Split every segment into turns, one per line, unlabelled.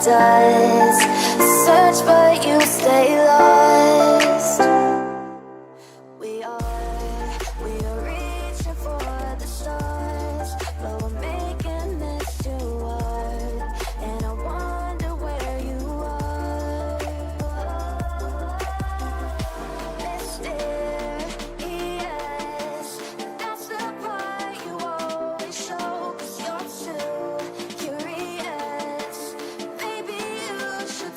does. Search but you stay lost. We are reaching for the stars, but we're making this too hard. And I wonder where you are. Mysterious, that's the part you always show. 'Cause you're too curious. Maybe you should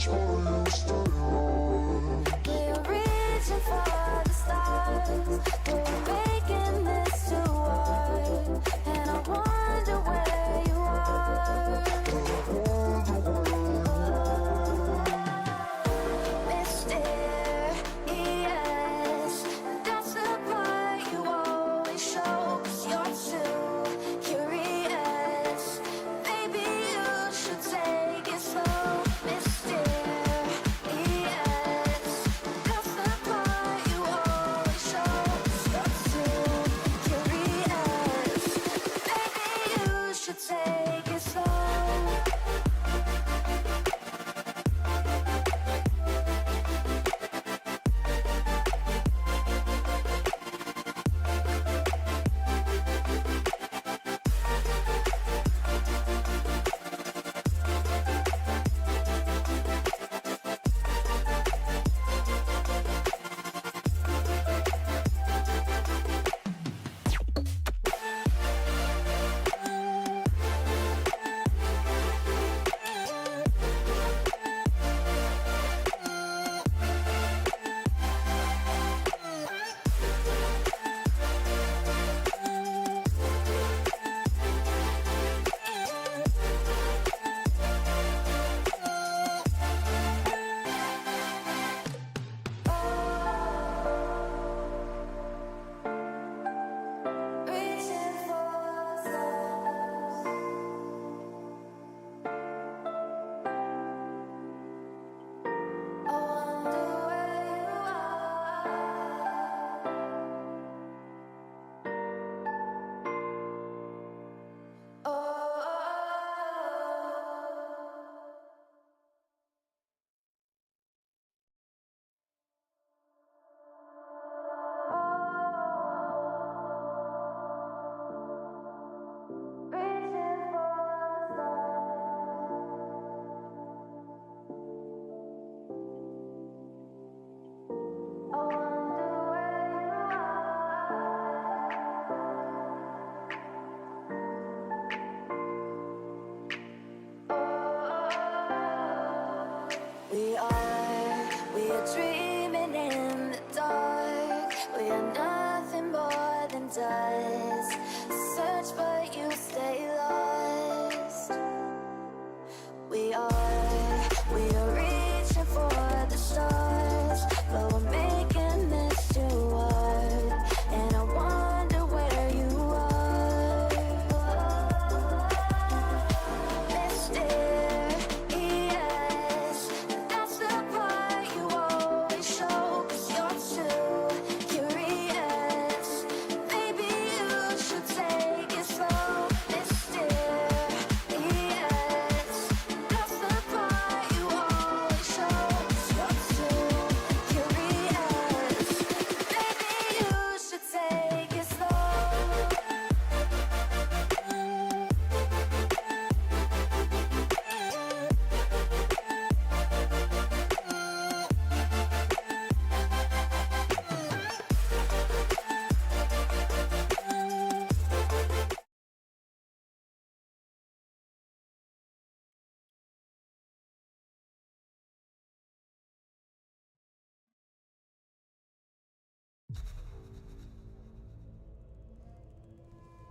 We're reaching for the stars, but we're making this too hard. And I wonder where you are. Mysterious, that's the part you always show. 'Cause you're too curious. Maybe you should take it slow. Mysterious, that's the part you always show. 'Cause you're too curious. Maybe you should take it slow. Reaching for the stars. I wonder where you are. Oh. Reaching for the stars. I wonder where you are. We are dreaming in the dark. We are nothing more than dust. Search but you stay lost. We are reaching for the stars, but we're making this too hard. And I wonder where you are. Mysterious, that's the part you always show. 'Cause you're too curious. Maybe you should take it slow. Mysterious, that's the part you always show. 'Cause you're too curious. Maybe you should take it slow.
Hello, hello, hello, hello.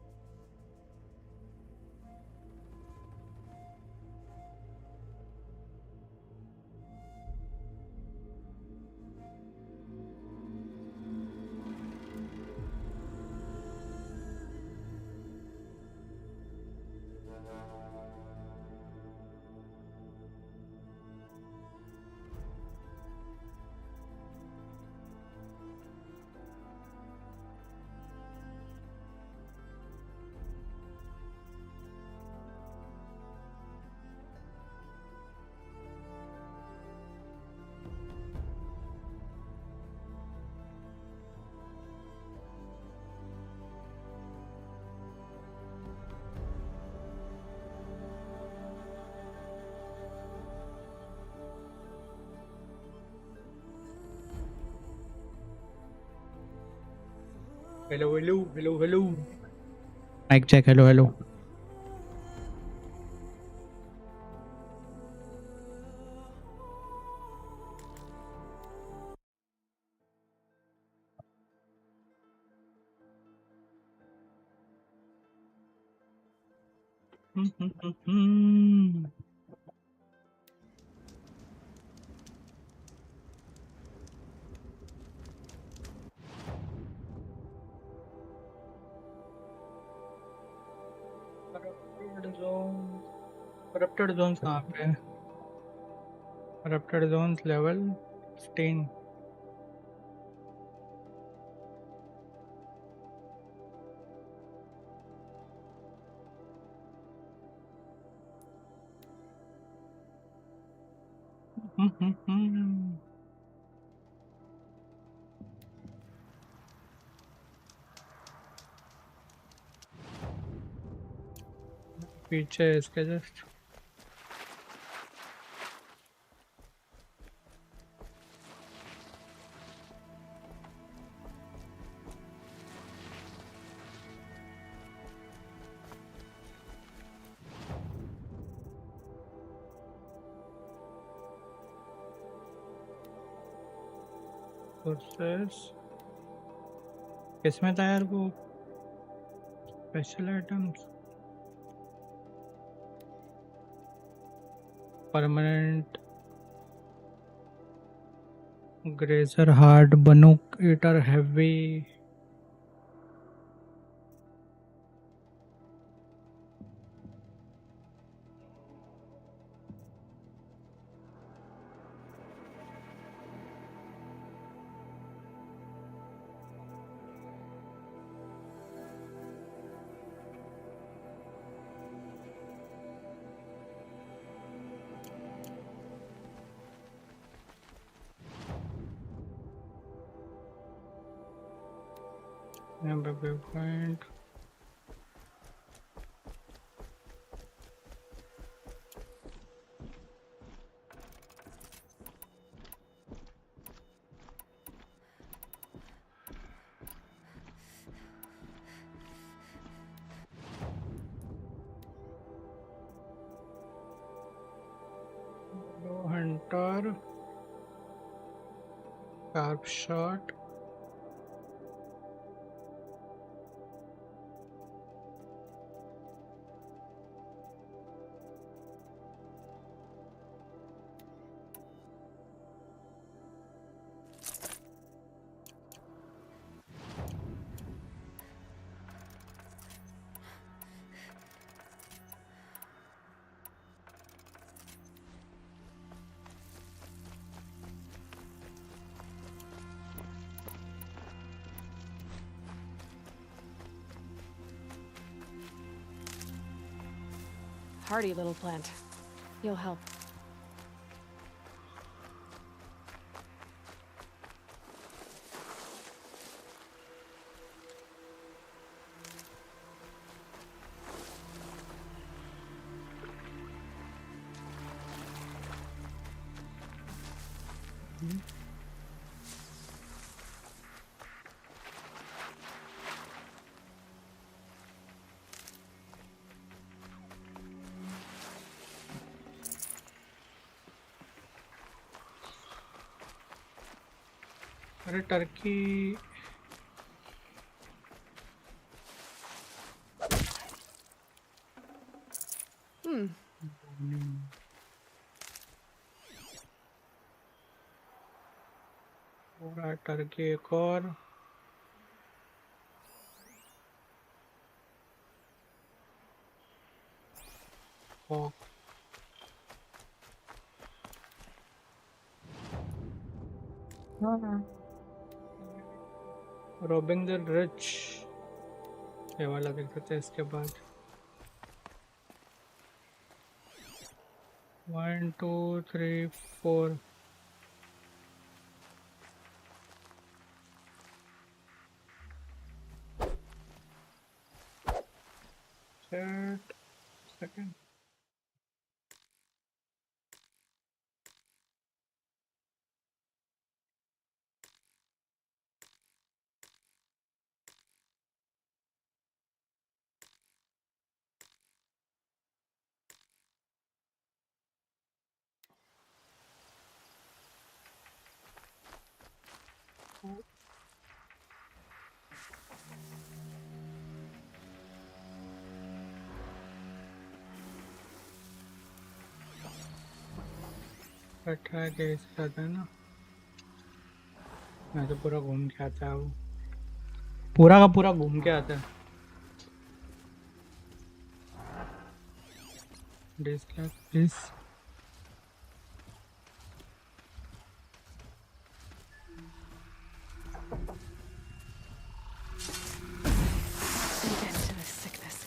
Mic check, hello, hello.
'Cause you're too curious. Maybe you should take it slow. Mysterious, that's the part you always show. 'Cause you're too curious. Maybe you should take it slow.
Hello, hello, hello, hello. Mic check, hello, hello.
'Cause
corrupted zones कहाँ पे है? Corrupted zones level 15. पीछे है इसके just. Process किसमें था यार वो special items permanent grazer hard बनूक eater heavy point. Hunter carp shot
Hardy little plant. You'll help.
अरे टर्की पूरा टर्की एक और रॉबिंग द रिच ये वाला देख सकते हैं इसके बाद 1 2 3 4 सेट सेकंड का ट्रैक है इस रहता है ना, मैं तो पूरा घूम के आता है वो, पूरा का पूरा घूम के आता है। Dislike please.
An end to this sickness.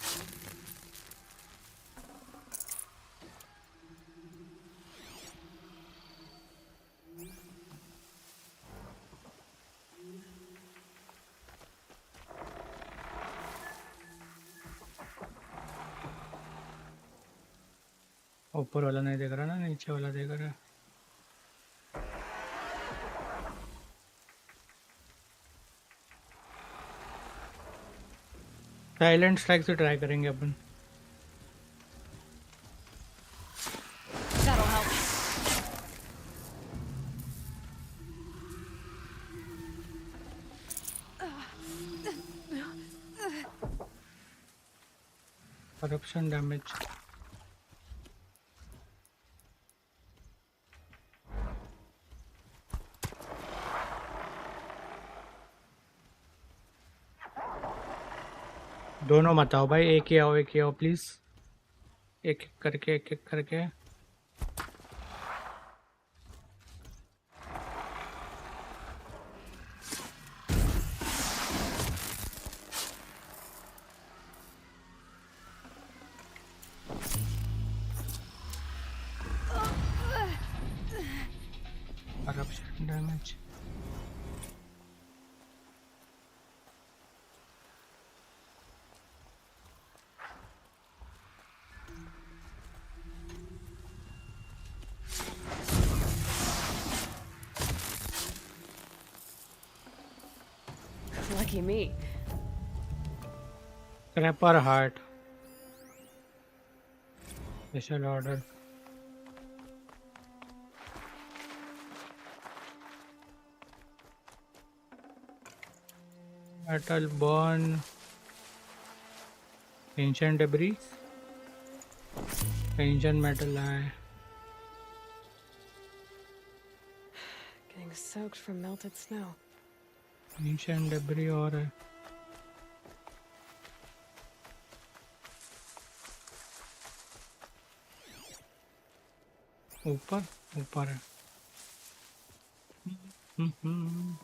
ऊपर वाला नहीं देख रहा ना, नीचे वाला देख रहा है। साइलेंट स्ट्राइक से ट्राई करेंगे अपन।
That'll help.
Corruption damage. दोनों मत आओ भाई, एक ही आओ, एक ही आओ प्लीज, एक एक करके, एक एक करके। Corruption damage.
Lucky me.
Crapper heart special order. Metal burn, ancient debris, ancient metal है।
Getting soaked from melted snow.
Ancient debris और है। ऊपर ऊपर है। हम्म।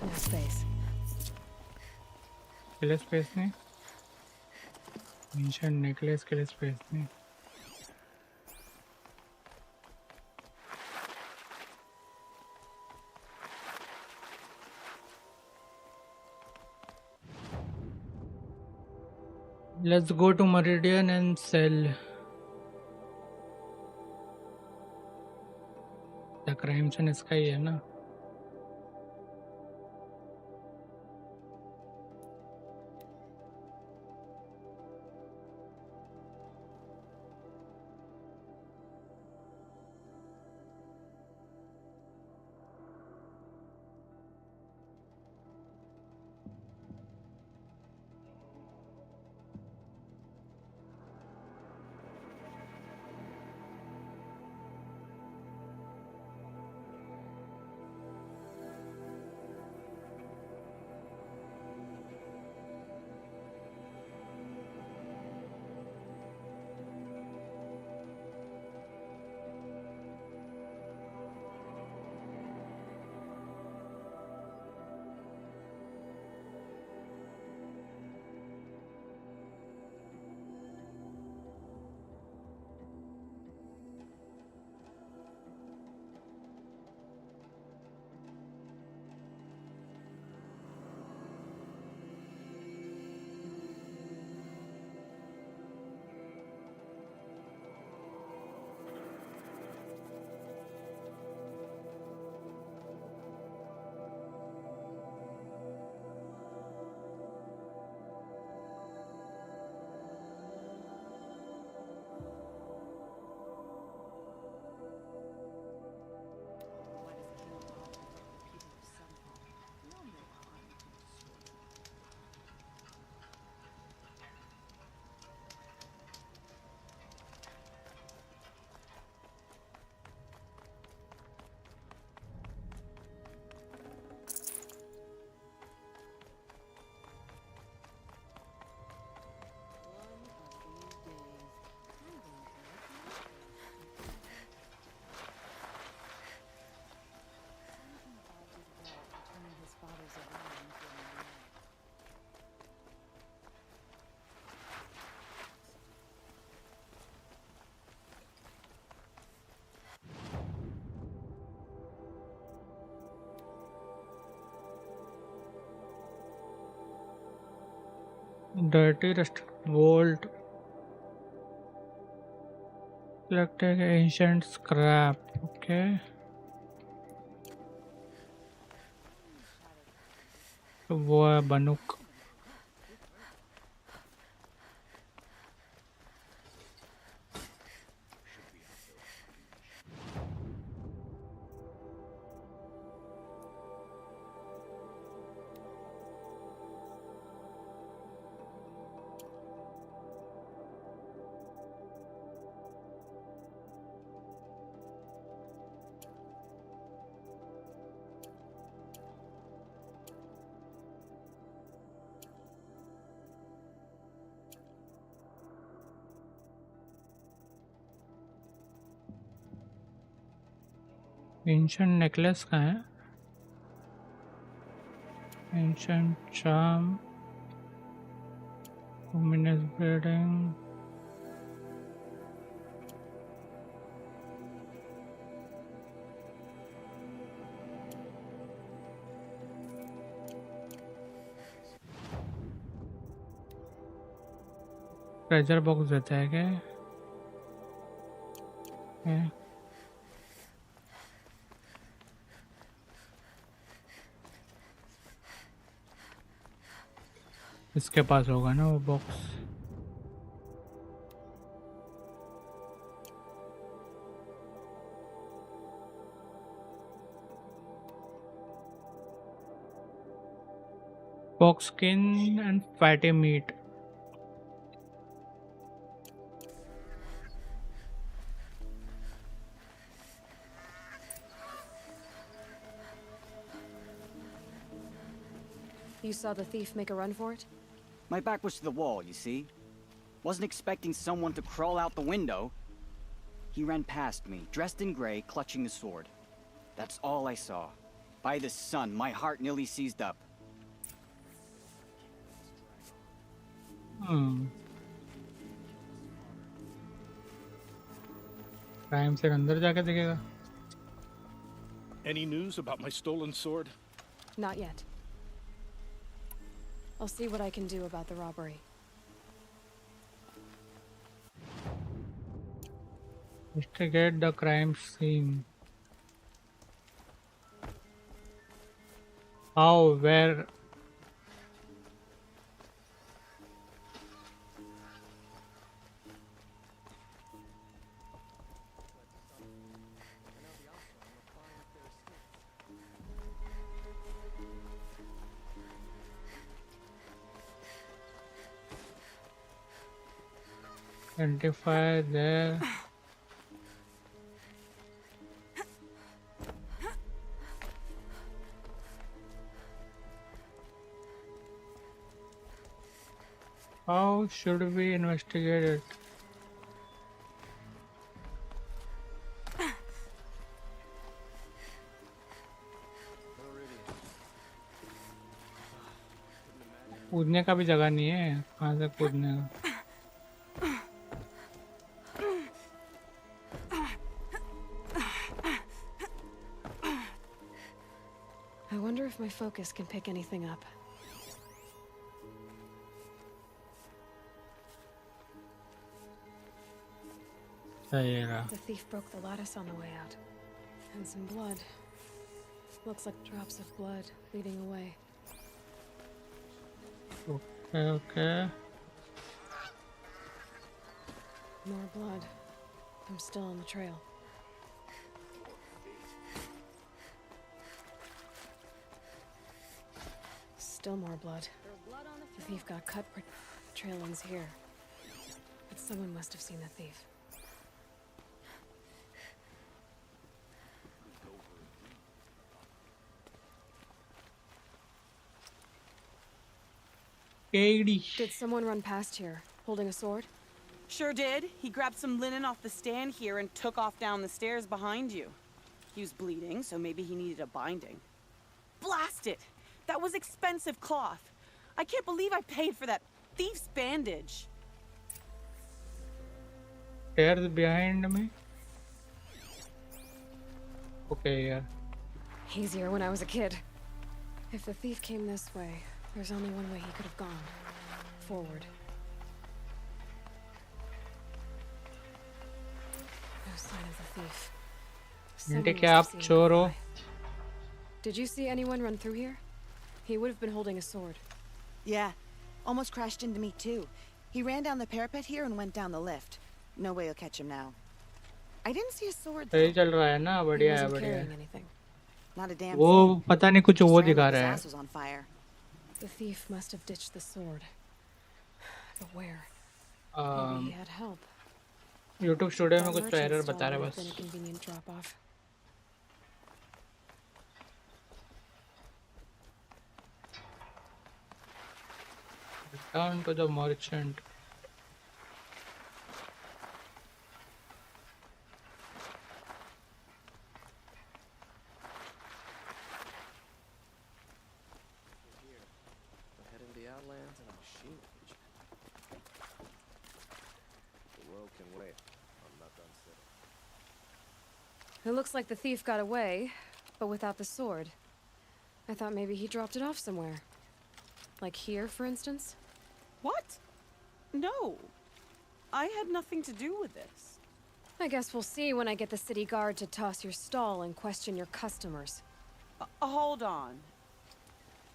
No space.
के लिए स्पेस नहीं, एंशिएंट नेकलेस के लिए स्पेस नहीं। Let's go to Meridian and sell the crimes and इसका ही है ना। Dirty rust vault. Collecting ancient scrap. Okay. तो वो है बनुक. Ancient necklace कहाँ है? Ancient charm. Luminous bedding. Treasure box देता है क्या? इसके पास होगा ना वो box. Pork skin and fatty meat.
You saw the thief make a run for it?
My back was to the wall, you see? Wasn't expecting someone to crawl out the window. He ran past me, dressed in gray, clutching the sword. That's all I saw. By the sun, my heart nearly seized up.
Crime से अंदर जाके देखेगा.
Any news about my stolen sword?
Not yet. I'll see what I can do about the robbery.
Investigate the crime scene. How? Where? Identify there. How should we investigate it? कूदने का भी जगह नहीं है. कहाँ से कूदने का?
I wonder if my focus can pick anything up. The thief broke the lattice on the way out. And some blood. Looks like drops of blood leading away.
Okay.
More blood. I'm still on the trail. Still more blood. The thief got cut. Trail ends here. But someone must have seen the thief.
Did
someone run past here, holding a sword?
Sure did. He grabbed some linen off the stand here and took off down the stairs behind you. He was bleeding, so maybe he needed a binding. Blast it! That was expensive cloth. I can't believe I paid for that thief's bandage.
Stairs behind me? Okay, yeah.
Easier when I was a kid. If the thief came this way, there's only one way he could have gone. forward. No sign of the thief. Someone
ठीक है
must have
आप
seen him
चोर
go
हो
by. Did you see anyone run through here? He would have been holding a sword.
Yeah, almost crashed into me too. He ran down the parapet here and went down the lift. No way you'll catch him now. I didn't see a sword though.
सही चल रहा है ना
He
बढ़िया है
wasn't
बढ़िया
carrying
है
anything.
Not a damn
वो
thing.
पता नहीं कुछ
Just
वो
ran
दिखा
like his
रहा है
ass was on fire.
The thief must have ditched the sword. But where?
Um,
Maybe he had help.
YouTube studio में
That
कुछ
merchant
एरर
stall
बता रहा
would
है
have been a
बस
convenient drop-off.
Return to the merchant.
We're heading to the Outlands in a machine age. The world can wait. I'm not done sitting.
It looks like the thief got away, but without the sword. I thought maybe he dropped it off somewhere. Like here, for instance?
What? No. I had nothing to do with this.
I guess we'll see when I get the city guard to toss your stall and question your customers.
Hold on.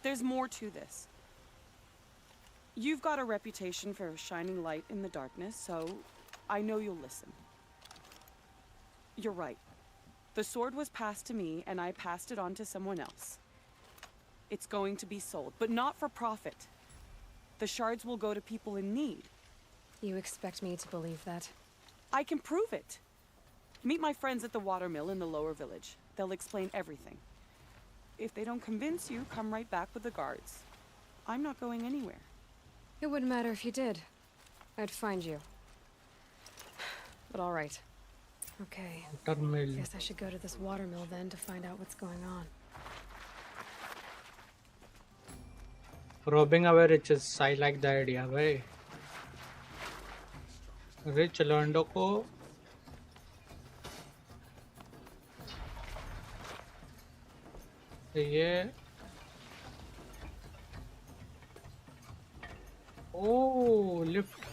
There's more to this. You've got a reputation for shining light in the darkness, so I know you'll listen. You're right. The sword was passed to me, and I passed it on to someone else. It's going to be sold, but not for profit. The shards will go to people in need.
You expect me to believe that?
I can prove it. Meet my friends at the watermill in the lower village. They'll explain everything. If they don't convince you, come right back with the guards. I'm not going anywhere.
It wouldn't matter if you did. I'd find you. But all right. Okay.
Watermill.
Guess I should go to this watermill then to find out what's going on.
Robbing away riches. I like the idea भाई. Rich लॉन्डो को ये ओ lift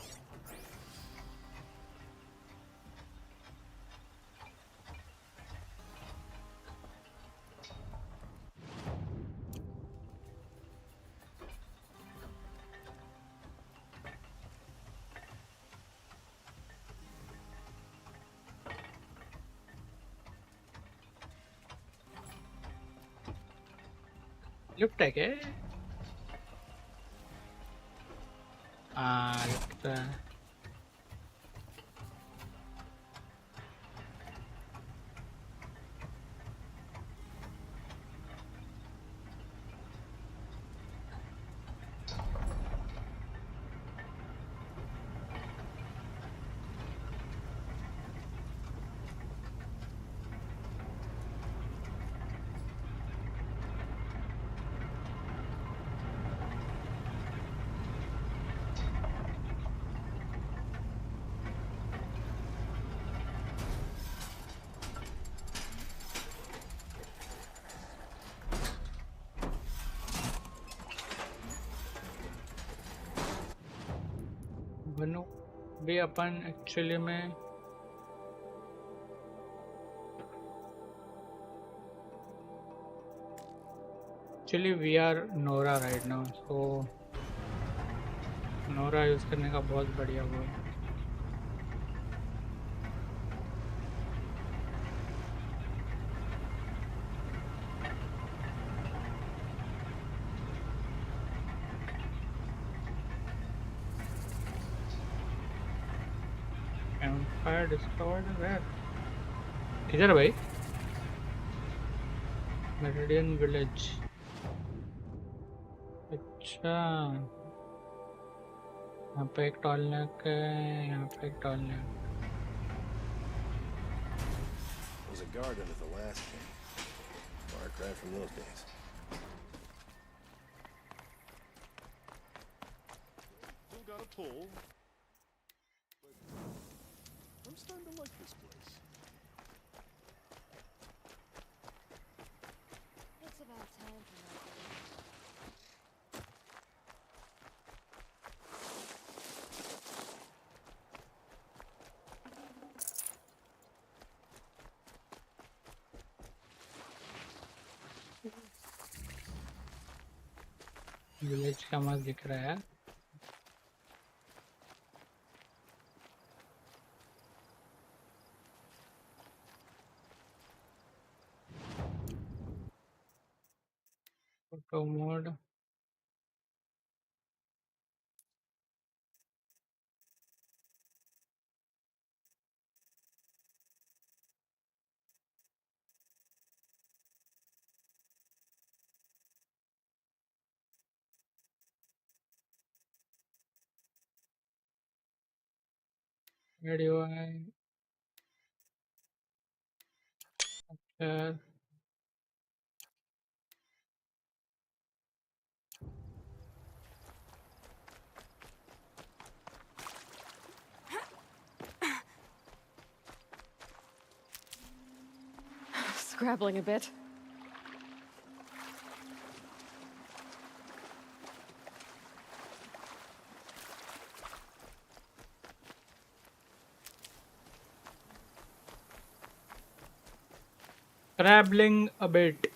lift है क्या lift है बनू भी अपन actually में actually we are Nora right now so Nora use करने का बहुत बढ़िया वो है Campfire discovered where? किधर भाई? Meridian Village. अच्छा यहाँ पे एक टॉलनेक है यहाँ पे एक टॉलनेक
Was a guard under the last king. Far cry from those days.
Still got a pull. I'm starting to like this place.
It's about time for my
village का मस्त दिख रहा है। Photo mode. वीडियो है। अच्छा,
Scrabbling a bit.
scrabbling a bit.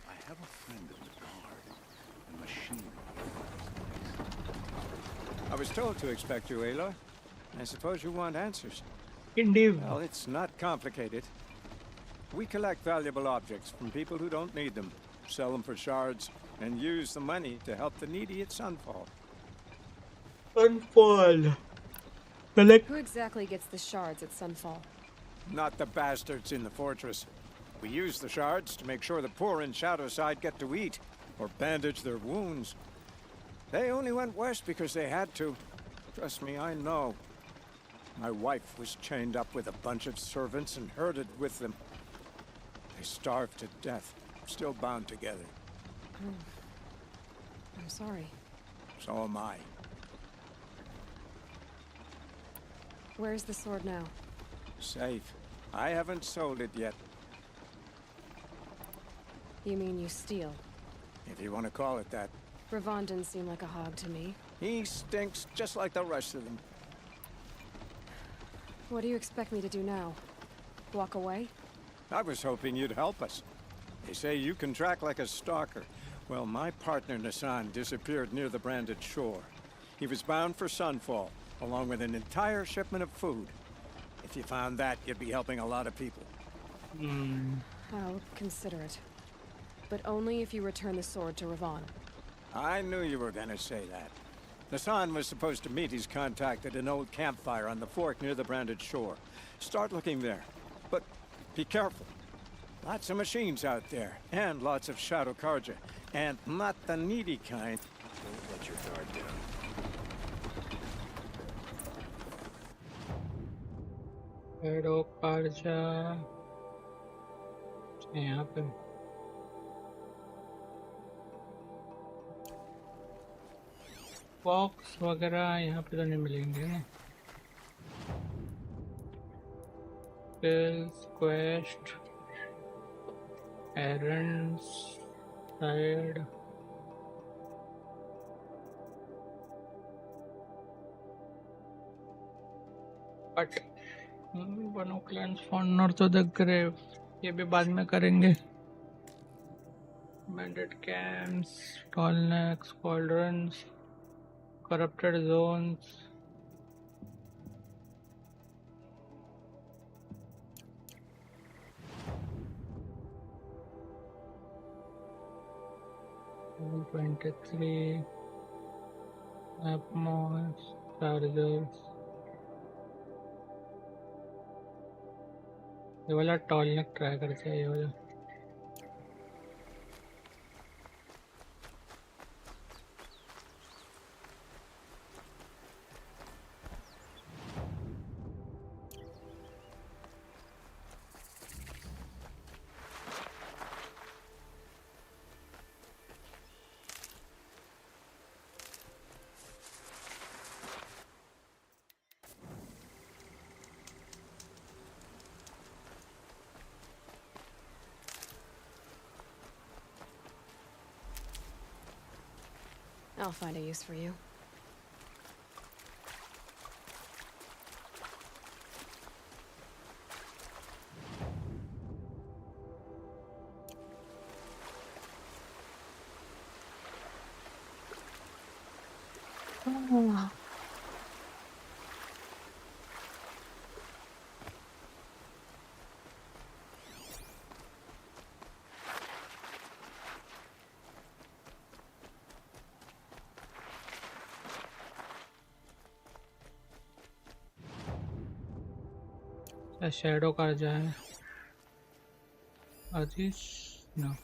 I have a friend in the guard. A machine.
I was told to expect you, Aloy. I suppose you want answers.
Indeed.
Well, it's not complicated. We collect valuable objects from people who don't need them, sell them for shards, and use the money to help the needy at Sunfall.
Sunfall. Collect.
Who exactly gets the shards at Sunfall?
Not the bastards in the fortress. We use the shards to make sure the poor in Shadowside get to eat, or bandage their wounds. They only went west because they had to. Trust me, I know. My wife was chained up with a bunch of servants and herded with them. They starved to death, still bound together.
I'm sorry.
So am I.
Where's the sword now?
Safe. I haven't sold it yet,
You mean you steal?
if you want to call it that.
Ravon didn't seem like a hog to me.
He stinks just like the rest of them.
What do you expect me to do now? Walk away?
I was hoping you'd help us. They say you can track like a stalker. Well, my partner Nassan disappeared near the branded shore. He was bound for Sunfall, along with an entire shipment of food. If you found that, you'd be helping a lot of people.
I'll consider it. But only if you return the sword to Ravon.
I knew you were gonna say that. Nassan was supposed to meet his contact at an old campfire on the fork near the branded shore. Start looking there. But be careful. Lots of machines out there, and lots of Shadow Karja. And not the needy kind.
Don't let your guard down.
Shadow Karja यहाँ पे box वगैरह यहाँ पे तो नहीं मिलेंगे ना। Skills, quest, errands, side. But one of clans found north of the grave. ये भी बाद में करेंगे। Bandit camps, tallnecks, cauldrons, corrupted zones. Level 23. Map mods, chargers. ये वाला टॉलनेक ट्राई करते हैं ये वाला।
I'll find a use for you. Oh.
Shadow कर जाए अजीज ना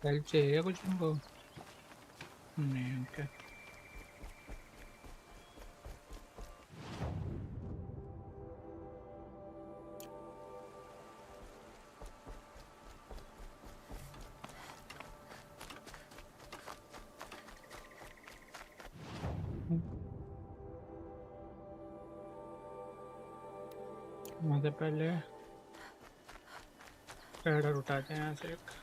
कल चाहिए कुछ उनको नहीं ओके मुझे पहले पैडर उठाते हैं यहाँ से एक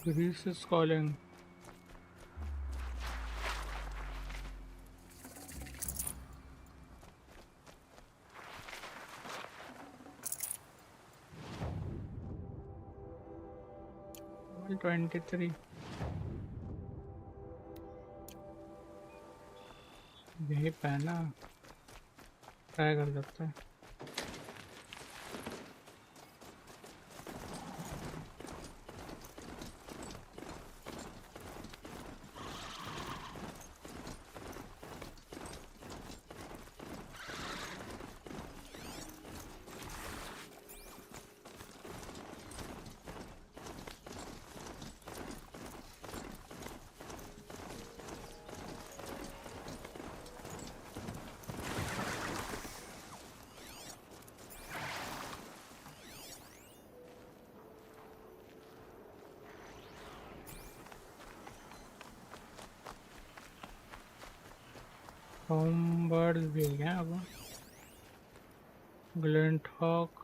Greece is calling. Level 23. यही पहना ट्राई कर सकते हैं होम बर्ड्स भी हैं अब glint hawk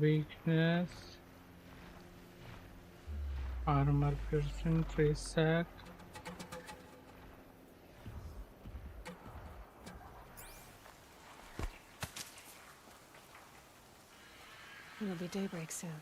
weakness armour piercing free sac
It'll be daybreak soon.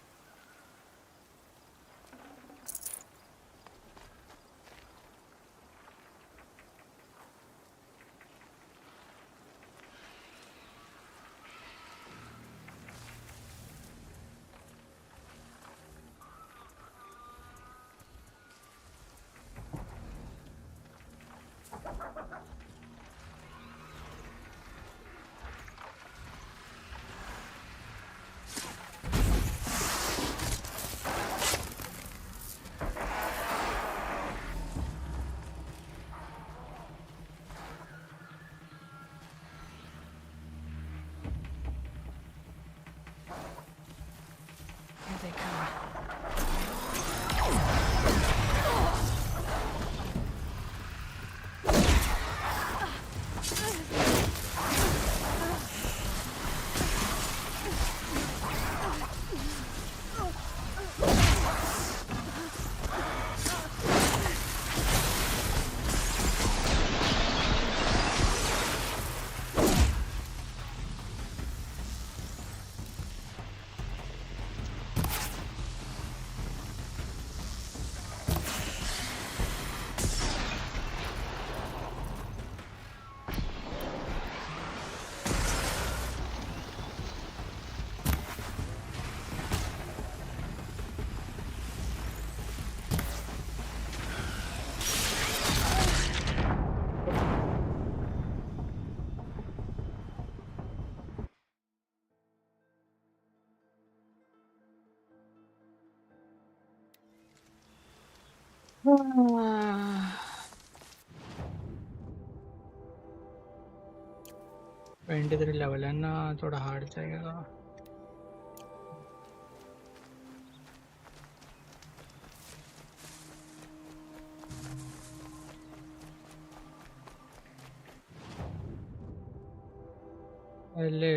23 level है ना, थोड़ा हार्ड चाहिएगा। पहले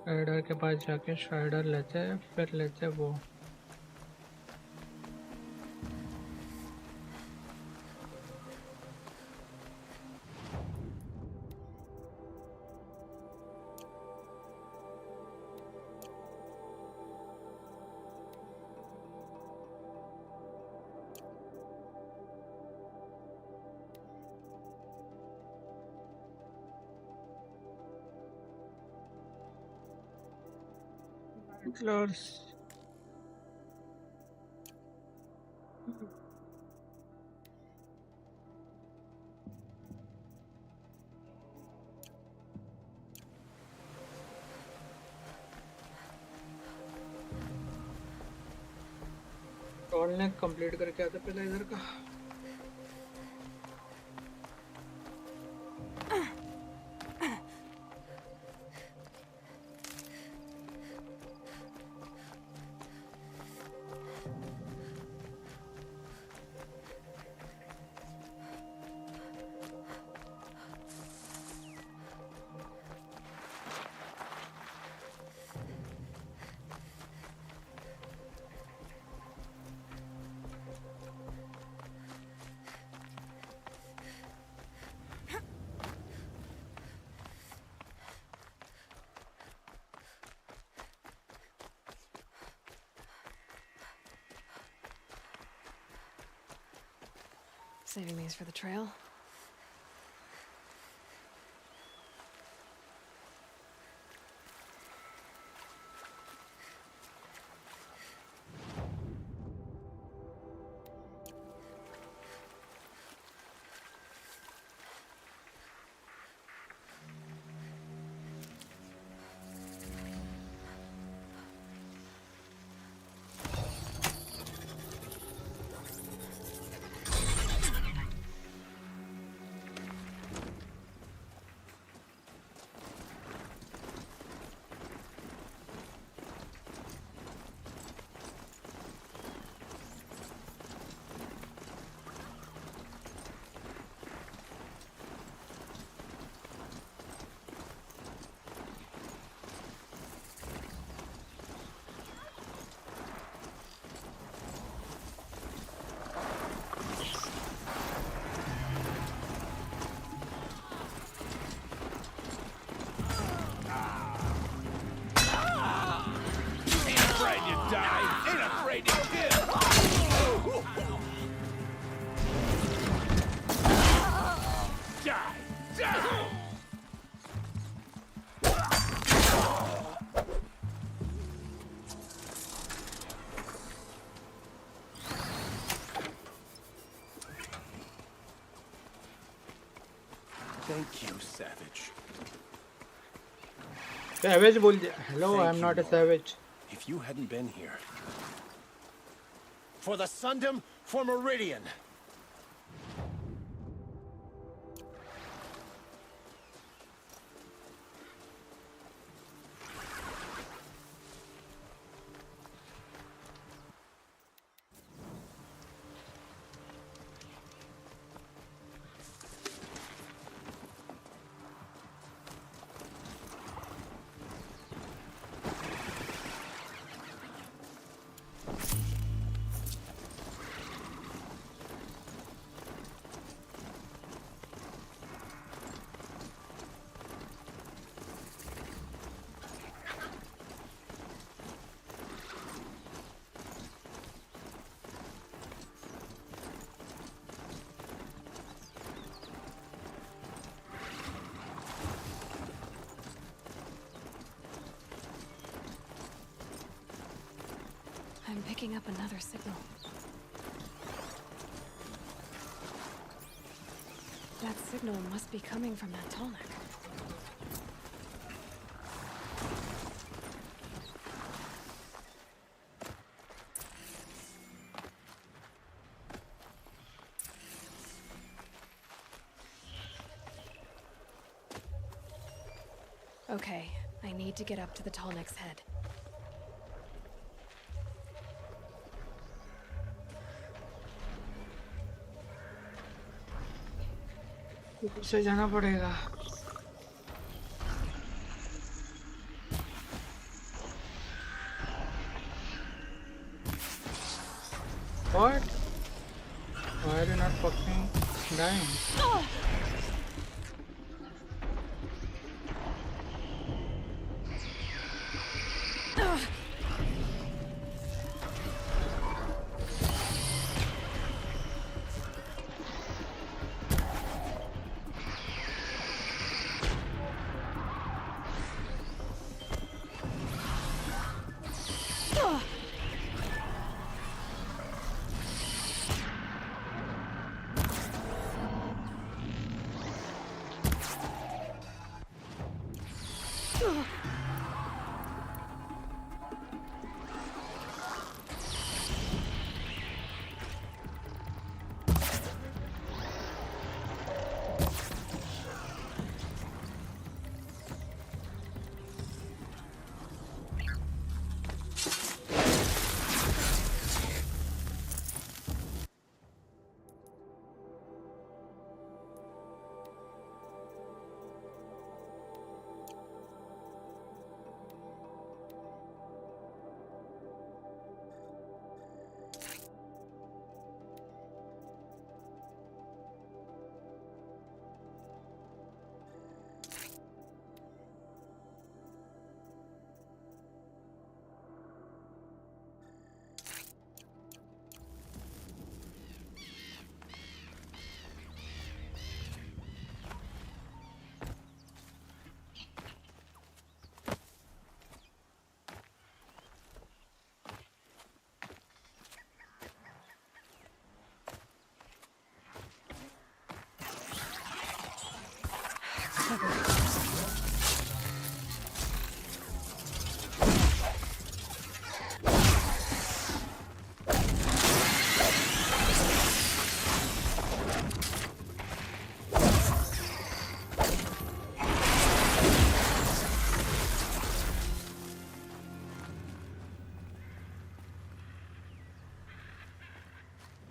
राइडर के पास जाके श्राइडर लेते हैं, फिर लेते हैं वो। Close. टॉलनेक कंप्लीट करके आते पहले इधर का।
Saving these for the trail.
Thank you, savage.
Savage बोल दिया। Hello,
Thank
I'm
you,
not a
Lord.
savage.
If you hadn't been here. For the Sundom, for Meridian.
I'm picking up another signal. That signal must be coming from that tallneck. Okay, I need to get up to the tall neck's head.
उसे जाना पड़ेगा। What? Why are you not fucking dying?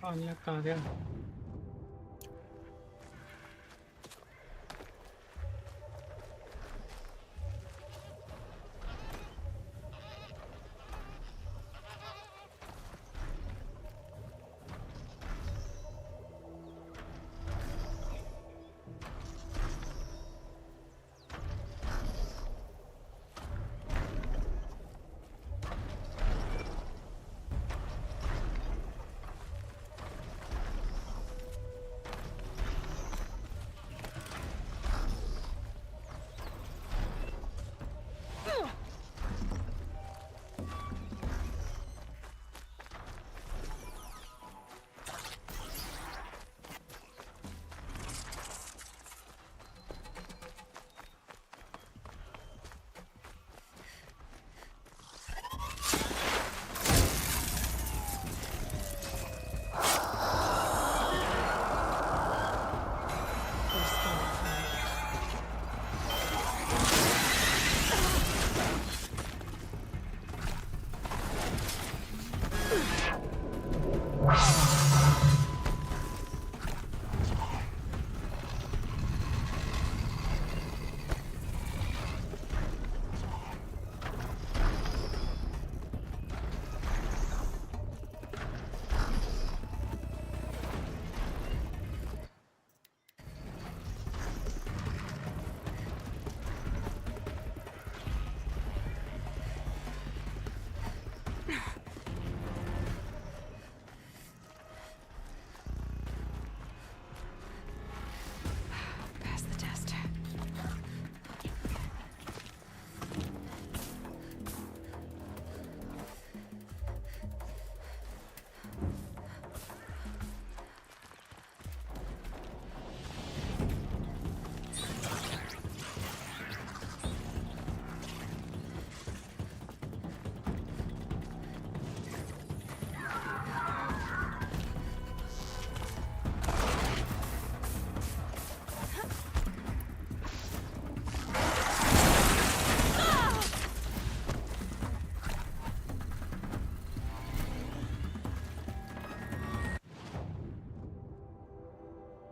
Anya कहाँ गया?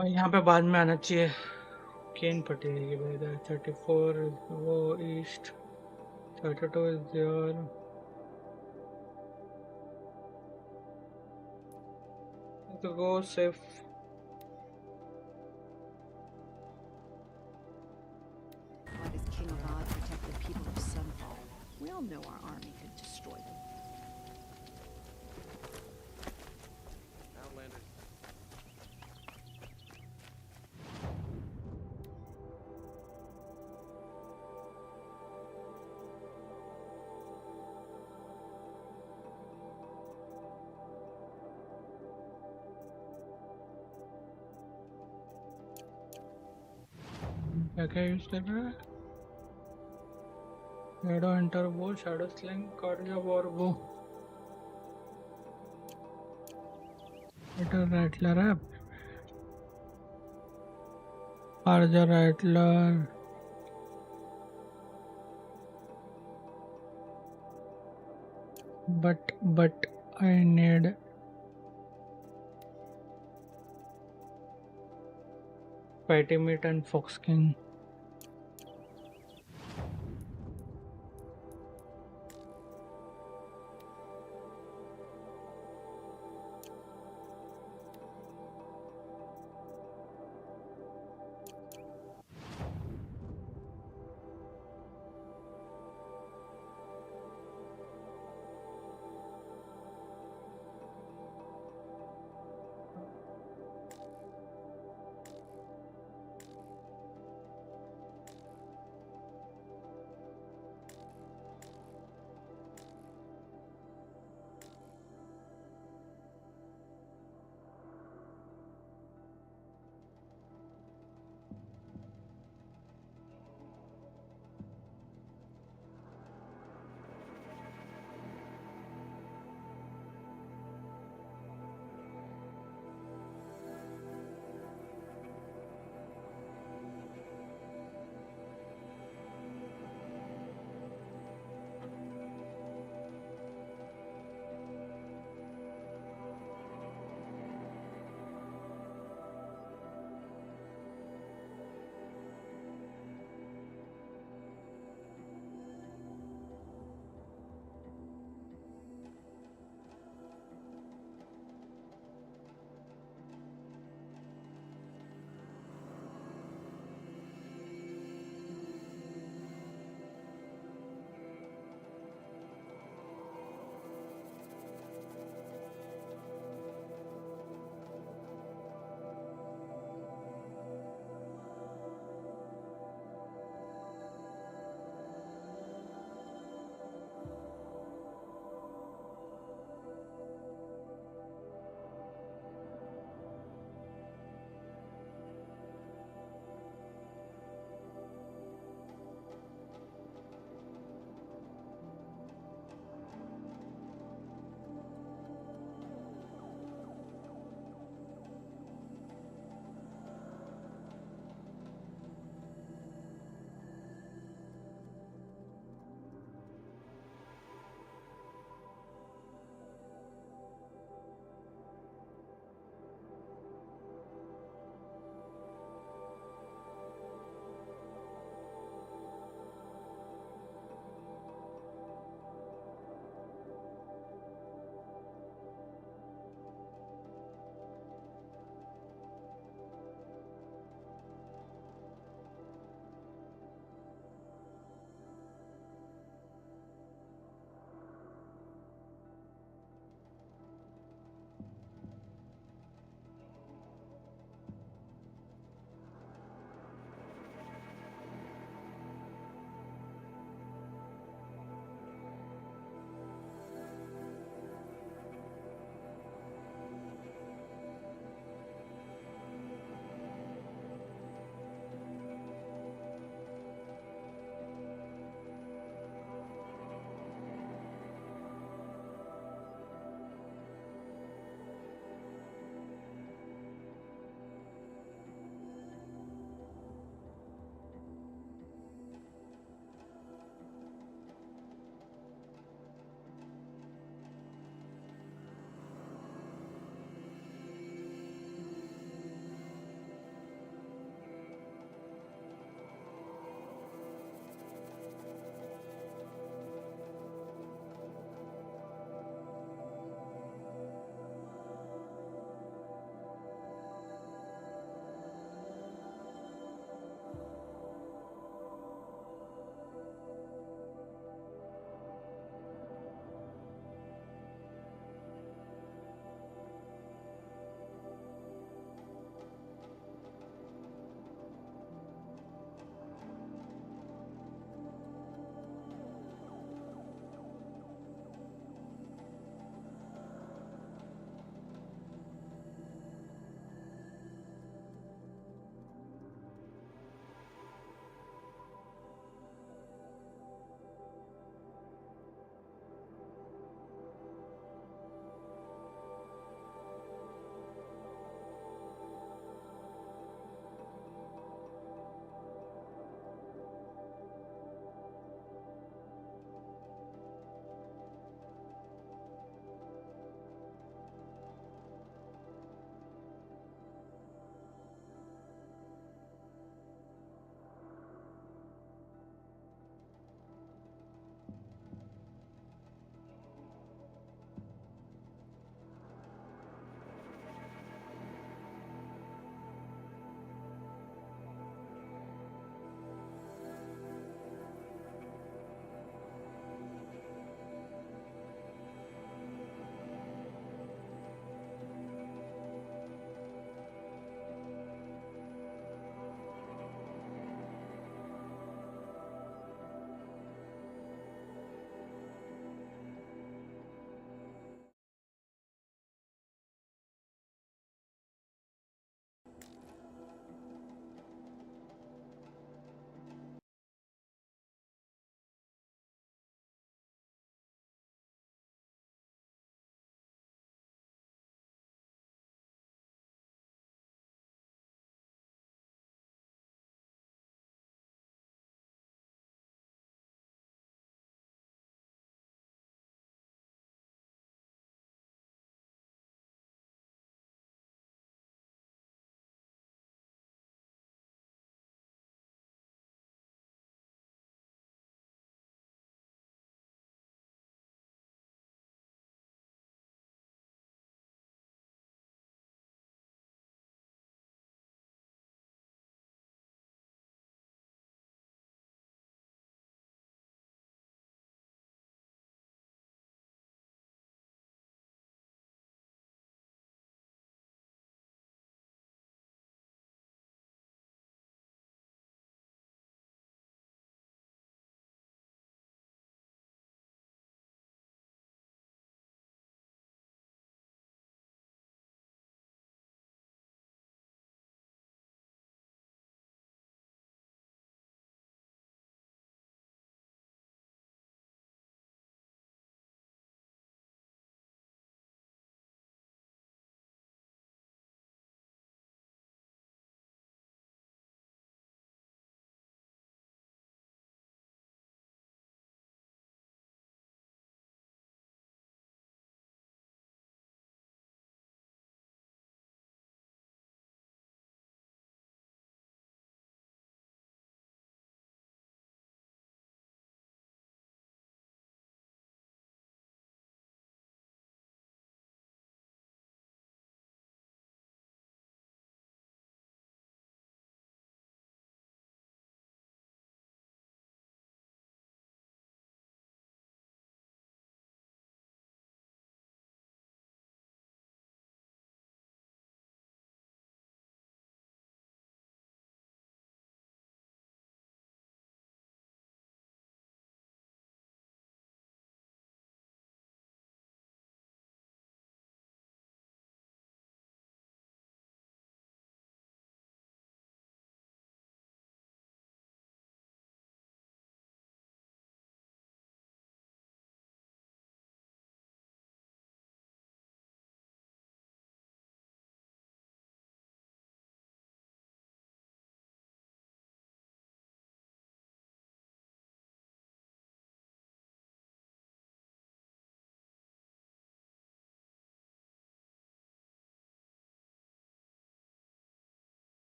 और यहाँ पे बाद में आना चाहिए केन पट्टी रहेगी भाई इधर 34 वो east 32 is there to go safe
Why does King God protect the people of Sunfall? We all know our army could destroy them.
Outlander.
क्या क्या यूज कर रहा है शैडो एंटर वो शैडो स्लिंग कार्डिया वॉर वो एटर राइटलर है cardia राइटलर but I need patty meat and fox king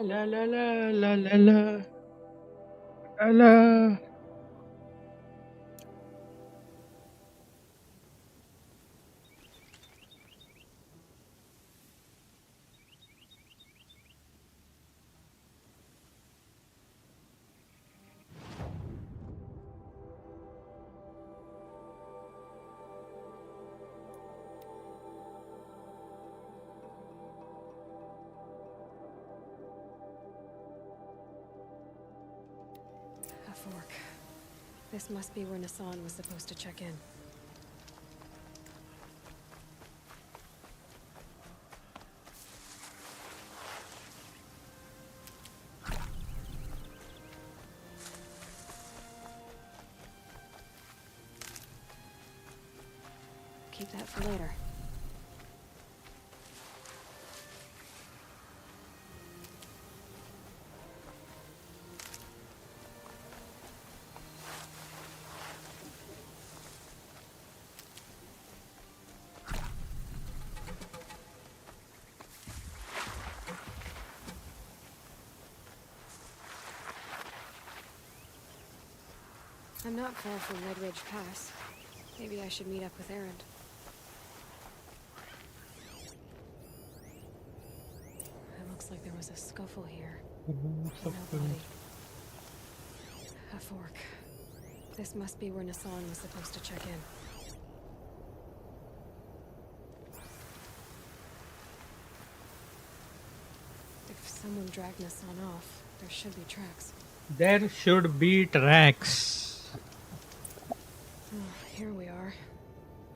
La la la la la la la la.
A fork. This must be where Nassan was supposed to check in. Keep that for later. I'm not far from Red Ridge Pass. Maybe I should meet up with Erend. It looks like there was a scuffle here. Nobody. A fork. This must be where Nassan was supposed to check in. If someone dragged Nassan off, there should be tracks.
There should be tracks.
Oh, here we are.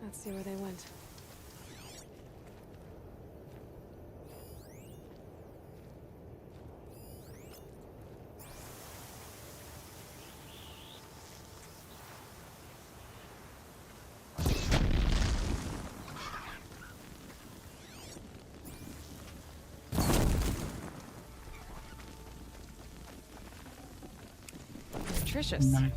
Let's see where they went. Nutritious.
Nice.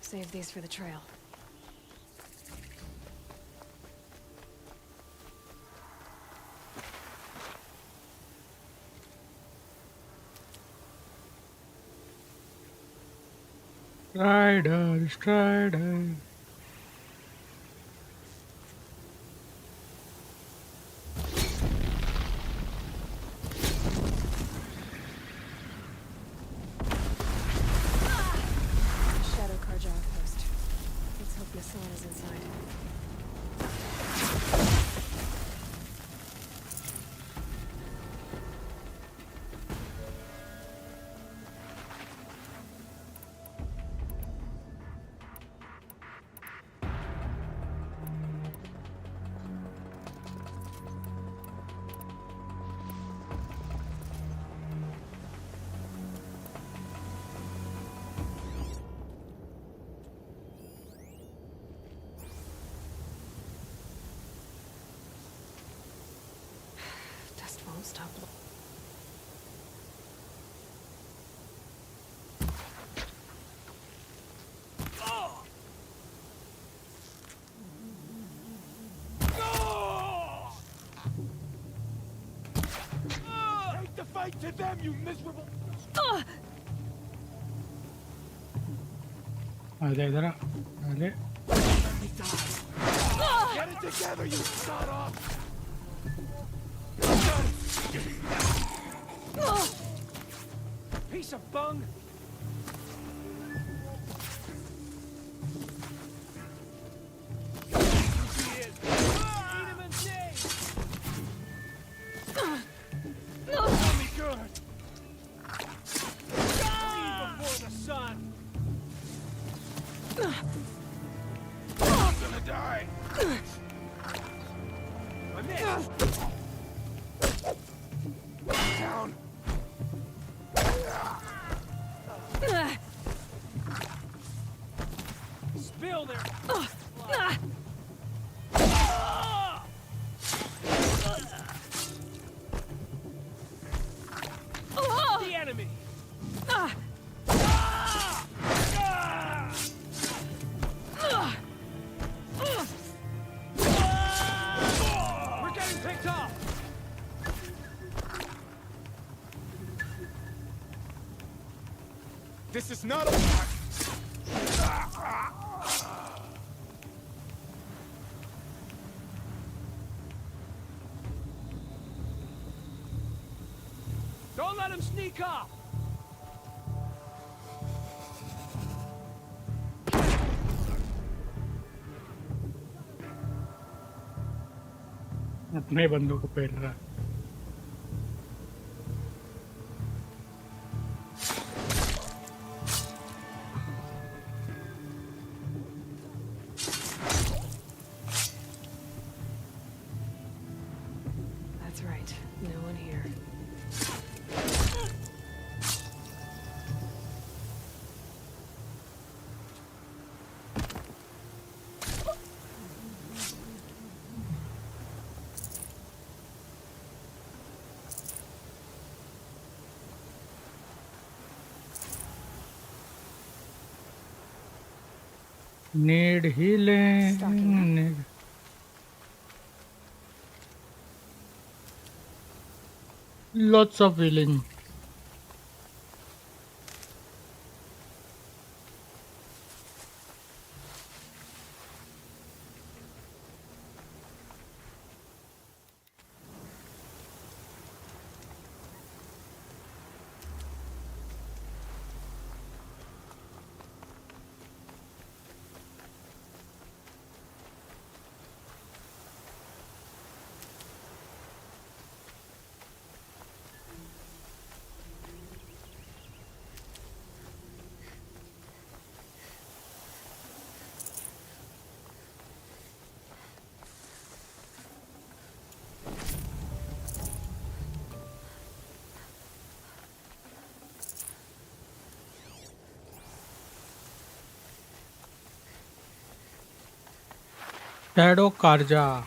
Save these for the trail.
Strider, Strider.
Shadow Karja outpost. Let's hope Nassan is inside. Dust won't stop.
Take the fight to them, you miserable...
आजा इधर आ अरे
Let me die. Get it together, you sod off! Piece of bung! This is not a...
Don't let him sneak up!
अपने बंदों को पेल रहा है।
That's right. No one here.
Need healing. Need... Lots of healing. Shadow Karja.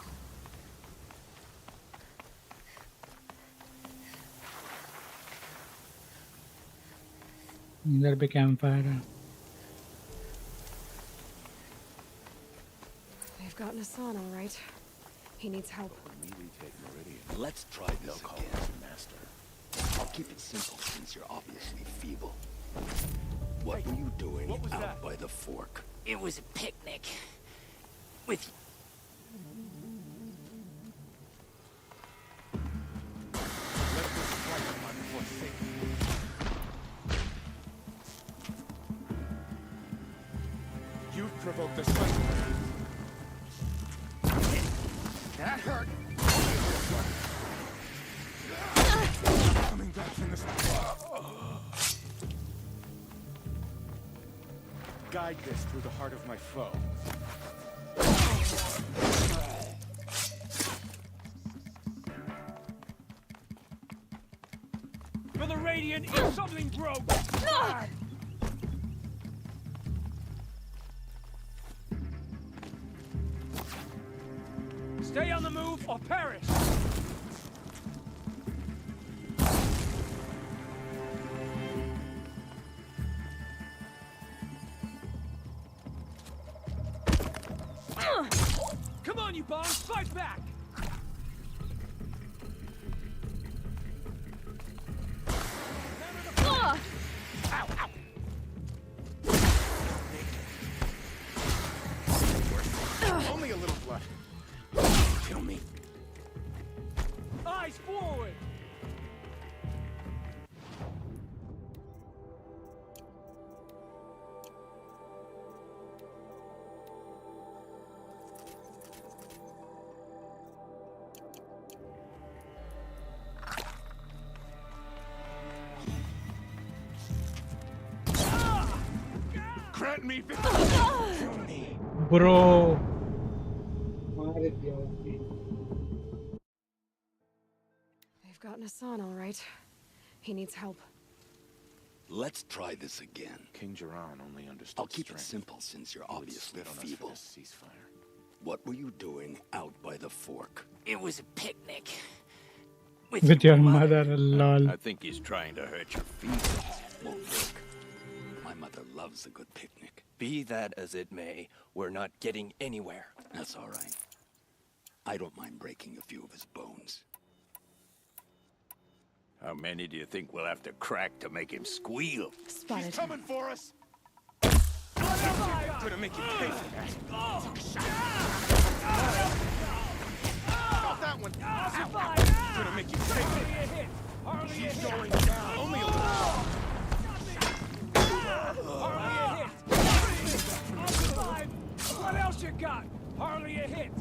इधर पे campfire है।
They've gotten us on, all right. He needs help.
Let's try this again, Master. I'll keep it simple since you're obviously feeble. What were you doing out by the fork?
It was a picnic. With...
You've provoked the sun. That hurt. Coming back from this. Guide this through the heart of my foe.
For the Radiant, if something broke! Stay on the move or perish! Come on, you bombs! Fight back!
Only a little blood. Kill me.
Eyes forward!
Grant me victory. Kill me.
Bro.
They've gotten us on, all right. He needs help.
Let's try this again.
King Jiran only understood
I'll keep it
strength.
simple since you're
He would
obviously
spit on us for
feeble.
this ceasefire.
What were you doing out by the fork?
It was a picnic.
With your mother, lol.
I think he's trying to hurt your feelings.
Won't work. My mother loves a good picnic.
Be that as it may, we're not getting anywhere.
That's all right. I don't mind breaking a few of his bones.
How many do you think we'll have to crack to make him squeal?
Spotted.
She's coming for us.
Gonna make you pay for that.
Got that one.
I'll survive. Gonna make you pay for that. Hardly a hit.
Going down. Only a little.
Hardly a hit. I'll survive. What else you got? Hardly a hit.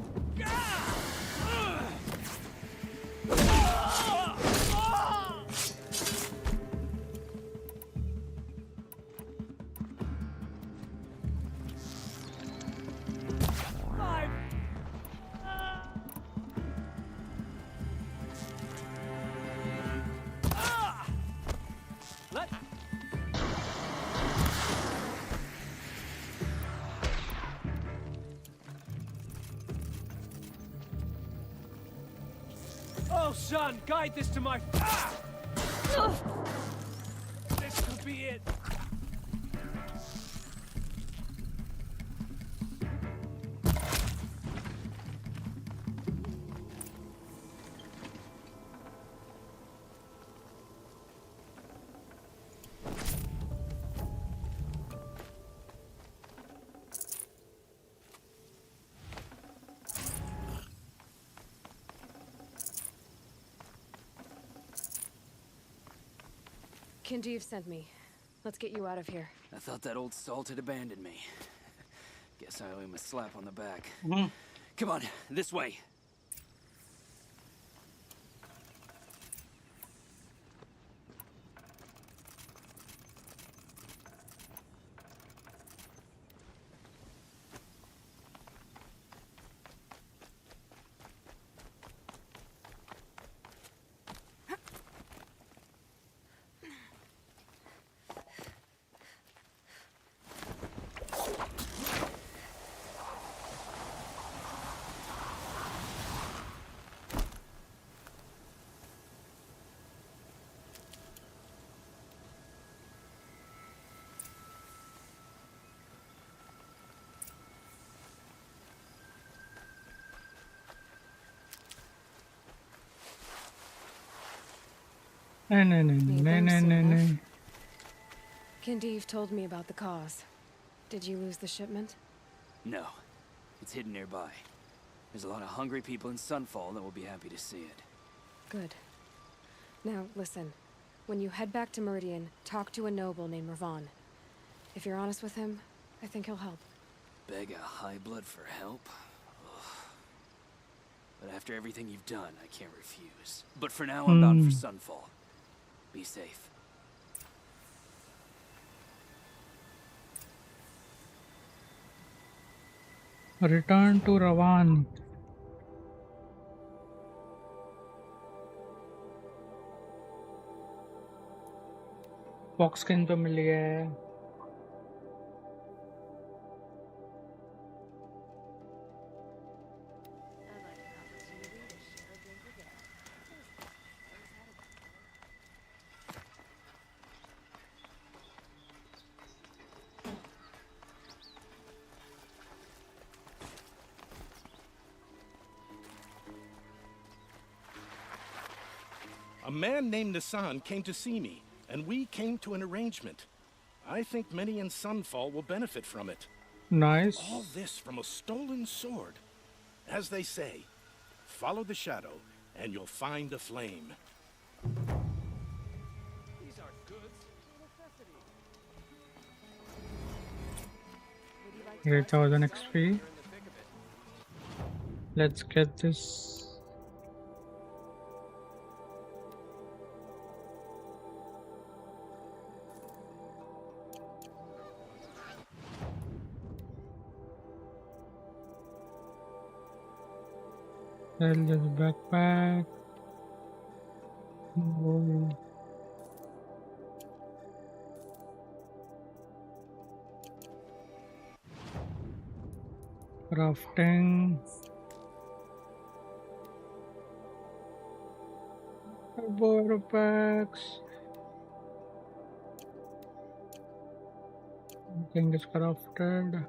Five. Let. Oh, son, guide this to my. This could be it.
Kinjeev sent me. Let's get you out of here.
I thought that old salt had abandoned me. Guess I owe him a slap on the back.
Mhm.
Come on, this way.
No.
Kinjeev told me about the cause. Did you lose the shipment?
No, it's hidden nearby. There's a lot of hungry people in Sunfall that will be happy to see it.
Good. Now, listen. When you head back to Meridian, talk to a noble named Ravon. If you're honest with him, I think he'll help.
Beg a high blood for help? Ugh. But after everything you've done, I can't refuse. But for now, I'm bound for Sunfall. Be safe.
Return to Ravan. Fox skin तो मिल गया है.
A man named Nissan came to see me, and we came to an arrangement. I think many in Sunfall will benefit from it.
Nice.
All this from a stolen sword. As they say, follow the shadow, and you'll find a flame.
These are goods.
3000 XP. Let's get this. Sell this backpack. Oh. Crafting. Border packs. Everything is crafted.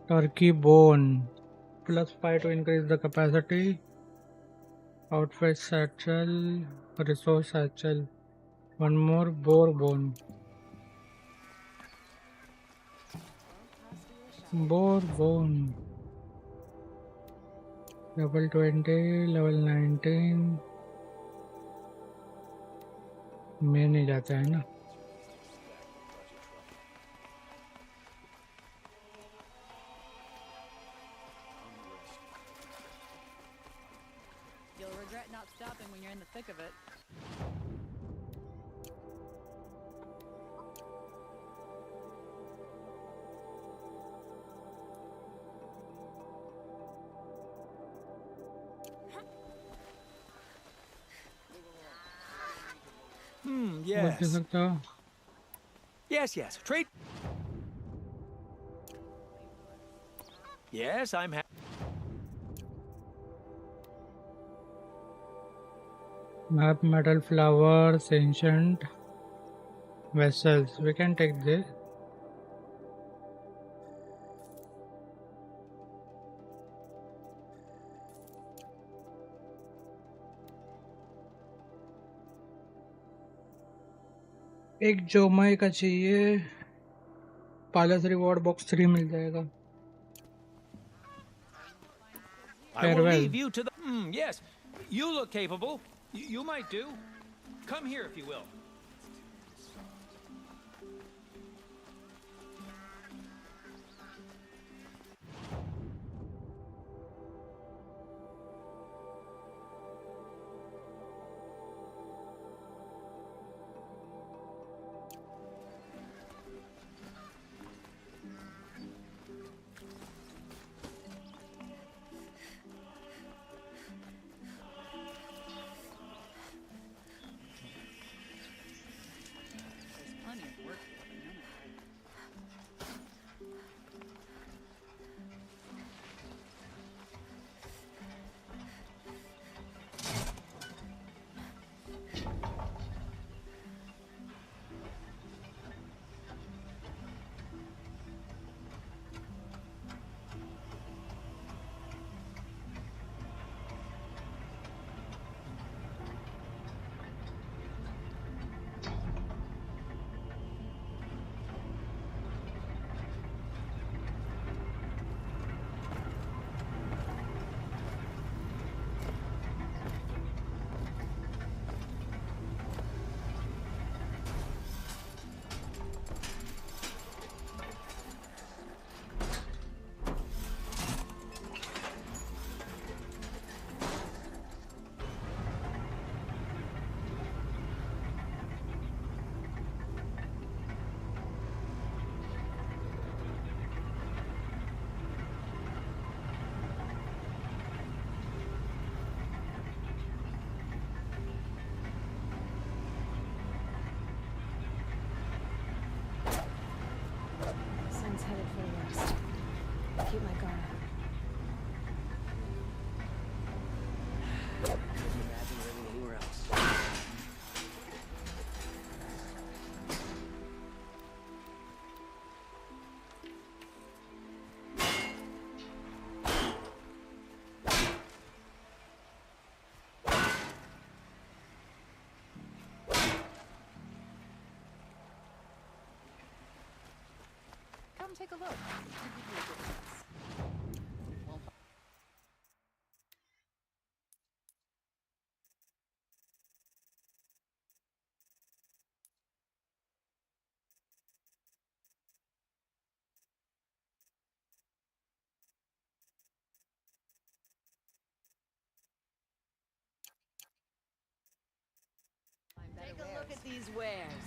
Turkey bone. +5 to increase the capacity. Outfit satchel, resource satchel. One more boar bone. Boar bone. Level 20, level 19. में नहीं जाता है ना.
You'll regret not stopping when you're in the thick of it.
बच
Yes.
सकता हो.
Yes. Trade. Yes, I'm happy.
Map, metal, flowers, ancient vessels. We can take this. एक जोमाई का चाहिए. पालस रिवॉर्ड बॉक्स 3 मिल जाएगा.
I will
Farewell.
leave you to the. Yes, you look capable. You might do. Come here if you will.
There's plenty of work here, but none of it.
Sun's headed for the west. Keep my guard up.
Couldn't imagine living anywhere else.
Come take a look. It'll give you a good sense. Won't find better
Take a look
wares.
at these wares.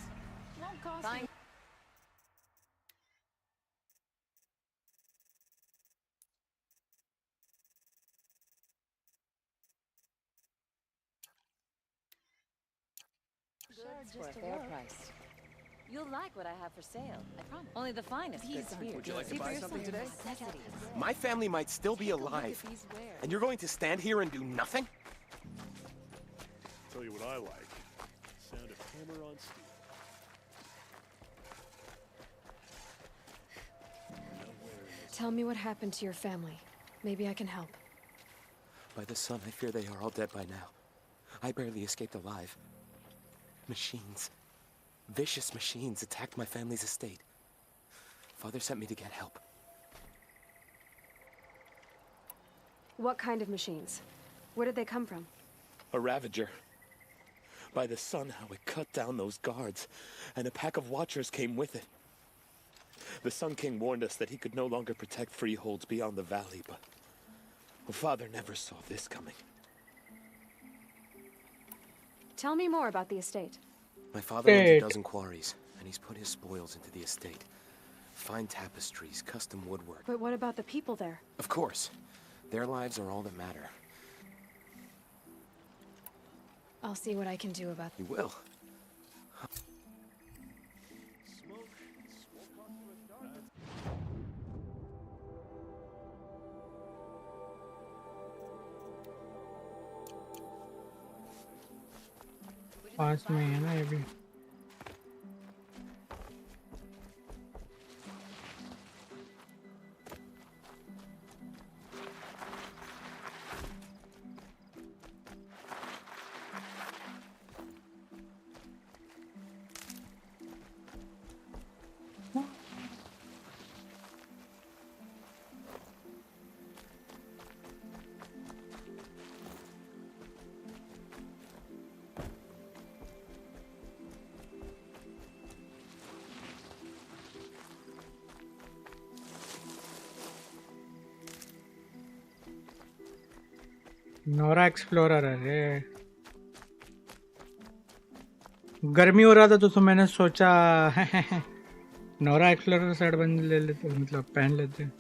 Won't cost
Fine.
you.
Goods for a
just to
fair
look.
price. You'll like what I have for sale. I promise. Only the finest
These
goods
aren't
here.
Would you like to
See for
buy
yourself.
something today?
Necessities.
My family might still be
Take a look at
alive.
these wares.
And you're going to stand here and do nothing?
Tell you what I like. Sound of hammer on steel.
Tell me what happened to your family. Maybe I can help.
By the sun, I fear they are all dead by now. I barely escaped alive. Machines. Vicious machines attacked my family's estate. Father sent me to get help.
What kind of machines? Where did they come from?
A Ravager. By the sun, how it cut down those guards, and a pack of watchers came with it. The Sun King warned us that he could no longer protect freeholds beyond the valley, but Father never saw this coming.
Tell me more about the estate.
My father owns a dozen quarries, and he's put his spoils into the estate. Fine tapestries, custom woodwork.
But what about the people there?
Of course. Their lives are all that matter.
I'll see what I can do about
You will.
पास में है ना ये भी Nora explorer है गर्मी हो रहा था तो मैंने सोचा नोरा एक्सप्लोरर शर्ट बन ले लेते मतलब पहन लेते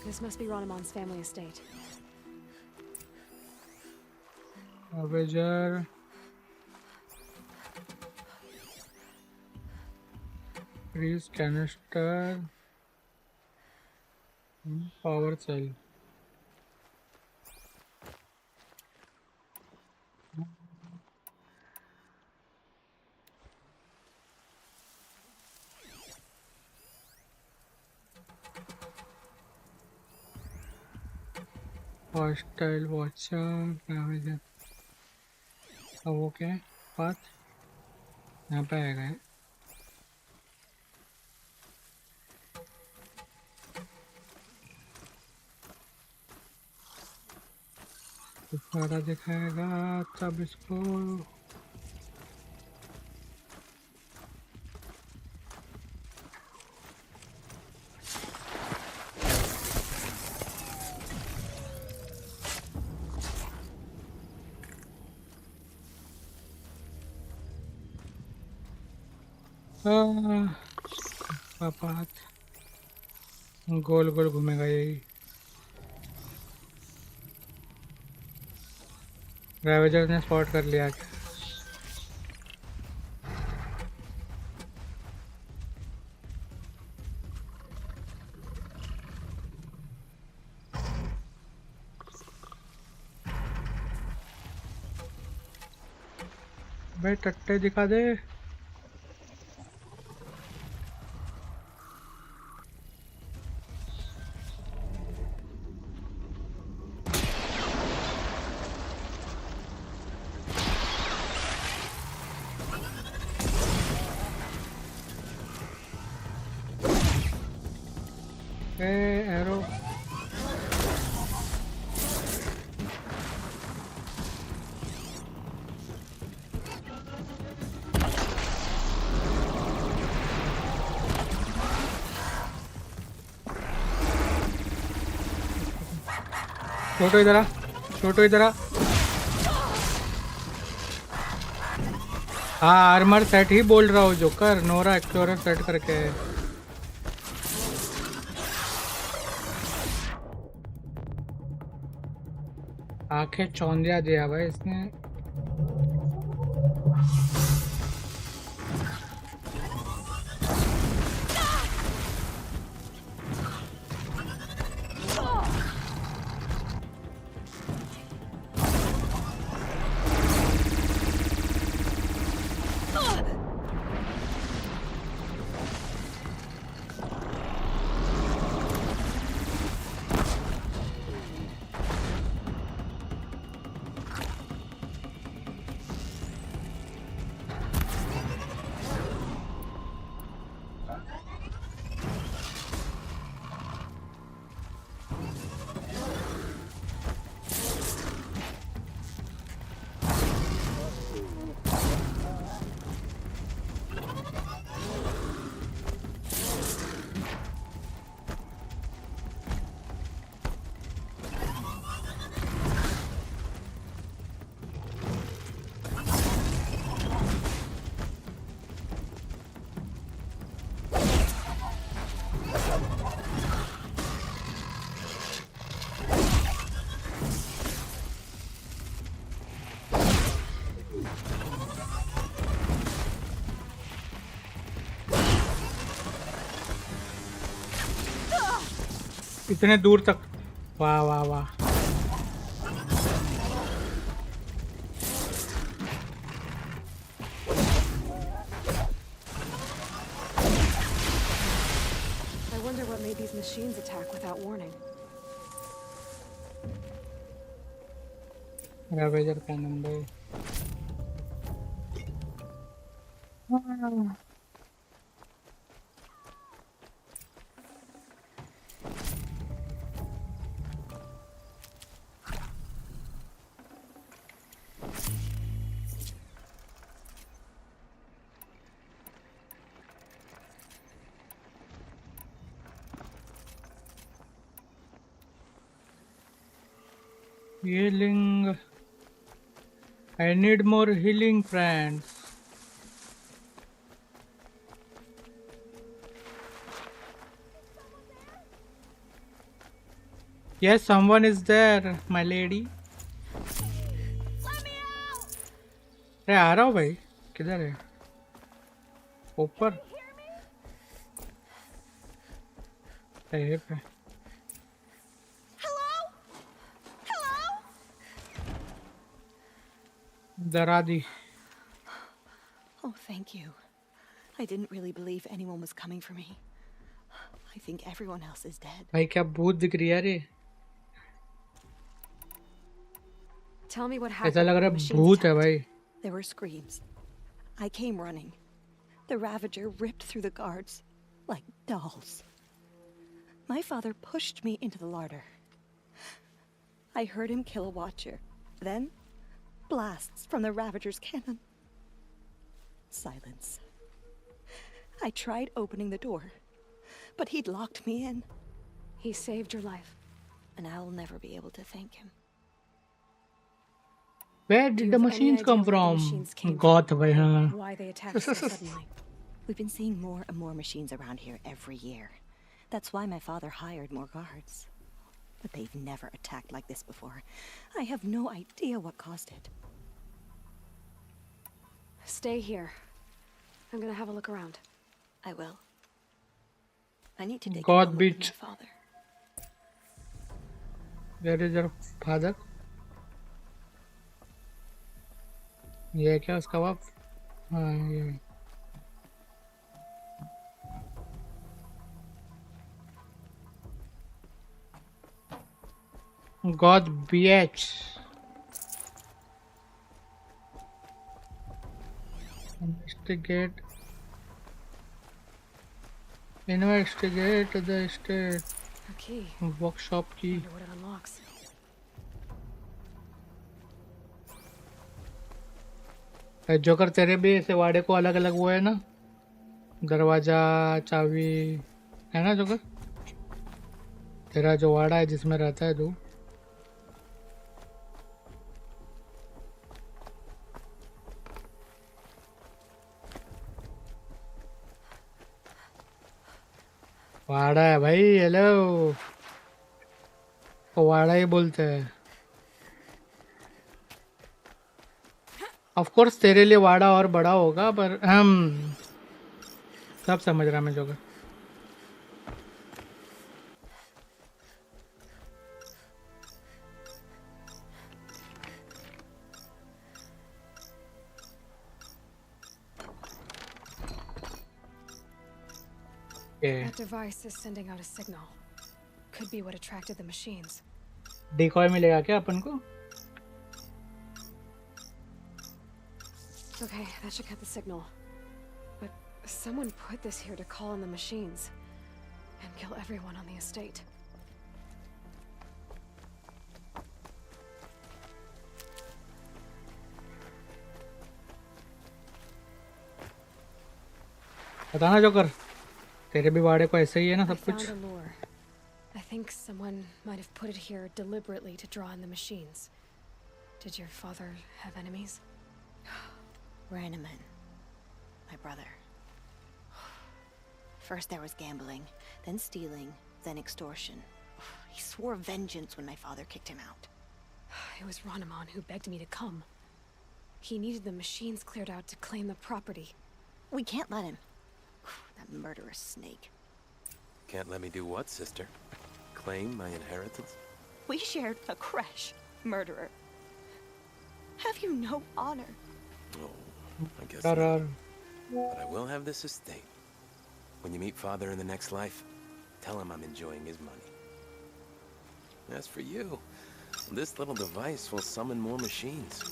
This must be Ranamon's family estate.
Ravager Freeze canister power cell hostile watcher Ravager अब वो क्या है पाथ यहाँ पे आएगा सारा दिखाएगा तब इसको गोल गोल घूमेगा यही रेवेजर ने स्पॉट कर लिया भाई टट्टे दिखा दे एरो छोटो इधर आ छोटो इधर आ हाँ आर्मर सेट ही बोल रहा हूँ जो कर नोरा एक्सप्लोरर सेट करके आंखें चौंधिया दिया भाई इसने इतने दूर तक वाह वाह वाह
I wonder what made these machines attack without warning.
Ravager cannon भाई healing. I need more healing, friends. Yes, someone is there, my lady. अरे आ रहा हूँ भाई किधर है ऊपर पे डरा दी
Oh, thank you. I didn't really believe anyone was coming for me. I think everyone else is dead.
भाई क्या भूत दिख रही है रे
Tell me what
ऐसा
happened.
लग
when
रहा
the
है
machines
भूत है
attacked.
भाई
There were screams. I came running. The Ravager ripped through the guards like dolls. My father pushed me into the larder. I heard him kill a watcher. Then, blasts from the Ravager's cannon. Silence. I tried opening the door, but he'd locked me in.
He saved your life.
And I'll never be able to thank him.
Where
Do
did
you
the
have any
machines
idea
come
where the
from?
machines came
Goth
from?
भाई हाँ
Why they attacked so suddenly?
We've been seeing more and more machines around here every year. That's why my father hired more guards. But they've never attacked like this before. I have no idea what caused it.
Stay here. I'm gonna have a look around.
I will. I need to take a
God
moment with
beat.
my father.
Where is your father? ये है क्या उसका बाप हाँ ये God BH investigate the estate
A key.
workshop key
Wonder what it unlocks.
Joker तेरे भी ऐसे वाड़े को अलग अलग वो है ना दरवाजा चाबी है ना जोकर तेरा जो वाड़ा है जिसमें रहता है तू वाड़ा है भाई हेलो वो वाड़ा ही बोलते हैं ऑफ कोर्स तेरे लिए वाड़ा और बड़ा होगा पर हम सब समझ रहा मैं joker
That device is sending out a signal. Could be what attracted the machines.
Decoy मिलेगा क्या अपन को
Okay, that should cut the signal. But someone put this here to call in the machines and kill everyone on the estate.
पता ना joker तेरे भी वाड़े को ऐसे ही है ना
I
सब कुछ
found a lure. I think someone might have put it here deliberately to draw in the machines. Did your father have enemies?
Ranneman. My brother. First there was gambling, then stealing, then extortion. He swore vengeance when my father kicked him out.
It was Ranneman who begged me to come. He needed the machines cleared out to claim the property.
We can't let him. That murderous snake.
Can't let me do what, sister? claim my inheritance?
We shared a crash, murderer. Have you no honor?
Oh, I guess
Tarar.
not. But I will have this estate. When you meet Father in the next life, tell him I'm enjoying his money. As for you, this little device will summon more machines.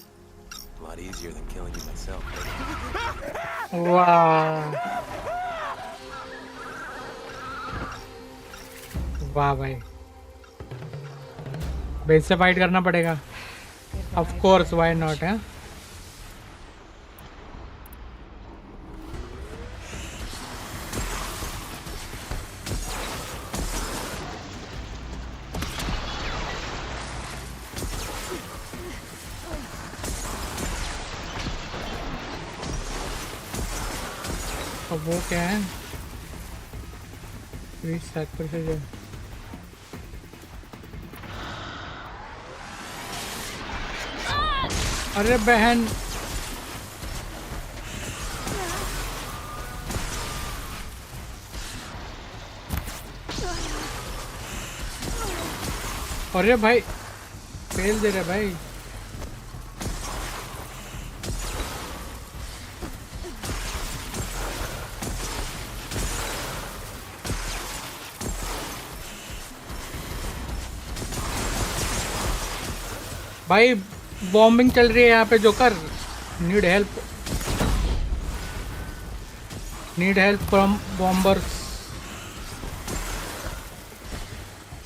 A lot easier than killing you myself.
वाह वाह भाई base से fight करना पड़ेगा of course why not है अब वो क्या है रीसेट प्रिसीजन अरे बहन अरे भाई फेल दे रहे भाई भाई बॉम्बिंग चल रही है यहाँ पे joker need help from bombers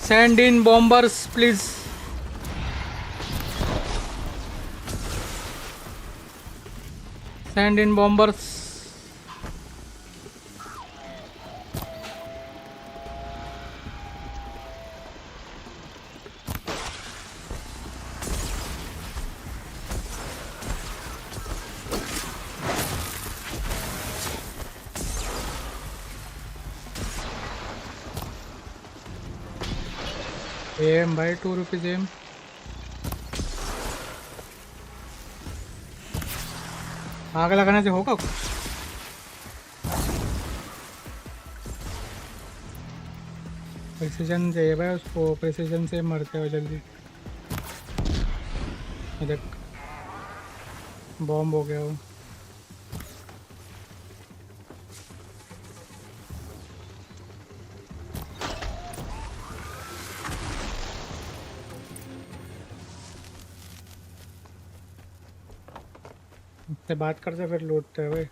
send in bombers please send in bombers M भाई 2 रुपीज एम आग लगाने से होगा कुछ प्रिसीजन चाहिए भाई उसको प्रिसीजन से मरते हो जल्दी देख बॉम्ब हो गया वो से बात करते फिर लूटते हैं भाई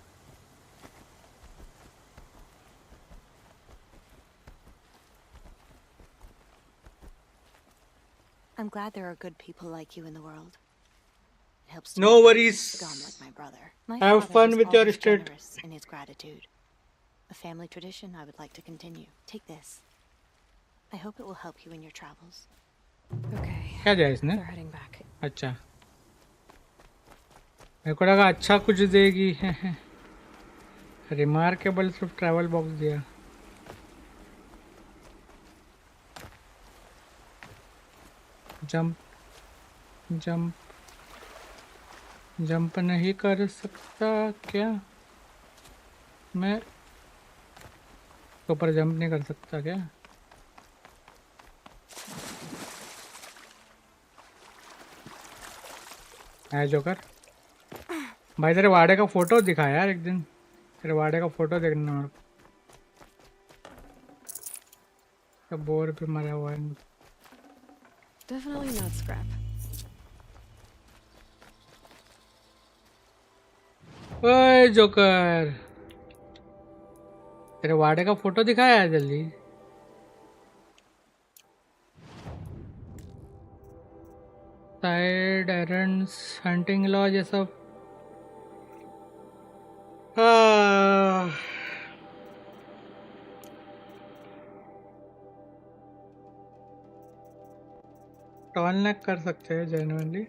I'm glad there are good people like you in the world. It helps to
No
make
worries.
dumb like my brother. My
Have
father
fun
was
with your
always
estate.
generous in his gratitude. A family tradition I would like to continue. Take this. I hope it will help you in your travels.
Okay.
क्या दिया इसने
They're heading back.
अच्छा मेरे को लगा अच्छा कुछ देगी रिमार्केबल सिर्फ ट्रैवल बॉक्स दिया जंप जंप जंप नहीं कर सकता क्या मैं ऊपर जंप नहीं कर सकता क्या है जोकर भाई तेरे वाड़े का फोटो दिखा यार एक दिन तेरे वाड़े का फोटो देखना मेरे को बोर पे मरा हुआ है
Definitely not scrap.
ओए जोकर तेरे वाड़े का फोटो दिखाया है जल्दी साइड एरंड्स हंटिंग लॉज ये सब टॉलनेक कर सकते हैं जेन्युइनली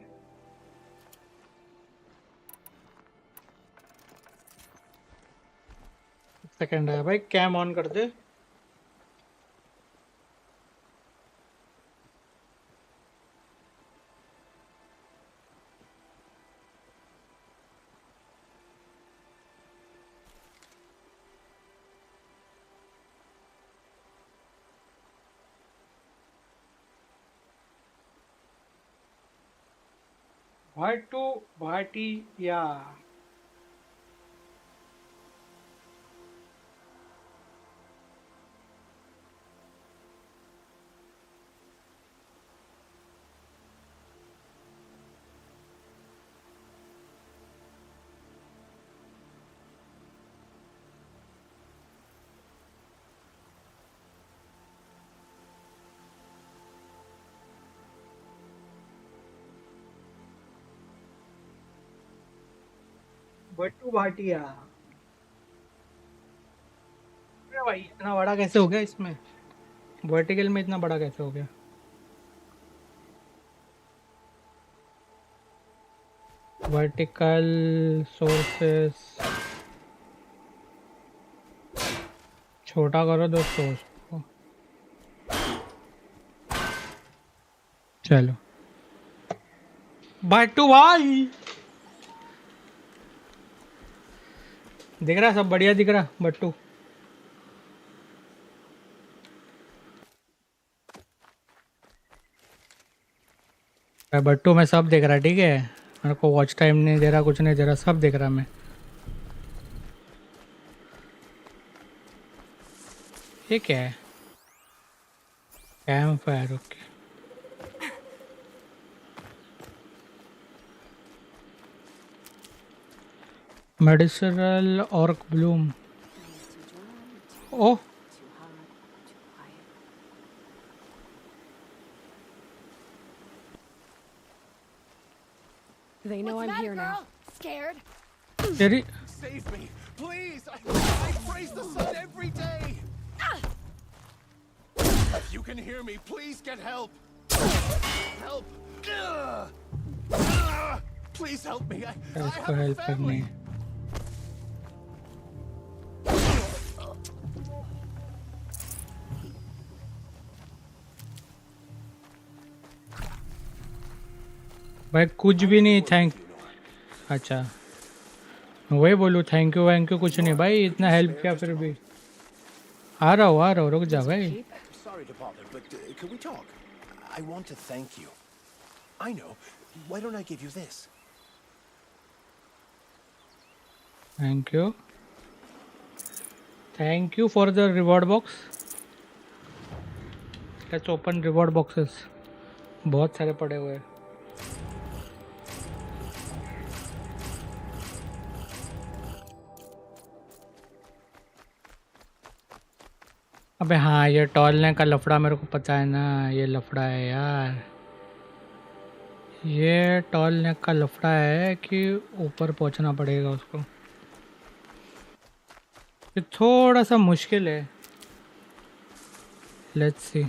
सेकंड है भाई कैम ऑन कर दे भाटू भाटिया। भट्टू भाटिया। अरे भाई इतना बड़ा कैसे हो गया इसमें? वर्टिकल में इतना बड़ा कैसे हो गया? वर्टिकल सोर्सेस छोटा करो दो सोर्स को। चलो भट्टू भाई दिख रहा, सब बढ़िया दिख रहा भट्टू। भट्टू में सब दिख रहा, ठीक है, मेरे को वॉच टाइम नहीं दे रहा, कुछ नहीं दे रहा, सब दिख रहा मैं। ये क्या है? Campfire, okay. Medicinal orc bloom. Oh
They know I'm here now.
Scared?
तेरी
Save me, please! I praise the sun every day! If you can hear me, please get help! Help! Please help me! I
इसको
have a
help करनी
family!
है। भाई कुछ भी नहीं, thank. अच्छा वही बोलूँ थैंक यू कुछ नहीं भाई, इतना हेल्प किया फिर भी। आ रहा हूँ, रुक जा भाई।
Sorry to bother, but can we talk? I want to thank you. I know. Why don't I give you this?
Thank you for the reward box. Let's open reward boxes. बहुत सारे पड़े हुए हैं। अबे हाँ, ये टॉलने का लफड़ा मेरे को पता है ना, ये लफड़ा है यार, ये टॉलने का लफड़ा है कि ऊपर पहुंचना पड़ेगा उसको। ये थोड़ा सा मुश्किल है। Let's see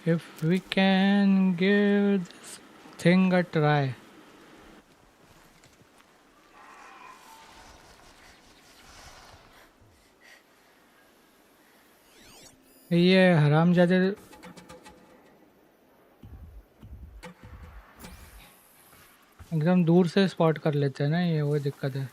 if we can give this thing a try. ये हरामजादे एकदम दूर से स्पॉट कर लेते हैं ना, ये वो दिक्कत है।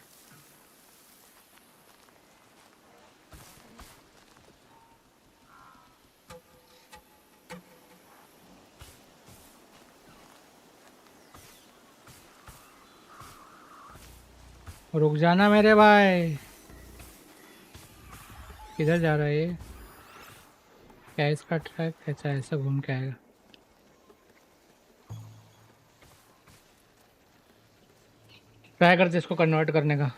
रुक जाना मेरे भाई, किधर जा रहा है ये? क्या इसका ट्रैक कैसा ऐसा घूम के आएगा? ट्राई करते इसको कन्वर्ट करने का।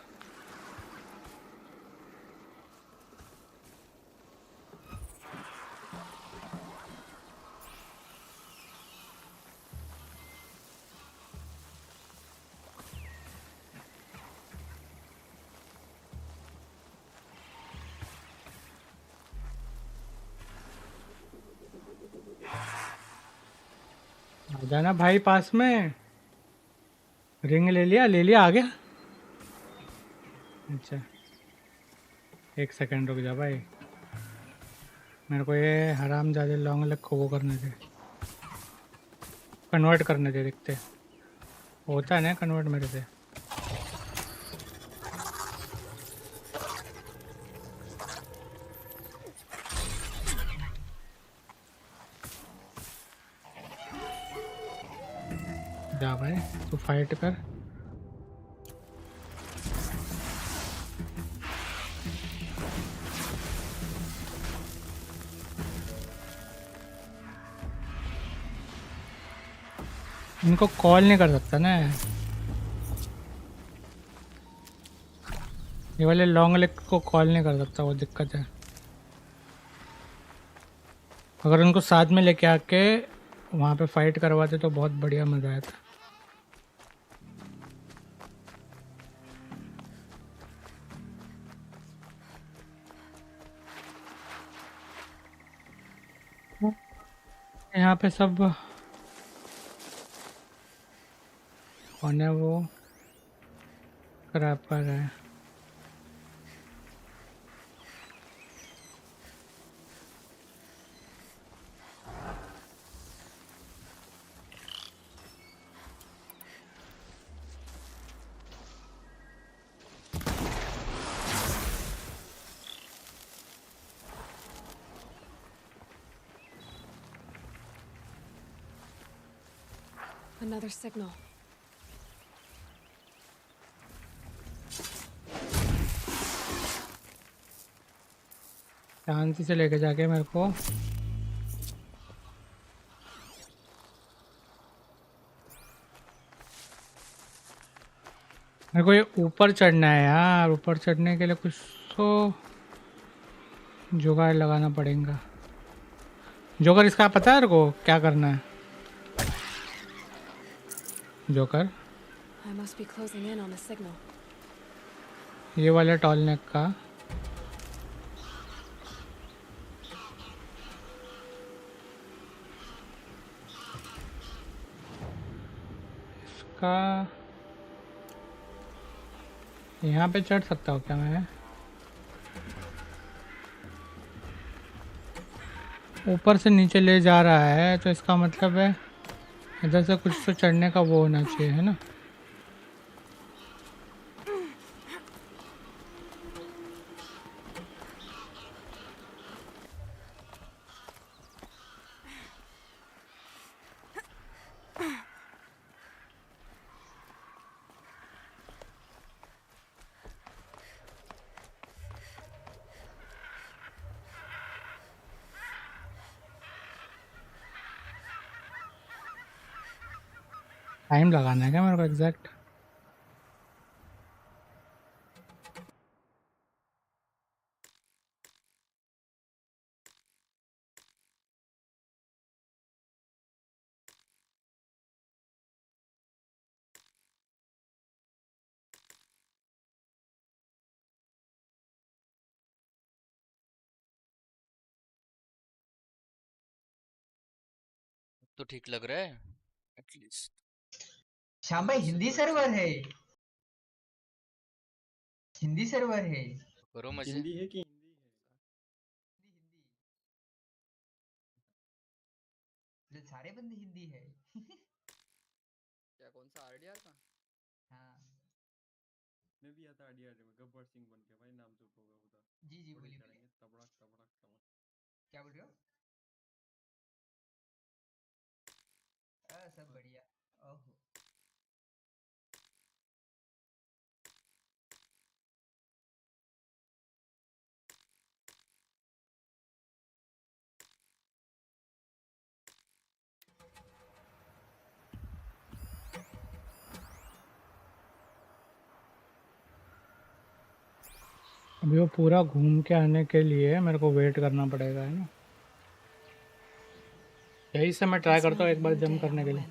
आ जाना भाई पास में। रिंग ले लिया आ गया। अच्छा एक सेकंड रुक जा भाई, मेरे को ये हरामजादे लॉन्ग लेग को वो करने दे, कन्वर्ट करने दे। देखते होता है ना कन्वर्ट मेरे से। जा भाई, तू फाइट कर। इनको कॉल नहीं कर सकता ना, ये वाले लॉन्ग लेग को कॉल नहीं कर सकता, वो दिक्कत है। अगर उनको साथ में लेके आके वहाँ पे फाइट करवाते तो बहुत बढ़िया मज़ा आया था। यहाँ पे सब कौन है, वो क्रैपर है।
Another signal.
शांति से लेके जाके मेरे को ये ऊपर चढ़ना है यार। ऊपर चढ़ने के लिए कुछ तो जुगाड़ लगाना पड़ेगा। जोकर, इसका पता है तेरे को क्या करना है? Joker,
I must be closing in on the signal.
ये वाले टॉलनेक का इसका यहाँ पे चढ़ सकता हूँ क्या मैं? ऊपर से नीचे ले जा रहा है तो इसका मतलब है इधर से कुछ तो चढ़ने का वो होना चाहिए, है ना? टाइम लगाना है क्या मेरे को एग्जैक्ट?
तो ठीक लग रहा है एटलीस्ट।
श्याम भाई हिंदी सर्वर है, हिंदी सर्वर है।
करो मजे।
हिंदी है कि हिंदी सारे बंदे हिंदी है।
क्या कौन सा आरडीआर का?
हाँ
मैं भी आता आरडीआर में गब्बर सिंह बन के भाई, नाम चुप होगा उधर।
जी जी बोलिए।
तबड़क तबड़क तबड़क।
क्या बोल रहे हो? सब बढ़िया। ओहो
अभी वो पूरा घूम के आने के लिए मेरे को वेट करना पड़ेगा, है ना? यही से मैं ट्राई करता हूँ एक बार जंप करने के लिए।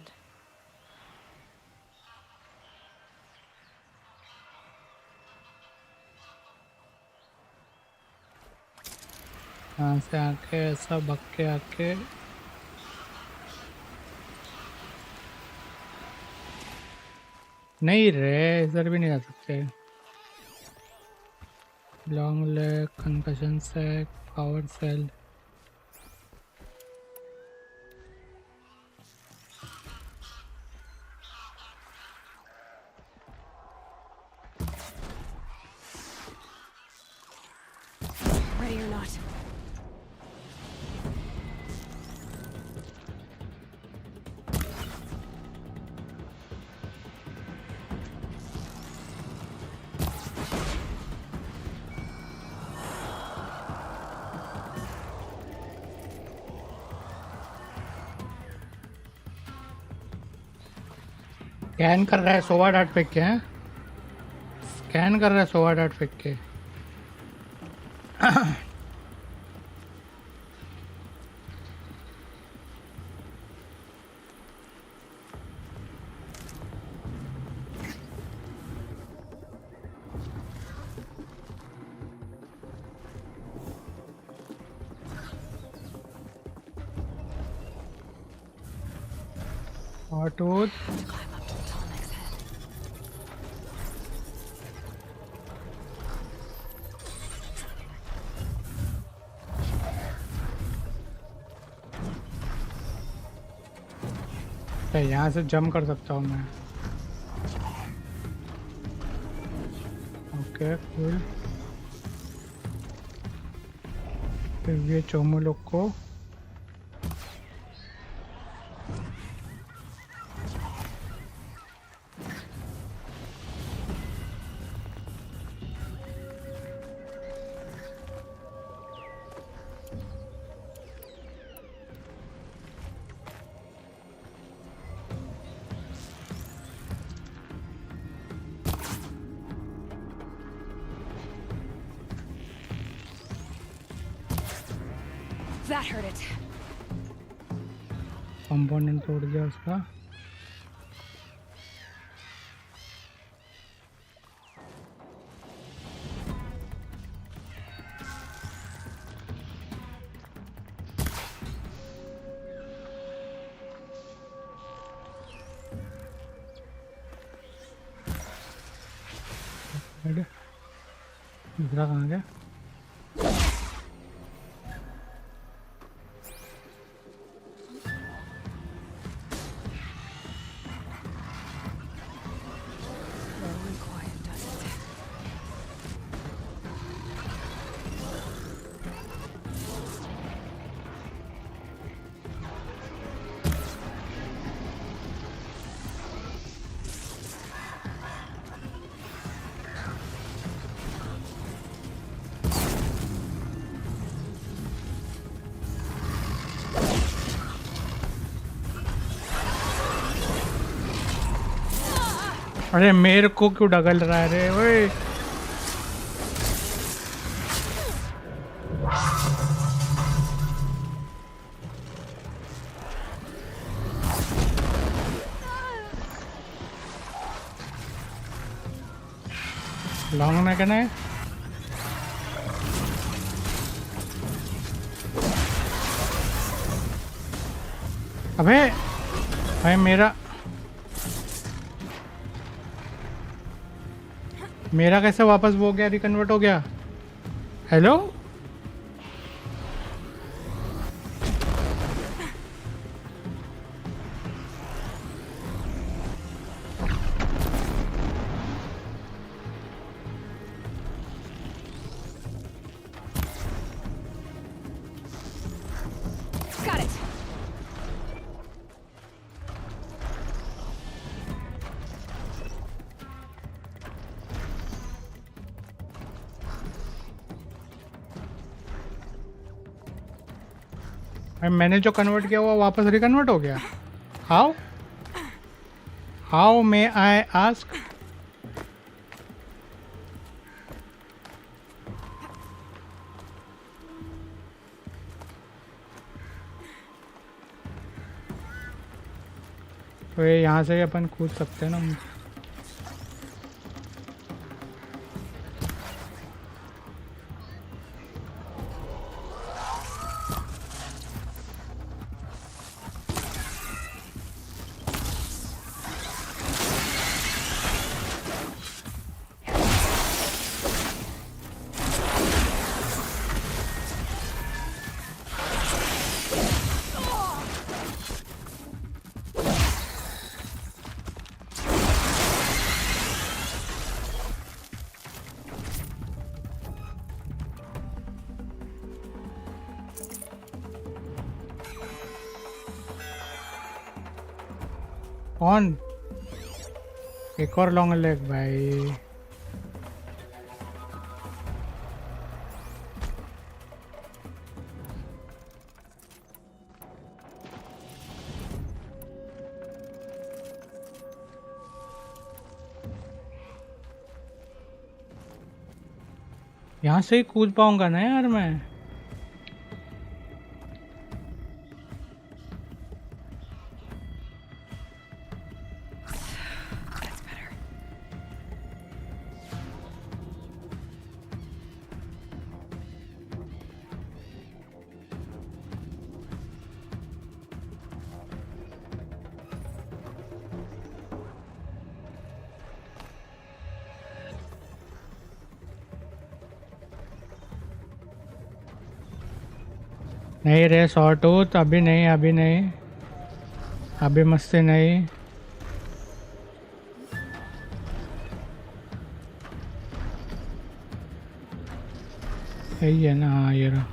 यहाँ से आके ऐसा भग के आके नहीं रे, इधर भी नहीं जा सकते। Long leg, concussion sac, power cell.
Ready or not.
Scan कर रहा है 100 डाट फेंक के हैं, स्कैन कर रहा है 100 डाट फेंक के। Tooth. यहाँ से जंप कर सकता हूँ मैं। Okay cool. फिर ये चोमू लोग को
That hurt it.
कंपोनेंट तोड़ दिया उसका। दूसरा कहाँ गया? अरे मेरे को क्यों डगल रहा है रे ओए। लॉन्ग में कहना है। अबे भाई मेरा कैसे वापस वो हो गया, रिकन्वर्ट हो गया। हेलो मैंने जो कन्वर्ट किया वो वापस रिकन्वर्ट हो गया। How may I ask. तो ये यहाँ से अपन कूद सकते हैं ना। कौन? एक और लॉन्ग लेग भाई। यहाँ से ही कूद पाऊंगा ना यार मैं? नहीं रे सॉटूथ, अभी नहीं, अभी नहीं, अभी मस्ती नहीं। यही है ना? हाँ ये रहा।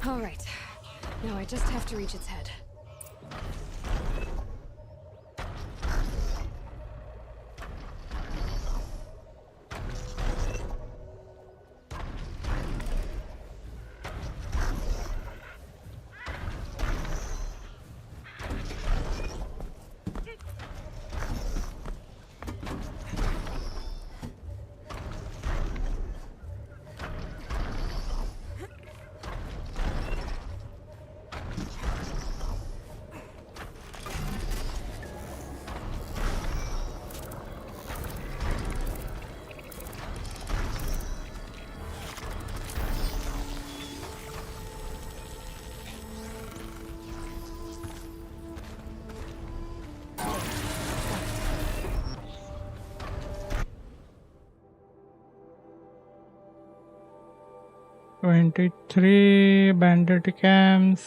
All right. Now I just have to reach its head.
Three bandit camps।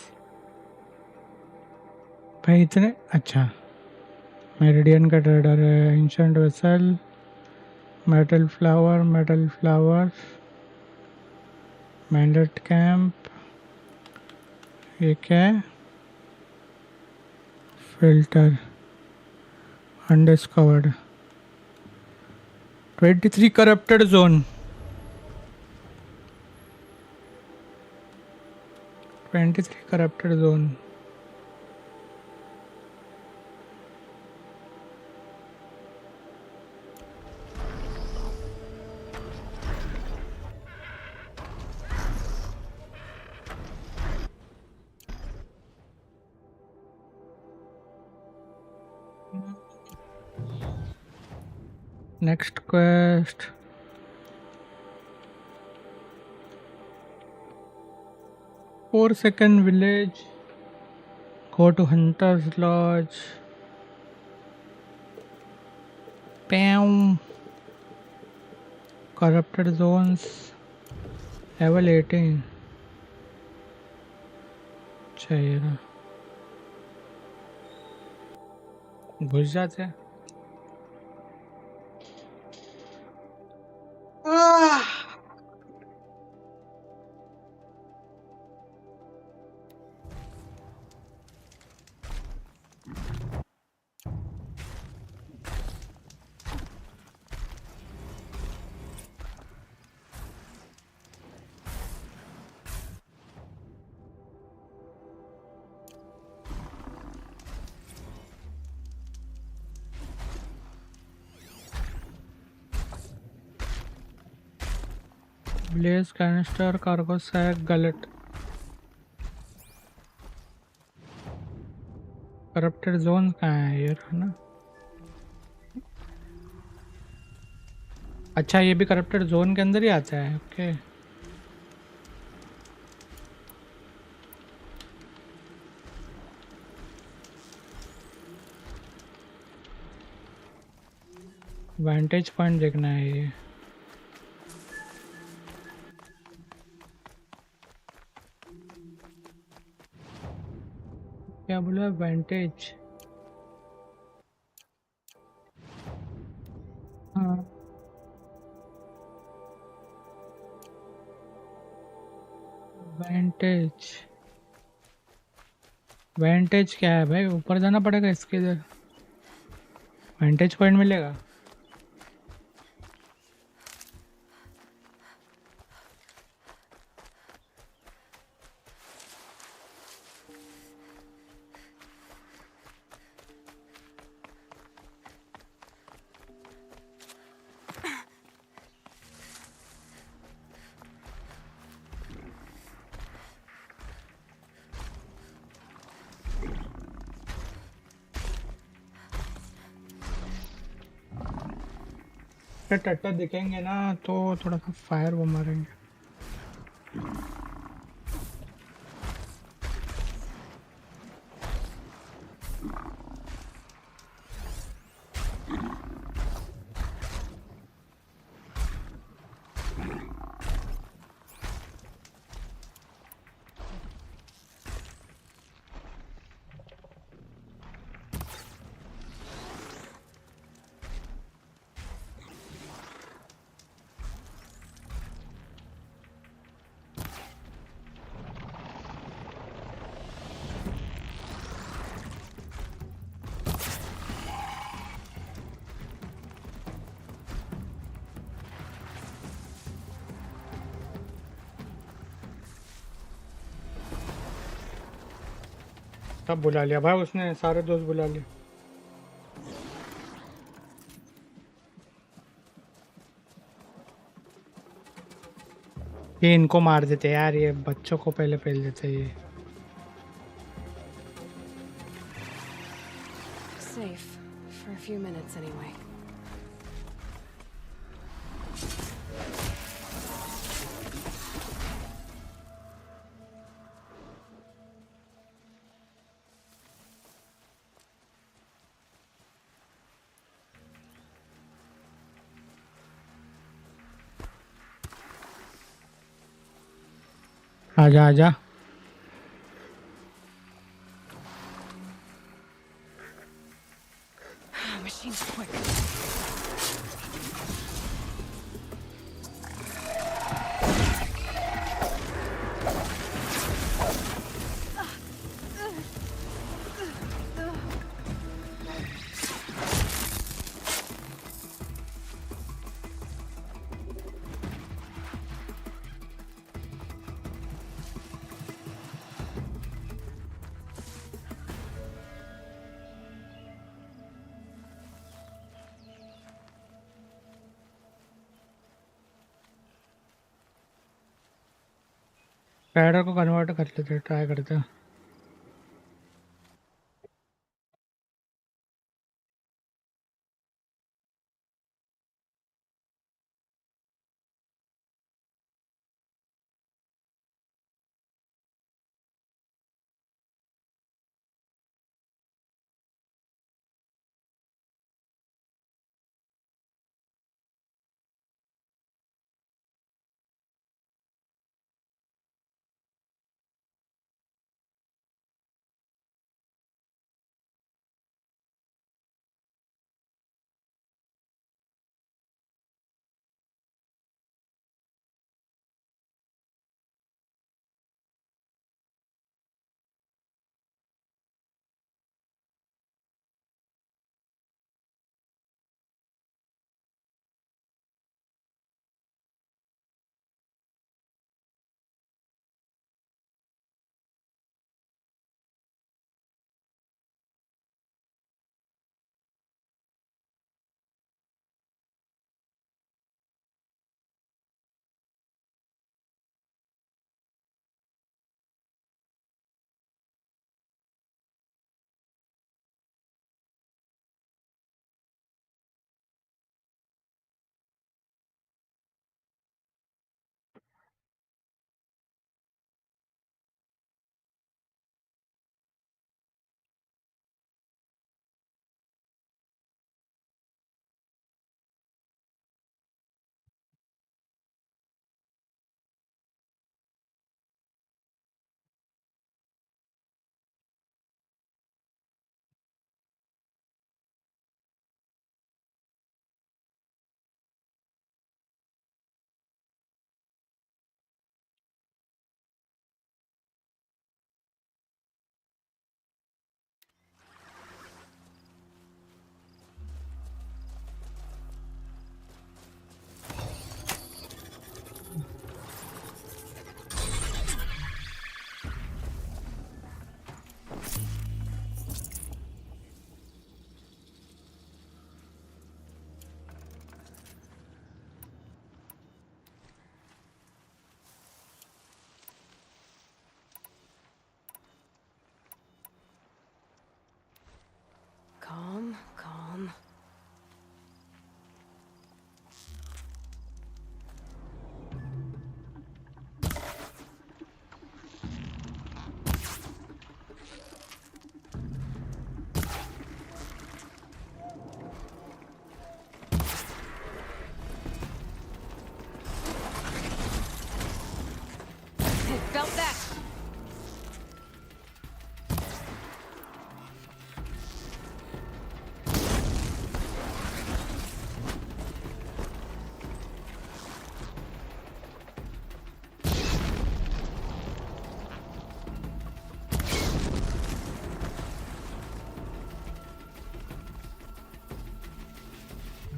भाई इतने अच्छा। मेरिडियन का ट्रेडर है, ancient vessel, metal flower, bandit camp. ये क्या है? Filter undiscovered. 23 corrupted zone. 23 corrupted zone. Next quest. Forsaken village. Go to Hunter's Lodge. Bam. Corrupted zones. Level 18. चाहिए ना? घुस जाते हैं। ब्लेज कैनिस्टर, कार्गो सैक, गलत। करप्टेड जोन कहाँ है यार? है ना? अच्छा ये भी करप्टेड जोन के अंदर ही आता है। ओके वांटेज पॉइंट देखना है ये। क्या बोला? वांटेज। हाँ वांटेज। वांटेज क्या है भाई? ऊपर जाना पड़ेगा इसके इधर। वांटेज पॉइंट मिलेगा? ये टट्टा दिखेंगे ना तो थोड़ा सा फायर वो मारेंगे। सब बुला लिया भाई उसने, सारे दोस्त बुला लिए। ये इनको मार देते यार, ये बच्चों को पहले पेल देते ये।
Safe. For a few minutes, anyway.
आजा आजा।
Machine's quick.
पैडर को कन्वर्ट कर लेते, ट्राई करते हैं।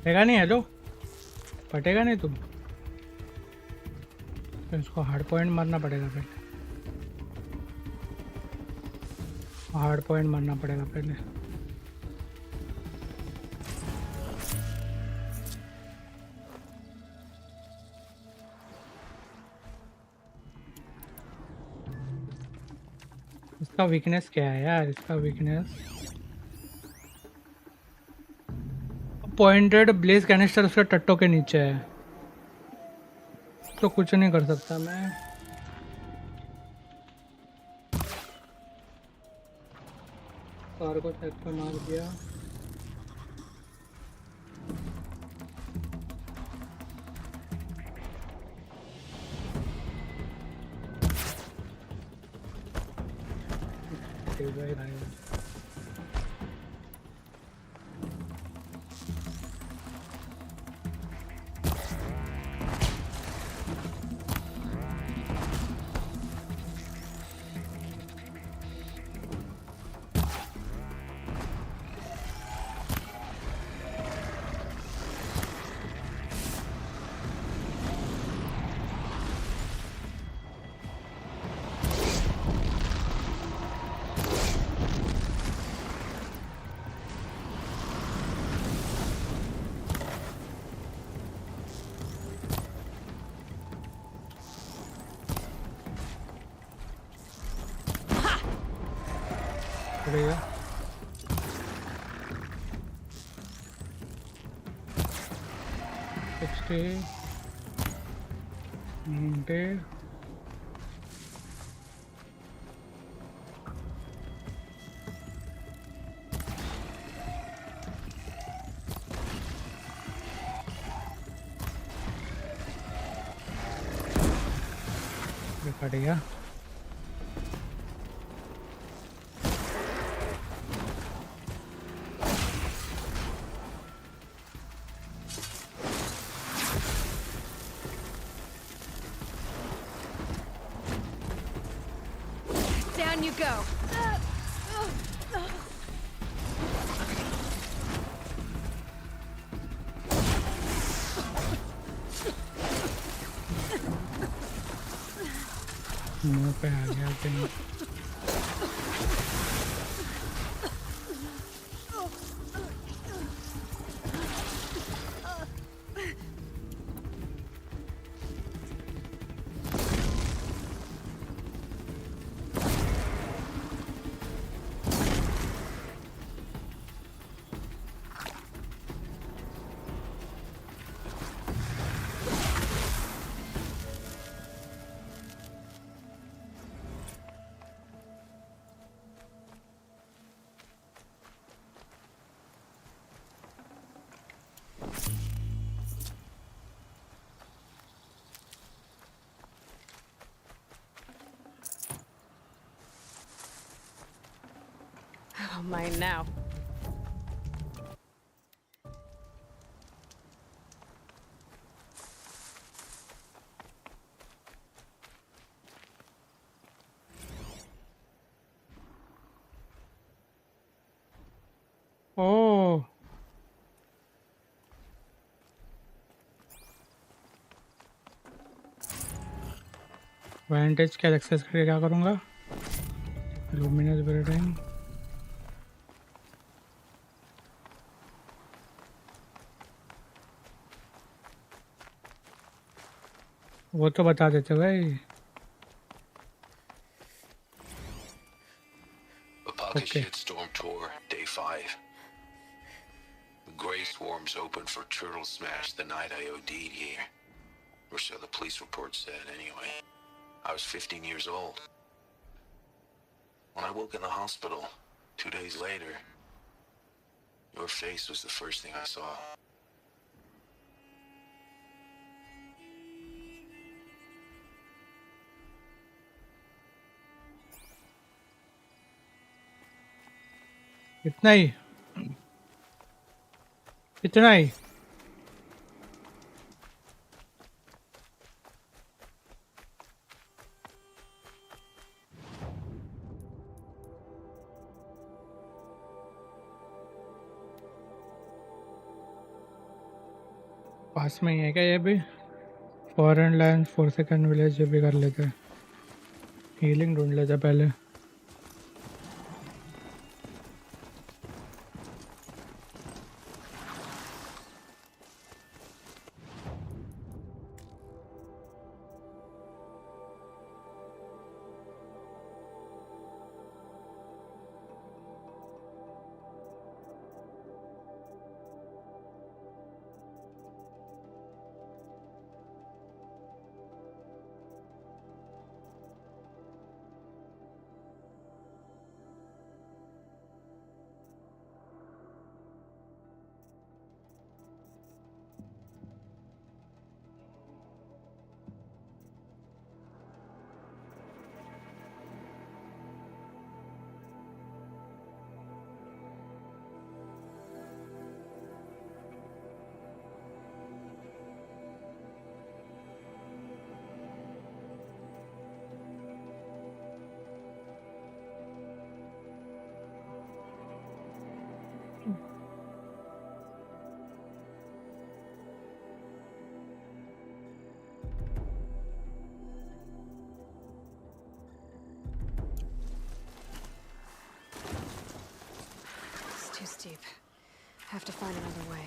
पटेगा नहीं? हेलो, पटेगा नहीं तुम? फिर उसको हार्ड पॉइंट मारना पड़ेगा पहले, हार्ड पॉइंट मारना पड़ेगा पहले। इसका वीकनेस क्या है यार? इसका वीकनेस पॉइंटेड ब्लेज कैनिस्टर उसके टट्टों के नीचे है, तो कुछ नहीं कर सकता मैं। कार को चक्कर मार दिया। पड़ेगा। 60 90 पड़ेगा।
Down you go.
मुंह पे आ गया कहीं।
Oh, mine now.
ओह, वांटेज क्या एक्सेस करके क्या करूँगा? लुमिनस बिल्डिंग, वो तो बता देते भाई।
Okay. Storm Tour, Day 5. The Grey Swarms opened for Turtle Smash the night I OD'd here. Or so the police report said, anyway. I was 15 years old. When I woke in the hospital, 2 days later, your face was the first thing I saw.
इतना ही, इतना ही। पास में ही है क्या ये भी? Foreign land, 4 second village, ये भी कर लेते हैं। हीलिंग ढूंढ लेते हैं पहले।
It's too steep. Have to find another way.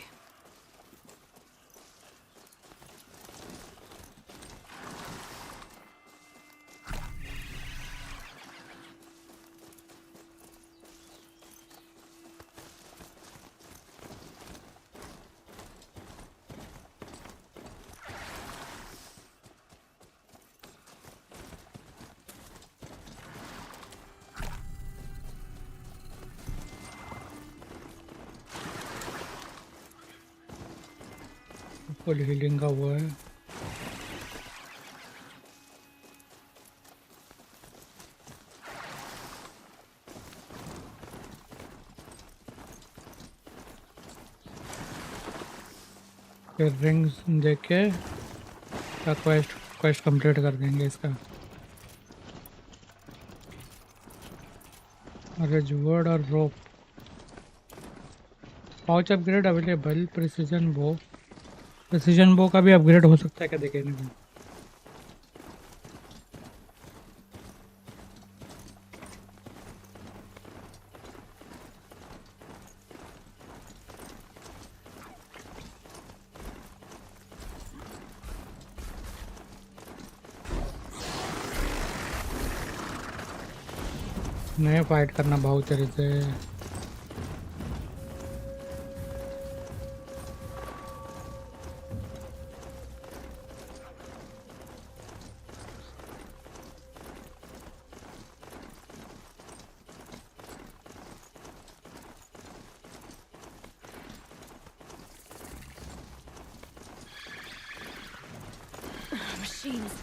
Full healing का हुआ है। फिर रिंग्स देख के क्वेस्ट कंप्लीट कर देंगे इसका। रिजवर्ड और रोप पाउच अपग्रेड अवेलेबल। प्रिसीजन बो का भी अपग्रेड हो सकता है क्या, देखेंगे। नहीं फाइट करना बहुत तेरे से।
Machines.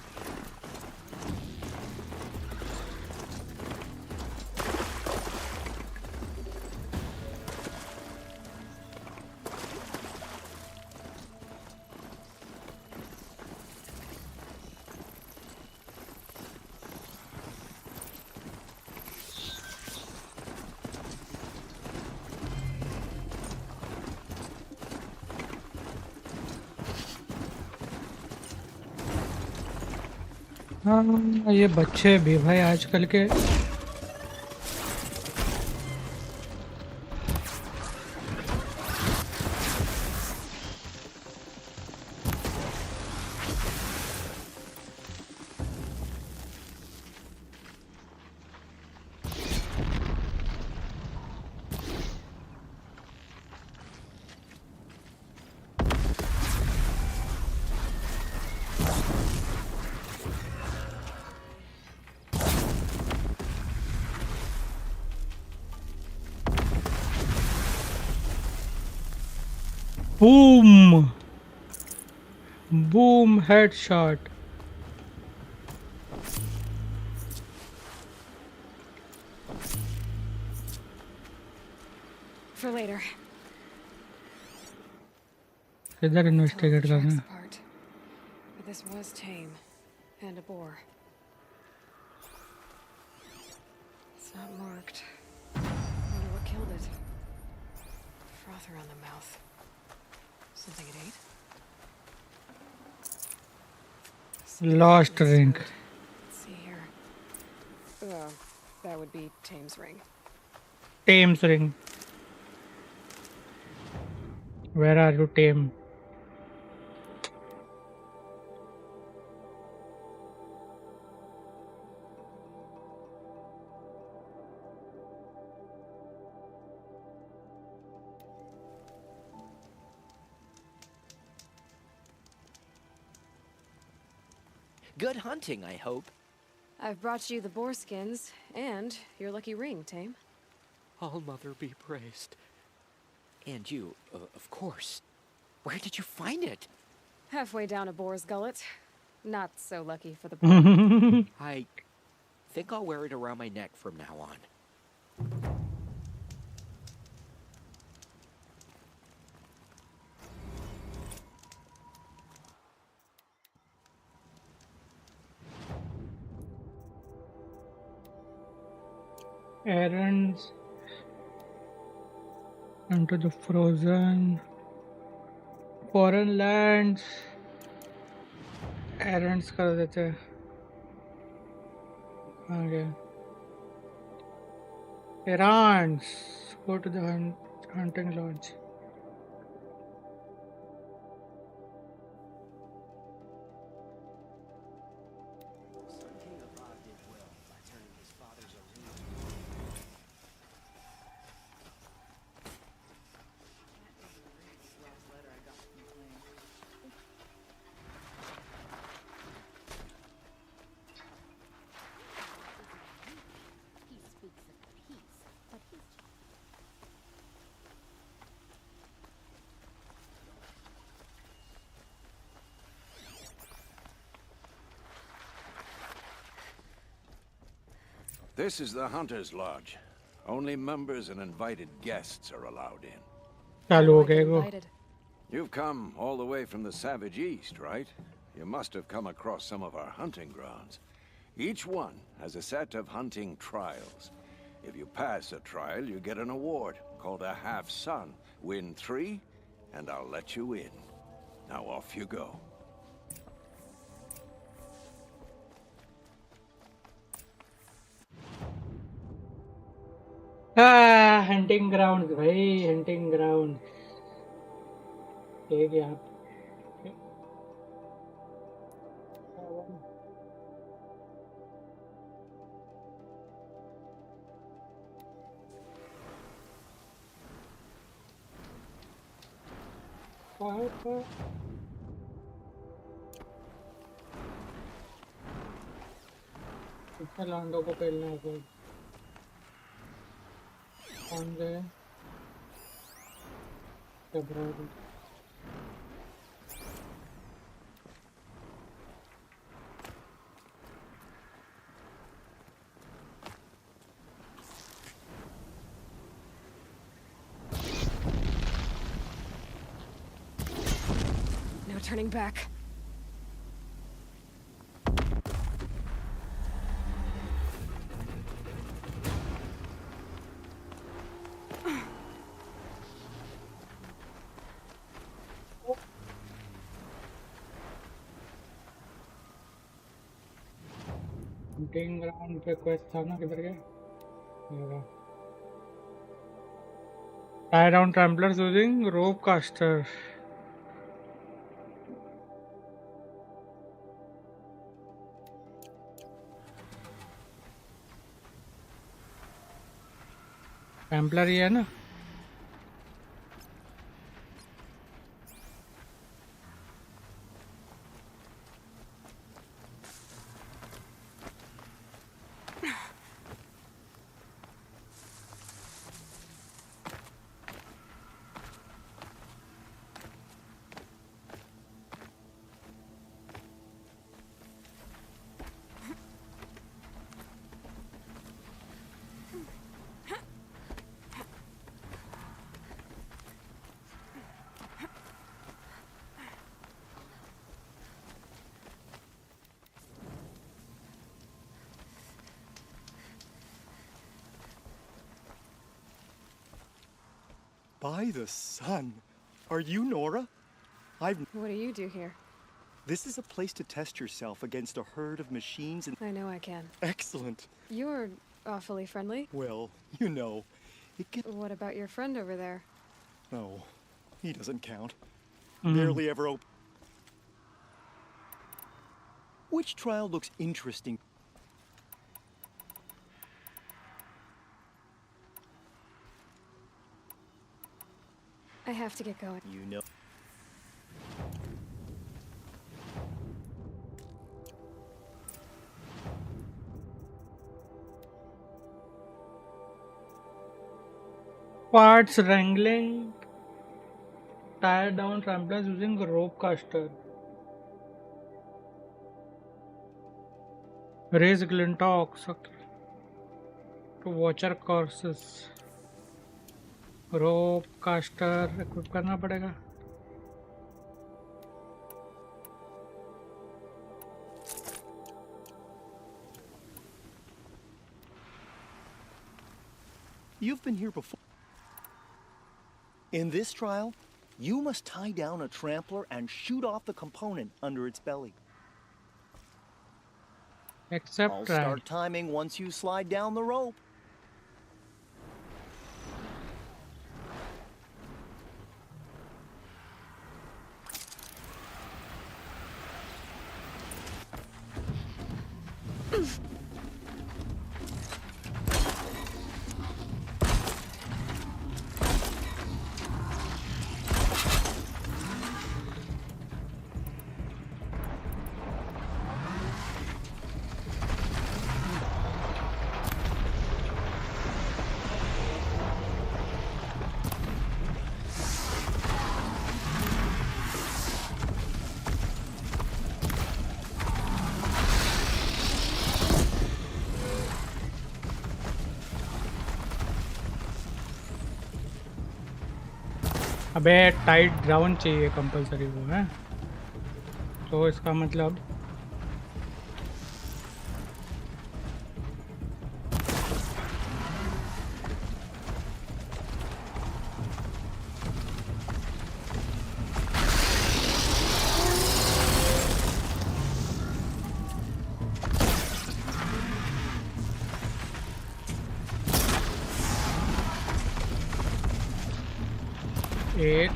हाँ ये बच्चे भी भाई आजकल के Boom! Boom! Headshot.
For later.
किधर इन्वेस्टिगेट करना है?
But this was tame and a boar. It's not marked. Wonder what killed it. Froth around the mouth. Something it ate?
Lost ring.
Let's see here. Oh, that would be Tame's ring.
Tame's ring. Where are you, Tame?
Good hunting, I hope.
I've brought you the boar skins and your lucky ring, Tame.
All Mother be praised. And you, of course. Where did you find it?
Halfway down a boar's gullet. Not so lucky for the boar.
I think I'll wear it around my neck from now on.
Errands into the frozen foreign lands. Errands कर देते हैं. आगे. Errands. Go to the hunting lodge.
This is the Hunter's Lodge. Only members and invited guests are allowed in.
चालू हो गए वो.
You've come all the way from the Savage East, right? You must have come across some of our hunting grounds. Each one has a set of hunting trials. If you pass a trial, you get an award called a half-sun. Win 3, and I'll let you in. Now off you go.
Hunting grounds भाई, hunting grounds. ठीक है आप. इसका लॉन्डो को पहलना है कोई. कौन गए? घबरा.
No turning back.
Hunting ground पे quest था ना, किधर गए? Tie down tramplers using rope caster. Trampler ही है ना?
By the sun. Are you Nora?
What do you do here?
This is a place to test yourself against a herd of machines and...
I know I can.
Excellent.
You're awfully friendly.
Well, you know, it can...
What about your friend over there?
Oh, he doesn't count.
Mhm.
Barely ever open. Which trial looks interesting?
I have to get going.
You know.
Parts wrangling. Tie down trampolines using rope caster. Raise glintox to watcher courses. Rope caster equip करना पड़ेगा.
You've been here before. In this trial, you must tie down a trampler and shoot off the component under its belly.
Except
I'll start timing once you slide down the rope.
अबे tight ground चाहिए compulsory वो है, तो इसका मतलब एक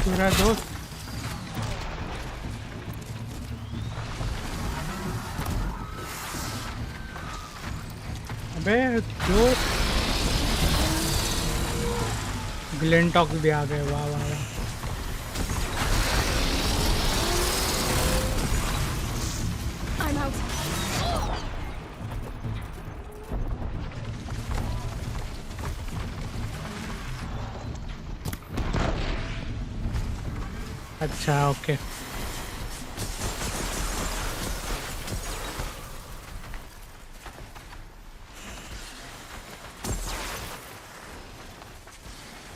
पूरा दोस्त अबे जो ग्लिंटॉक्स भी आ गए, वाह वाह वाह.
I'm out.
अच्छा ओके.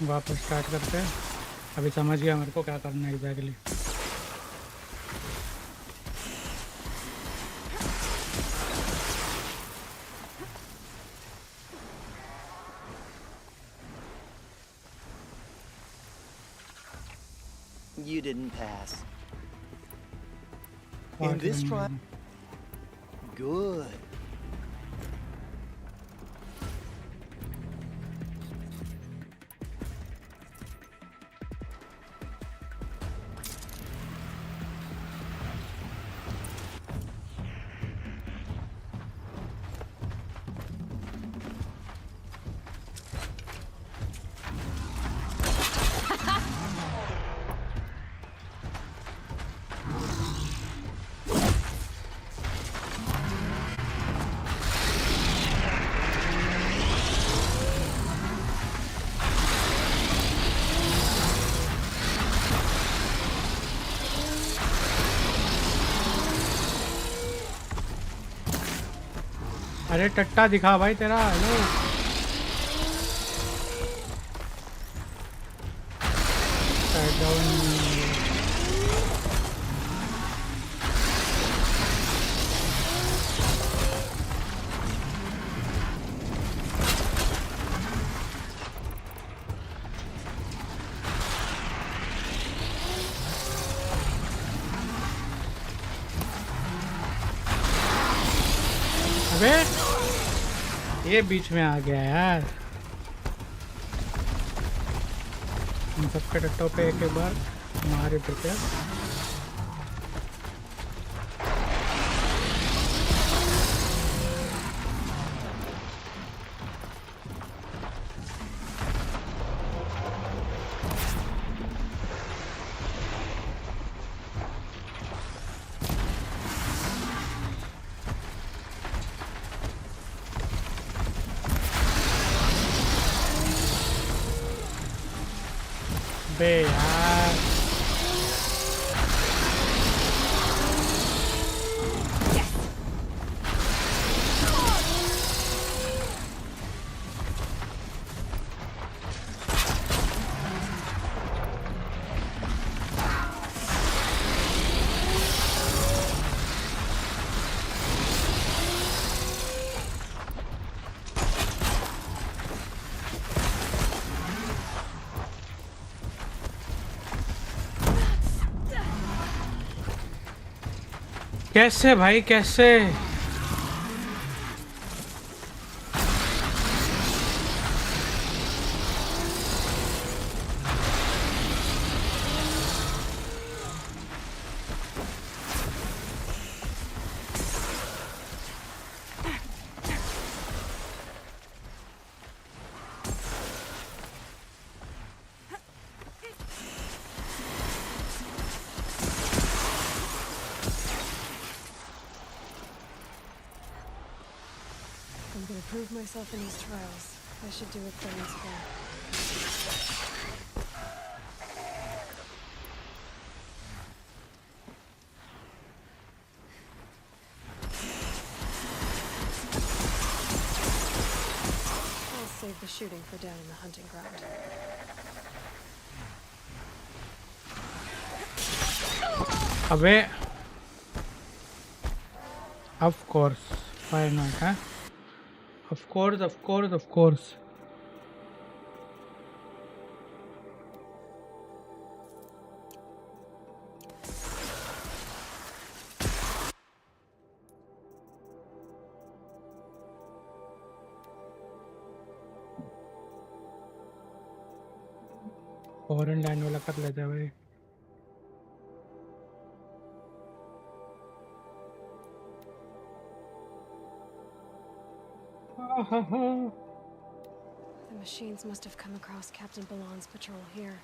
वापस स्टार्ट करते हैं. अभी समझ गया मेरे को क्या करना है exactly.
You didn't pass. In this trial, good.
अरे टट्टा दिखा भाई तेरा. हेलो अबे ये बीच में आ गया यार। इन सबके टट्टों पे एक बार मारे देते हैं। बे यार कैसे भाई कैसे?
I'm gonna prove myself in these trials. I should do it Clancy again. I'll save the shooting for down in the hunting ground.
अबे of course why not huh? Of course foreign line वाला कर लेते हैं भाई।
The machines must have come across Captain Balon's patrol here.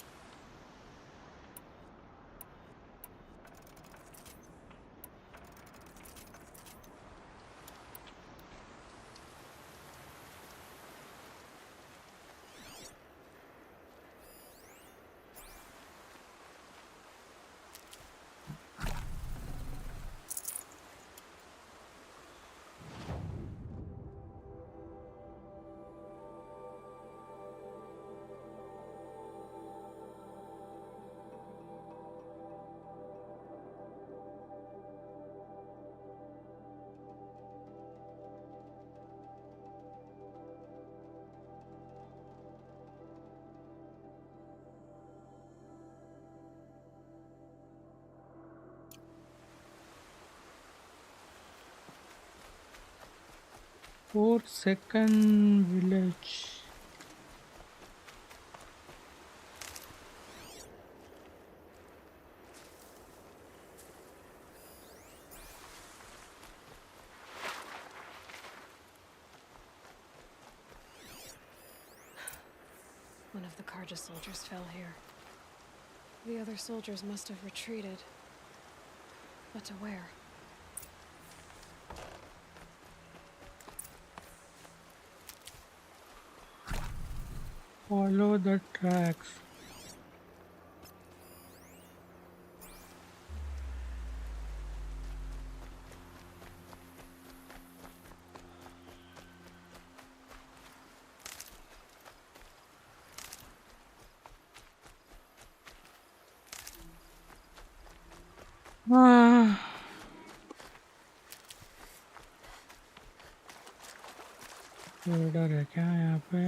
Second village.
One of the Karja soldiers fell here. The other soldiers must have retreated. But to where?
Follow the tracks. डर है क्या यहाँ पे?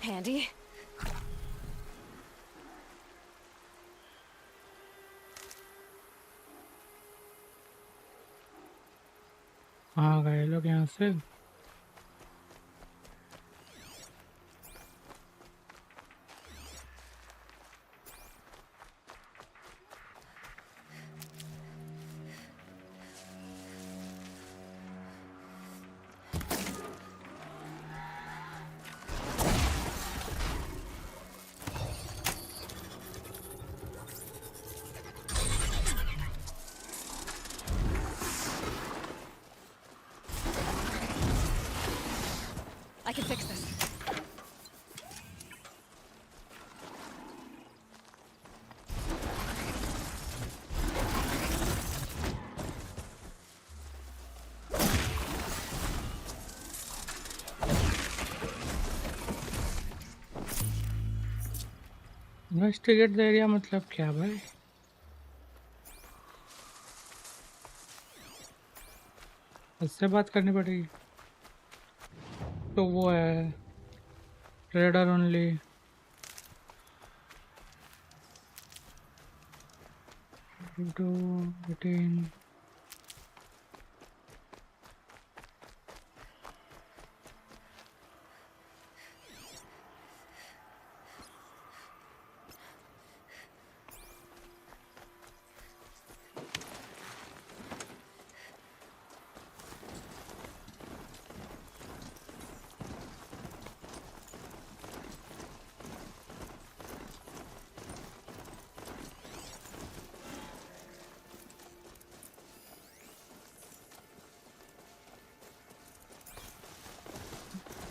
handy.
कहाँ गए लोग यहाँ से?
I can fix this.
Investigate the area मतलब क्या भाई? इससे बात करनी पड़ेगी तो वो है trader only. To 18.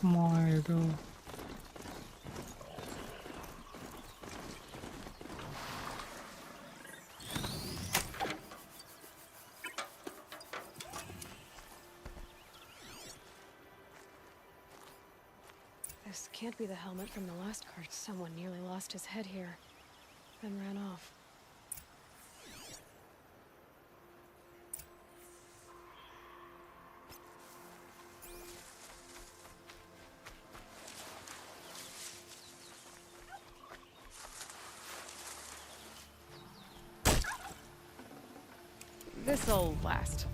My God.
This can't be the helmet from the last cart. Someone nearly lost his head here, then ran off. This'll last.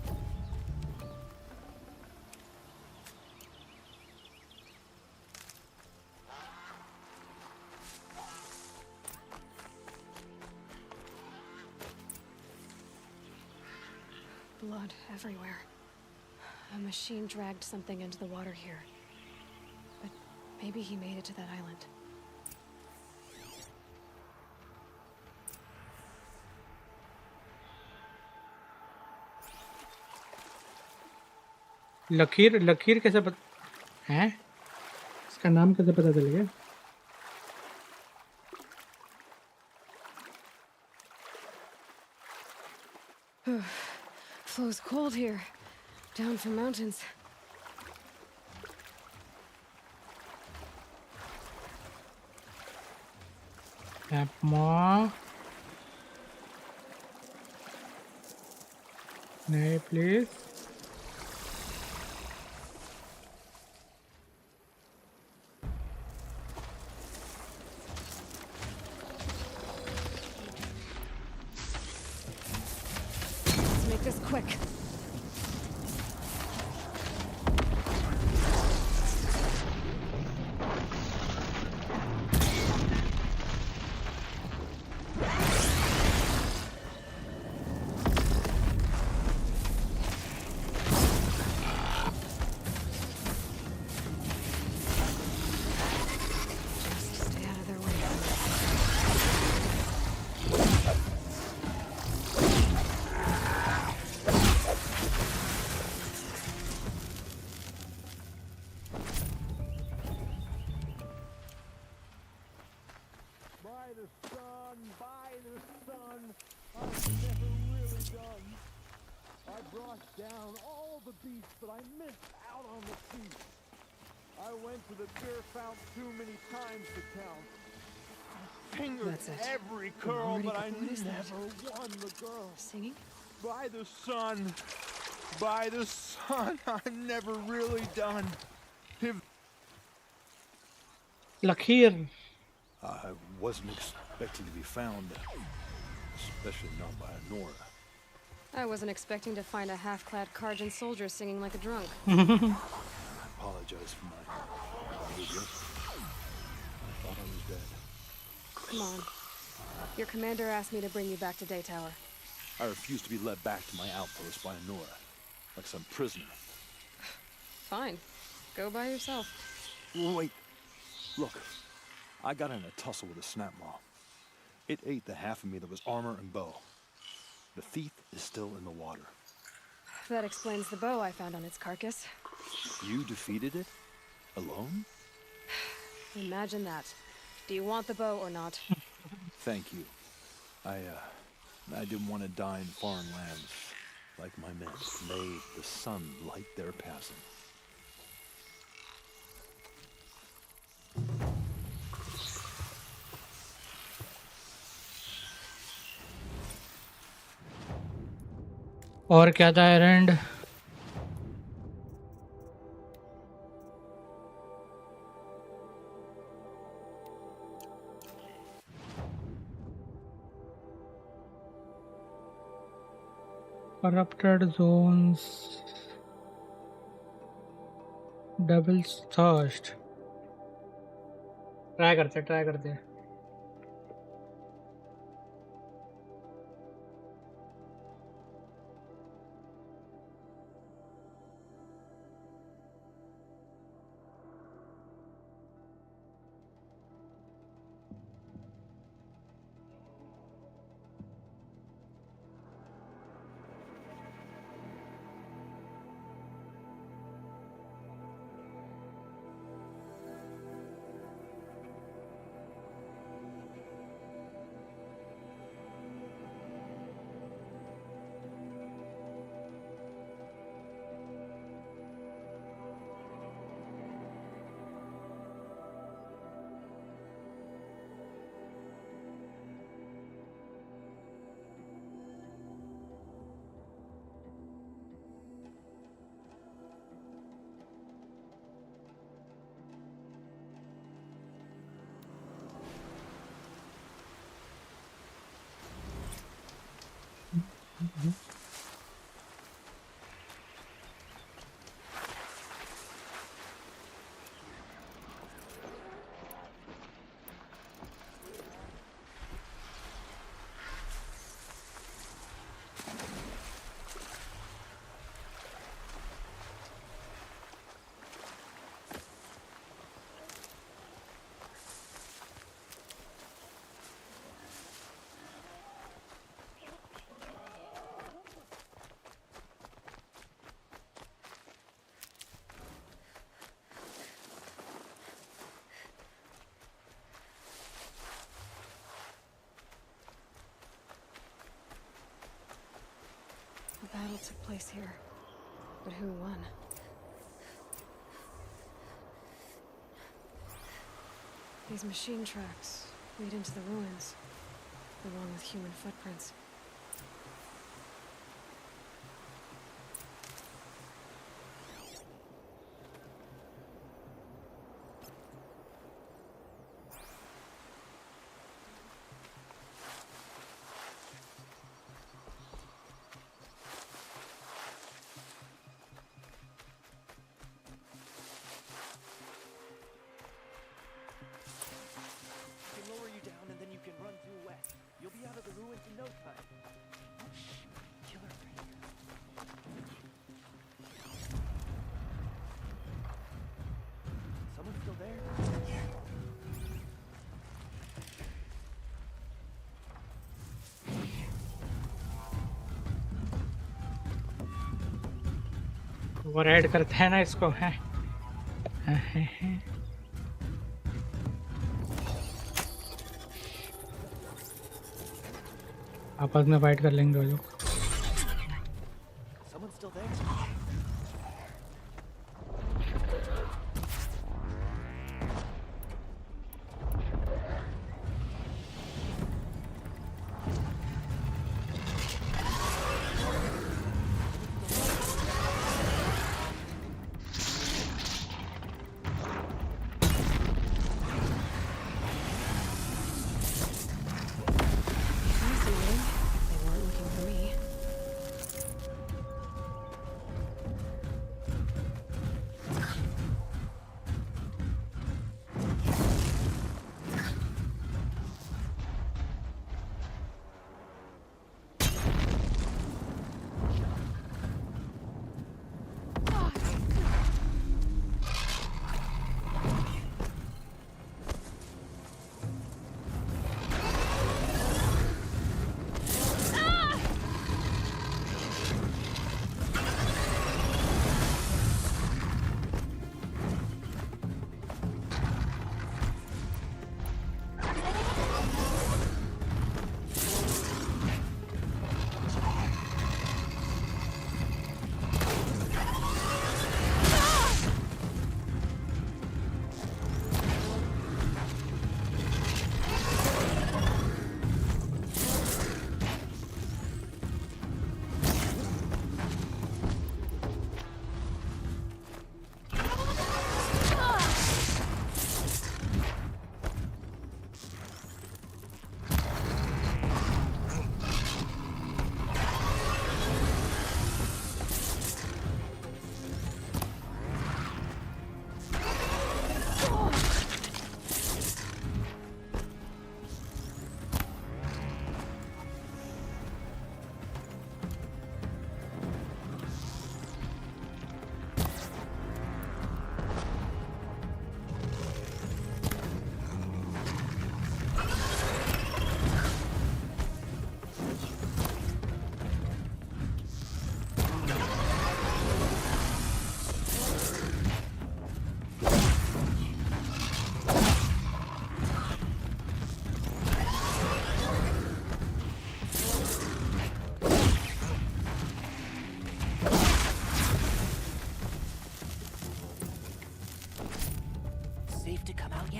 Blood everywhere. A machine dragged something into the water here. But maybe he made it to that island.
लकीर लकीर कैसे पता हैं? इसका नाम कैसे पता चल गया?
Flow's cold here, down from mountains.
More. Nay, please.
Let's make this quick.
Down all the beasts, but I missed out on the feast. I went to the beer fount too many times to count. I fingered every girl, but I never won the girl.
Singing?
By the sun, I'm never really done. If
लकीर.
I wasn't expecting to be found, especially not by Nora.
I wasn't expecting to find a half-clad Karjan soldier singing like a drunk.
I apologize for my behavior. I thought I was dead.
Come on. Your commander asked me to bring you back to Day Tower.
I refuse to be led back to my outpost by Nora, like some prisoner.
Fine. Go by yourself.
Wait. Look, I got in a tussle with a snap maw. It ate the half of me that was armor and bow. The thief is still in the water.
That explains the bow I found on its carcass.
You defeated it? Alone?
Imagine that. Do you want the bow or not?
Thank you. I didn't want to die in foreign lands. Like my men. May the sun light their passing.
और क्या था errand? Corrupted zones, Devil's Thirst. Try करते.
The battle took place here, but who won? These machine tracks lead into the ruins, along with human footprints. वो add करते हैं ना इसको है आपस में फाइट कर लेंगे वो लोग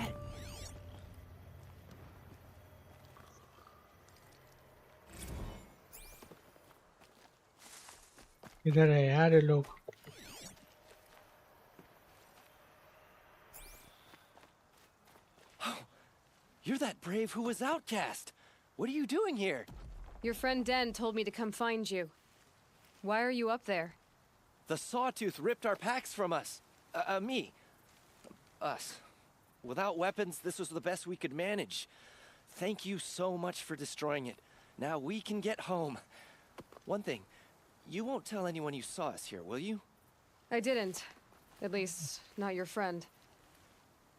Get it.
इधर है यार ये लोग.
You're that brave who was outcast. What are you doing here?
Your friend Den told me to come find you. Why are you up there?
The Sawtooth ripped our packs from us. Me. Us. Without weapons, this was the best we could manage. Thank you so much for destroying it. Now we can get home. One thing, you won't tell anyone you saw us here, will you?
I didn't. At least, not your friend.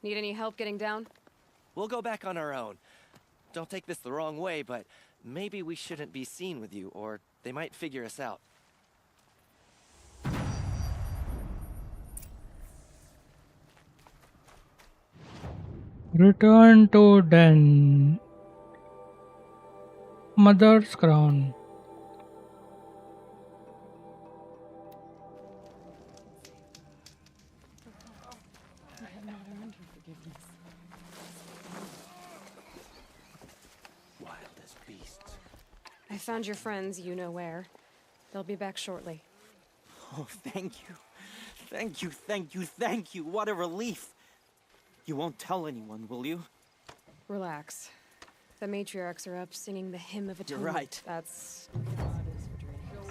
Need any help getting down?
We'll go back on our own. Don't take this the wrong way, but maybe we shouldn't be seen with you, or they might figure us out.
Return to Den. Mother's crown.
Wildest beasts.
I found your friends, you know where. They'll be back shortly.
Oh, thank you. Thank you, thank you, thank you. What a relief. You won't tell anyone, will you?
Relax. The matriarchs are up singing the hymn of
You're
atonement.
right.
That's...
Show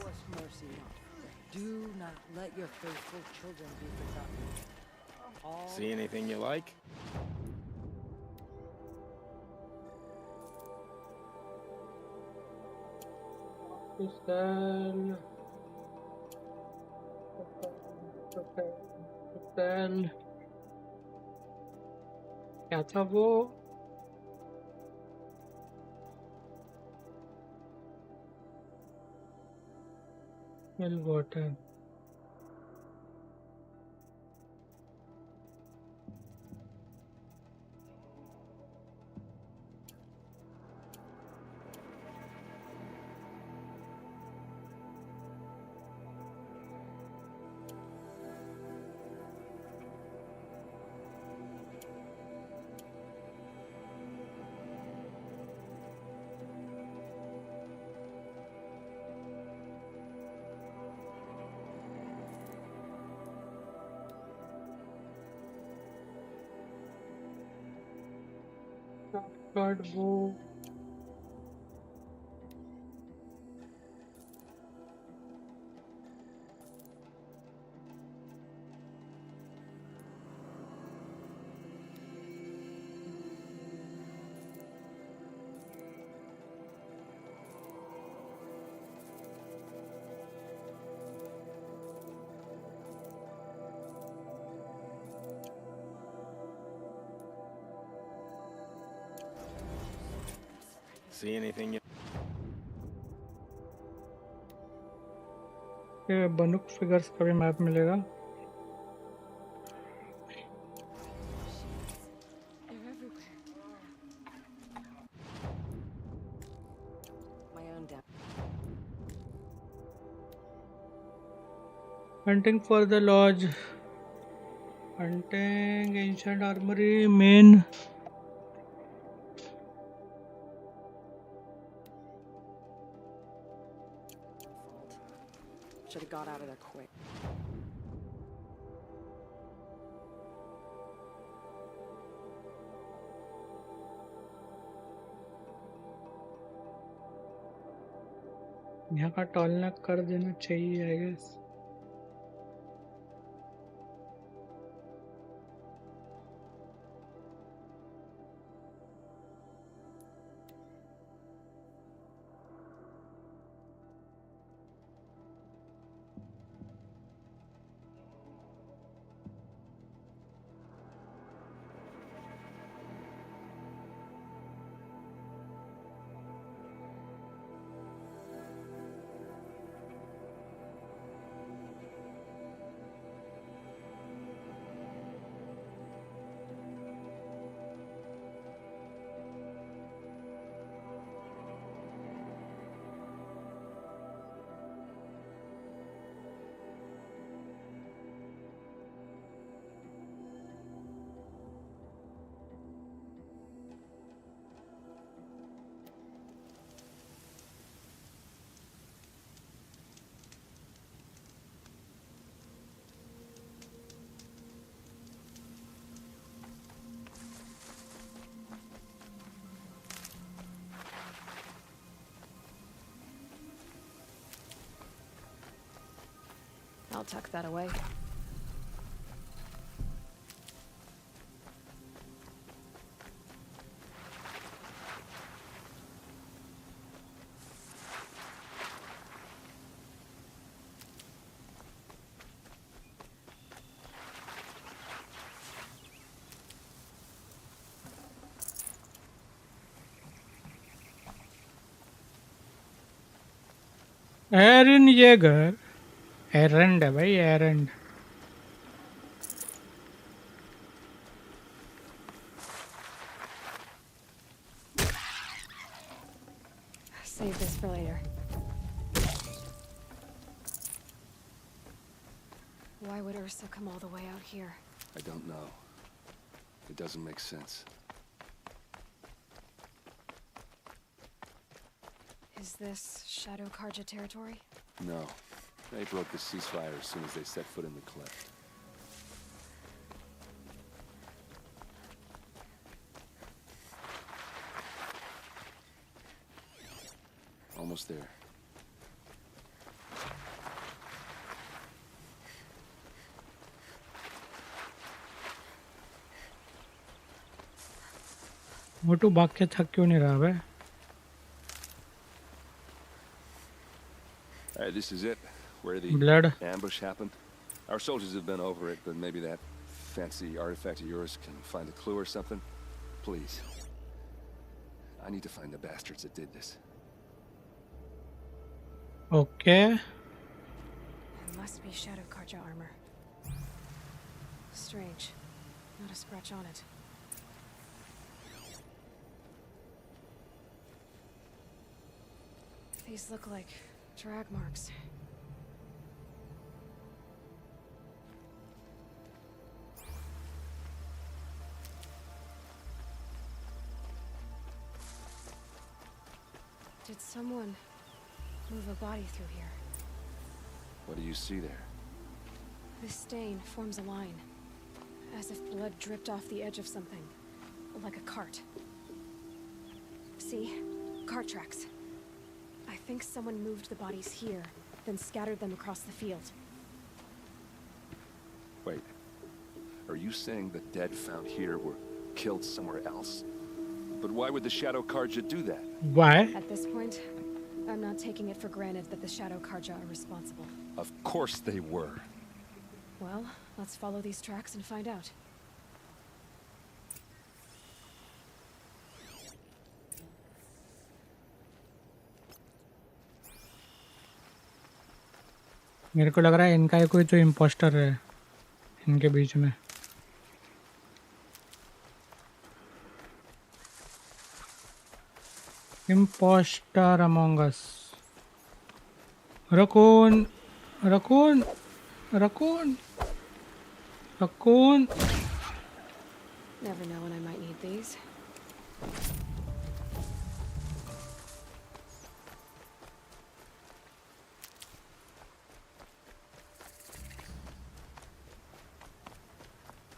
us mercy, not pray. Do not let your faithful children be forgotten. All
See anything you like?
Sell. क्या था वो? Well, water. God, वो
See anything you...
ये बनुक figures का भी map मिलेगा.
They're everywhere. My own down.
Hunting for the lodge. Hunting ancient armory main.
Should have got out of there quick.
यहाँ का टॉलना कर देना चाहिए I guess.
I'll tuck that away.
Eren Yeager errand है भाई एरंड
Save this for later. Why would Ursa come all the way out here?
I don't know. It doesn't make sense.
Is this Shadow Karja territory?
No. They broke the ceasefire as soon as they set foot in the cleft. Almost there.
मोटू भाग के थक क्यों नहीं रहा भाई
Alright, this is it. Where the
Blood.
ambush happened. Our soldiers have been over it, but maybe that fancy artifact of yours can find a clue or something. Please. I need to find the bastards that did this.
Okay.
It must be Shadow Karja armor. Strange. Not a scratch on it. These look like drag marks. Did someone move a body through here?
What do you see there?
This stain forms a line, as if blood dripped off the edge of something, like a cart. See? Cart tracks. I think someone moved the bodies here, then scattered them across the field.
Wait. Are you saying the dead found here were killed somewhere else? But why would the Shadow Karja do that?
Why?
At this point, I'm not taking it for granted that the Shadow Karja are responsible.
Of course they were.
Well, let's follow these tracks and find out.
मेरे को लग रहा है इनका ही कोई तो impostor है इनके बीच में Imposter among us. Raccoon. Raccoon. Raccoon. Raccoon.
Never know when I might need these.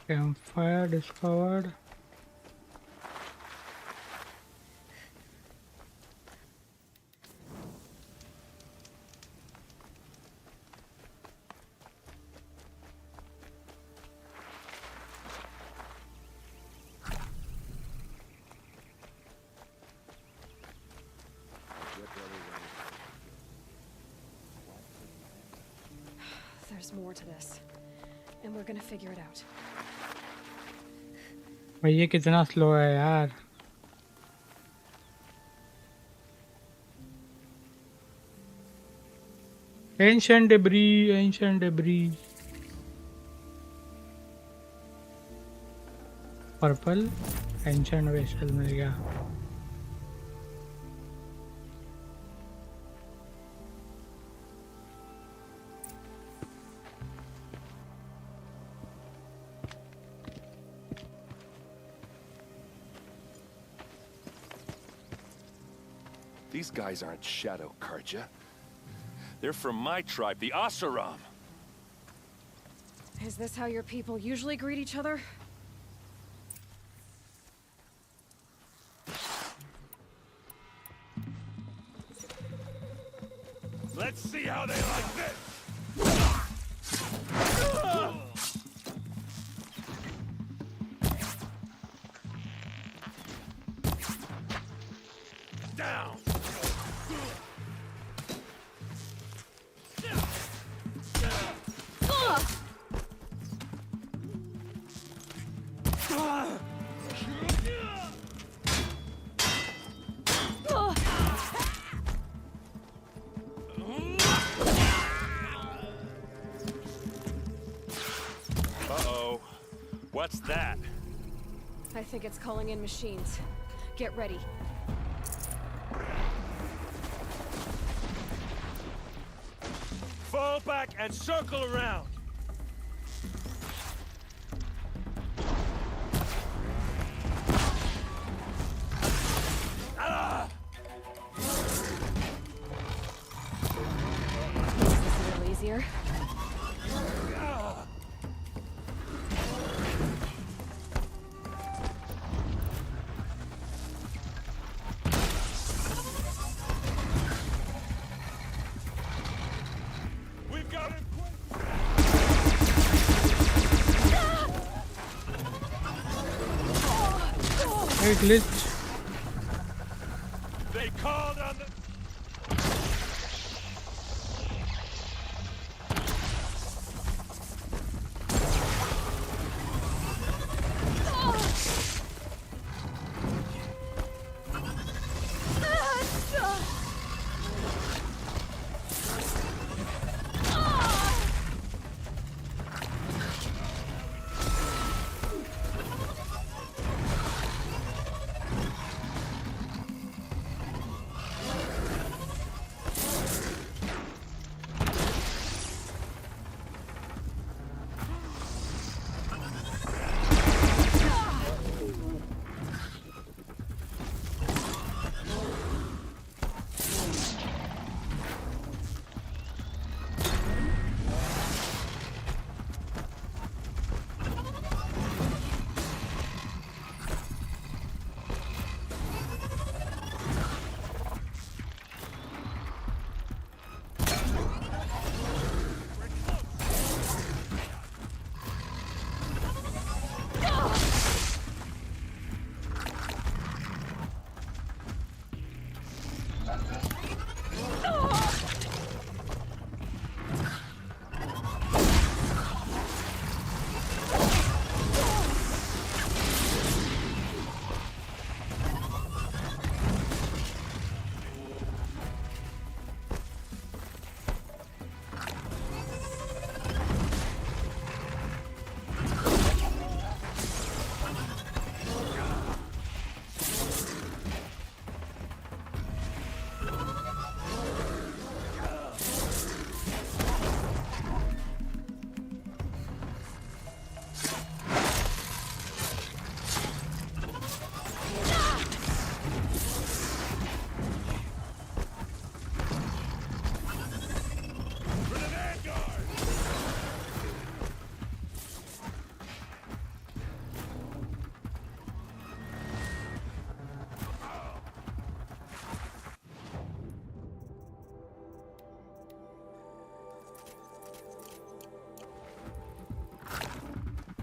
Campfire discovered.
There's more to this, and we're gonna figure it out.
भाई ये कितना स्लो है यार Ancient debris Purple ancient vessel मिल गया
These guys aren't Shadow Karja. They're from my tribe, the Asaram.
Is this how your people usually greet each other?
Let's see how they like this!
down.
Uh-oh. What's that?
I think it's calling in machines. Get ready.
Fall back and circle around.
Is this a little easier?
We've got it.
Hey, glitch.
They called on the...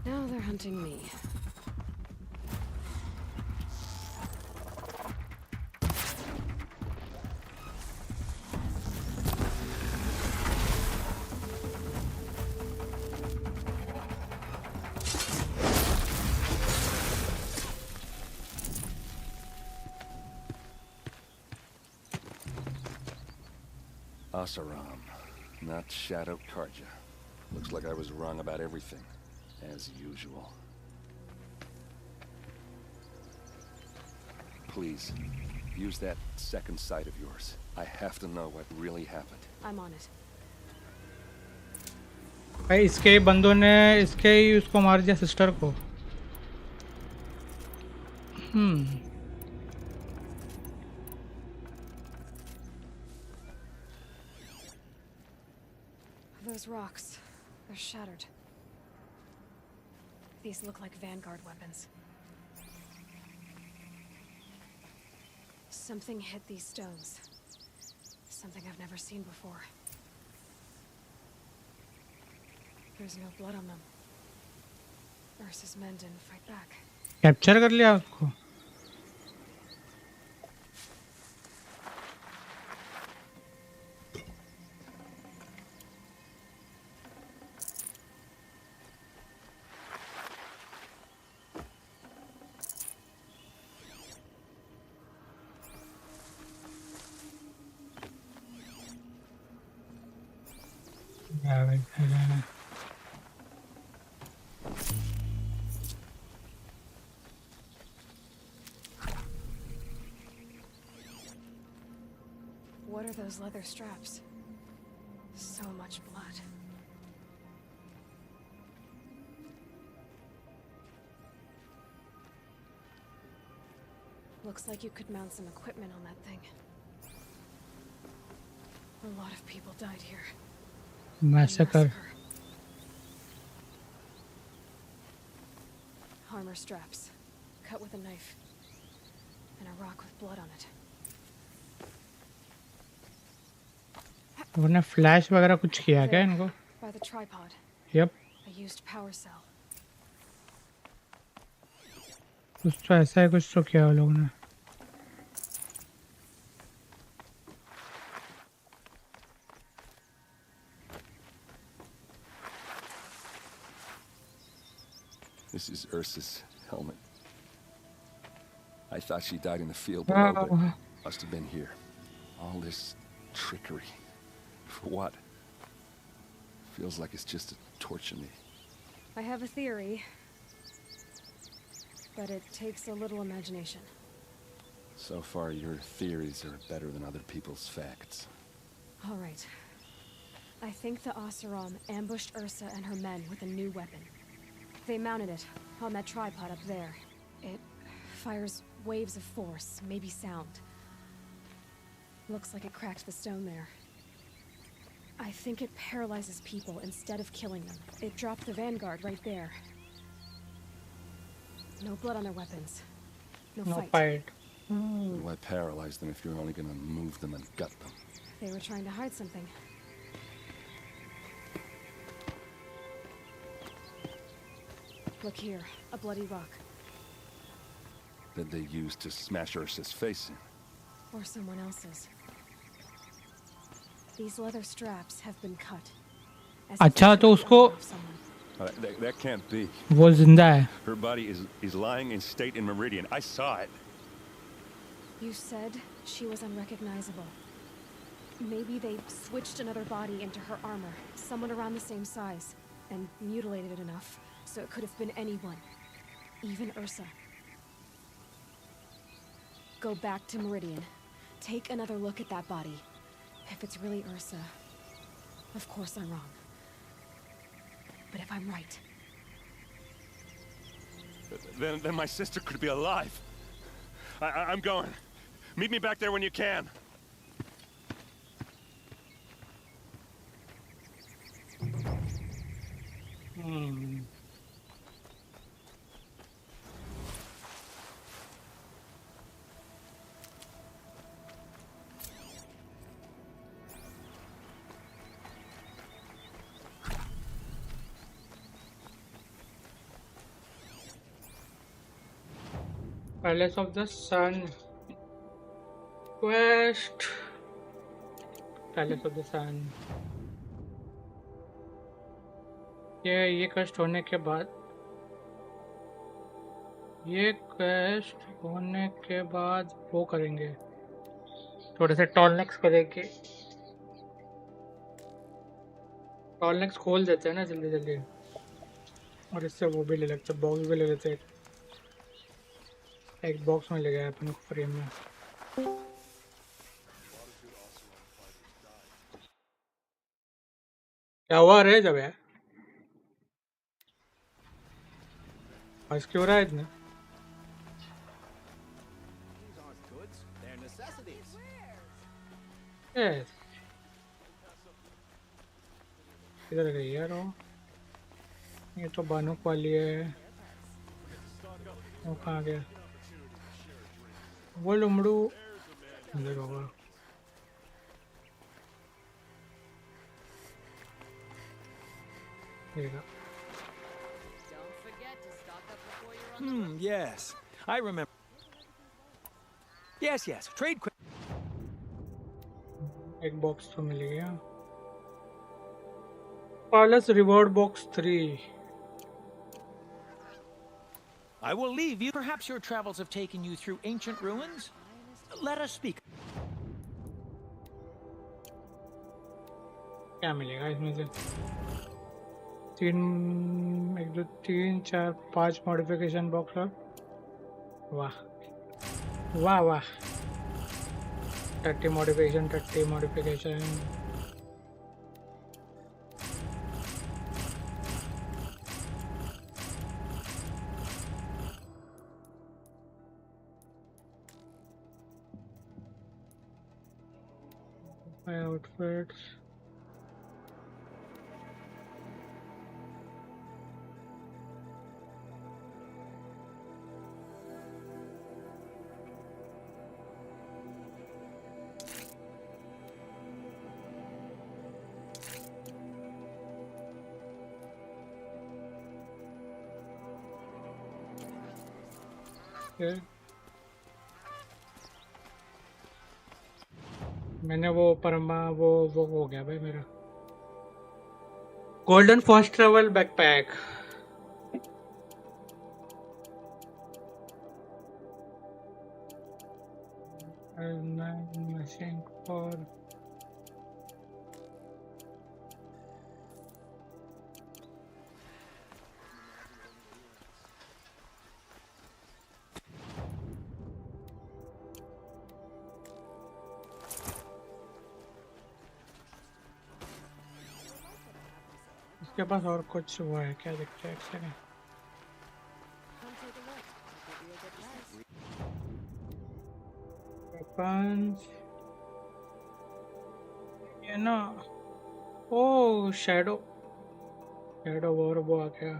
Now they're hunting me.
Asaram, not Shadow Karja. Looks like I was wrong about everything, as usual. Please, use that second sight of yours. I have to know what really happened.
I'm on it.
भाई इसके बंदों ने इसके ही उसको मार दिया sister को.
Those rocks, they're shattered. These look like Vanguard weapons. Something hit these stones. Something I've never seen before. There's no blood on them. Ursa's men didn't fight back.
Capture कर लिया उसको.
What are those leather straps? So much blood. Looks like you could mount some equipment on that thing. A lot of people died here.
Massacre.
Armor straps, cut with a knife, and a rock with blood on it.
उन्होंने flash वगैरह कुछ किया क्या इनको?
By the tripod.
Yep.
I used power cell.
कुछ तो ऐसा है, कुछ तो किया वो लोगों ने.
This is Ursa's helmet. I thought she died in the field below, but must have been here. All this trickery. For what? Feels like it's just to torture me.
I have a theory, but it takes a little imagination.
So far, your theories are better than other people's facts.
All right. I think the Oseram ambushed Ursa and her men with a new weapon. They mounted it on that tripod up there. It fires waves of force, maybe sound. Looks like it cracked the stone there. I think it paralyzes people instead of killing them. It dropped the vanguard right there. No blood on their weapons. No fight.
Why paralyze them if you're only gonna move them and gut them?
They were trying to hide something. Look here, a bloody rock.
That they used to smash Ursa's face in.
Or someone else's. These leather straps have been cut.
अच्छा तो उसको
That can't be.
वो जिंदा है.
Her body is lying in state in Meridian. I saw it.
You said she was unrecognizable. Maybe they switched another body into her armor, someone around the same size, and mutilated it enough so it could have been anyone, even Ursa. Go back to Meridian. Take another look at that body. If it's really Ursa, of course I'm wrong. But if I'm right...
Then my sister could be alive. I'm going. Meet me back there when you can.
Palace of the Sun quest. Palace of the Sun. ये quest होने के बाद वो करेंगे, थोड़े से टॉलनेक्स करेंगे. टॉलनेक्स खोल देते हैं ना जल्दी जल्दी, और इससे वो भी ले लेते, बॉक्स भी ले लेते. एक बॉक्स में ले गया अपन को फ्रेम में. क्या हुआ रे जब है आज क्यों रहा है इतना? किधर गई यार वो? ये तो बानुक वाली है. वो कहाँ गया? वो लुमड़ू अंदर होगा.
Yes. I remember. Yes. Trade quick.
एक बॉक्स तो मिल गया. Palace Reward Box 3.
I will leave you. Perhaps your travels have taken you through ancient ruins? Let us speak.
क्या मिलेगा इसमें से? 3 1 2 3 4 5 मॉडिफिकेशन बॉक्स और वाह वाह वाह 30 मॉडिफिकेशन my outfits. Okay. मैंने वो परमा वो हो गया भाई मेरा golden fast travel backpack machine for इसके पास और कुछ हुआ है क्या देखते हैं एक सेकंड weapons ये ना ओ शैडो वॉर वो आ गया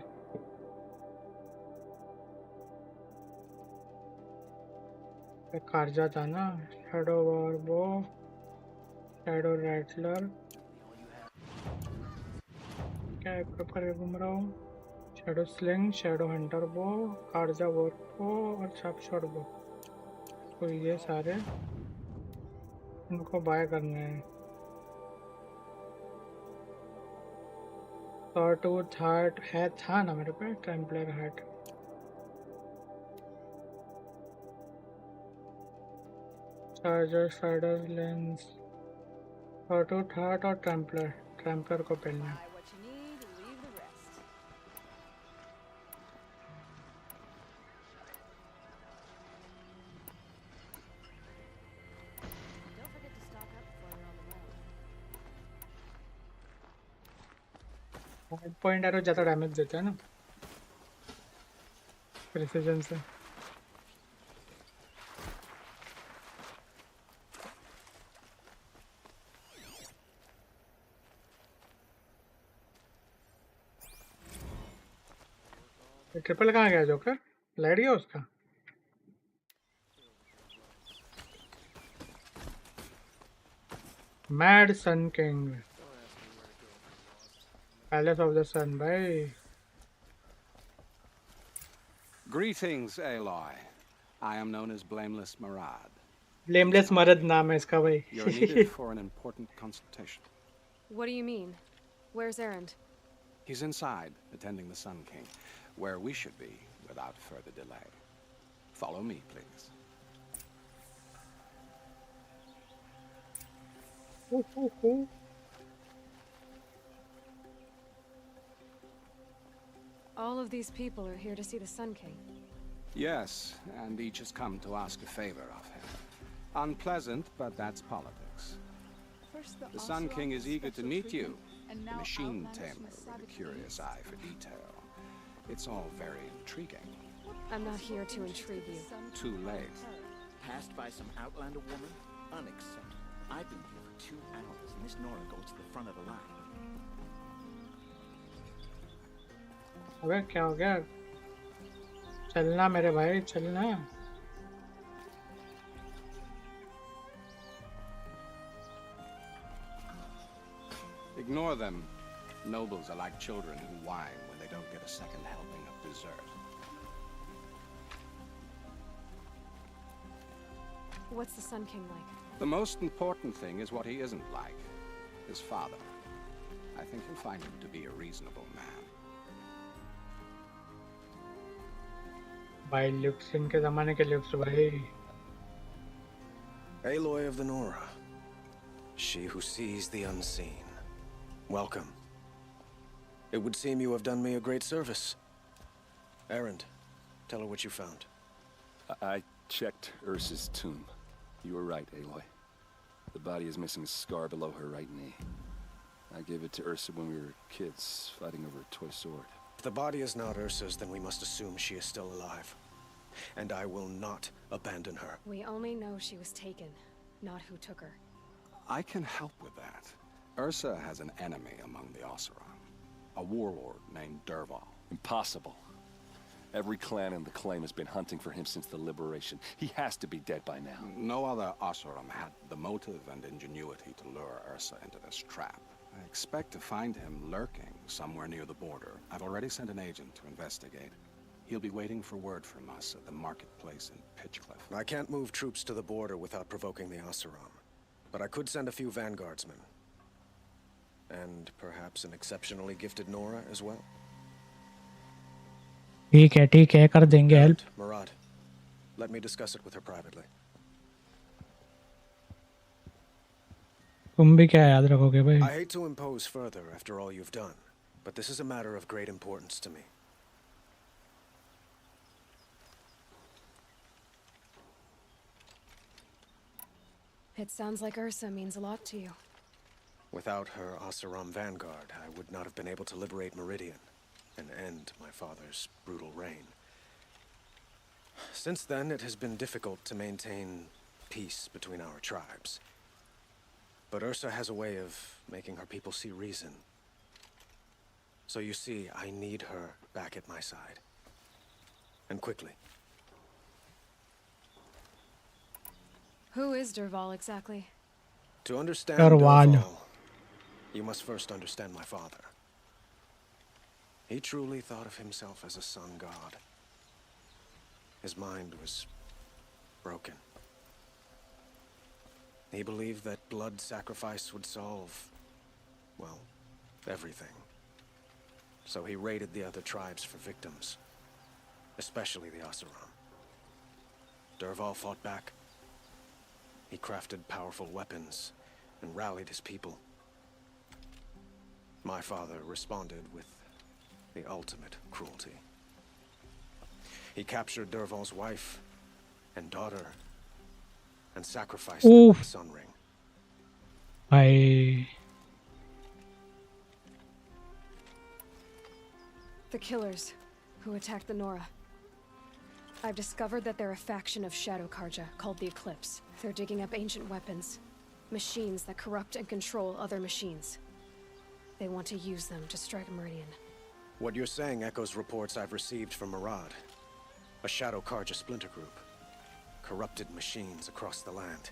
कार्जा था ना शैडो वॉर वो शैडो रैटलर क्या इक्विप करके घूम रहा हूँ शैडो स्लिंग शैडो हंटर वो कार्जा वॉर वो और शार्प शॉट वो तो ये सारे इनको बाय करने हैं सॉटूथ हार्ट है था ना मेरे पे Templar heart charger spider lens sawtooth heart और टेम्पलर को पहनना है पॉइंट एरो ज़्यादा डैमेज देता है ना प्रिसिजन से ट्रिपल कहाँ गया जोकर लाइट गया उसका mad sun king Palace of the Sun, bhai.
Greetings, Aloy. I am known as Blameless Marad.
Blameless Marad naam hai iska, bhai.
You're needed for an important consultation.
What do you mean? Where's Erend?
He's inside, attending the Sun King, where we should be without further delay. Follow me, please.
All of these people are here to see the Sun King.
Yes, and each has come to ask a favor of him. Unpleasant, but that's politics. The Sun King is eager to meet you, a machine tamer with a curious eye for detail. It's all very intriguing.
I'm not here to intrigue you.
Too late.
Passed by some Outlander woman? Unacceptable. I've been here for 2 hours, and this Nora goes to the front of the line.
अबे क्या हो गया चलना मेरे भाई चलना
Ignore them. Nobles are like children who whine when they don't get a second helping of dessert.
What's the Sun King like?
The most important thing is what he isn't like. His father. I think you'll find him to be a reasonable man.
भाई looks इनके ज़माने के looks भाई
Aloy of the Nora. She who sees the unseen.
Welcome. It would seem you have done me a great service. Erend, tell her what you found.
I checked Ursa's tomb. You were right, Aloy. The body is missing a scar below her right knee. I gave it to Ursa when we were kids, fighting over a toy sword.
If the body is not Ursa's, then we must assume she is still alive. And I will not abandon her.
We only know she was taken, not who took her.
I can help with that. Ursa has an enemy among the Oseram. A warlord named Dervahl.
Impossible. Every clan in the claim has been hunting for him since the liberation. He has to be dead by now.
No other Oseram had the motive and ingenuity to lure Ursa into this trap. I expect to find him lurking somewhere near the border. I've already sent an agent to investigate. He'll be waiting for word from us at the marketplace in Pitchcliff.
I can't move troops to the border without provoking the Oseram. But I could send a few vanguardsmen. And perhaps an exceptionally gifted Nora as well.
ठीक है कर देंगे help.
Murad, let me discuss it with her privately.
तुम भी क्या याद रखोगे भाई?
I hate to impose further after all you've done, but this is a matter of great importance to me.
It sounds like Ursa means a lot to you.
Without her Oseram vanguard, I would not have been able to liberate Meridian and end my father's brutal reign. Since then, it has been difficult to maintain peace between our tribes. But Ursa has a way of making her people see reason. So you see, I need her back at my side. And quickly.
Who is Dervahl exactly?
To understand
Dervahl,
you must first understand my father. He truly thought of himself as a sun god. His mind was broken. He believed that blood sacrifice would solve, well, everything. So he raided the other tribes for victims, especially the Oseram. Dervahl fought back. He crafted powerful weapons and rallied his people. My father responded with the ultimate cruelty. He captured Dervahl's wife and daughter and sacrificed them in the Sun Ring.
The killers who attacked the Nora. I've discovered that they're a faction of Shadow Karja called the Eclipse. They're digging up ancient weapons, machines that corrupt and control other machines. They want to use them to strike Meridian.
What you're saying echoes reports I've received from Murad, a Shadow Karja splinter group. Corrupted machines across the land.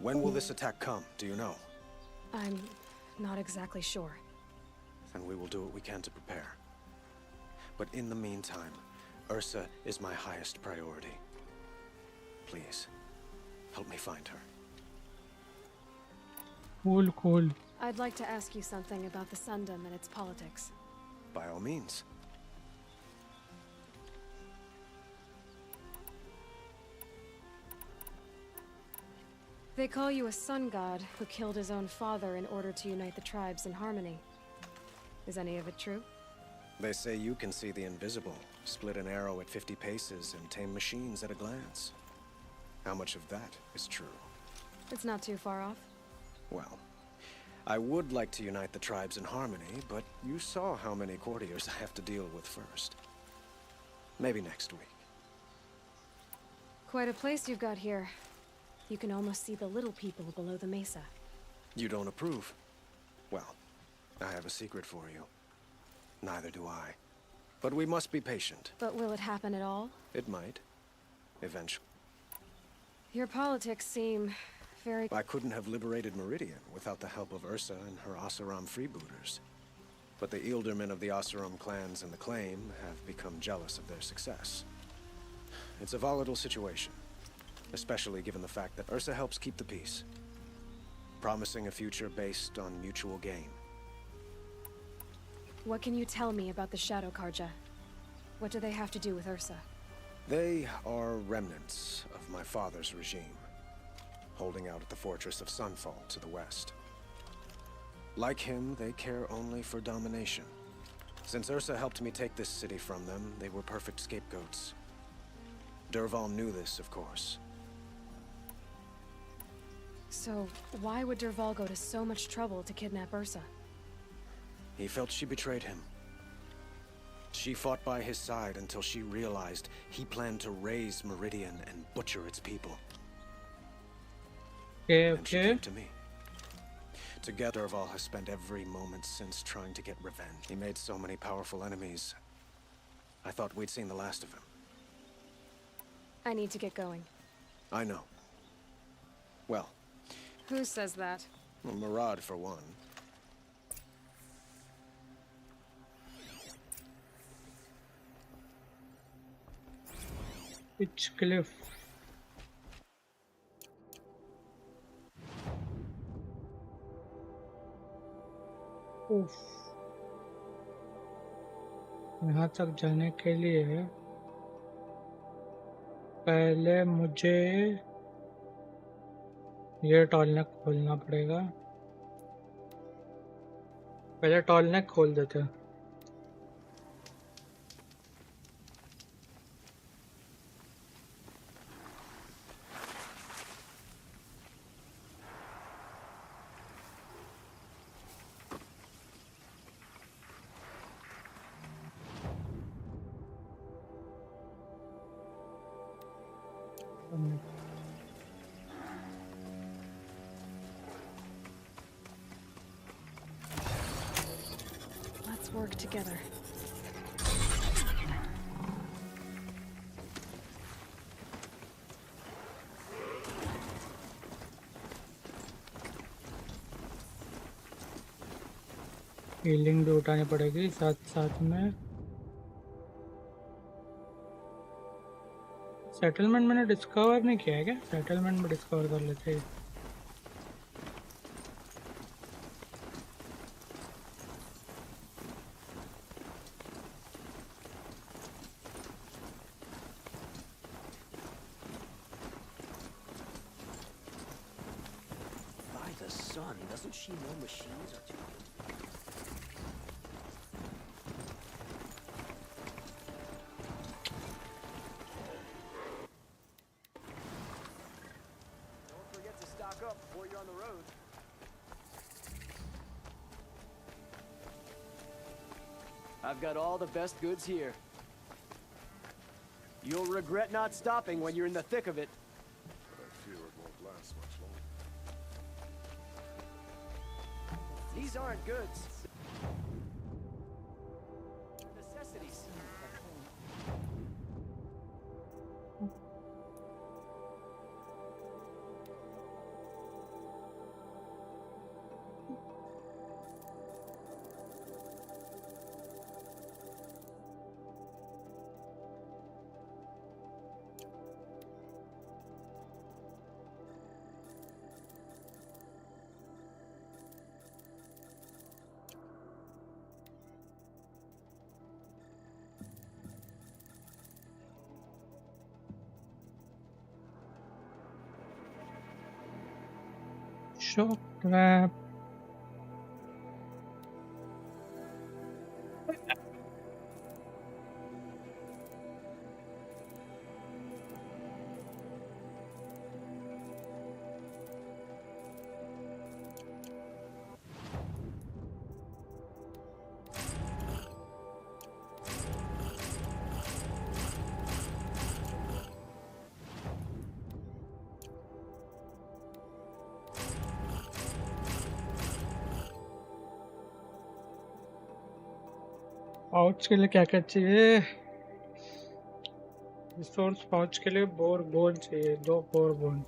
When will this attack come, do you know?
I'm not exactly sure.
Then we will do what we can to prepare. But in the meantime, Ursa is my highest priority. Please, help me find her.
Cool.
I'd like to ask you something about the Sundom and its politics.
By all means.
They call you a sun god who killed his own father in order to unite the tribes in harmony. Is any of it true?
They say you can see the invisible, split an arrow at 50 paces, and tame machines at a glance. How much of that is true?
It's not too far off.
Well, I would like to unite the tribes in harmony, but you saw how many courtiers I have to deal with first. Maybe next week.
Quite a place you've got here. You can almost see the little people below the mesa.
You don't approve? Well, I have a secret for you. Neither do I. But we must be patient.
But will it happen at all?
It might. Eventually.
Your politics seem very...
I couldn't have liberated Meridian without the help of Ursa and her Oseram freebooters. But the Ealdormen of the Oseram clans in the claim have become jealous of their success. It's a volatile situation, especially given the fact that Ursa helps keep the peace, promising a future based on mutual gain.
What can you tell me about the Shadow Karja? What do they have to do with Ursa?
They are remnants of my father's regime, holding out at the fortress of Sunfall to the west.
Like him, they care only for domination. Since Ursa helped me take this city from them, they were perfect scapegoats. Dervahl knew this, of course.
So, why would Dervahl go to so much trouble to kidnap Ursa?
He felt she betrayed him. She fought by his side until she realized he planned to raise Meridian and butcher its people. And she came to me. Together, Dervahl has spent every moment since trying to get revenge. He made so many powerful enemies. I thought we'd seen the last of him.
I need to get going.
I know. Well,
Who says that?
well, Murad for one.
Pitch cliff. उफ। यहाँ तक जाने के लिए पहले मुझे ये टॉलनेक खोलना पड़ेगा। पहले टॉलनेक खोल देते हैं।
Let's work together.
हीलिंग भी उठानी पड़ेगी साथ साथ में। सेटलमेंट मैंने डिस्कवर नहीं किया है क्या? सेटलमेंट में डिस्कवर कर लेते हैं।
By the sun, doesn't she know machines are too good?
Don't forget to stock up before you're on the road. I've got all the best goods here. You'll regret not stopping when you're in the thick of it.
But I fear it won't last much longer.
These aren't goods. They're necessities.
Shock trap. Pouch के लिए क्या क्या चाहिए? Resource pouch के लिए bore bone चाहिए, 2 bore bone.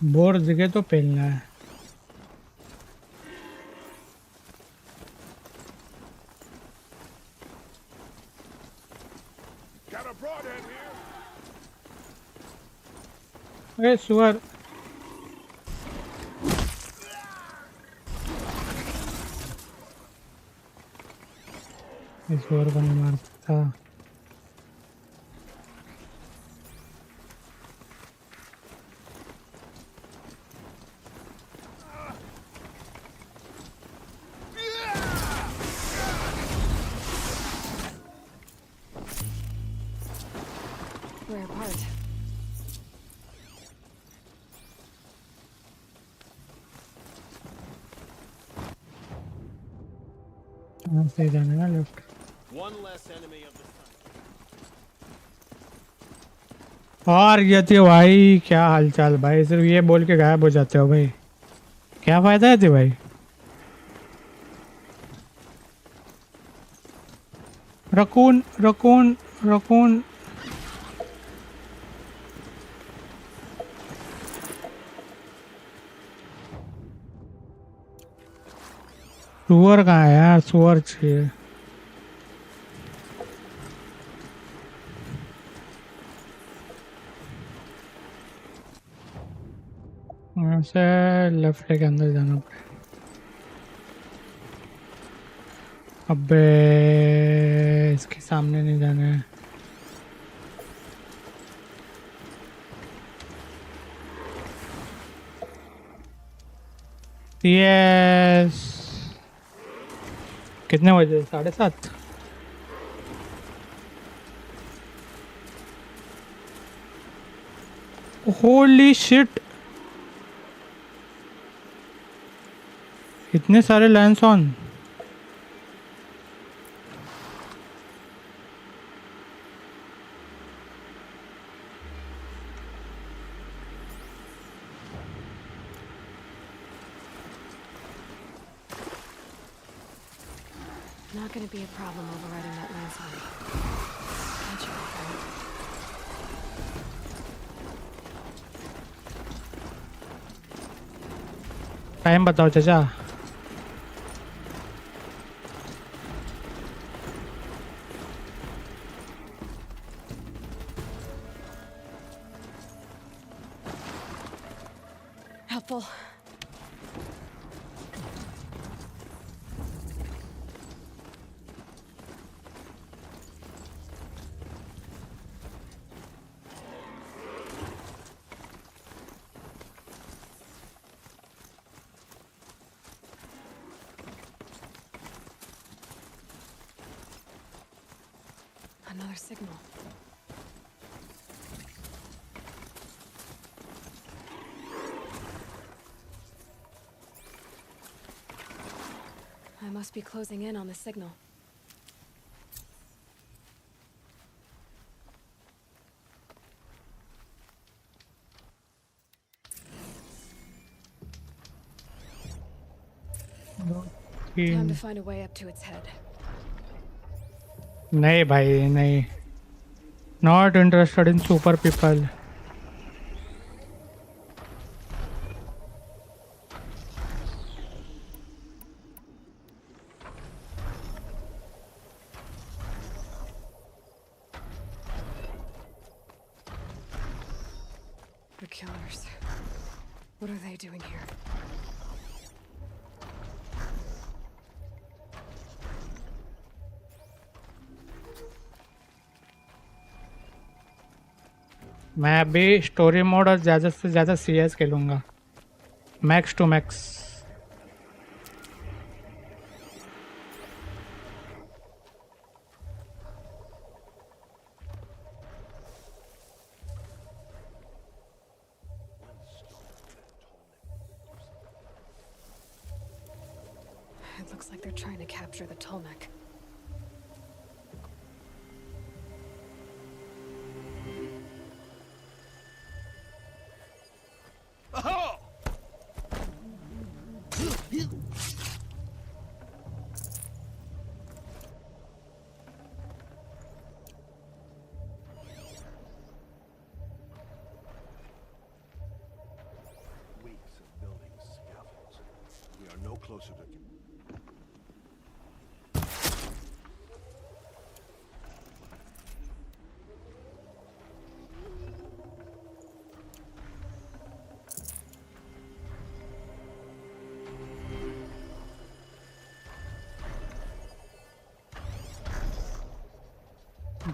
Bore दिखे तो पेलना है.
Got a broadhead here.
अरे सुअर. इस सुअर को नहीं मार सकता.
We're apart.
कहाँ से जाने का left.
One less enemy of the sun.
और ये थी भाई. क्या हालचाल भाई. सिर्फ ये बोल के गायब हो जाते हो भाई. क्या फायदा है थी भाई. Raccoon raccoon raccoon. सुअर कहाँ है यार. सुअर चाहिए. वहाँ से लेफ्ट के अंदर जाना पड़ेगा. अबे इसके सामने नहीं जाना है. यस. कितने बजे. 7:30. Holy shit. इतने सारे lens on.
Not gonna be a problem overriding that lance on me. Catch you, my friend.
Time बताओ चाचा.
Helpful. Another signal. I must be closing in on the signal. Time to find a way up to its head.
नहीं भाई नहीं. Not interested in super people.
The killers. What are they doing here?
मैं अभी story mode और ज़्यादा से ज़्यादा CS खेलूँगा. Max to max.
It looks like they're trying to capture the Tolnek.
closer to...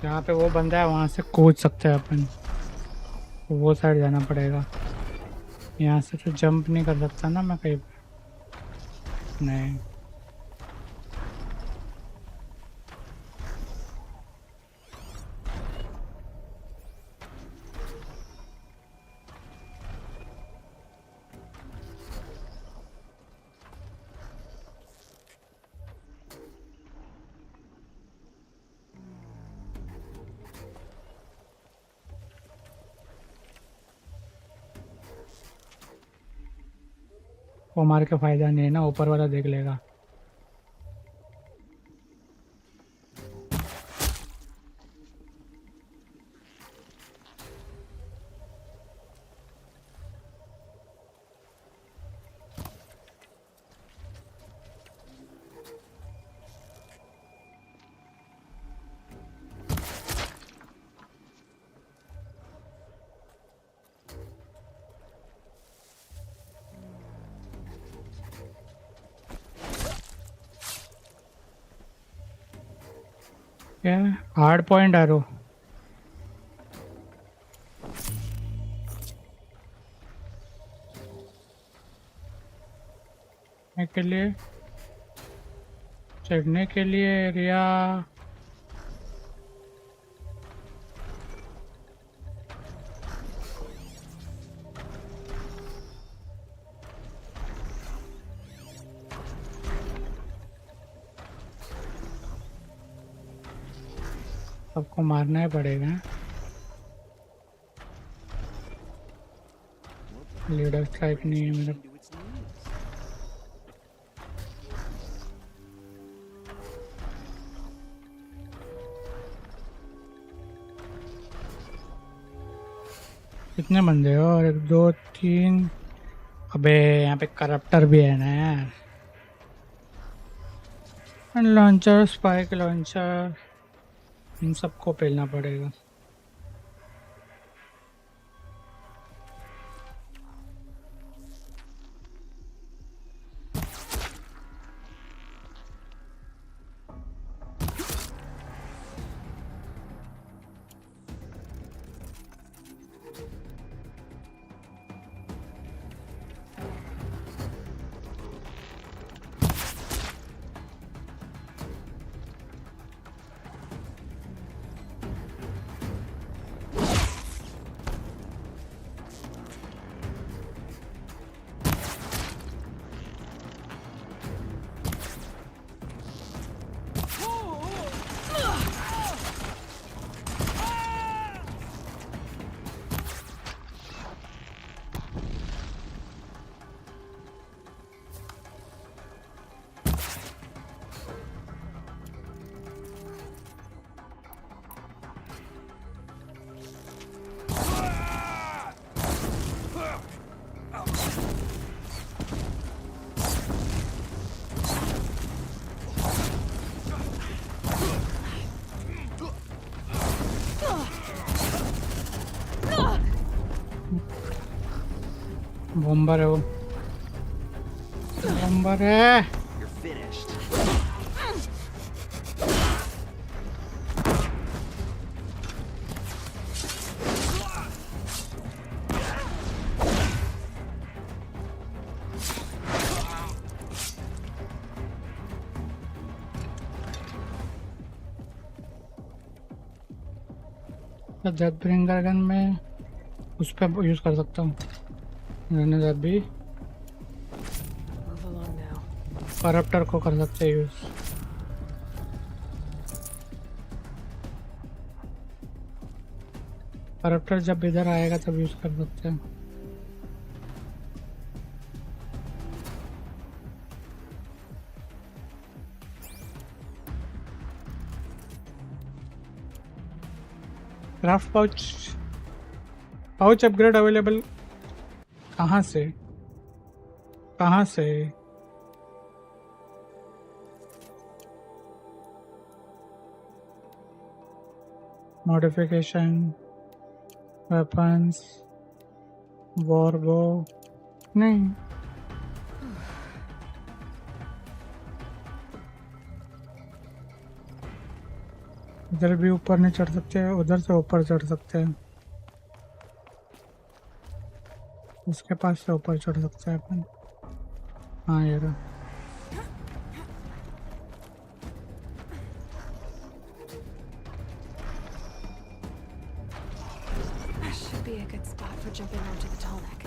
जहाँ पे वो बंदा है वहाँ से कूद सकते हैं अपन, वो साइड जाना पड़ेगा। यहाँ से तो जंप नहीं कर सकता ना मैं कहीं पे, नहीं। वो मार के फायदा नहीं है ना, ऊपर वाला देख लेगा। क्या हार्ड पॉइंट एरो, के लिए चढ़ने के लिए एरिया। सबको मारना ही पड़ेगा। लीडर स्ट्राइक नहीं है मेरा। कितने बंदे हो? और 1 2 3। अबे यहाँ पे करप्टर भी है ना यार। लॉन्चर, स्पाइक लॉन्चर, इन सबको पेलना पड़ेगा। बॉम्बर है वो, बॉम्बर है। डेथ ब्रिंगर गन में उस पर यूज कर सकता हूँ। भी करप्टर को कर सकते हैं यूज। करप्टर जब इधर आएगा तब यूज कर सकते हैं। क्राफ्ट पाउच अपग्रेड अवेलेबल कहाँ से? कहाँ से? मॉडिफिकेशन, वेपन्स, वॉरबो नहीं। इधर भी ऊपर नहीं चढ़ सकते, उधर से ऊपर चढ़ सकते हैं। उसके पास से ऊपर चढ़ सकते हैं अपन। हाँ यार
This should be a good spot for jumping onto the tall neck.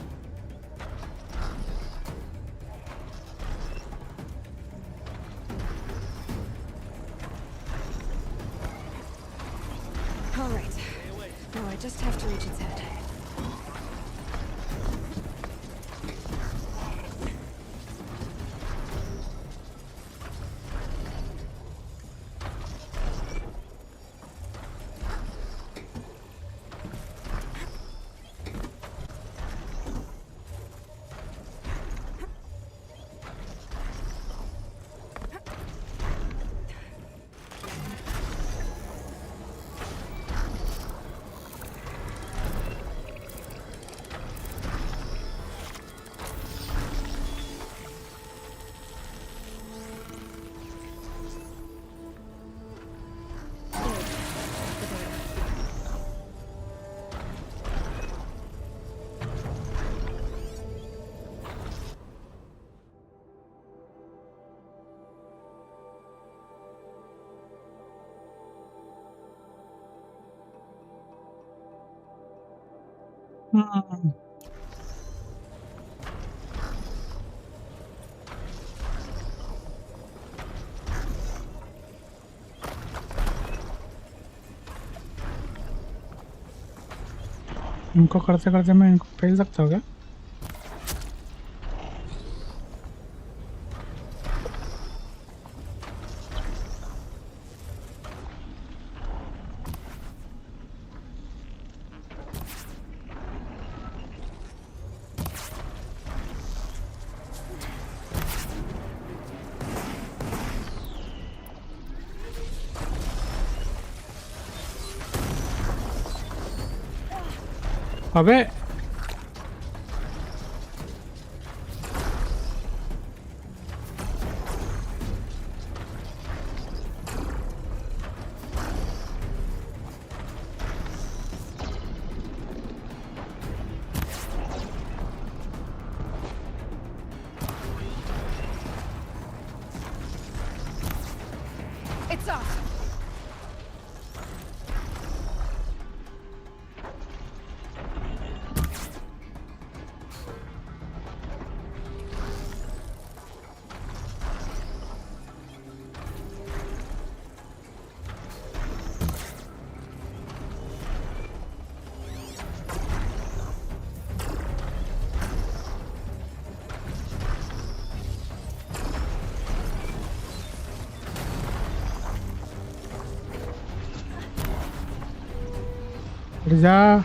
All right. Now I just have to reach its head.
इनको करते करते मैं इनको फेल सकता हूँ क्या? अबे
It's off.
जा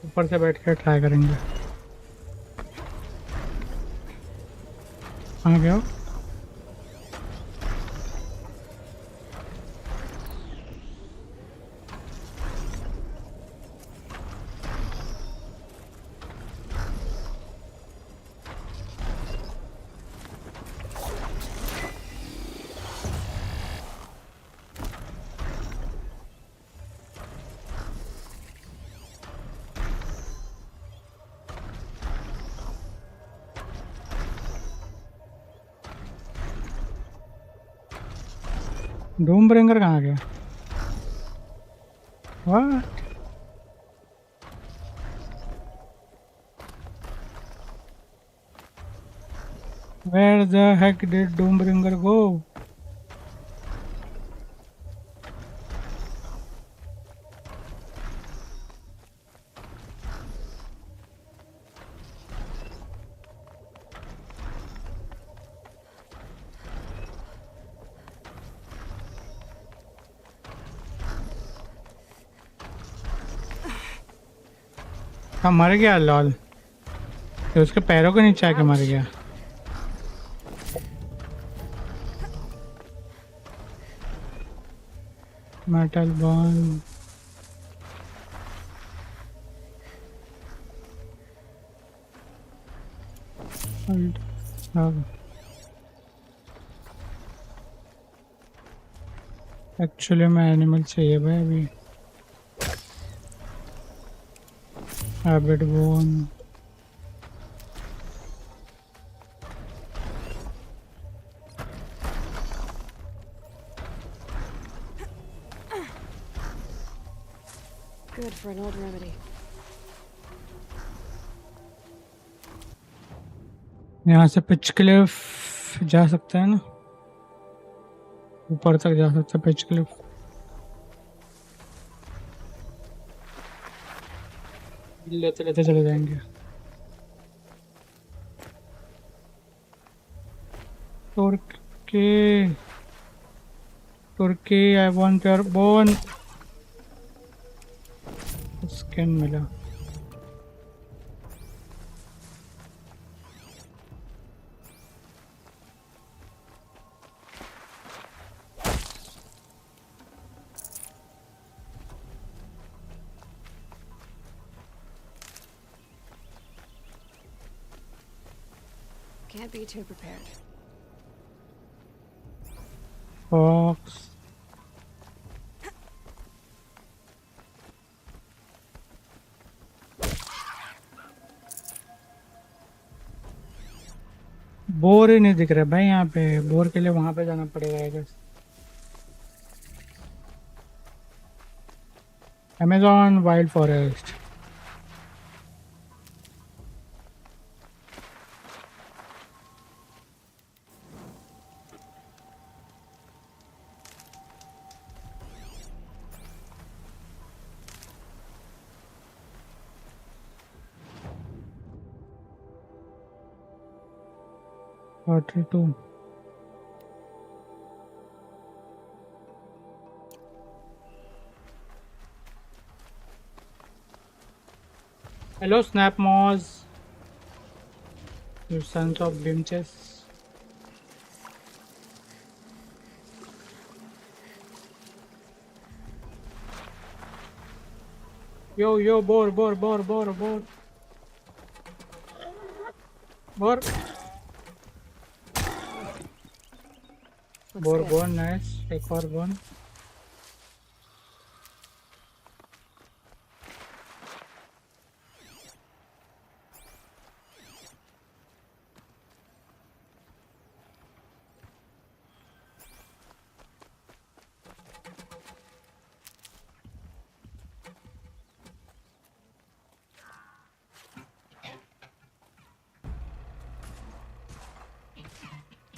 ऊपर से बैठ के ट्राई करेंगे। आ गया डूम ब्रिंगर कहाँ गया? What? Where the heck did Doombringer go? हाँ मर गया लॉल, तो उसके पैरों के नीचे आके मर गया। मेटल बॉल एक्चुअली में एनिमल चाहिए भाई अभी। Habit bone
Good for an old remedy.
यहाँ से पिच क्लिफ जा सकते हैं ना, ऊपर तक जा सकते हैं पिच क्लिफ। लेते लेते चले जाएंगे। तुर्की I want your bone. Skin मिला।
Can't be too prepared.
Fox. Boar ही नहीं दिख रहा भाई यहाँ पे। बोर के लिए वहां पे जाना पड़ेगा I guess. Amazon wild forest. Two. Hello, Snap Moz. You sons of bitches. Yo, boar. Borbon, nice. Take Borbon.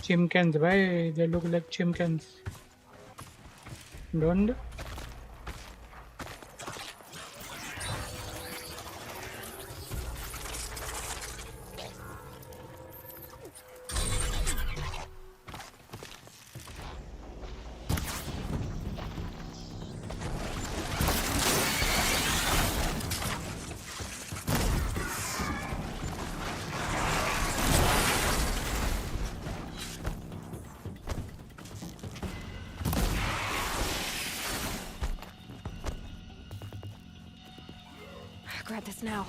Chimkins, bhai. They look like chimkins. Don't.
Grab this now.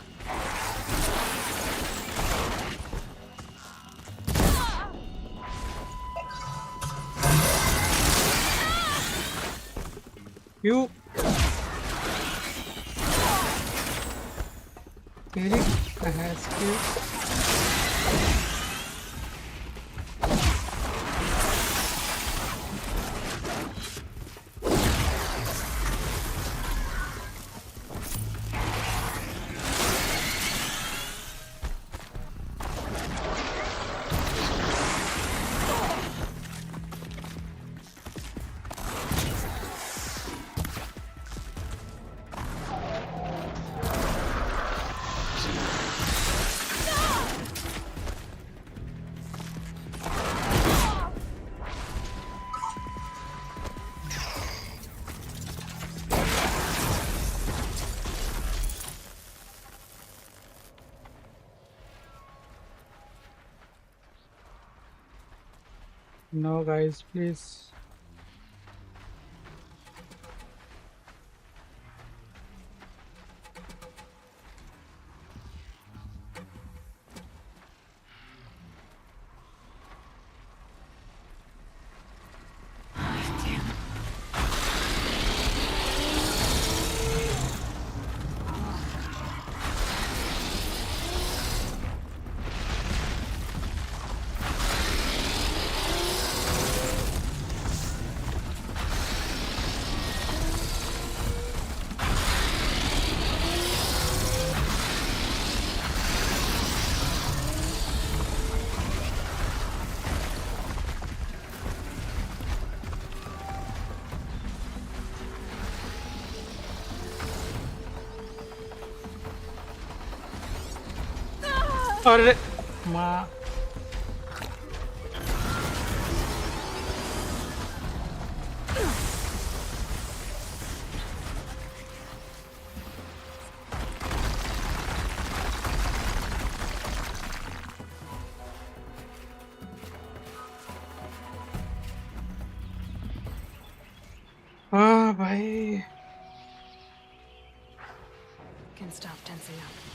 You. Really? I have skills. No, guys, please. अरे माँ भाई
Can stop tensing up.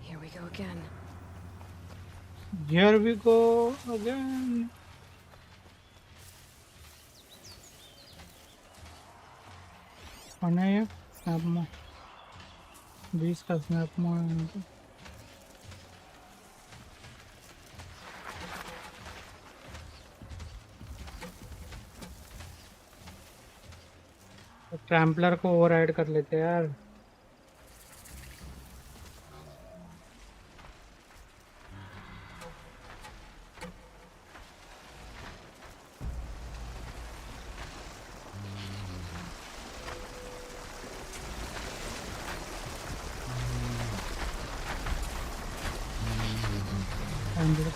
Here we go again.
Here we go again. ये snap में 20 का snap में ट्रैम्पलर को override कर लेते यार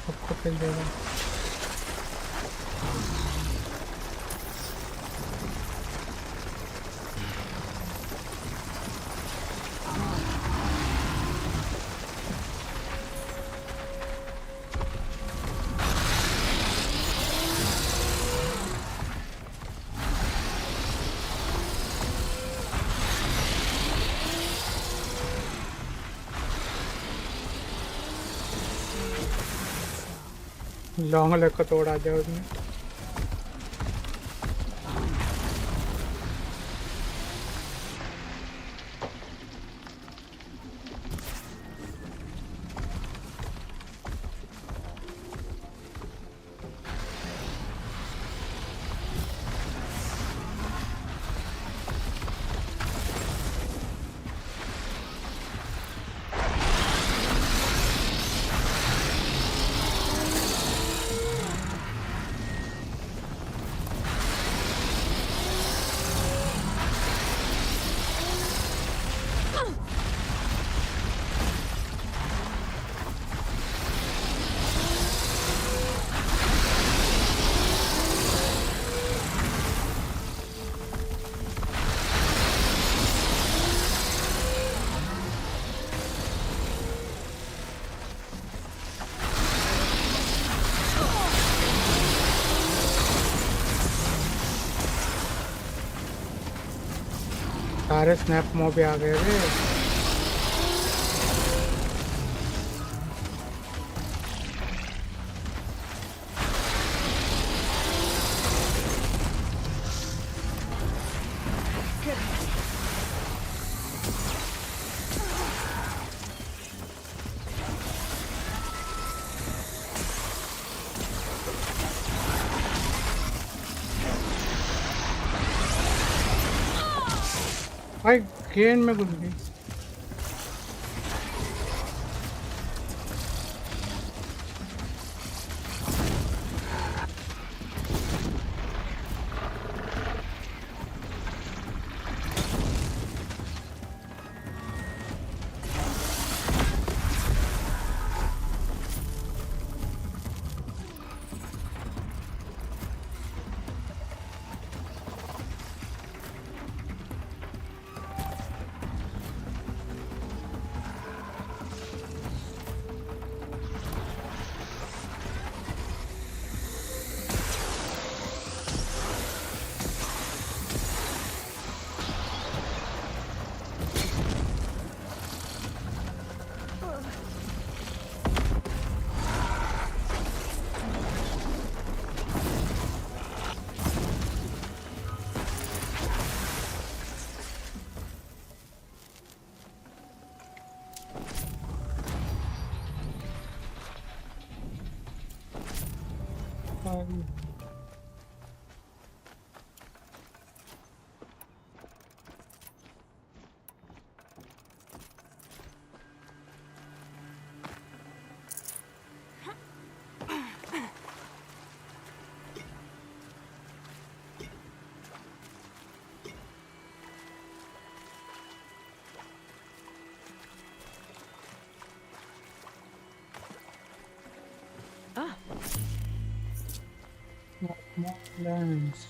सबको खेल देगा लॉन्ग लेग को तोड़ा दिया उसने सारे स्नैप मॉब भी आ गए रे भाई गेंद में घुस गई sorry.
Ah.
More lands.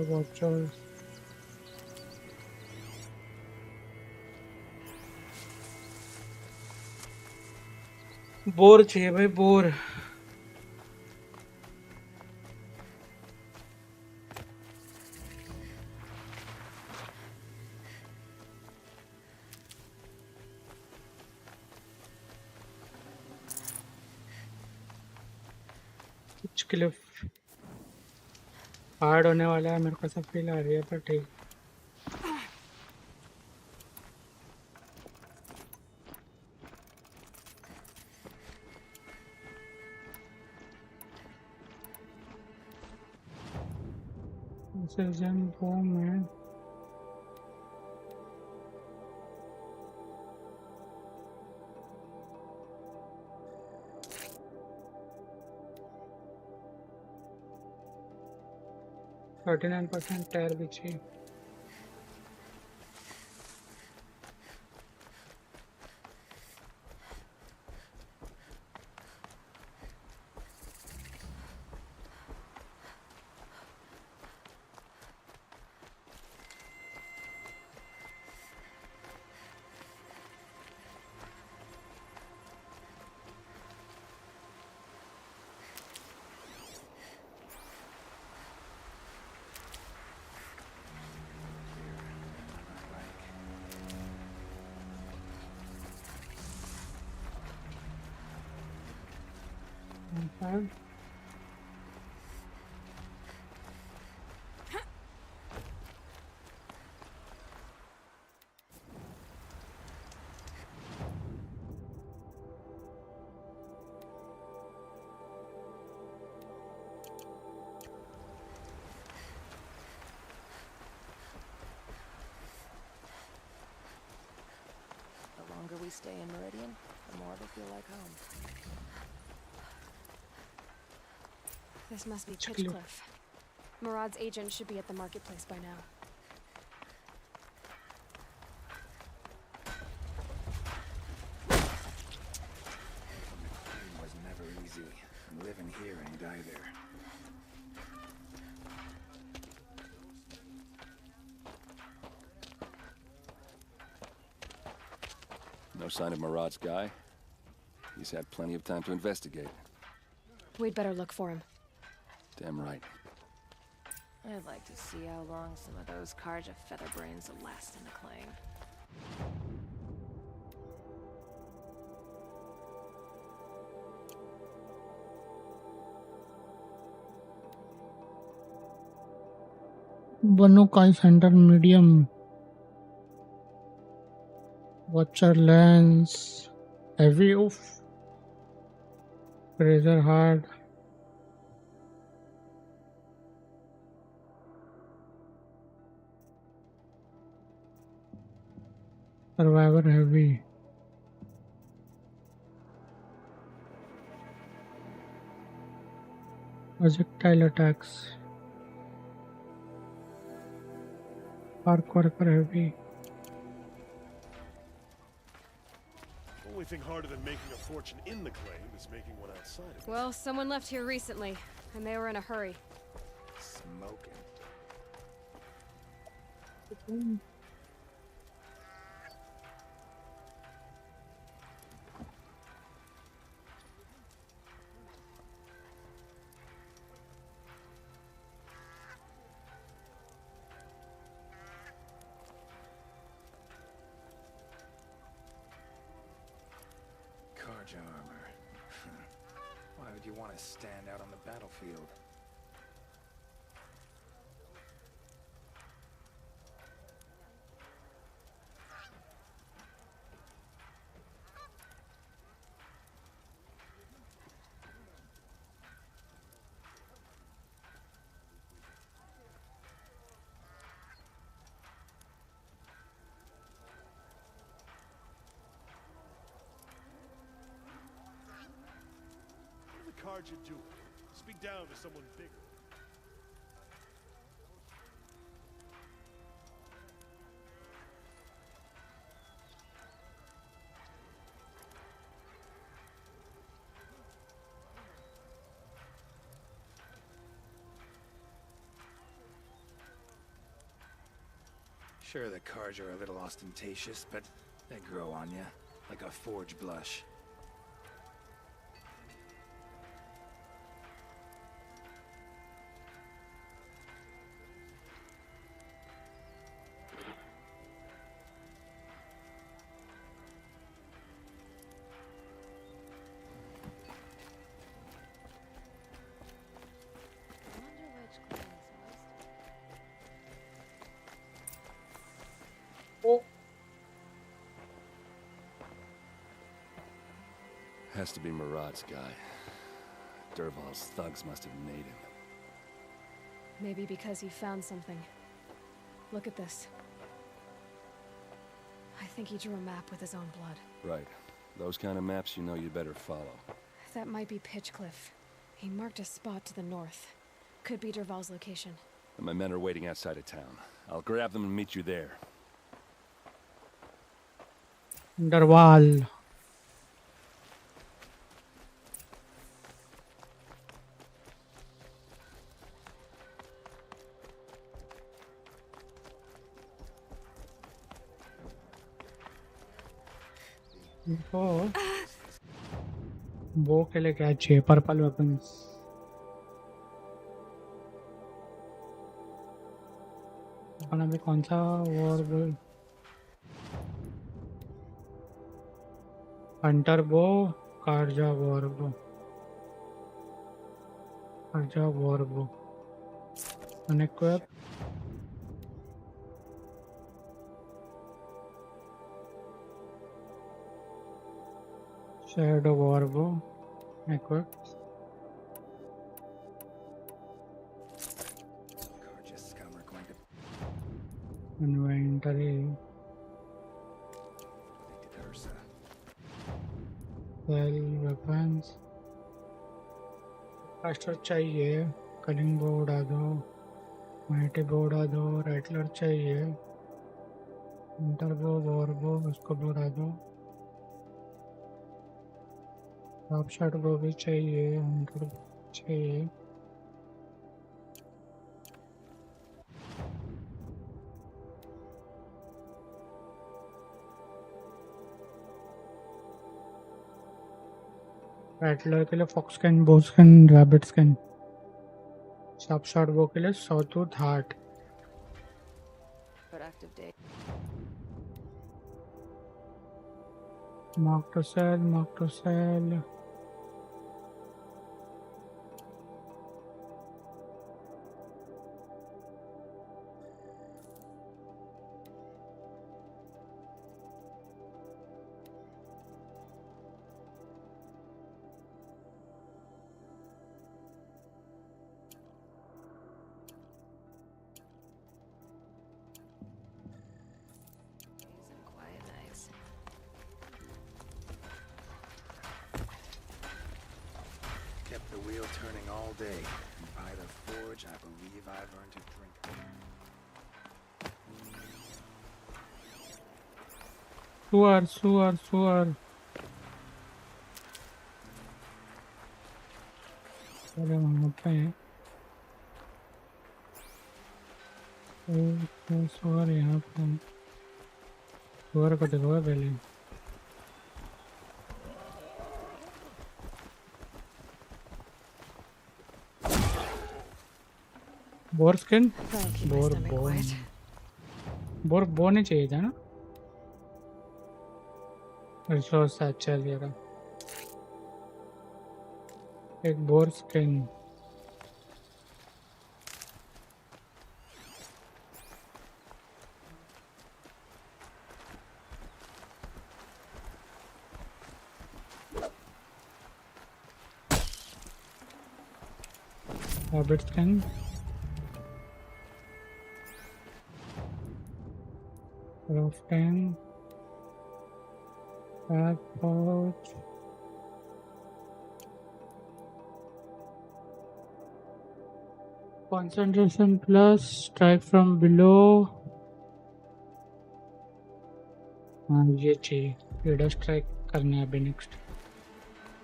Watchers. Bore चाहिए भाई बोर कुछ क्लिफ हार्ड होने वाला है मेरे को सब फील आ रही है पर ठीक सीजन 2 में %39 टायर बिछी Okay.
The longer we stay in Meridian, the more it'll feel like home. This must be Pitchcliff. Murad's agent should be at the marketplace by now.
It was never easy. Living here and die there. No sign of Murad's guy. He's had plenty of time to investigate.
We'd better look for him.
Damn right.
I'd like to see how long some of those Karja featherbrains will last in the claim.
Banukai Center medium Watcher lens heavy oof razor hard Survivor heavy projectile attacks Park worker heavy
Only thing harder than making a fortune in the claim is making one outside of it.
Well, someone left here recently, and they were in a hurry.
Smoking. Karja armor. Why would you
you want to stand out on the battlefield.
What are the cards you're doing? Speak down to someone bigger.
Sure, the cards are a little ostentatious, but they grow on you, like a forge blush.
Has to be Murad's guy. Dervahl's thugs must have made him.
Maybe because he found something. Look at this. I think he drew a map with his own blood.
Right. Those kind of maps you know you better follow.
That might be Pitchcliff. He marked a spot to the north. Could be Dervahl's location.
And my men are waiting outside of town. I'll grab them and meet you there.
Darwal. वो के लिए क्या चाहिए? Purple weapons. अपन अभी कौन सा war Hunter बो, कार्जा वॉर बो, कार्जा वॉर बो, unequip. Shadow War Bow, equipped. Inventory. Well, weapons. Blaster चाहिए, कलिंग बो उड़ा दो, माइटी बो उड़ा दो, राइटलर चाहिए, इंटर बो, वॉर बो, उसको भी उड़ा दो. टॉप शॉट वो भी चाहिए, 100 चाहिए. रैटलर के लिए fox skin, bow skin, rabbit skin. Shop shot वो के लिए sawtooth heart. Mark two sell, mark two sell.
Kept the wheel turning all day. And by the forge, I believe I've earned a drink.
Sewer. अरे वहाँ पे सुअर यहाँ पे. सुअर को देखो पहले. बोर स्किन, बोर बो नहीं चाहिए था ना. रिसोर्स अच्छा लिया. एक bore skin. Rabbit skin. Crafting. Back pouch. Concentration plus. Strike from below. हाँ ये चाहिए। लीडर स्ट्राइक करना है अभी नेक्स्ट।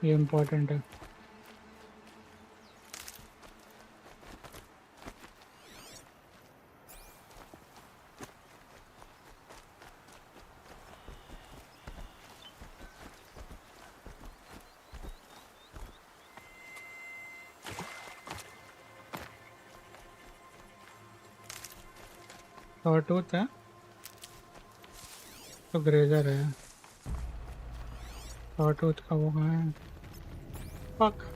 ये इम्पोर्टेंट है। शॉर्टूथ है तो ग्रेजर है। शॉर्टूथ का वो कहाँ है? Fuck.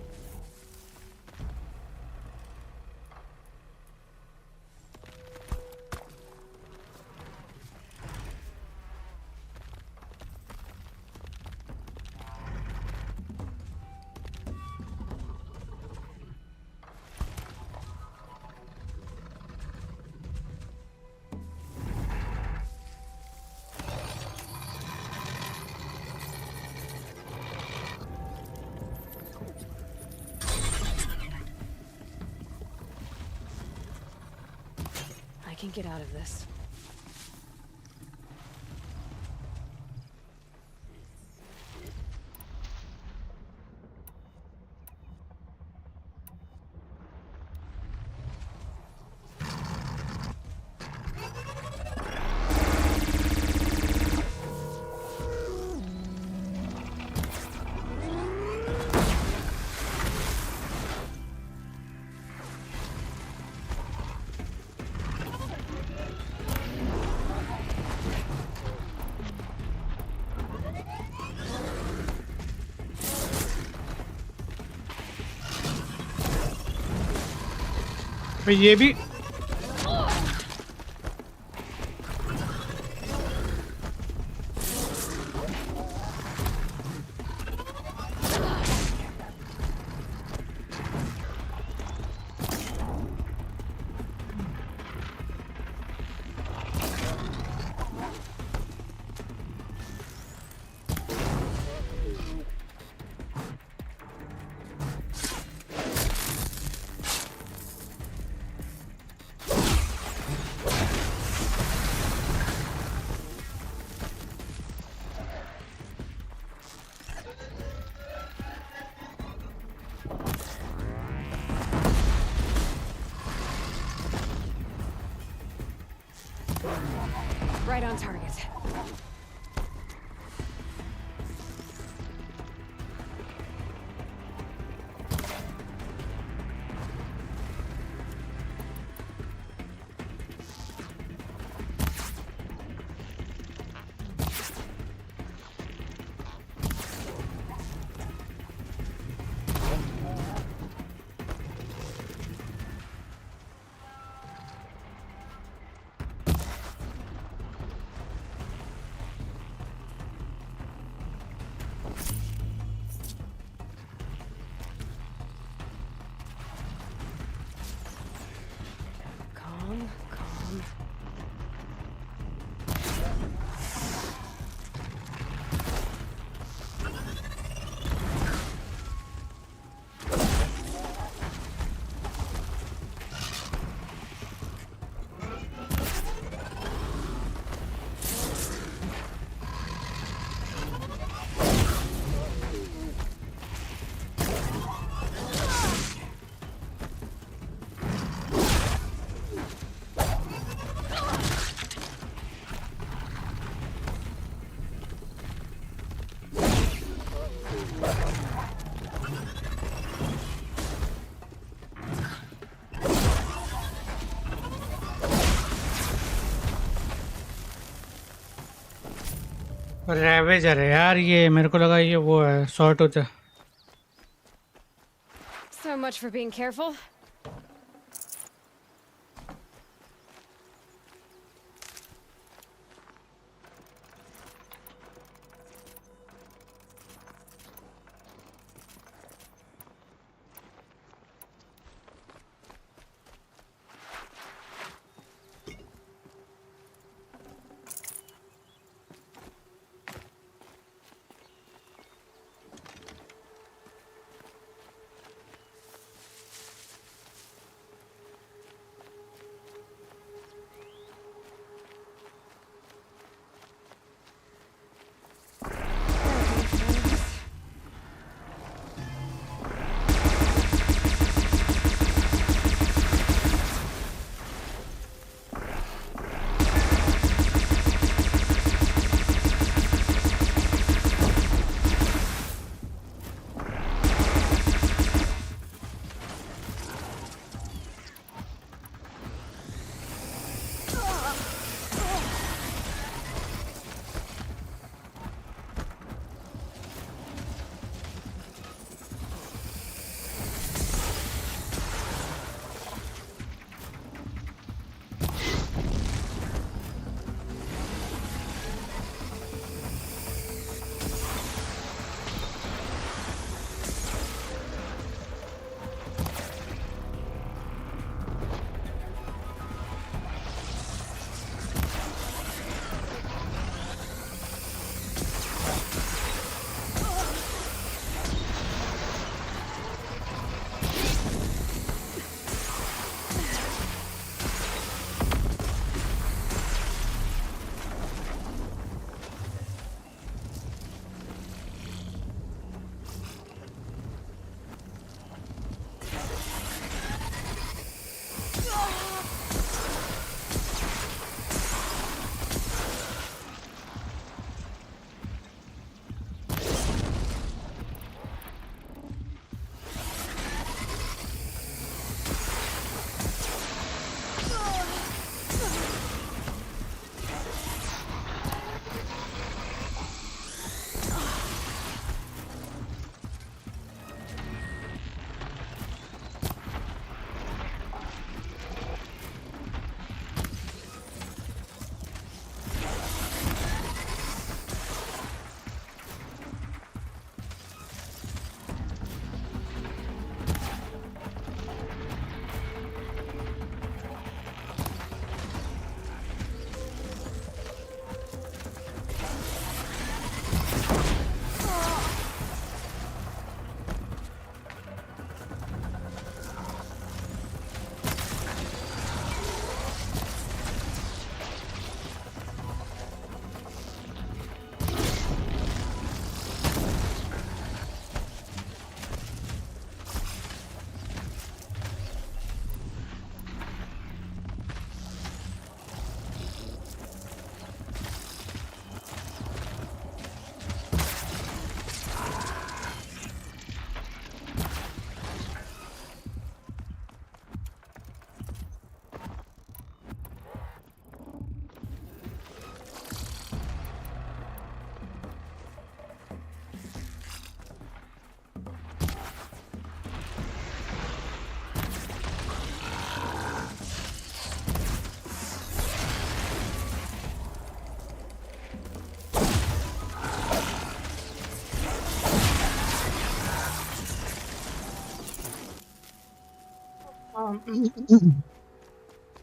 I can get out of this.
भाई ये भी
Right on target. Calm, calm.
रैवेजर है यार। ये मेरे को लगा ये वो है शॉर्टूथ है।
much for being careful.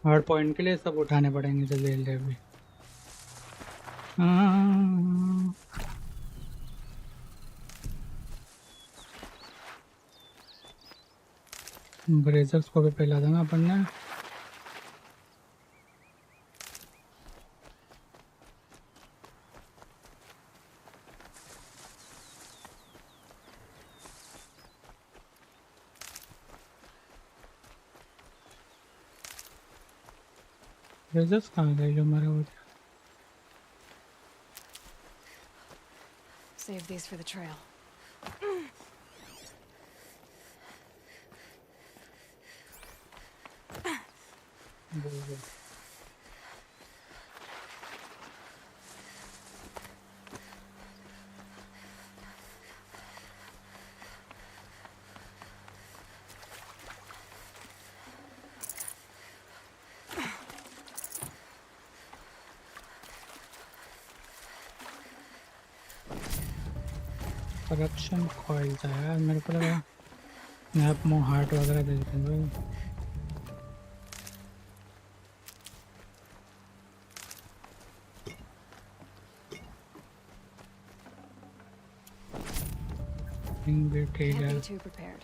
Hard point के लिए सब उठाने पड़ेंगे जल्दी जल्दी अभी। ब्रेजर्स को भी पहला देना अपन ने। ब्रेजर्स कहाँ गए जो मरे हुए थे?
Save these for the trail.
Corruption coil था यार, मेरे को लगा स्नैप मो हार्ट वगैरह दे देते हैं। भी ठीक है।
Can't be too prepared.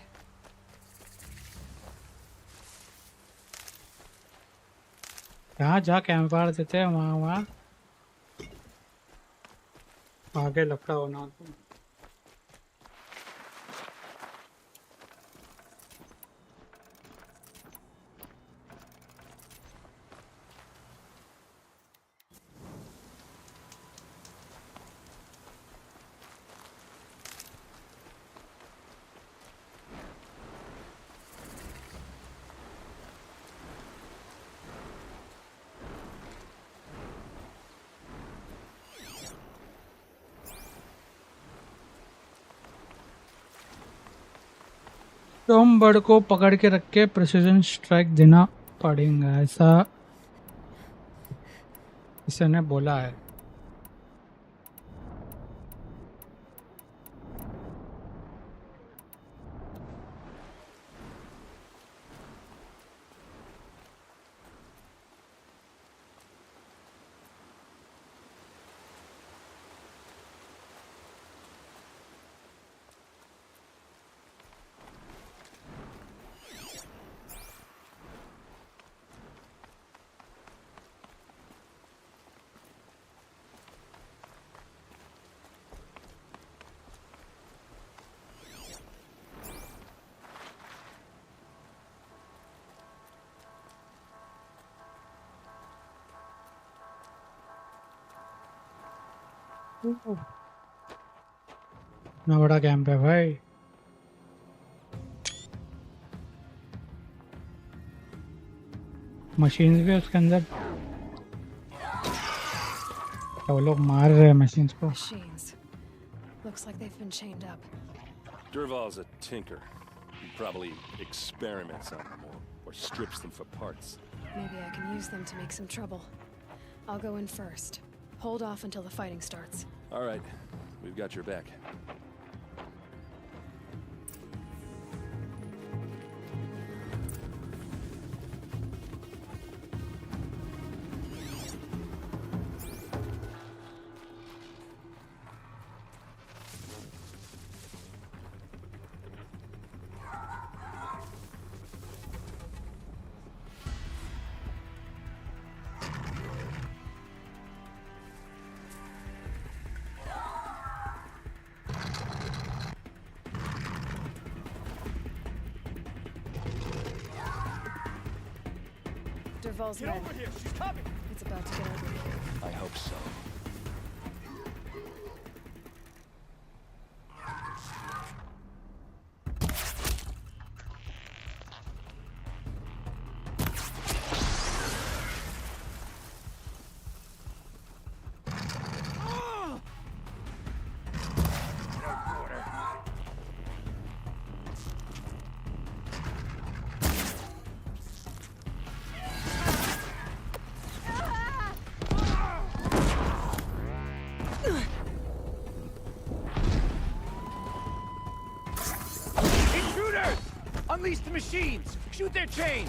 जहाँ जहाँ कैंप फायर देते हैं वहाँ वहाँ आगे लफड़ा होना होता है। टॉम बर्ड को पकड़ के रख के प्रिसीजन स्ट्राइक देना पड़ेगा, ऐसा इसने बोला है। इतना बड़ा कैंप है भाई। मशीन्स भी उसके अंदर, वो लोग मार रहे हैं मशीन्स को।
Machines. Looks like they've been chained up.
Durval's a tinker. He probably experiments on them or strips them for parts.
Maybe I can use them to make some trouble. I'll go in first. Hold off until the fighting starts.
All right, we've got your back.
Derval's
Get
men.
over here, she's coming!
It's about to get ugly.
I hope so.
Unleash the machines! Shoot their chains!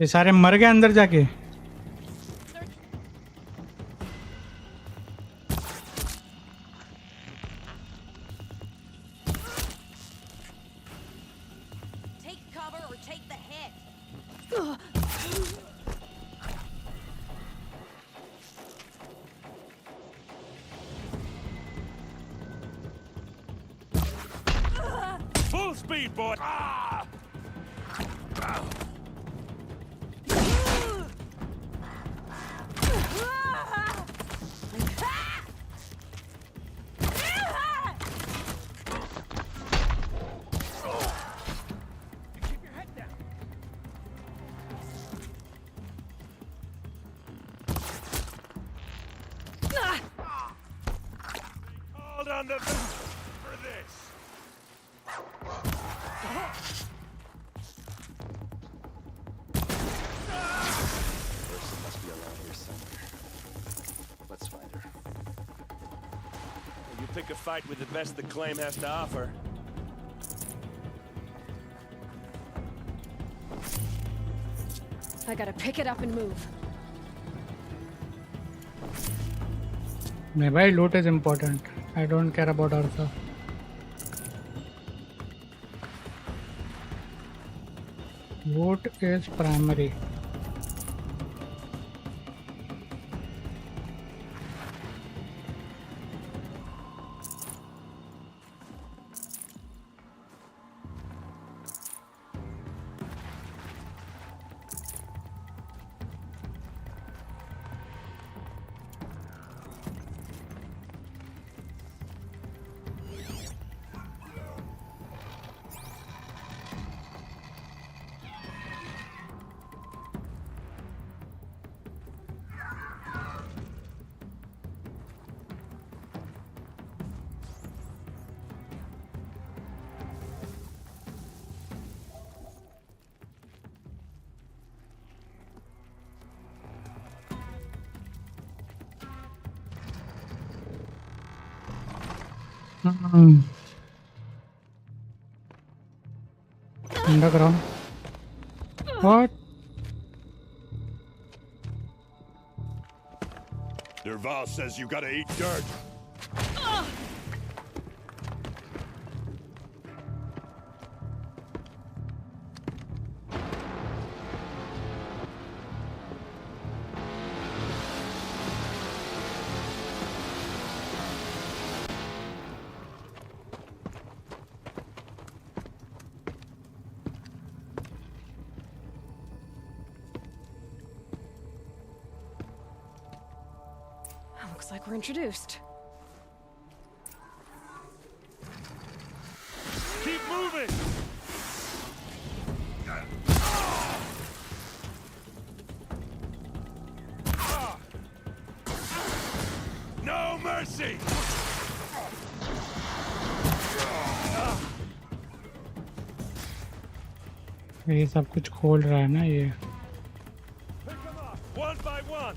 ये सारे मर गए अंदर जाके।
Take cover or take the hit.
Full speed, boy! Ah! Hold on the for this.
Ursa must be around here somewhere. Let's find her.
You pick a fight with the best the claim has to offer.
I gotta pick it up and move.
नहीं भाई, loot is important. I don't care about Ursa. Loot is primary. Underground. What?
Derval says you gotta eat dirt.
Looks like we're introduced.
Keep moving! No mercy!
ये सब कुछ खोल रहा है ना ये।
One by one.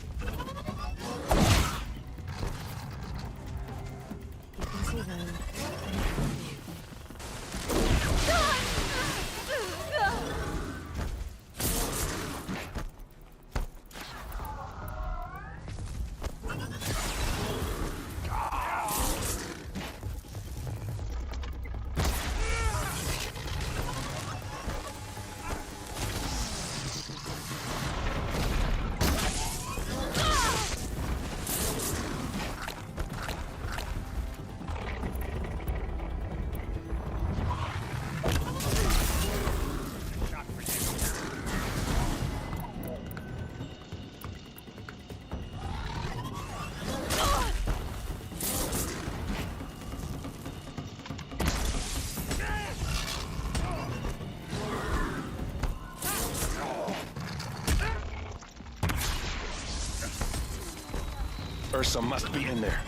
Ursa must be in there.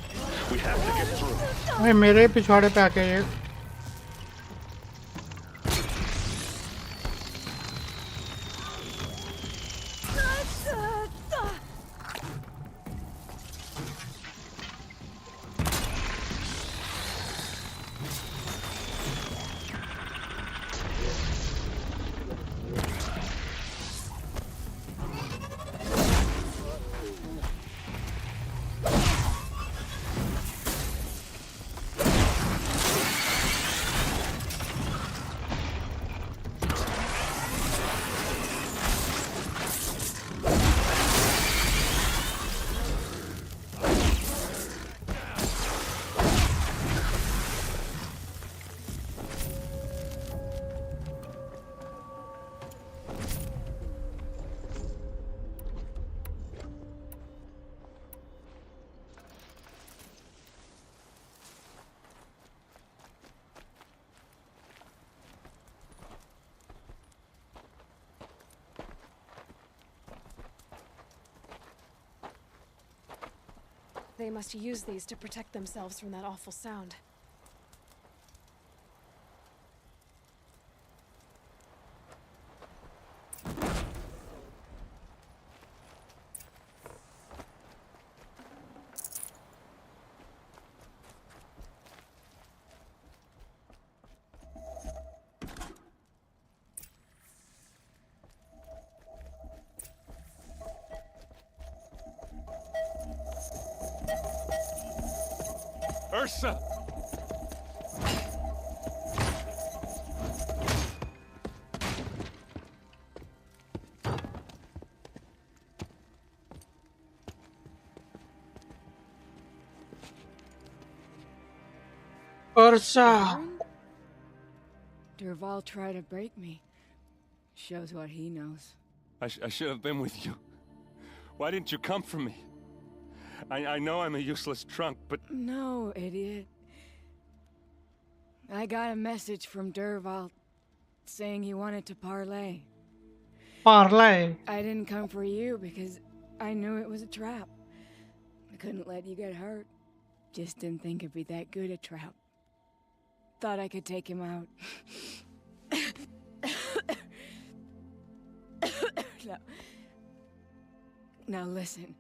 We have to get through.
अरे मेरे पिछवाड़े पे आके ये
They must use these to protect themselves from that awful sound.
Ursa!
Ursa!
Durval tried to break me. Shows what he knows.
I should have been with you. Why didn't you come for me? I know I'm a useless trunk, but...
No, idiot. I got a message from Durval saying he wanted to parlay.
Parlay?
I didn't come for you because I knew it was a trap. I couldn't let you get hurt. Just didn't think it'd be that good a trap. Thought I could take him out. Now listen.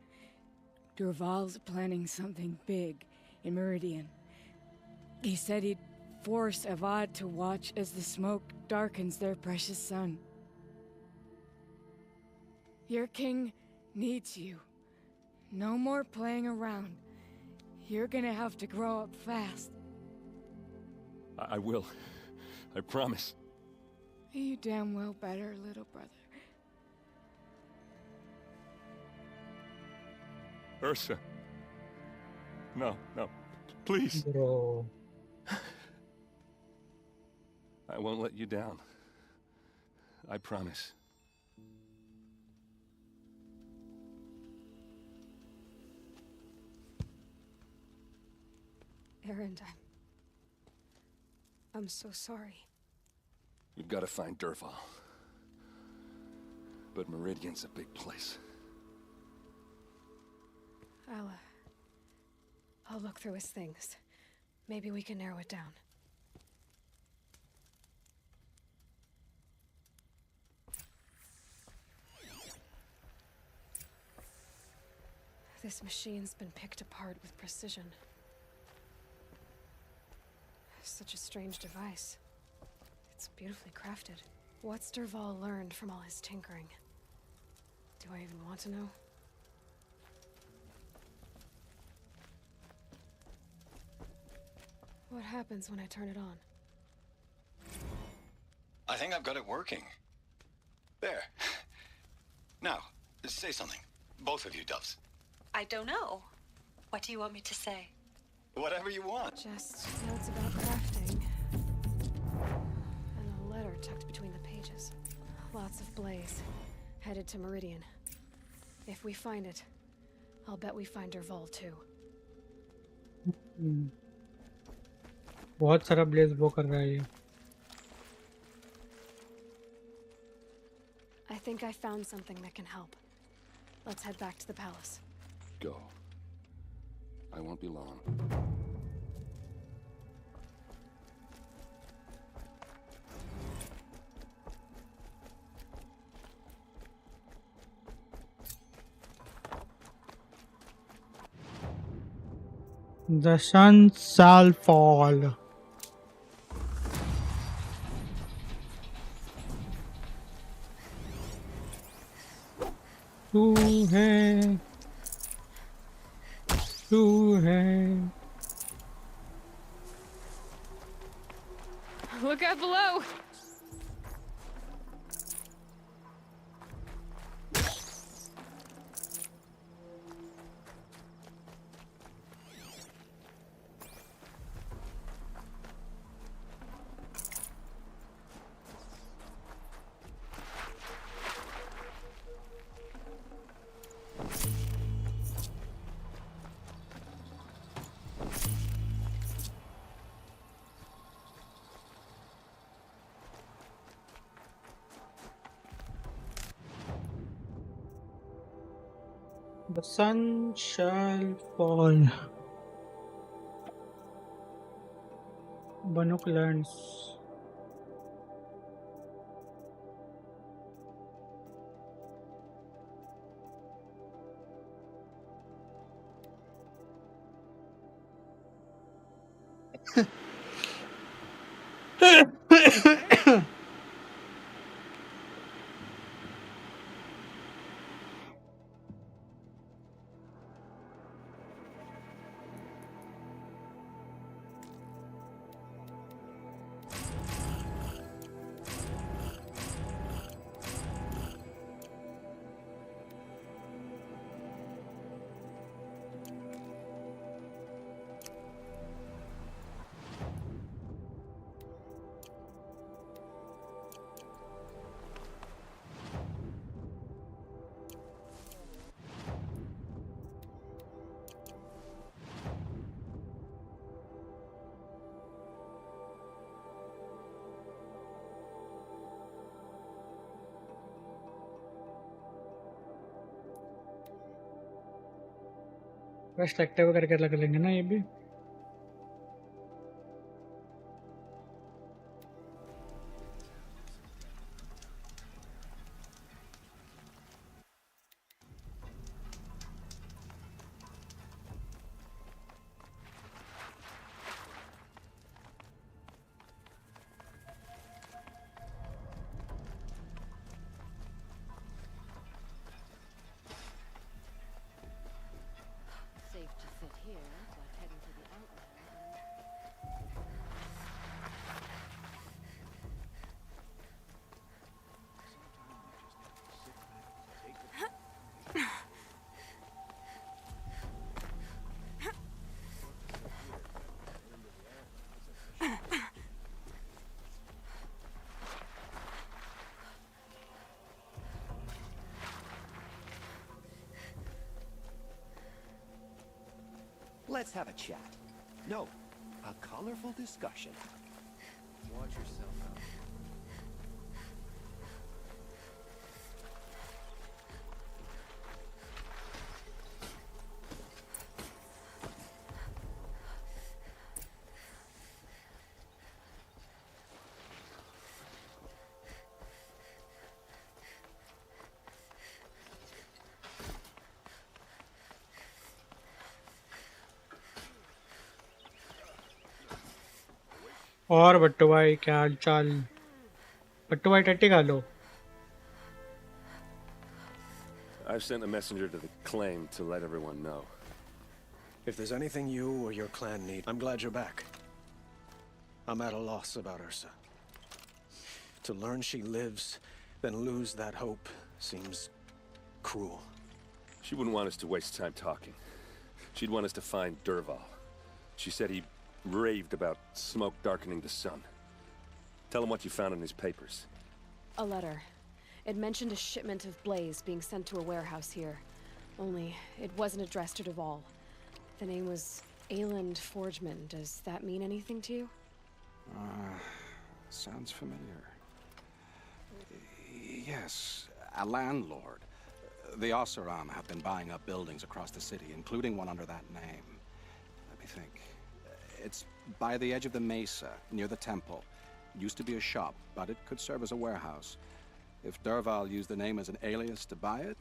Durval's planning something big in Meridian. He said he'd force Avad to watch as the smoke darkens their precious sun. Your king needs you. No more playing around. You're gonna have to grow up fast.
I will. I promise.
You damn well better, little brother.
Ursa. No, please.
Bro.
I won't let you down. I promise.
Erend, I'm so sorry.
We've got to find Durval. But Meridian's a big place.
I'll look through his things. Maybe we can narrow it down. This machine's been picked apart with precision. Such a strange device. It's beautifully crafted. What's Durval learned from all his tinkering? Do I even want to know? What happens when I turn it on?
I think I've got it working. There. Now, say something. Both of you, Doves.
I don't know. What do you want me to say?
Whatever you want.
Just notes about crafting. And a letter tucked between the pages. Lots of blaze. Headed to Meridian. If we find it, I'll bet we find Durval too.
बहुत सारा Blaze वो कर रहा है ये.
I think I found something that can help. Let's head back to the palace.
Go. I won't be long.
The sun shall fall. तू है.
Look out below!
The sun shall fall. Banuk lands. Best active करके लग लेंगे ना ये भी.
Safe to sit here, but heading to the outlet.
Let's have a chat. No, a colorful discussion.
Watch yourself out.
और बट्टू भाई क्या हाल चाल. बट्टू भाई टट्टी खा लो.
I've sent a messenger to the claim to let everyone know.
If there's anything you or your clan need, I'm glad you're back. I'm at a loss about Ursa. To learn she lives, then lose that hope seems cruel.
She wouldn't want us to waste time talking. She'd want us to find Derval. She said he raved about smoke darkening the sun. Tell him what you found in his papers.
A letter. It mentioned a shipment of blaze being sent to a warehouse here. Only, it wasn't addressed to Derval. The name was Ayland Forgeman. Does that mean anything to you?
Sounds familiar. Yes, a landlord. The Oseram have been buying up buildings across the city, including one under that name. Let me think. It's by the edge of the mesa, near the temple. It used to be a shop, but it could serve as a warehouse. If Derval used the name as an alias to buy it,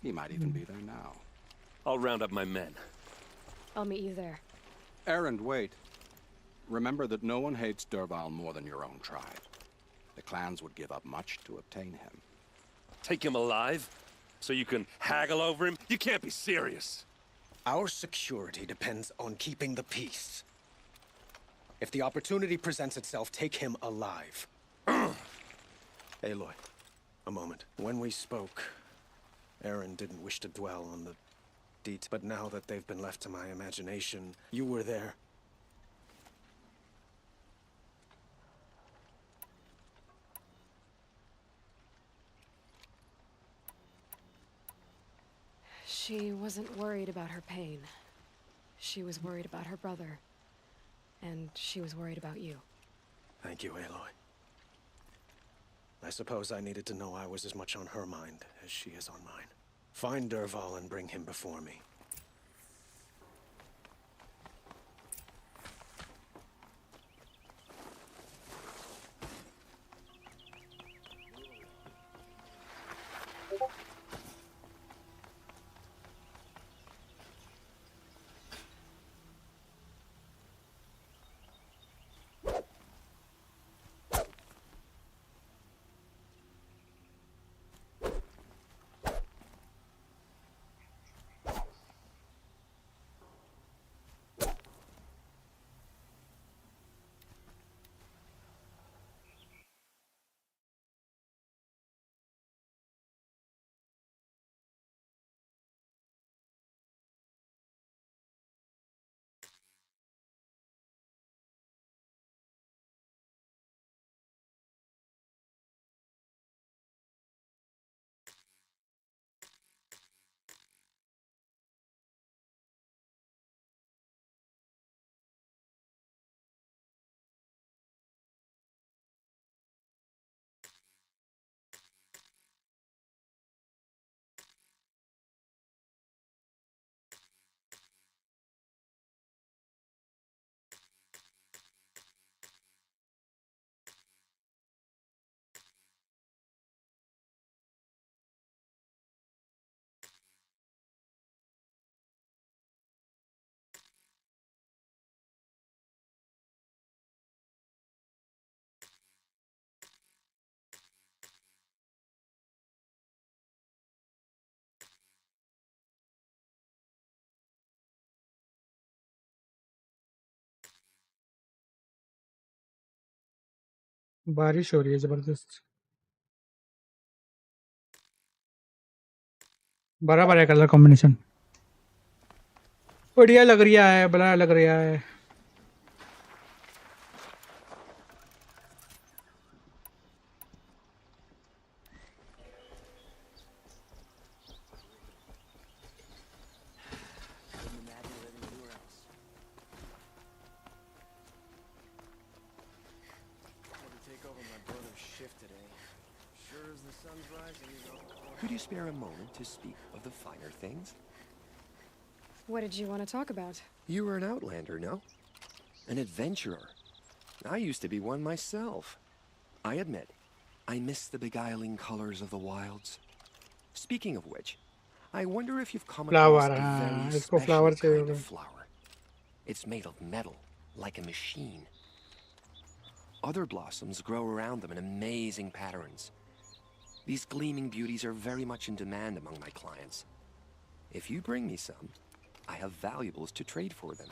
he might even be there now.
I'll round up my men.
I'll meet you there.
Erend, wait. Remember that no one hates Derval more than your own tribe. The clans would give up much to obtain him.
Take him alive? So you can haggle over him? You can't be serious.
Our security depends on keeping the peace. If the opportunity presents itself, take him alive. Aloy, a moment. When we spoke, Aaron didn't wish to dwell on the details, but now that they've been left to my imagination, you were there.
She wasn't worried about her pain. She was worried about her brother. And she was worried about you.
Thank you, Aloy. I suppose I needed to know I was as much on her mind as she is on mine. Find Derval and bring him before me.
बारिश हो रही है जबरदस्त। बराबर है colour combination, बढ़िया लग रहा है, बड़ा लग रहा है।
Could you spare a moment to speak of the finer things?
What did you want to talk about?
You were an outlander, no? An adventurer. I used to be one myself. I admit, I miss the beguiling colors of the wilds. Speaking of which, I wonder if you've come across
flower,
a
हाँ
very
इसको
special
flower चाहिए
kind
होगा।
of flower. It's made of metal, like a machine. Other blossoms grow around them in amazing patterns. These gleaming beauties are very much in demand among my clients. If you bring me some, I have valuables to trade for them.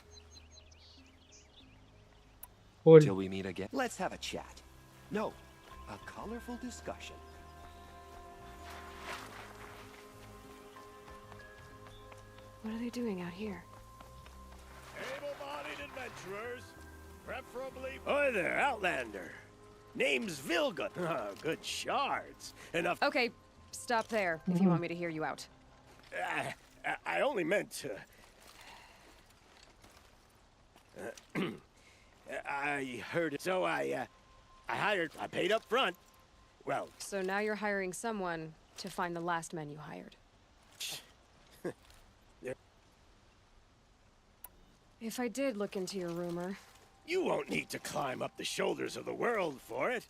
Till we meet again. Let's have a chat. No, a colorful discussion.
What are they doing out here?
Able-bodied adventurers, preferably... Hi there, Outlander. Name's Vilga. Oh, good shards. Enough...
Okay, stop there if you want me to hear you out.
I only meant to... I heard it, so I paid up front. Well...
So now you're hiring someone to find the last men you hired. If I did look into your rumor...
You won't need to climb up the shoulders of the world for it.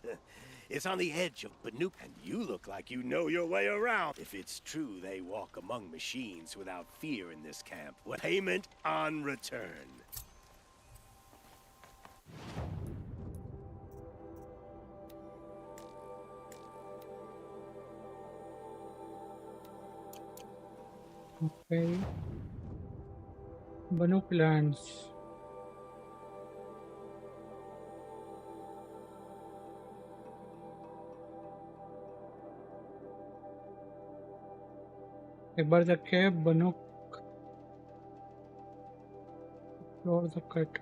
It's on the edge of Banuk, and you look like you know your way around. If it's true they walk among machines without fear in this camp, what payment on return?
Okay. Banuk lands. एक बार जाके बनुक और the cut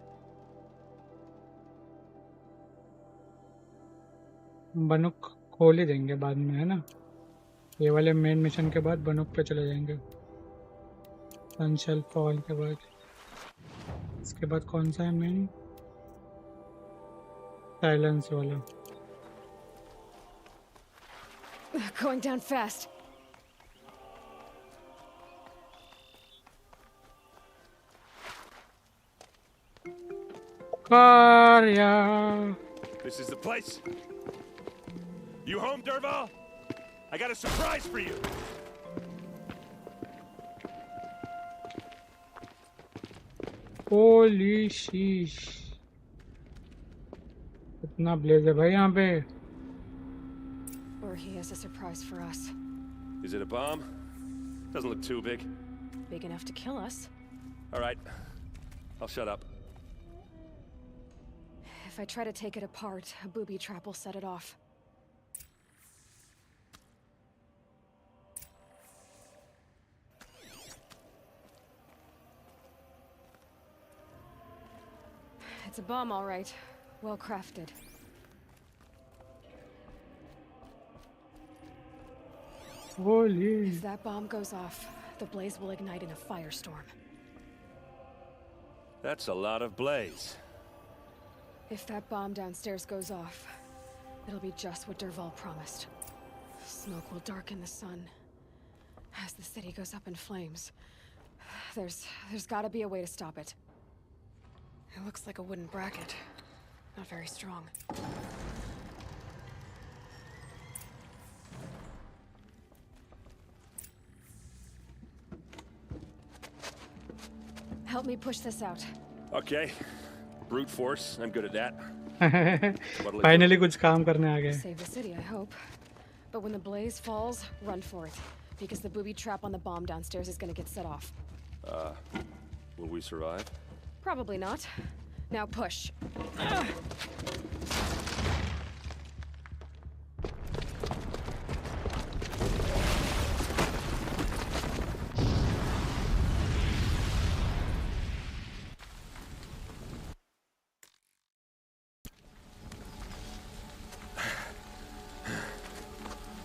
बनुक खोल ही देंगे बाद में, है ना? ये वाले मेन मिशन के बाद बनुक पे चले जाएंगे, सनशेल फॉल के बाद। इसके बाद कौन सा है मेन? साइलेंस वाला।
Going down fast.
Karya.
This is the place. You home, Derval? I got a surprise for you.
Holy sheesh. कितना ब्लेज है भाई यहाँ पे.
Or he has a surprise for us.
Is it a bomb? Doesn't look too big.
Big enough to kill us.
All right. I'll shut up.
If I try to take it apart, a booby trap will set it off. It's a bomb, all right. Well crafted.
Holy.
If that bomb goes off, the blaze will ignite in a firestorm.
That's a lot of blaze.
If that bomb downstairs goes off, it'll be just what Derval promised. Smoke will darken the sun. As the city goes up in flames, there's gotta be a way to stop it. It looks like a wooden bracket. Not very strong. Help me push this out.
Okay. Brute force, I'm good at that.
Finally कुछ काम करने आ गए.
Save the city, I hope. But when the blaze falls, run for it. Because the booby trap on the bomb downstairs is gonna get set off.
Will we survive?
Probably not. Now push.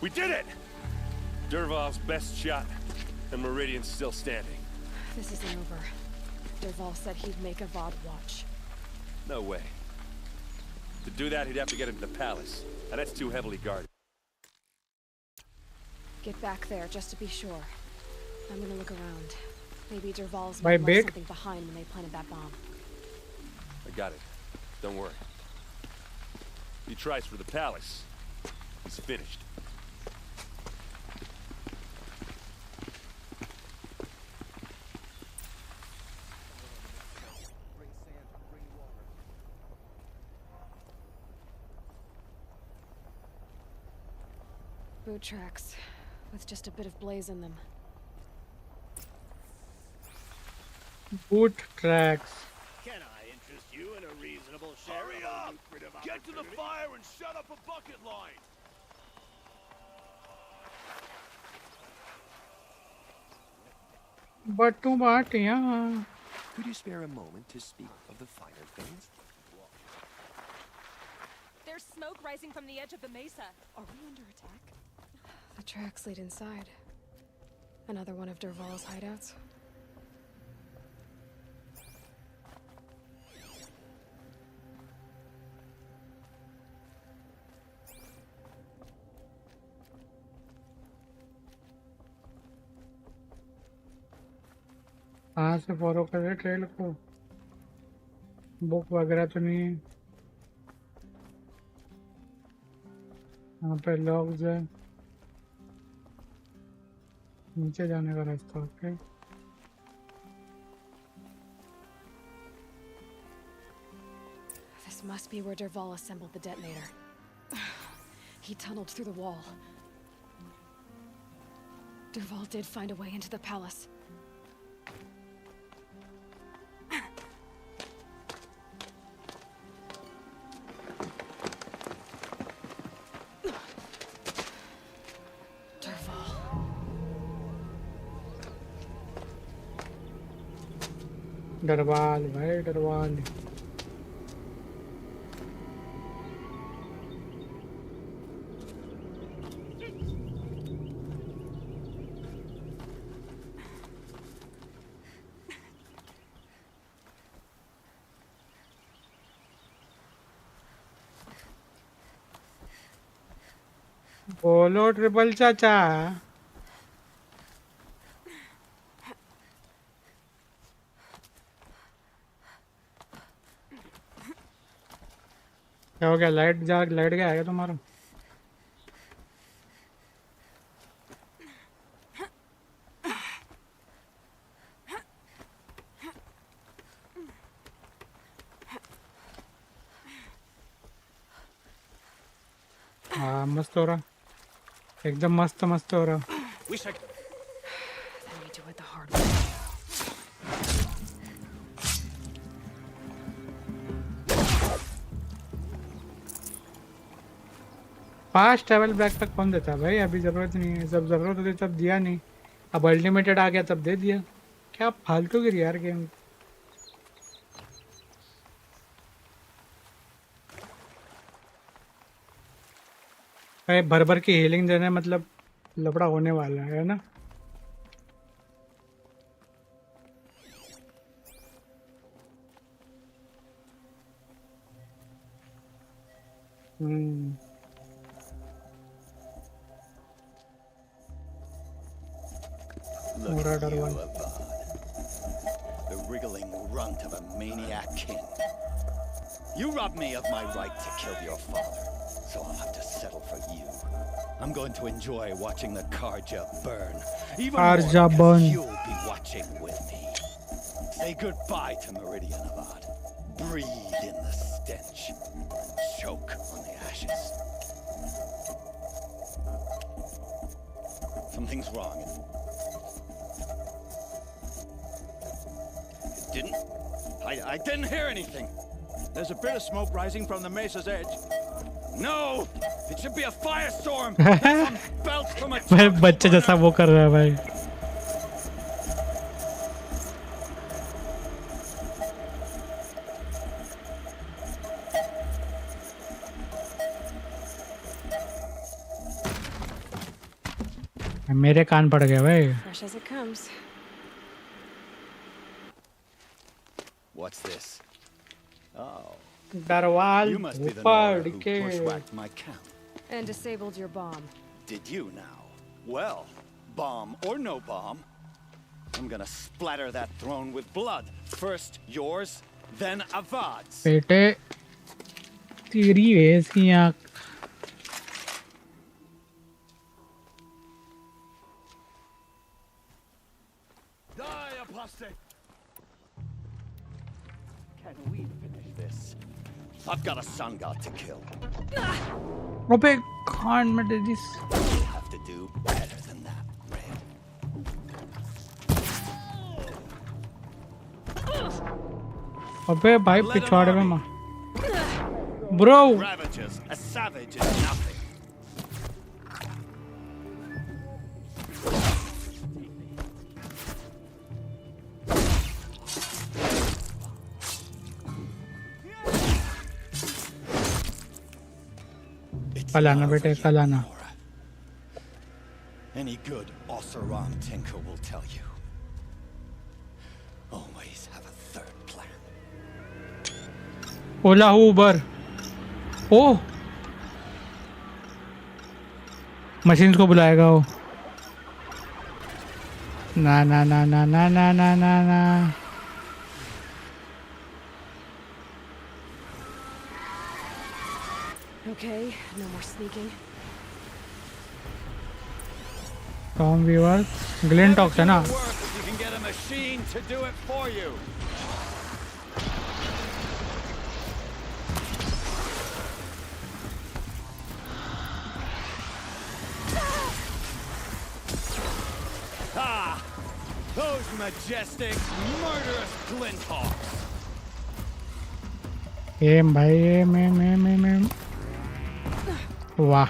We did it! Derval's best shot, and Meridian's still standing.
This isn't over. Derval said he'd make a VOD watch.
No way. To do that, he'd have to get into the palace, and that's too heavily guarded.
Get back there, just to be sure. I'm gonna look around. Maybe Derval's
By
left
big?
something behind when they planted that bomb.
I got it. Don't worry. He tries for the palace. He's finished.
Boot tracks, with just a bit of blaze in them.
Boot tracks.
Can I interest you in a reasonable share?
Hurry up! Get to the fire and shut up a bucket line!
But too much, yeah.
Could you spare a moment to speak of the finer things?
There's smoke rising from the edge of the mesa. Are we under attack?
The tracks lead inside. Another one of Derval's hideouts.
कहाँ से follow कर रहे trail को? Book वगैरह तो नहीं है. यहाँ पे लॉग्स है. नीचे जाने का रास्ता. Okay.
This must be where Derval assembled the detonator. He tunneled through the wall. Derval did find a way into the palace.
डरवाल भाई डरवाल. बोलो ट्रिपल चाचा. क्या हो गया? लाइट गया है क्या तुम्हारा? हाँ मस्त हो रहा, एकदम मस्त मस्त हो रहा.
Then we do it the hard way.
Fast travel backpack कौन देता है भाई? अभी जरूरत नहीं है, जब जरूरत होती तब दिया नहीं. अब अनलिमिटेड आ गया तब दे दिया. क्या फालतू गिरी यार गेम. भाई भर भर की हीलिंग देने मतलब लफड़ा होने वाला है ना.
Look at you, Avad. The wriggling runt of a maniac king. You robbed me of my right to kill your father, so I'll have to settle for you. I'm going to enjoy watching the Karja burn. Even more because you'll be watching with me. Say goodbye to Meridian, Avad. Breathe in the stench. Choke on the ashes. Something's wrong. I didn't hear anything.
There's a bit of smoke rising from the mesa's edge.
No! It should be a firestorm! Belts from a
भाई बच्चे जैसा वो कर रहा है भाई. मेरे कान पड़ गए भाई.
Fresh as it comes.
What's this? Oh.
दरवाल
You must be the Nora who
के.
bushwhacked my camp.
And disabled your bomb.
Did you now? Well, bomb or no bomb, I'm gonna splatter that throne with blood. First yours, then Avad's.
बेटे तेरी वैसी आँख.
Die, apostate! Can we finish this? I've got a sun god to kill.
अबे कान में दे this.
You have to do better than that, Red.
अबे भाई पिछवाड़े में मार. Bro.
Ravagers, a savage is nothing.
कल आना बेटे, कल आना.
Any good Ossaron tinker will tell you. Always have a third plan.
Ola Uber. Oh machine को बुलाएगा वो. ना ना ना ना ना ना ना ना ना.
Okay, no more sneaking.
Tom Weaver Glen talks है ना.
You can get a machine to do it for you. Ah, those majestic, murderous glinthawks.
M भाई एम. वाह.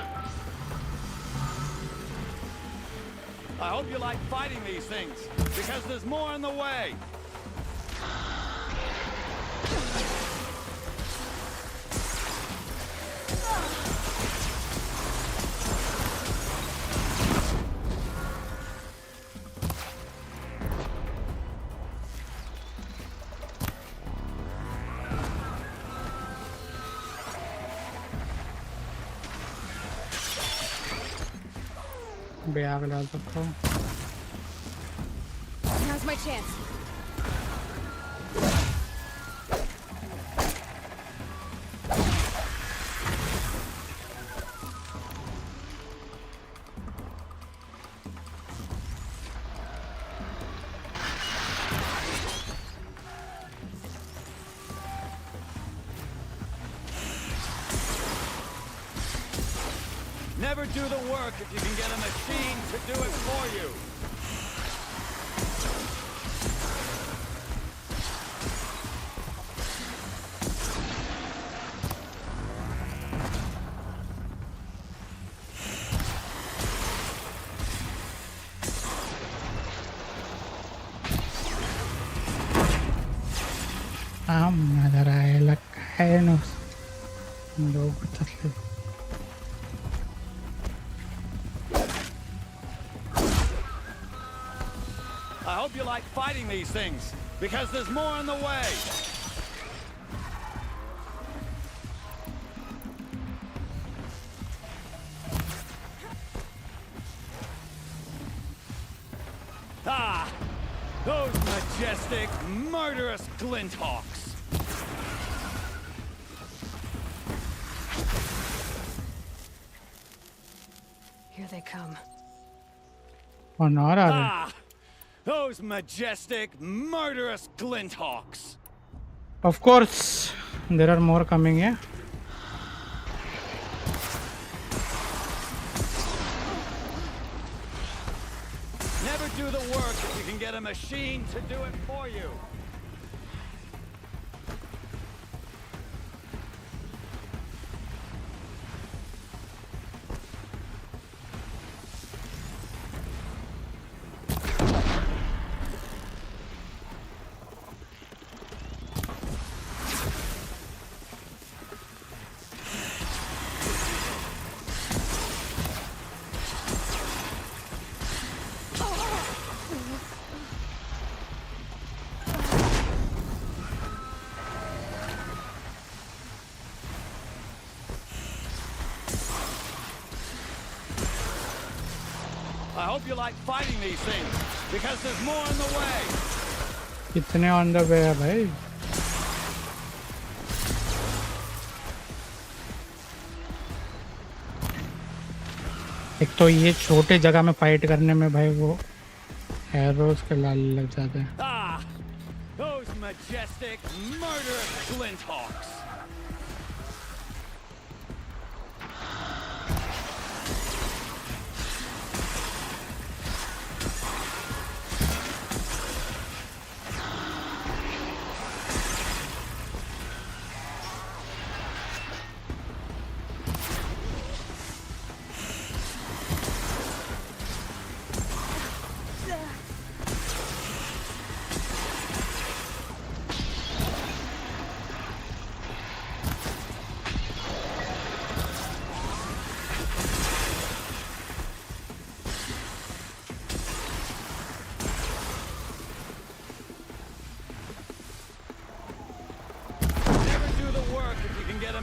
I hope you like fighting these things, because there's more in the way.
बे आग डाल सकता हूँ.
Now's my chance.
Never do the work if you can get a machine to do it for you.
نظر لك حينوس لو بتطلب
I hope you like fighting these things, because there's more on the way. Ah! Those majestic, murderous glinthawks!
Here they come.
Ah! Those majestic, murderous glinthawks!
Of course, there are more coming, yeah?
Never do the work if you can get a machine to do it for you. I hope you like fighting these things, because there's more on the way.
कितने on the way है भाई? एक तो ये छोटे जगह में fight करने में भाई वो एरोस के लाल लग जाते हैं.
Ah, those majestic, murderous glinthawks.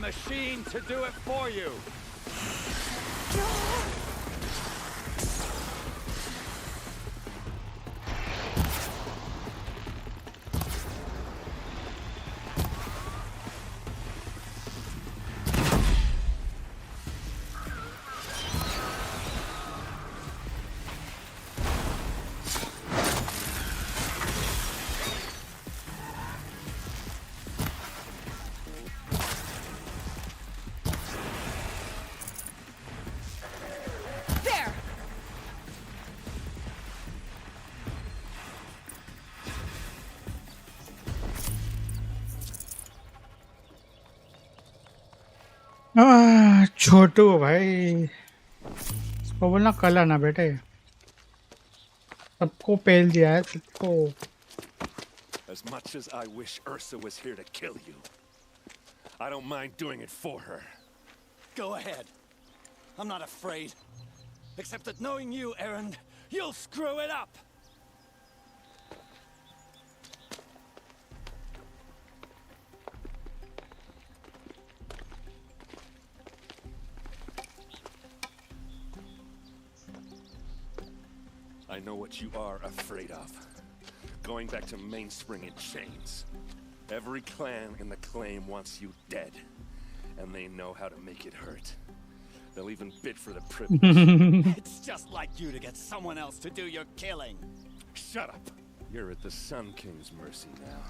Machine to do it for you.
छोटू भाई इसको बोलना कला ना बेटे सबको पेल दिया है सबको.
As much as I wish Ursa was here to kill you, I don't mind doing it for her.
Go ahead. I'm not afraid. Except that knowing you, Aaron, you'll screw it up.
I know what you are afraid of. Going back to Mainspring in chains. Every clan in the claim wants you dead. And they know how to make it hurt. They'll even bid for the privilege.
It's just like you to get someone else to do your killing.
Shut up! You're at the Sun King's mercy now.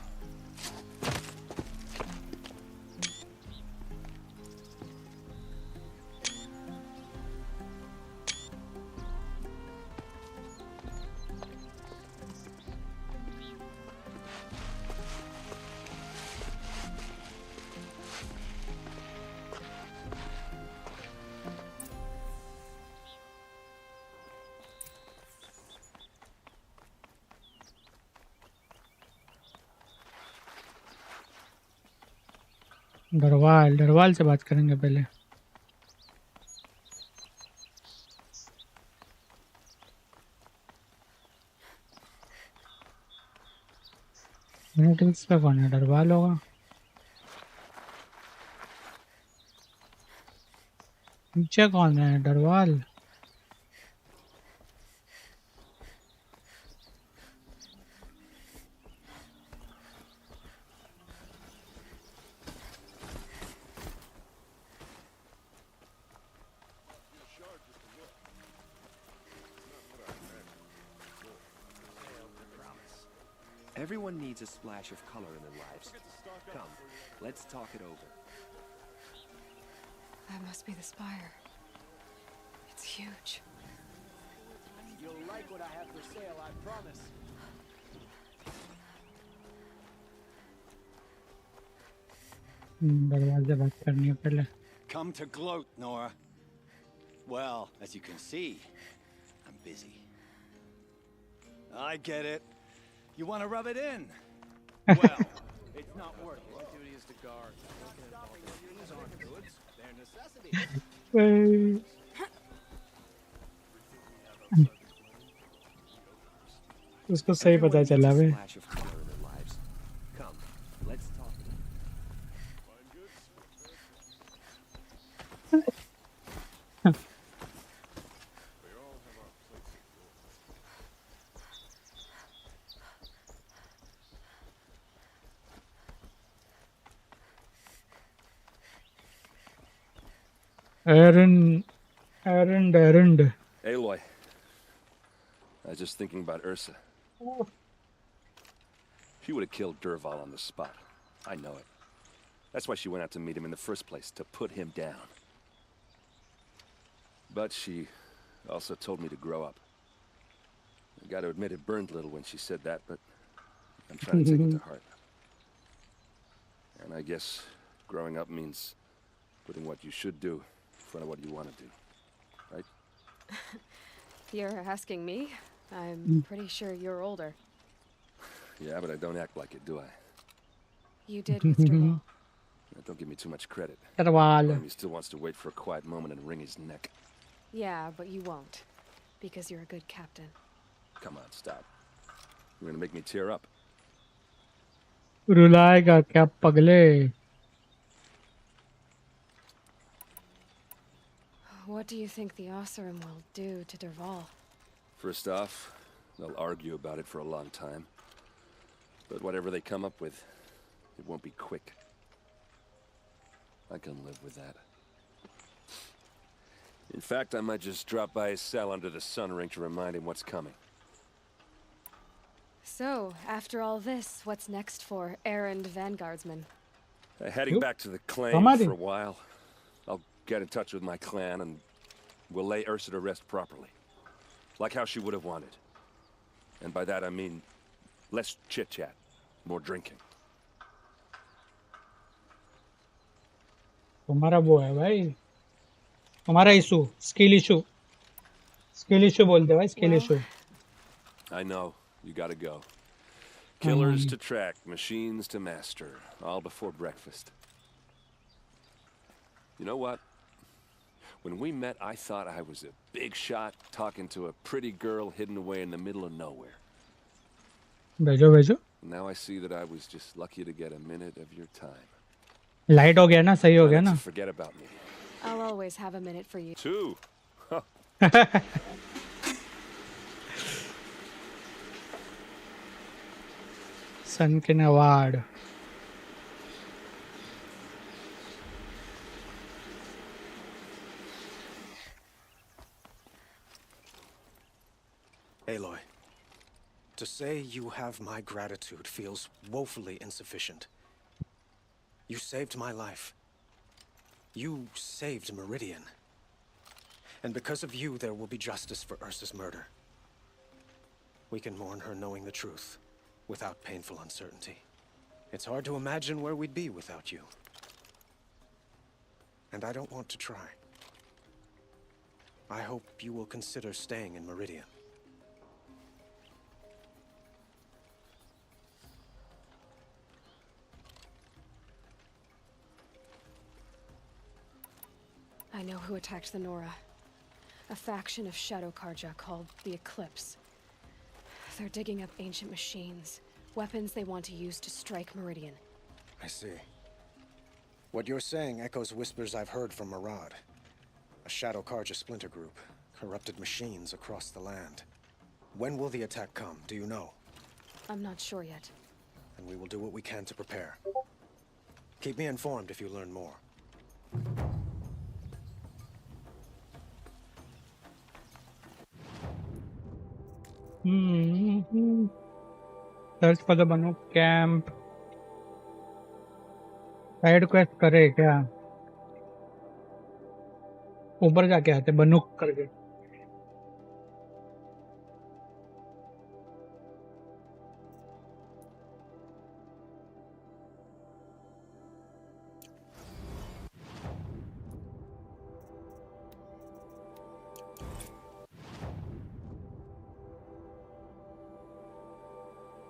डरवाल से बात करेंगे पहले। मिनटिक्स पे कौन है? डरवाल होगा। पीछे कौन है? डरवाल।
Everyone needs a splash of color in their lives. Come, let's talk it over.
That must be the spire. It's huge.
You'll like what I have for sale, I promise.
डरवाल से बात करनी है पहले।
Come to gloat, Nora. Well, as you can see, I'm busy. I get it. You want to rub it in? Well, it's not worth it. My duty is to guard. These aren't goods. They're necessities.
उसको सही पता चला बे।
Come, let's talk.
Errand.
Aloy, I was just thinking about Ursa. She would have killed Dervahl on the spot. I know it. That's why she went out to meet him in the first place, to put him down. But she also told me to grow up. I gotta admit it burned a little when she said that, but I'm trying to take it to heart. And I guess growing up means putting what you should do in front of what you want to do, right?
You're asking me? I'm pretty sure you're older.
Yeah, but I don't act like it, do I?
You did with Dervahl.
Don't give me too much credit.
Dervahl.
He still wants to wait for a quiet moment and wring his neck.
Yeah, but you won't. Because you're a good captain.
Come on, stop. You're gonna make me tear up.
रुलाएगा क्या पगले?
What do you think the Oseram will do to Dervahl?
First off, they'll argue about it for a long time. But whatever they come up with, it won't be quick. I can live with that. In fact, I might just drop by his cell under the sun ring to remind him what's coming.
So, after all this, what's next for errand vanguardsman?
Heading back to the claim for a while. I'll get in touch with my clan and we'll lay Ursa to rest properly. Like how she would have wanted. And by that I mean less chit-chat, more drinking.
तुम्हारा वो है भाई, हमारा issue, skill issue बोलते भाई, skill issue.
I know, you gotta go. Killers to track, machines to master, all before breakfast. You know what? When we met, I thought I was a big shot talking to a pretty girl hidden away in the middle of nowhere.
भेजो.
Now I see that I was just lucky to get a minute of your time.
Light हो गया ना, सही हो गया ना.
Forget about me.
I'll always have a minute for you.
2.
Sunken Award.
Aloy, to say you have my gratitude feels woefully insufficient. You saved my life. You saved Meridian. And because of you, there will be justice for Ursa's murder. We can mourn her knowing the truth, without painful uncertainty. It's hard to imagine where we'd be without you. And I don't want to try. I hope you will consider staying in Meridian.
I know who attacked the Nora. A faction of Shadow Karja called the Eclipse. They're digging up ancient machines, weapons they want to use to strike Meridian.
I see. What you're saying echoes whispers I've heard from Murad. A Shadow Karja splinter group, corrupted machines across the land. When will the attack come, do you know?
I'm not sure yet.
And we will do what we can to prepare. Keep me informed if you learn more.
Search for the Banuk camp. Side quest करे क्या? ऊपर जाके आते बनुक करके.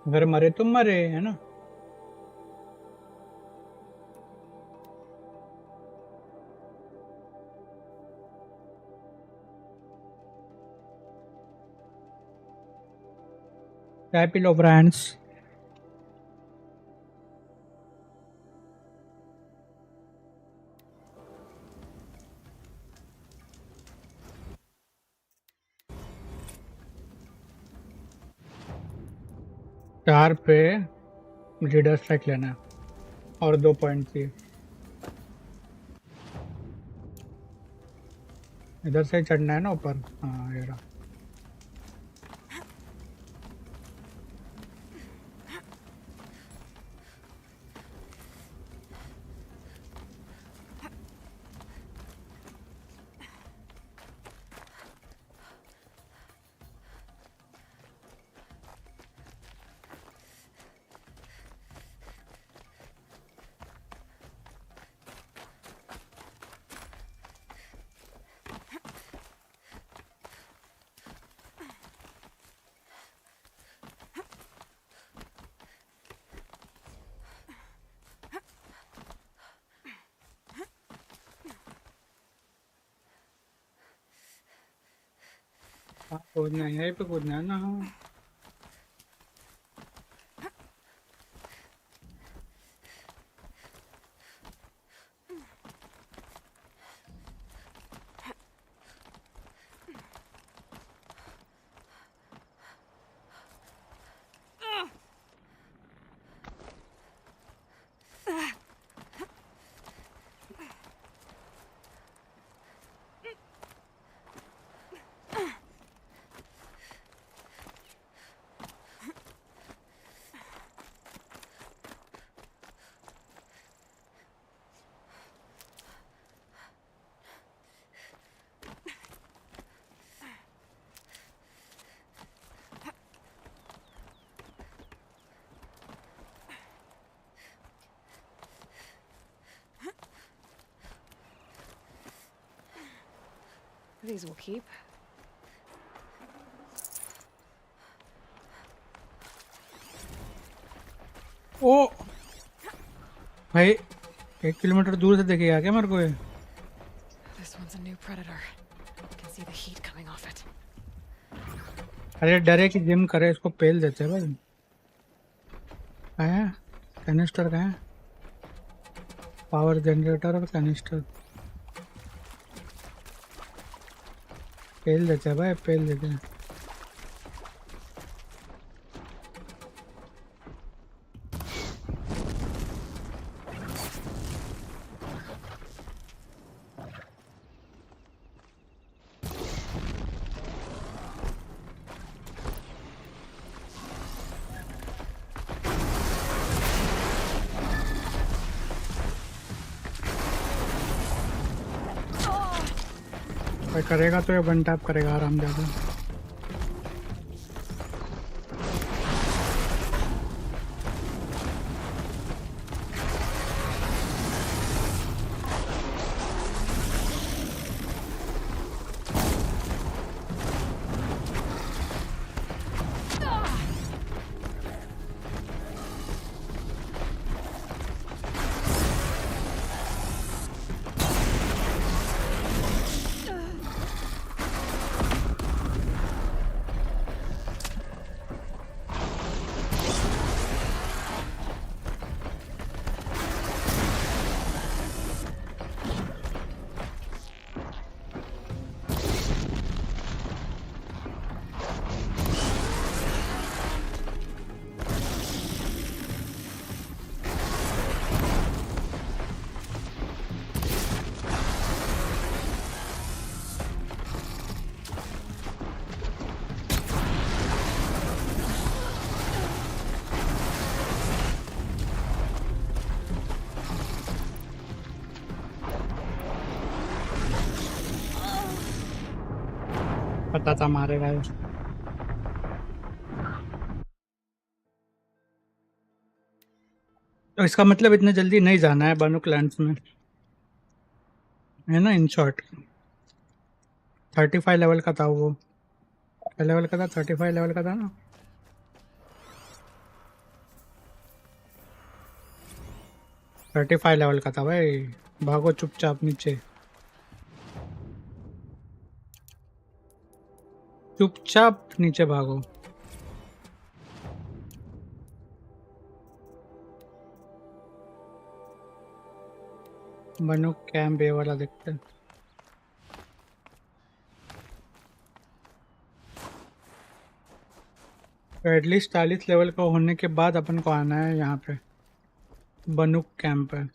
अगर मरे तो मरे, है ना? चाय पी लो फ्रेंड्स. चार पे लीडर स्ट्राइक लेना है और 2 पॉइंट चाहिए. इधर से चढ़ना है ना ऊपर. हाँ ये रहा. कूदना है, यहीं पे कूदना है ना.
These will keep.
ओ भाई 1 किलोमीटर दूर से देखेगा क्या मेरे को ये?
This one's a new predator. Can see the heat coming off it.
अरे डरे कि जिम करे इसको पेल देते हैं भाई. कहाँ है कैनिस्टर? कहाँ है पावर जनरेटर और कैनिस्टर? पेल देते हैं भाई, पेल देते हैं. करेगा तो ये वन टैप करेगा आराम ज़्यादा. पता था मारेगा ये। तो इसका मतलब इतने जल्दी नहीं जाना है बानो क्लैंस में, है ना? इन शॉर्ट 35 लेवल का था वो। क्या लेवल का था? 35 लेवल का था ना? 35 लेवल का था भाई। भागो चुपचाप नीचे, चुपचाप नीचे भागो। बनो कैंप ए वाला देखते हैं। तो एटलीस्ट 40 लेवल का होने के बाद अपन को आना है यहाँ पे बनुक कैंप है।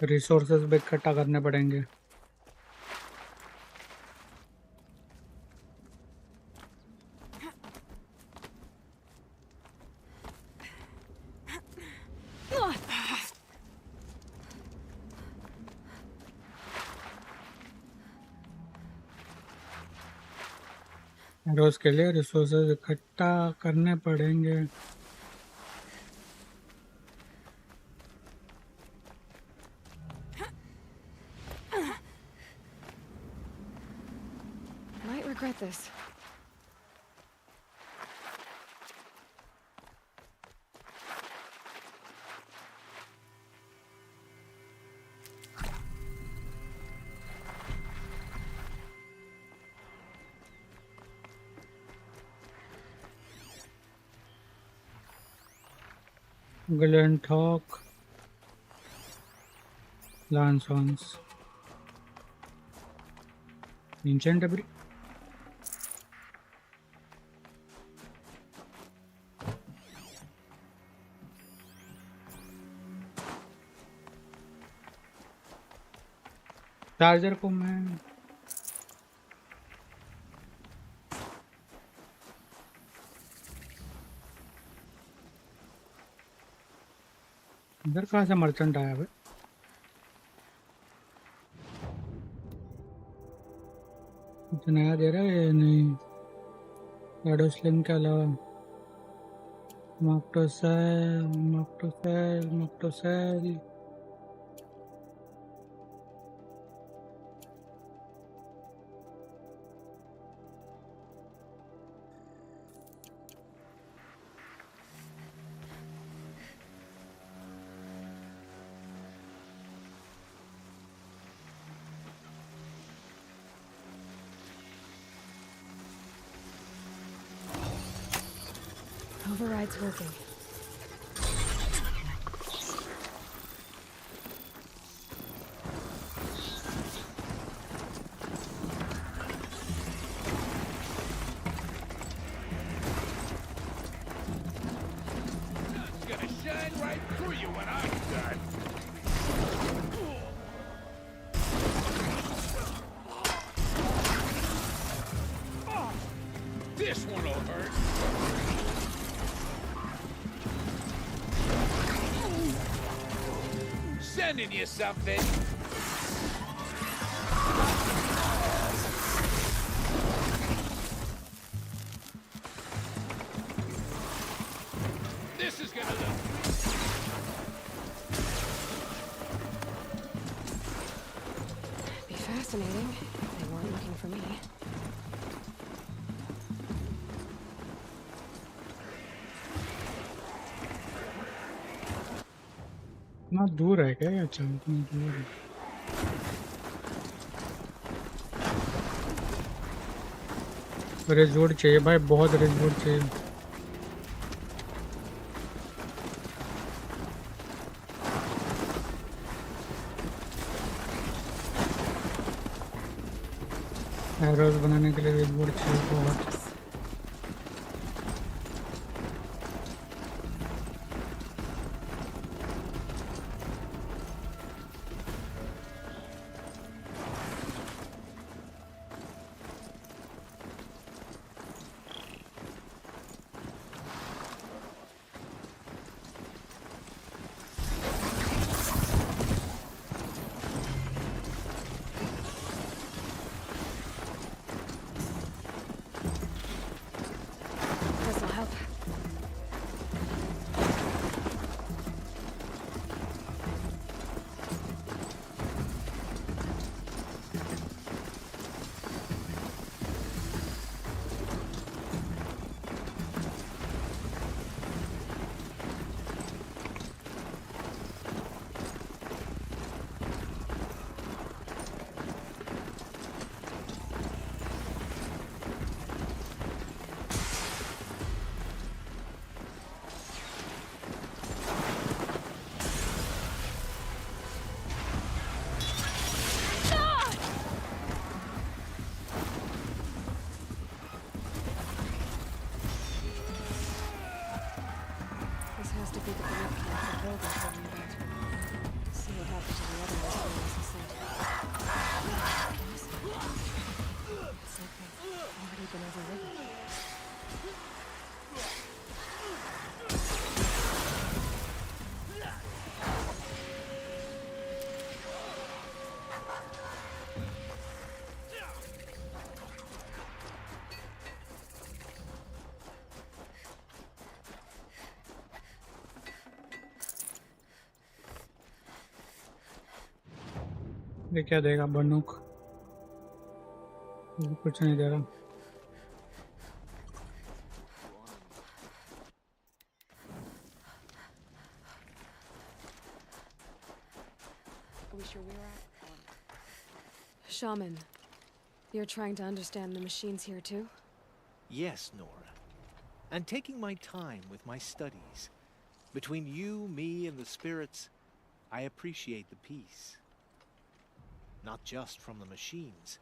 रिसोर्सेज भी इकट्ठा करने पड़ेंगे। रोज के लिए रिसोर्सेज इकट्ठा करने पड़ेंगे।
Might regret this.
Glentalk, Lansons, Ancient Debris. Charger को मैं इधर कहाँ से मर्चेंट आया भाई? कुछ नया दे रहा है या नहीं? शैडो स्लिंग के अलावा मॉक्टोसेल
Override's working.
It's gonna shine right through you when I'm done. Oh, this one'll hurt. Sending you something. This is gonna look.
Be fascinating if they weren't looking for me.
इतना दूर है क्या? अच्छा इतना दूर है। रेजवुड चाहिए भाई, बहुत रेजवुड चाहिए। एरोज बनाने के लिए रेजवुड चाहिए बहुत।
be the Banuk camp the builder told me about. See what happened to the other mercenaries he sent. It's like they've already been overridden.
ये क्या देगा बनुक? कुछ नहीं दे रहा.
Are we sure we're at?
Shaman, you're trying to understand the machines here too?
Yes, Nora. And taking my time with my studies. Between you, me, and the spirits, I appreciate the peace. Not just from the machines.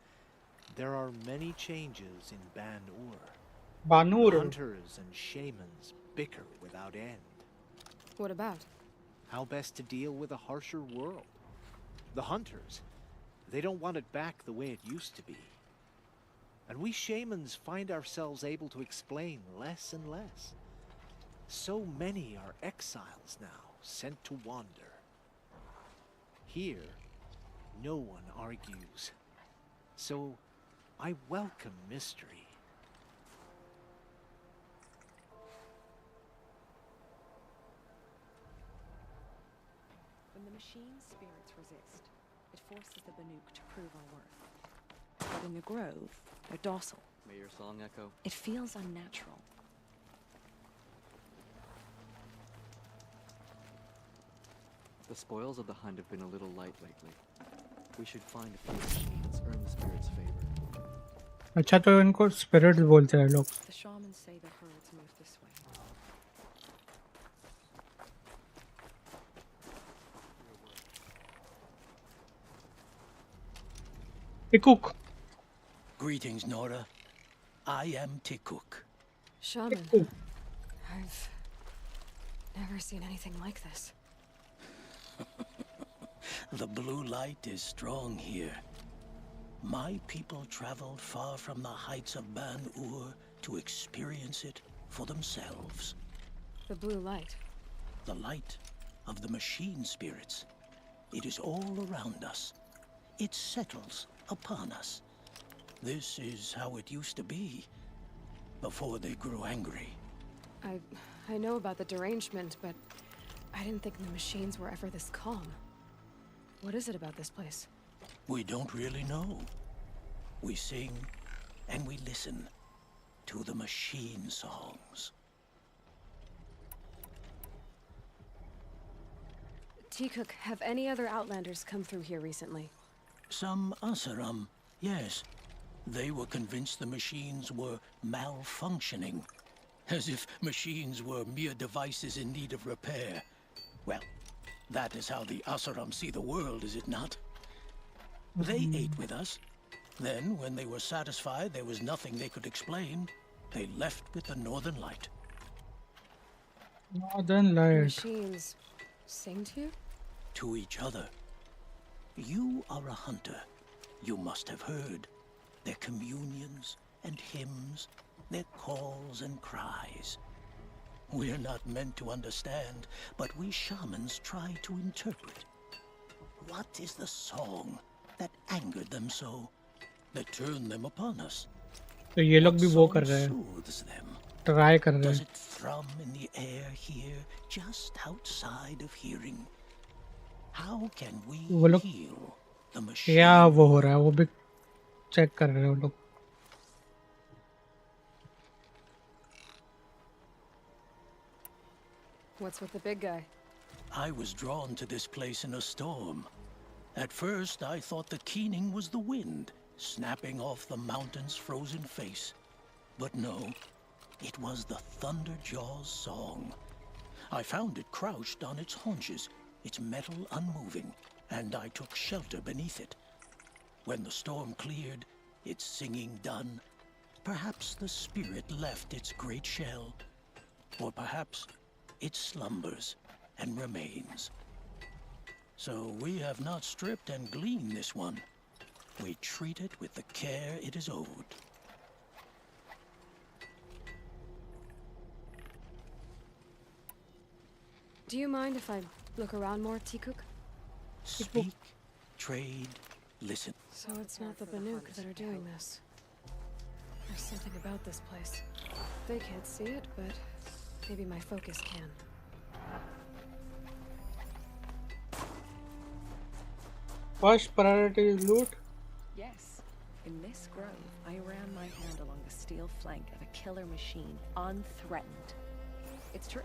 There are many changes in Ban-Ur.
Ban-Ur.
Hunters and shamans bicker without end.
What about?
How best to deal with a harsher world. The hunters, they don't want it back the way it used to be. And we shamans find ourselves able to explain less and less. So many are exiles now, sent to wander. Here, no one argues. So, I welcome mystery.
When the machine's spirits resist, it forces the Banuk to prove our worth. But in the grove, they're docile.
May your song echo.
It feels unnatural.
The spoils of the hunt have been a little light lately. We should find a few machines, earn the spirit's favor.
अच्छा तो इनको spirits बोलते हैं लोग.
The shamans say the herds move this way.
Tikuk.
Greetings, Nora. I am Tikuk.
Shaman, I've never seen anything like this.
The blue light is strong here. My people traveled far from the heights of Ban-Ur to experience it for themselves.
The blue light.
The light of the machine spirits. It is all around us. It settles upon us. This is how it used to be, before they grew angry.
I know about the derangement, but I didn't think the machines were ever this calm. What is it about this place?
We don't really know. We sing and we listen to the machine songs.
Tikuk, have any other Outlanders come through here recently?
Some Asaram, yes. They were convinced the machines were malfunctioning. As if machines were mere devices in need of repair. Well, that is how the Asaram see the world, is it not? They ate with us. Then, when they were satisfied there was nothing they could explain, they left with the Northern Light.
Northern Light.
Machines sing to you?
To each other. You are a hunter. You must have heard their communions and hymns, their calls and cries. We're not meant to understand, but we shamans try to interpret. What is the song that angered them so, that turned them upon us?
तो ये लोग भी वो कर रहे हैं. Try कर रहे
Does
हैं.
it thrum in the air here, just outside of hearing? How can we
वो लोग
heal the machine?
क्या वो हो रहा है वो भी चेक कर रहे हैं वो लोग.
What's with the big guy?
I was drawn to this place in a storm. At first, I thought the keening was the wind, snapping off the mountain's frozen face. But no, it was the Thunderjaw's song. I found it crouched on its haunches, its metal unmoving, and I took shelter beneath it. When the storm cleared, its singing done, perhaps the spirit left its great shell, or perhaps it slumbers and remains. So we have not stripped and gleaned this one. We treat it with the care it is owed.
Do you mind if I look around more, Tikuk?
Speak, trade, listen.
So it's not the Banuk that are doing this. There's something about this place. They can't see it, but maybe my focus can.
First priority is loot.
Yes. In this grove, I ran my hand along the steel flank of a killer machine, unthreatened. It's true.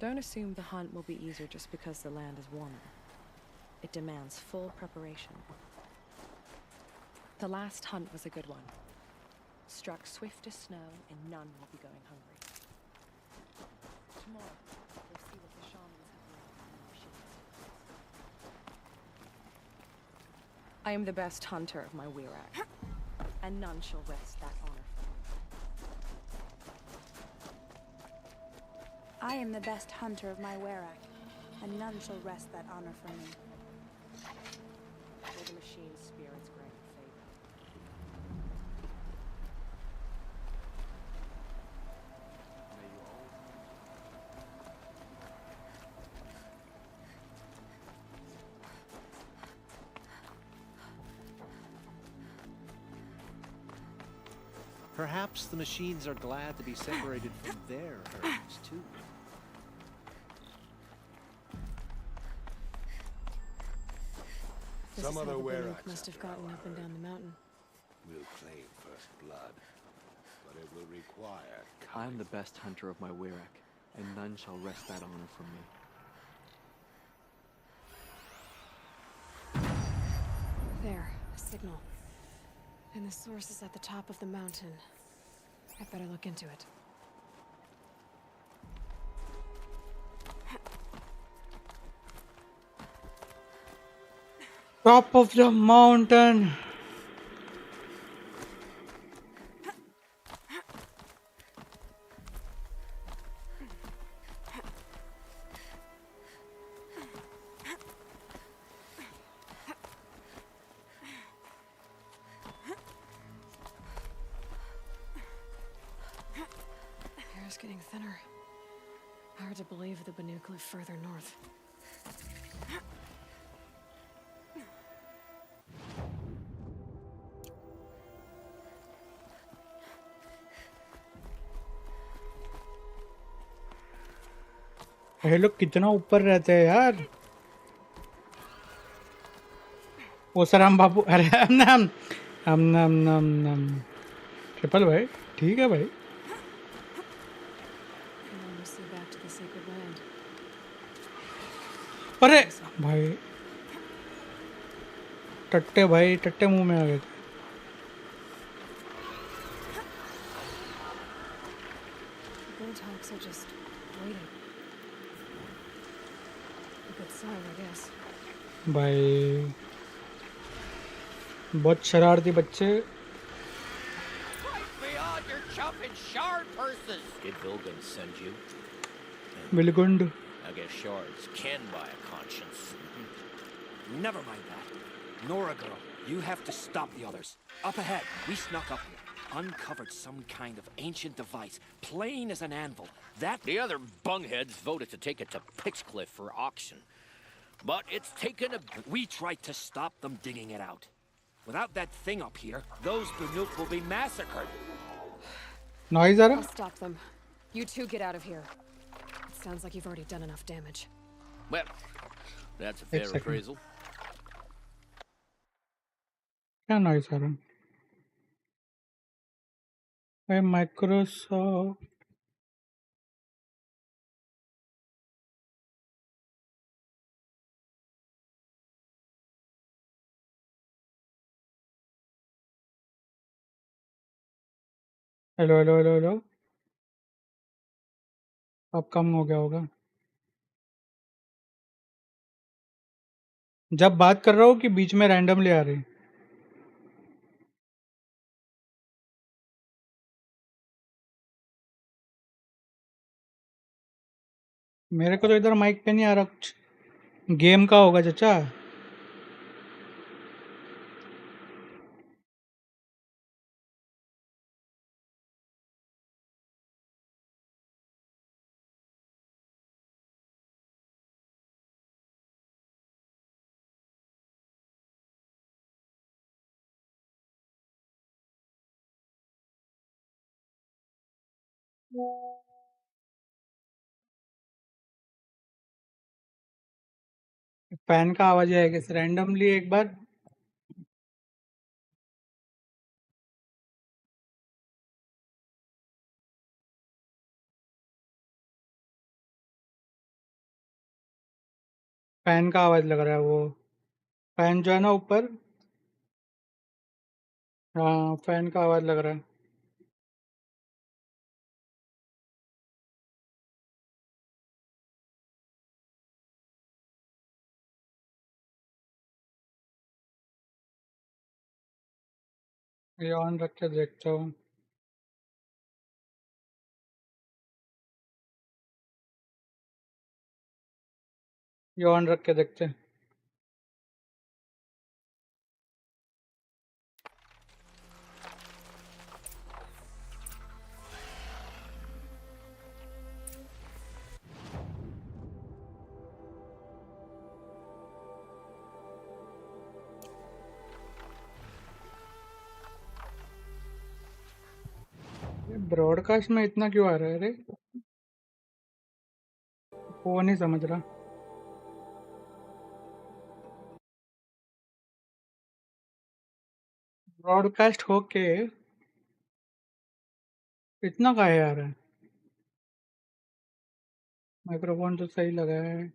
Don't assume the hunt will be easier just because the land is warmer. It demands full preparation. The last hunt was a good one. Struck swift as snow, and none will be going hungry. Tomorrow, we'll see what the shamans have learned from the machines. I am the best hunter of my Wirak, and none shall wrest that honor from me.
I am the best hunter of my Werak, and none shall wrest that honor from me.
May the machine's spirits grant favor.
Perhaps the machines are glad to be separated from their herds, too.
This is how the Banuk must have gotten up and down the mountain.
We'll claim first blood, but it will require...
I am the best hunter of my Wirak, and none shall wrest that honor from me.
There, a signal. And the source is at the top of the mountain. I'd better look into it.
Top of the mountain.
Air is getting thinner. Hard to believe the Banuk live further north.
ये लोग कितना ऊपर रहते हैं यार। ओ सलाम बाबू, अरे हम ट्रिपल भाई ठीक है भाई। अरे भाई टट्टे मुंह में आ गए थे। भाई बहुत शरारती बच्चे।
Did Vilgun send you?
Vilgund.
I guess shards can buy a conscience.
Never mind that. Nora girl, you have to stop the others. Up ahead, we snuck up here. Uncovered some kind of ancient device, plain as an anvil.
The other bungheads voted to take it to Pixcliff for auction. But it's taken a...
We tried to stop them digging it out. Without that thing up here, those Banuk will be massacred.
Noise, Ara?
I'll stop them. You two get out of here. It sounds like you've already done enough damage.
Well, that's a fair appraisal.
क्या noise आ रहा है? Microsoft hello hello hello hello. अब कम हो गया होगा। जब बात कर रहा हूँ कि बीच में रैंडमली आ रही। मेरे को तो इधर माइक पे नहीं आ रहा कुछ। गेम का होगा चाचा। फैन का आवाज आएगा रैंडमली एक बार। फैन का आवाज लग रहा है वो। फैन जो है ना ऊपर। हाँ फैन का आवाज लग रहा है। ये ऑन रख के देखता हूँ। ये ऑन रख के देखते हैं। ब्रॉडकास्ट में इतना क्यों आ रहा है रे? वो नहीं समझ रहा। ब्रॉडकास्ट होके इतना काहे आ रहा है? माइक्रोफोन तो सही लगा है।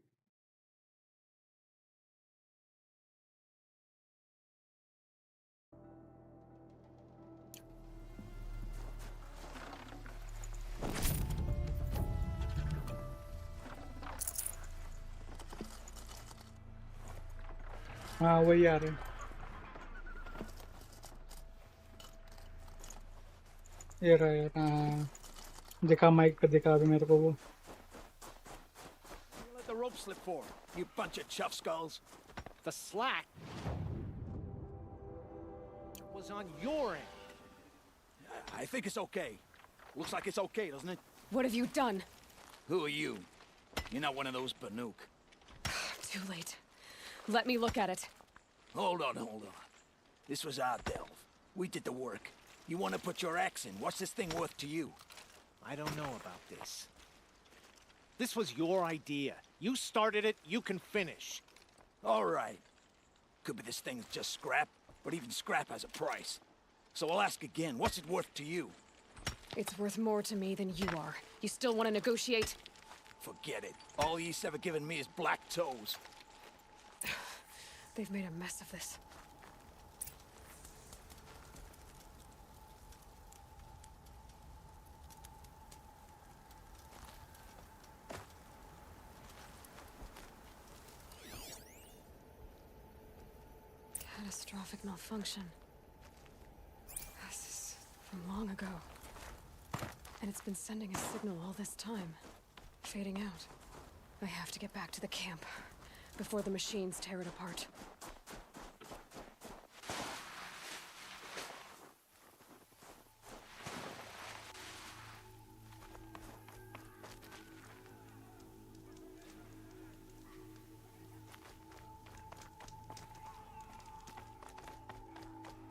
हाँ वही आ रहा है। ये रहा यार। हाँ दिखा माइक पे दिखा अभी मेरे को वो।
You let the rope slip for, you bunch of chuff skulls. The slack was on your end. I think it's okay. Looks like it's okay, doesn't it?
What have you done?
Who are you? You're not one of those Banuk.
Too late. Let me look at it.
Hold on. This was our delve. We did the work. You want to put your axe in? What's this thing worth to you? I don't know about this. This was your idea. You started it, you can finish. All right. Could be this thing's just scrap, but even scrap has a price. So I'll ask again, what's it worth to you?
It's worth more to me than you are. You still want to negotiate?
Forget it. All ye's ever given me is black toes.
They've made a mess of this. Catastrophic malfunction. This is from long ago. And it's been sending a signal all this time. Fading out. I have to get back to the camp before the machines tear it apart.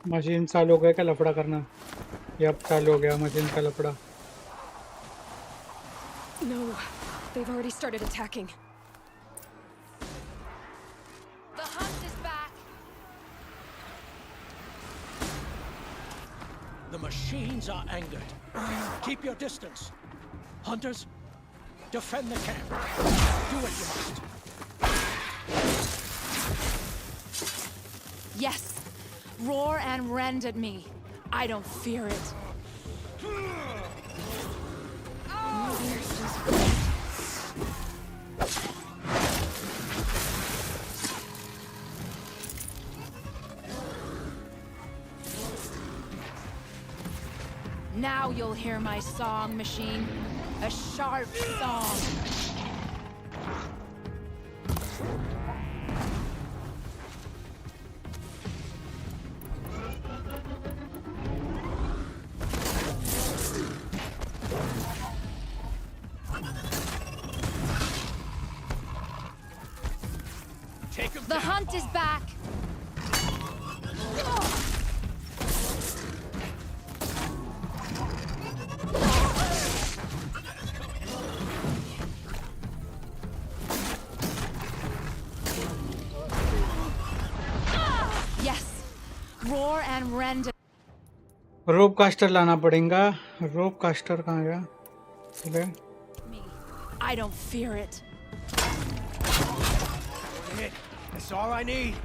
Machine चालू हो गया क्या लफड़ा करना? ये अब चालू हो गया मशीन का लफड़ा।
No, they've already started attacking.
The hunt is back.
The machines are angered. Keep your distance. Hunters, defend the camp. Do what you must.
Yes. Roar and rend at me. I don't fear it. Now you'll hear my song, machine. A sharp song. The hunt is back. Yes. Roar and rend.
Rope caster लाना पड़ेगा. रोप caster कहाँ गया? चले.
I don't fear it.
That's all I need.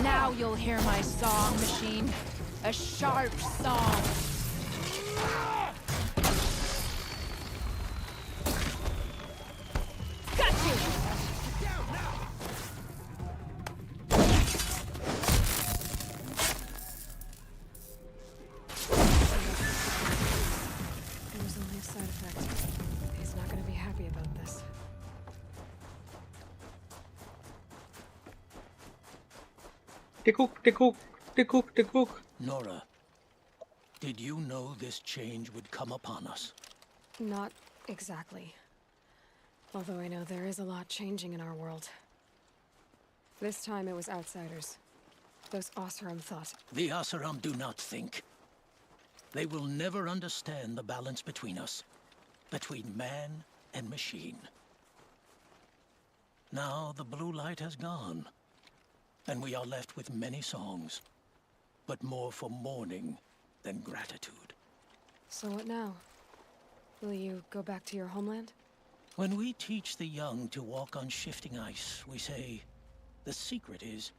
Now you'll hear my song, machine. A sharp song. Got you!
It was only a side effect. He's not going to be happy about this.
टिकुक टिकुक टिकुक टिकुक.
Nora, did you know this change would come upon us?
Not exactly. Although I know there is a lot changing in our world. This time it was outsiders. Those Oseram thought.
The Oseram do not think. They will never understand the balance between us. Between man and machine. Now the blue light has gone. And we are left with many songs. But more for mourning than gratitude.
So what now? Will you go back to your homeland?
When we teach the young to walk on shifting ice, we say, the secret is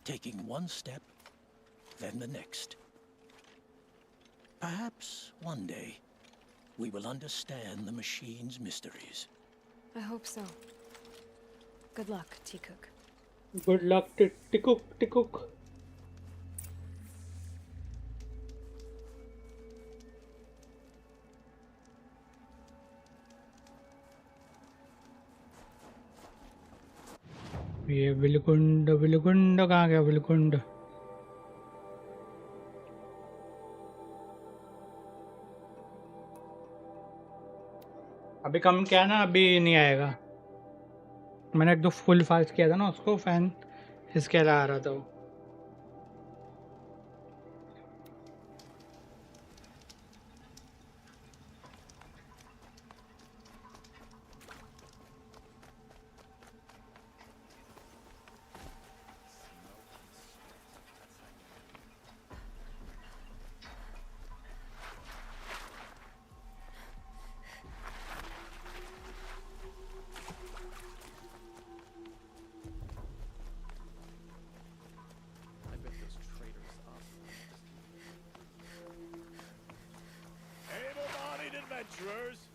taking one step, then the next. Perhaps one day, we will understand the machine's mysteries.
I hope so. Good luck, T-Cook.
Good luck, टिकुक टिकुक. ये बिलकुंड बिलकुंड कहाँ गया बिलकुंड? अभी कम किया ना, अभी नहीं आएगा. मैंने एक दो फुल फास्ट किया था ना उसको, फैन इसके अलावा आ रहा था वो.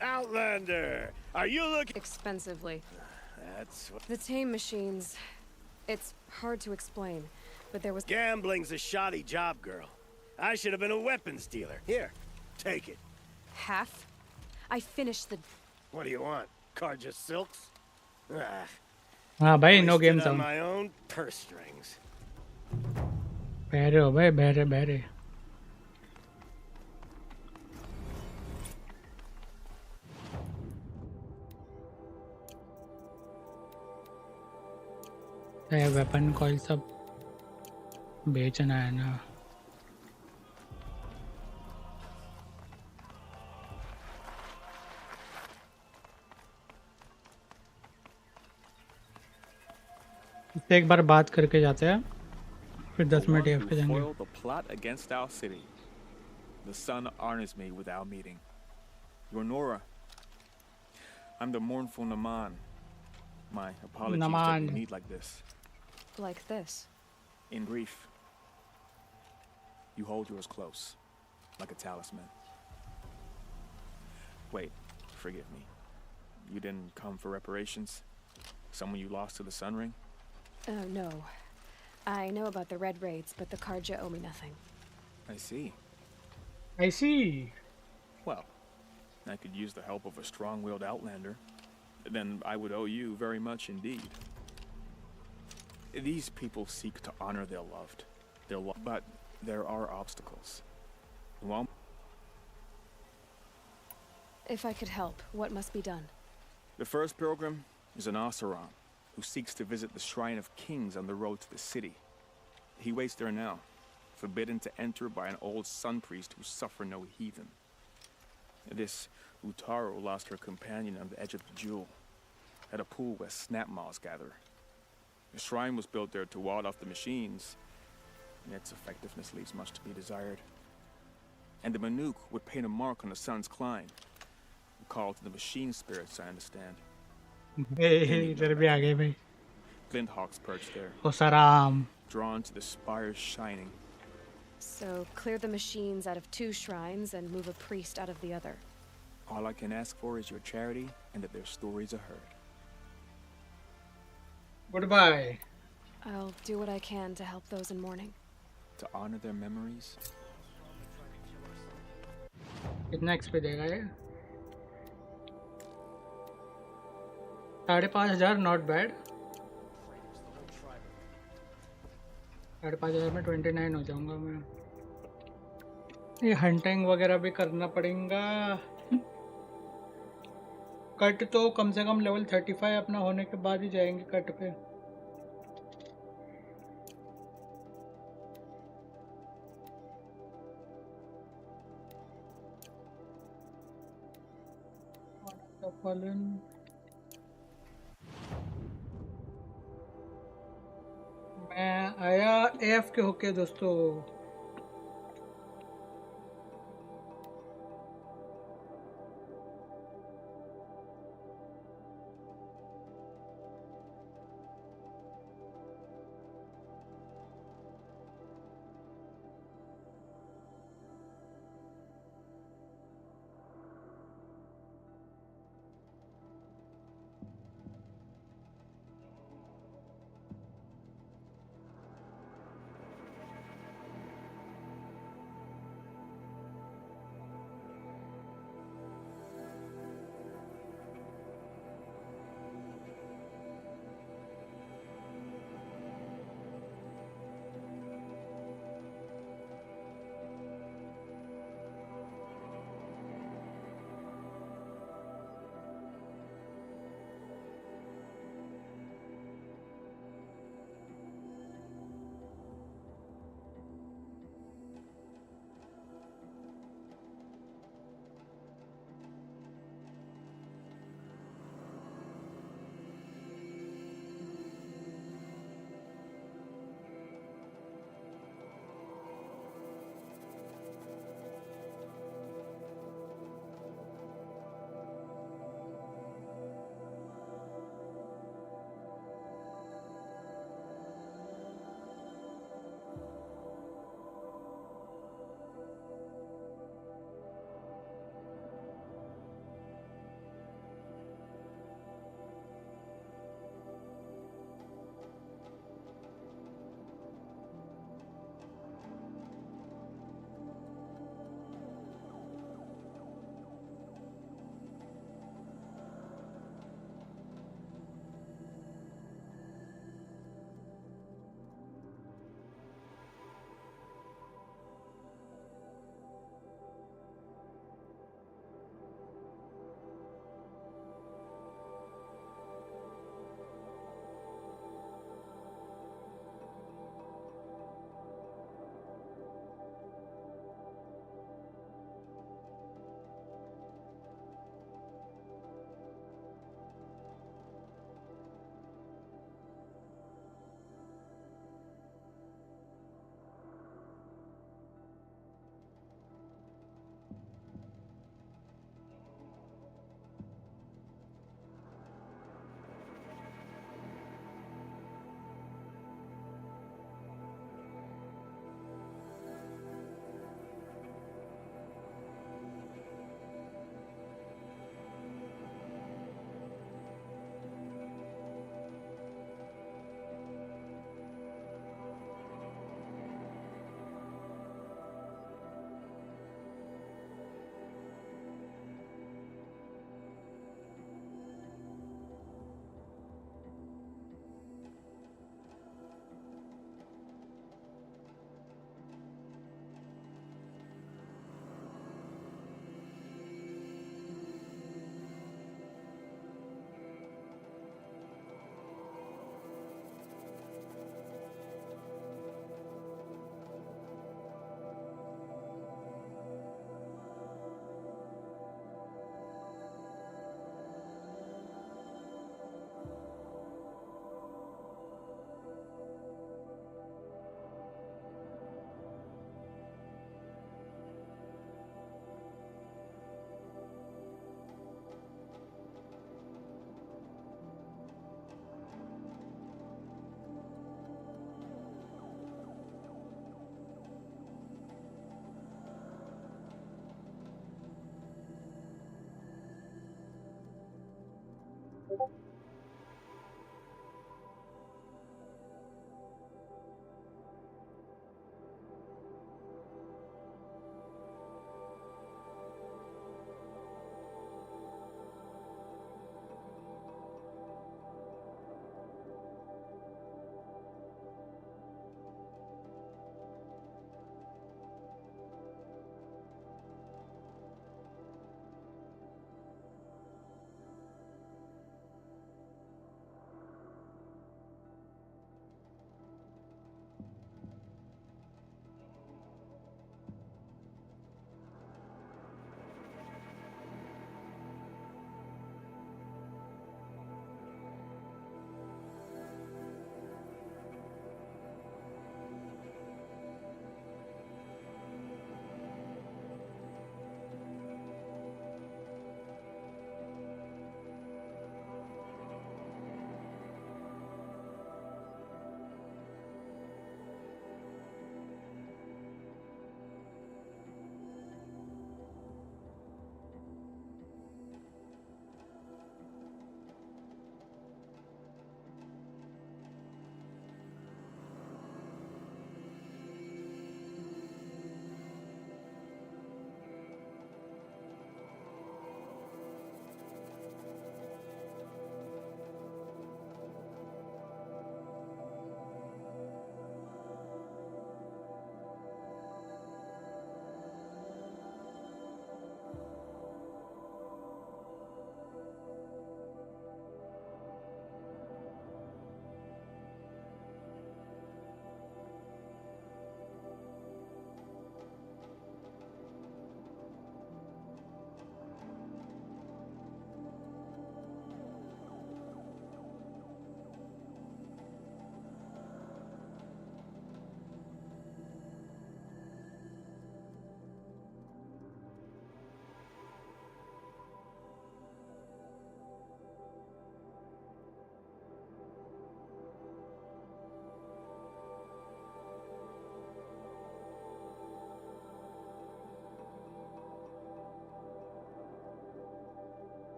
Outlander, are you looking
expensively?
That's what...
The tame machines. It's hard to explain, but there was...
Gambling's a shoddy job, girl. I should have been a weapons dealer. Here, take it.
Half? I finished the...
What do you want? Carja silks?
हाँ भाई, no game
on
sound.
my own purse strings.
बहरे हो भाई, बहरे बहरे. Weapon coil सब बेचना है ना. इससे एक बार बात करके जाते हैं, फिर 10 मिनट AFK जाएंगे.
Foil the plot against our city. The sun honors me with our meeting. You're Nora. I'm the mournful Naman, My apologies that
Naman.
we meet like this.
Like this.
In brief, you hold yours close, like a talisman. Wait, forgive me. You didn't come for reparations? Someone you lost to the Sun Ring?
Oh, no. I know about the Red Raids, but the Karja owe me nothing.
I see.
I see.
Well, I could use the help of a strong-willed outlander. Then I would owe you very much indeed. These people seek to honor their loved. But there are obstacles. Well,
If I could help, what must be done?
the first pilgrim is an Oseram who seeks to visit the Shrine of Kings on the road to the city. He waits there now, forbidden to enter by an old sun priest who suffer no heathen. This Utaro lost her companion on the edge of the jewel, at a pool where snap moths gather. The shrine was built there to ward off the machines, and its effectiveness leaves much to be desired. And the Manuk would paint a mark on the sun's climb, a call to the machine spirits, I understand.
Hey, इधर भी आ गए भाई.
Flint hawks perched there,
Osaram.
drawn to the spire's shining.
So, clear the machines out of 2 shrines and move a priest out of the other.
All I can ask for is your charity and that their stories are heard.
Goodbye.
I'll do what I can to help those in mourning.
To honor their memories.
कितना XP देगा ये? 5,500 not bad. 5,500 में 29 हो जाऊंगा मैं. ये hunting वगैरह भी करना पड़ेगा. कट तो कम से कम लेवल 35 अपना होने के बाद ही जाएंगे कट पे. मैं आया AF के होके दोस्तों.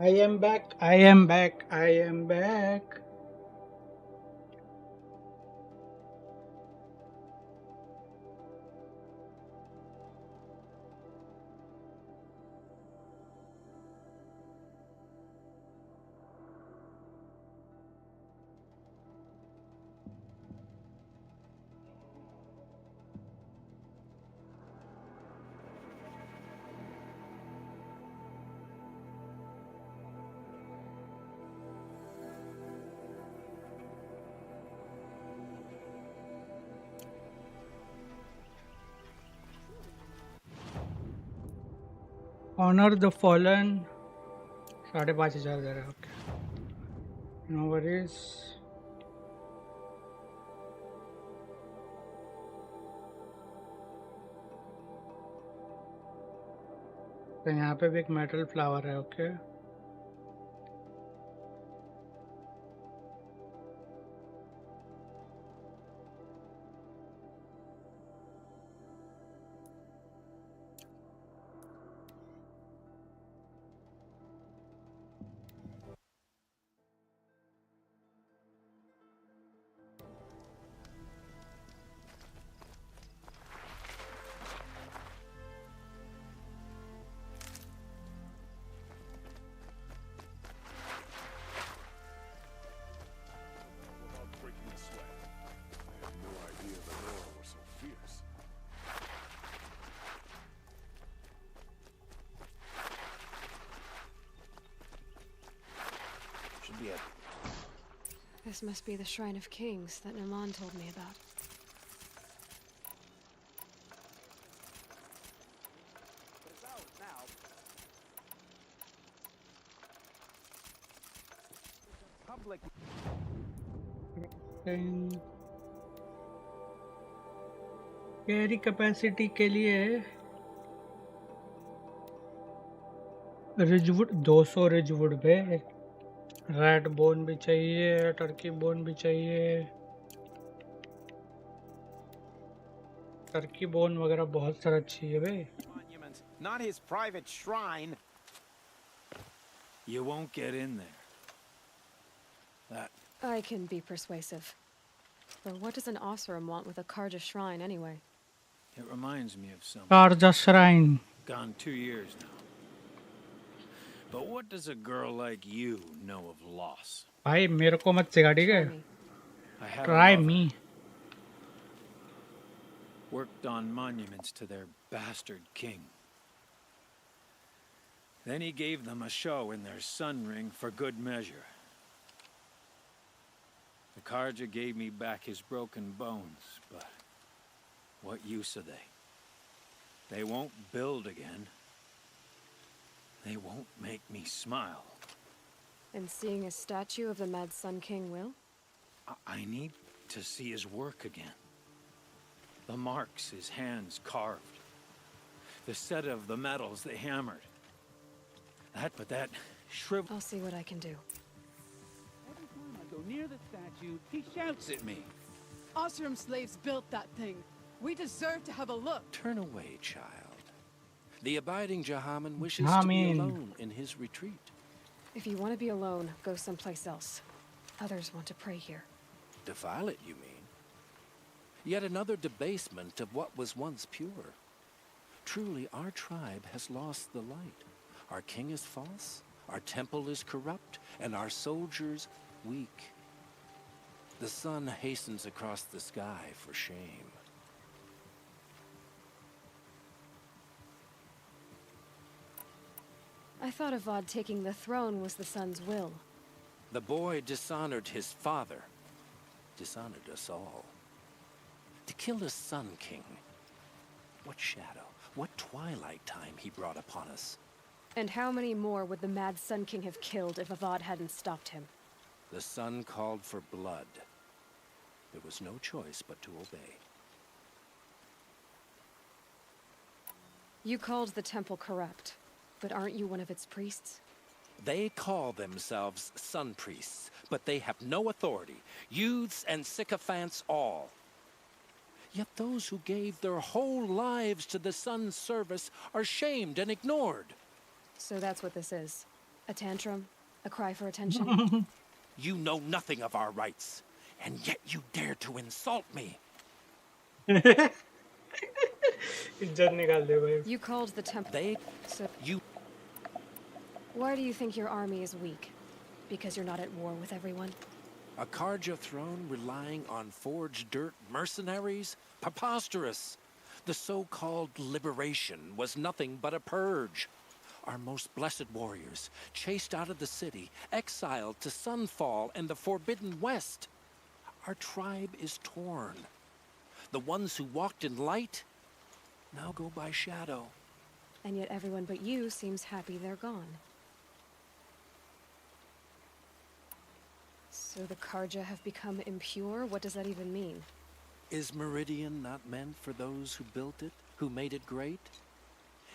I am back. I am back. I am back. Honor the fallen. 5,500 दे रहा है. Okay. No worries. तो यहाँ पे भी एक मेटल फ्लावर है. Okay
Without breaking a sweat. I had no idea the Nora were so fierce.
Should be a...
This must be the Shrine of Kings that Naman told me about.
It's out now.
public. Carry capacity के लिए रिजवुड 200 रिजवुड पे rat bone भी चाहिए, Turkey bone भी चाहिए. Turkey bone वगैरह बहुत सारा चाहिए बे.
Not his private shrine.
You won't get in there.
I can be persuasive. But what does an Oseram want with a Karja shrine anyway?
It reminds me of someone.
Karja shrine.
Gone 2 years now. But what does a girl like you know of loss?
भाई मेरे को मत सिखा, ठीक है? Try me.
Worked on monuments to their bastard king. Then he gave them a show in their sun ring for good measure. The Karja gave me back his broken bones, but what use are they? They won't build again. They won't make me smile.
And seeing a statue of the Mad Sun King will?
I need to see his work again. The marks his hands carved. The set of the metals they hammered. That shrivel...
I'll see what I can do.
Every time I go near the statue, he shouts at me.
Oseram slaves built that thing. We deserve to have a look.
Turn away, child. The abiding Jahaman wishes to be alone in his retreat.
If you want to be alone, go someplace else. Others want to pray here.
Defile it, you mean? Yet another debasement of what was once pure. Truly, our tribe has lost the light. Our king is false, our temple is corrupt, and our soldiers weak. The sun hastens across the sky for shame.
I thought Avad taking the throne was the sun's will.
The boy dishonored his father, dishonored us all. To kill a sun king, what shadow, what twilight time he brought upon us.
And how many more would the Mad Sun King have killed if Avad hadn't stopped him?
The sun called for blood. There was no choice but to obey.
You called the temple corrupt, but aren't you one of its priests?
They call themselves sun priests, but they have no authority. Youths and sycophants all. Yet those who gave their whole lives to the sun's service are shamed and ignored.
So that's what this is. A tantrum? A cry for attention?
You know nothing of our rights, and yet you dare to insult me.
इज्जत निकाल दे भाई.
You called the temple. So
You.
Why do you think your army is weak? Because you're not at war with everyone?
A Karja throne relying on forged dirt mercenaries? Preposterous. The so-called liberation was nothing but a purge. Our most blessed warriors, chased out of the city, exiled to Sunfall and the Forbidden West. Our tribe is torn. The ones who walked in light now go by shadow.
And yet everyone but you seems happy they're gone. So the Karja have become impure? What does that even mean?
Is Meridian not meant for those who built it, who made it great?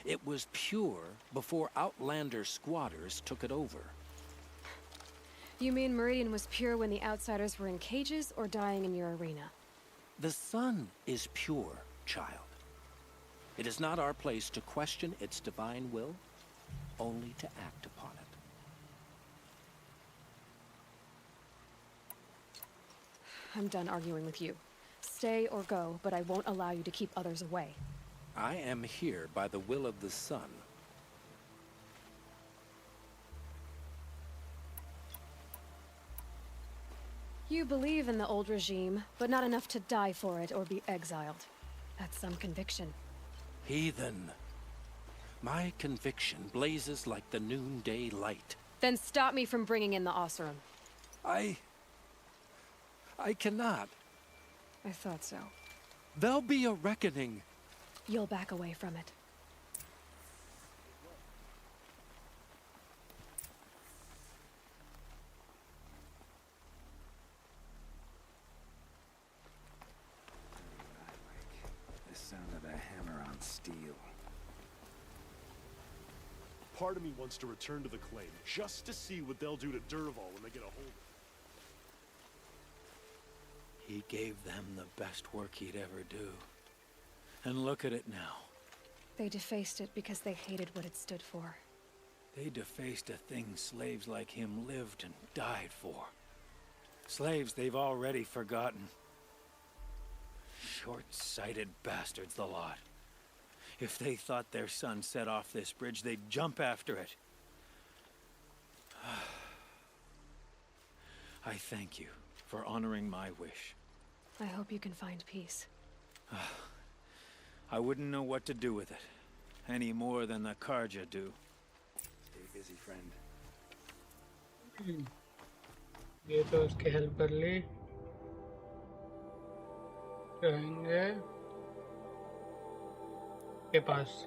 It was pure before Outlander squatters took it over.
You mean Meridian was pure when the outsiders were in cages or dying in your arena?
The sun is pure, child. It is not our place to question its divine will, only to act upon it.
I'm done arguing with you. Stay or go, but I won't allow you to keep others away.
I am here by the will of the sun.
You believe in the old regime, but not enough to die for it or be exiled. That's some conviction.
Heathen. My conviction blazes like the noonday light.
Then stop me from bringing in the Oseram.
I cannot.
I thought so.
There'll be a reckoning.
You'll back away from it.
The sound of a hammer on steel.
Part of me wants to return to the claim, just to see what they'll do to Durval when they get a hold of it.
He gave them the best work he'd ever do. And look at it now.
They defaced it because they hated what it stood for.
They defaced a thing slaves like him lived and died for. Slaves they've already forgotten. Short-sighted bastards, the lot. If they thought their son set off this bridge, they'd jump after it. I thank you for honoring my wish.
I hope you can find peace.
I wouldn't know what to do with it, any more than the Karja do.
Stay busy, friend.
ये तो उसकी help कर ली. जाएंगे के पास.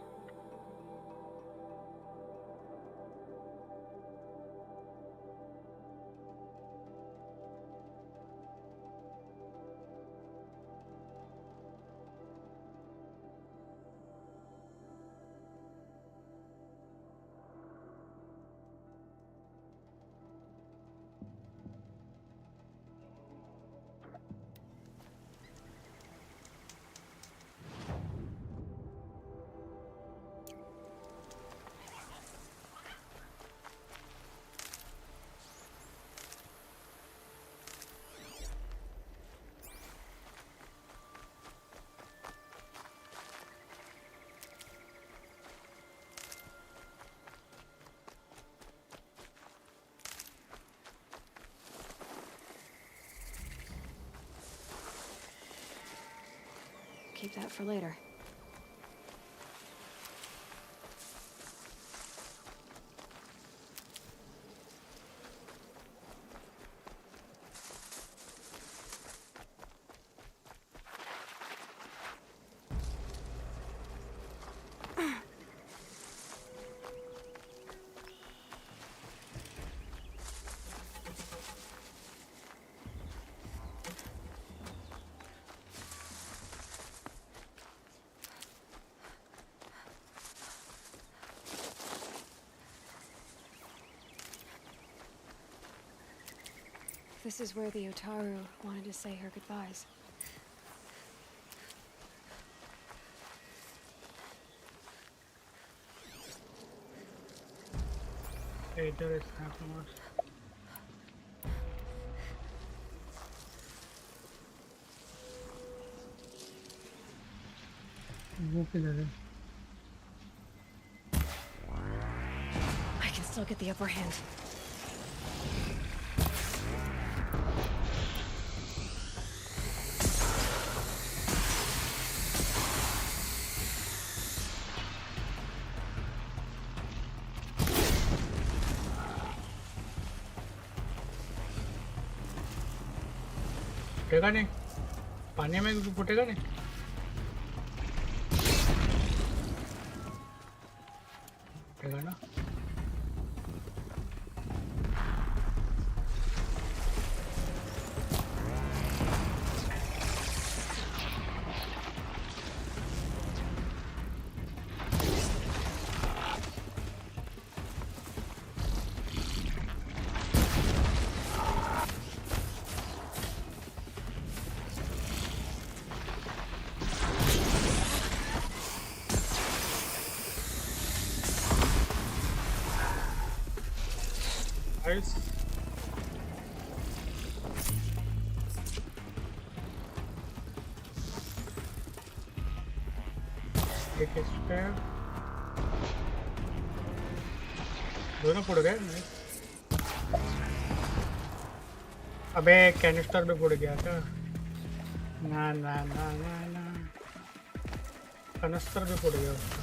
Keep that for later. This is where the Otaru wanted to say her goodbyes.
इधर snap मार वो किधर है
I can still get the upper hand.
फुटेगा नहीं पानी में भी फुटेगा नहीं फुटेगा ना Nice. एक स्पेयर दोनों फुट गए अबे कैनिस्टर भी फुट गया था ना ना ना ना ना कैनिस्टर भी फुट गया उसका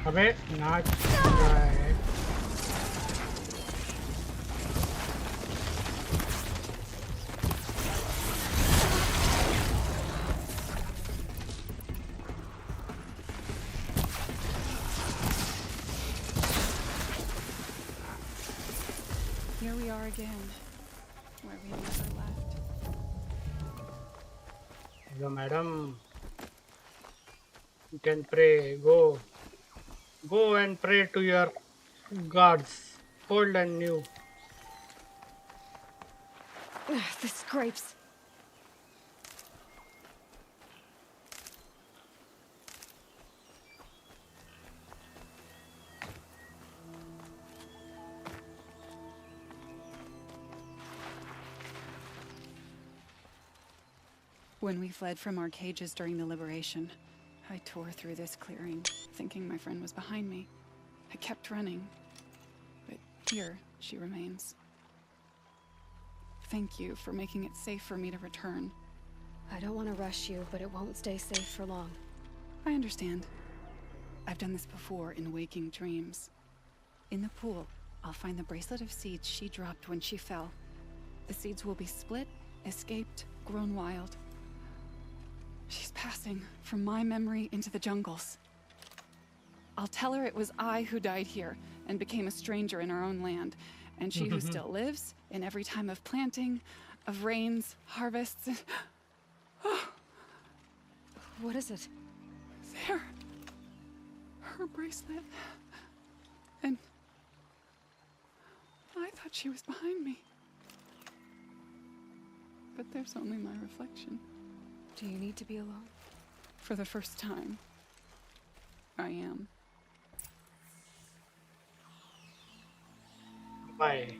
अबे नाच रहा है
Here we are again, where we never left.
Hello, madam. You can pray. Go. Go and pray to your gods, old and new.
The scrapes.
When we fled from our cages during the liberation, I tore through this clearing, thinking my friend was behind me. I kept running, but here she remains. Thank you for making it safe for me to return.
I don't want to rush you, but it won't stay safe for long.
I understand. I've done this before in waking dreams. In the pool, I'll find the bracelet of seeds she dropped when she fell. The seeds will be split, escaped, grown wild. She's passing from my memory into the jungles. I'll tell her it was I who died here and became a stranger in our own land, and she who still lives in every time of planting, of rains, harvests.
What is it?
There. Her bracelet. And I thought she was behind me. But there's only my reflection.
Do you need to be alone?
For the first time, I am.
Bye.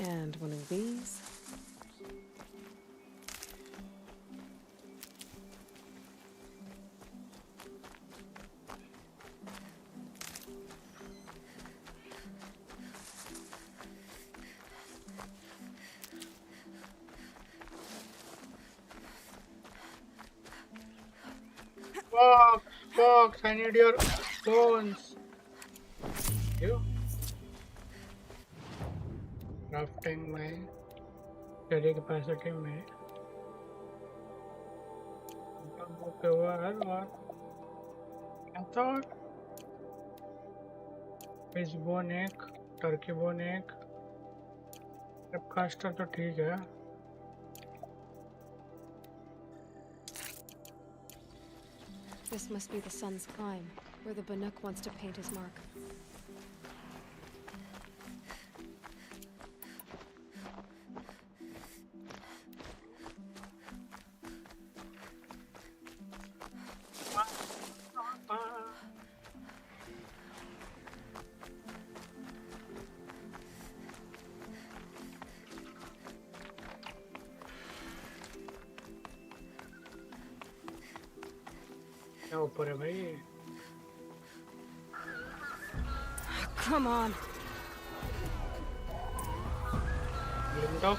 And one of these.
Fox, I need your bones. You? Crafting में carry capacity में okay हुआ है और क्या था fish bone एक Turkey bone एक caster तो ठीक है
This must be the sun's climb, where the Banuk wants to paint his mark.
क्या ऊपर है भाई
Come on.
Lindo.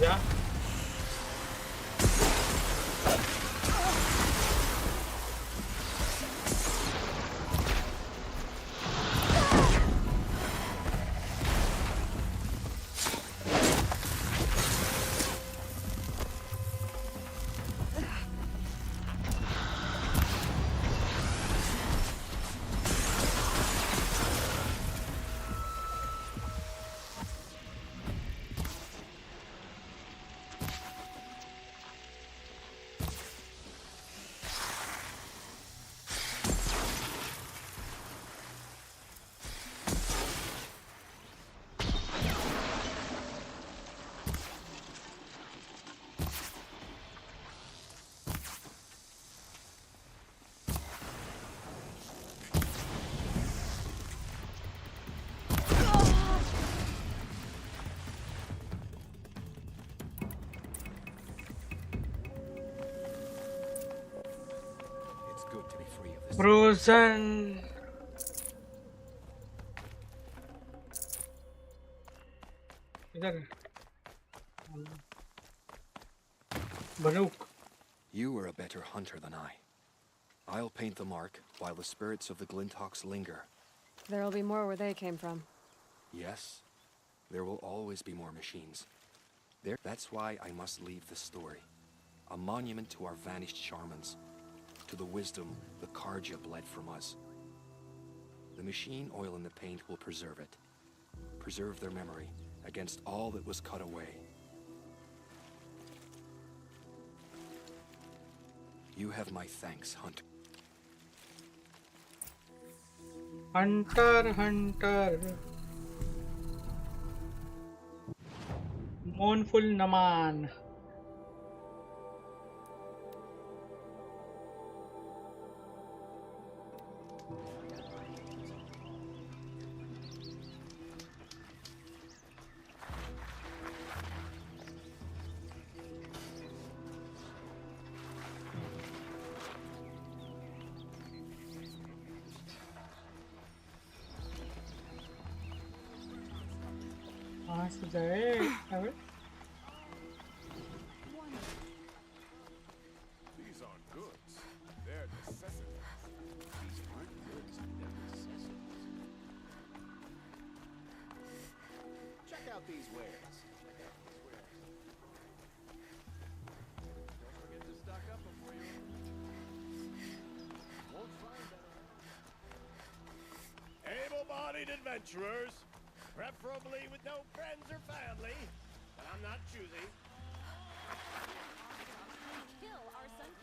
जा Frozen. इधर Banuk.
You are a better hunter than I. I'll paint the mark while the spirits of the Glinthawks linger.
There'll be more where they came from.
Yes, there will always be more machines. That's why I must leave this story. A monument to our vanished shamans, to the wisdom the Karja bled from us. The machine oil in the paint will preserve it. Preserve their memory against all that was cut away. You have my thanks, Hunter.
Hunter. Mournful Naman. Today,
These aren't goods. They're necessities. These aren't goods. They're necessities.
Check out these wares. Don't forget to stock up before you won't find better.
Able-bodied adventurers, preferably with no friends or family, but I'm not choosy.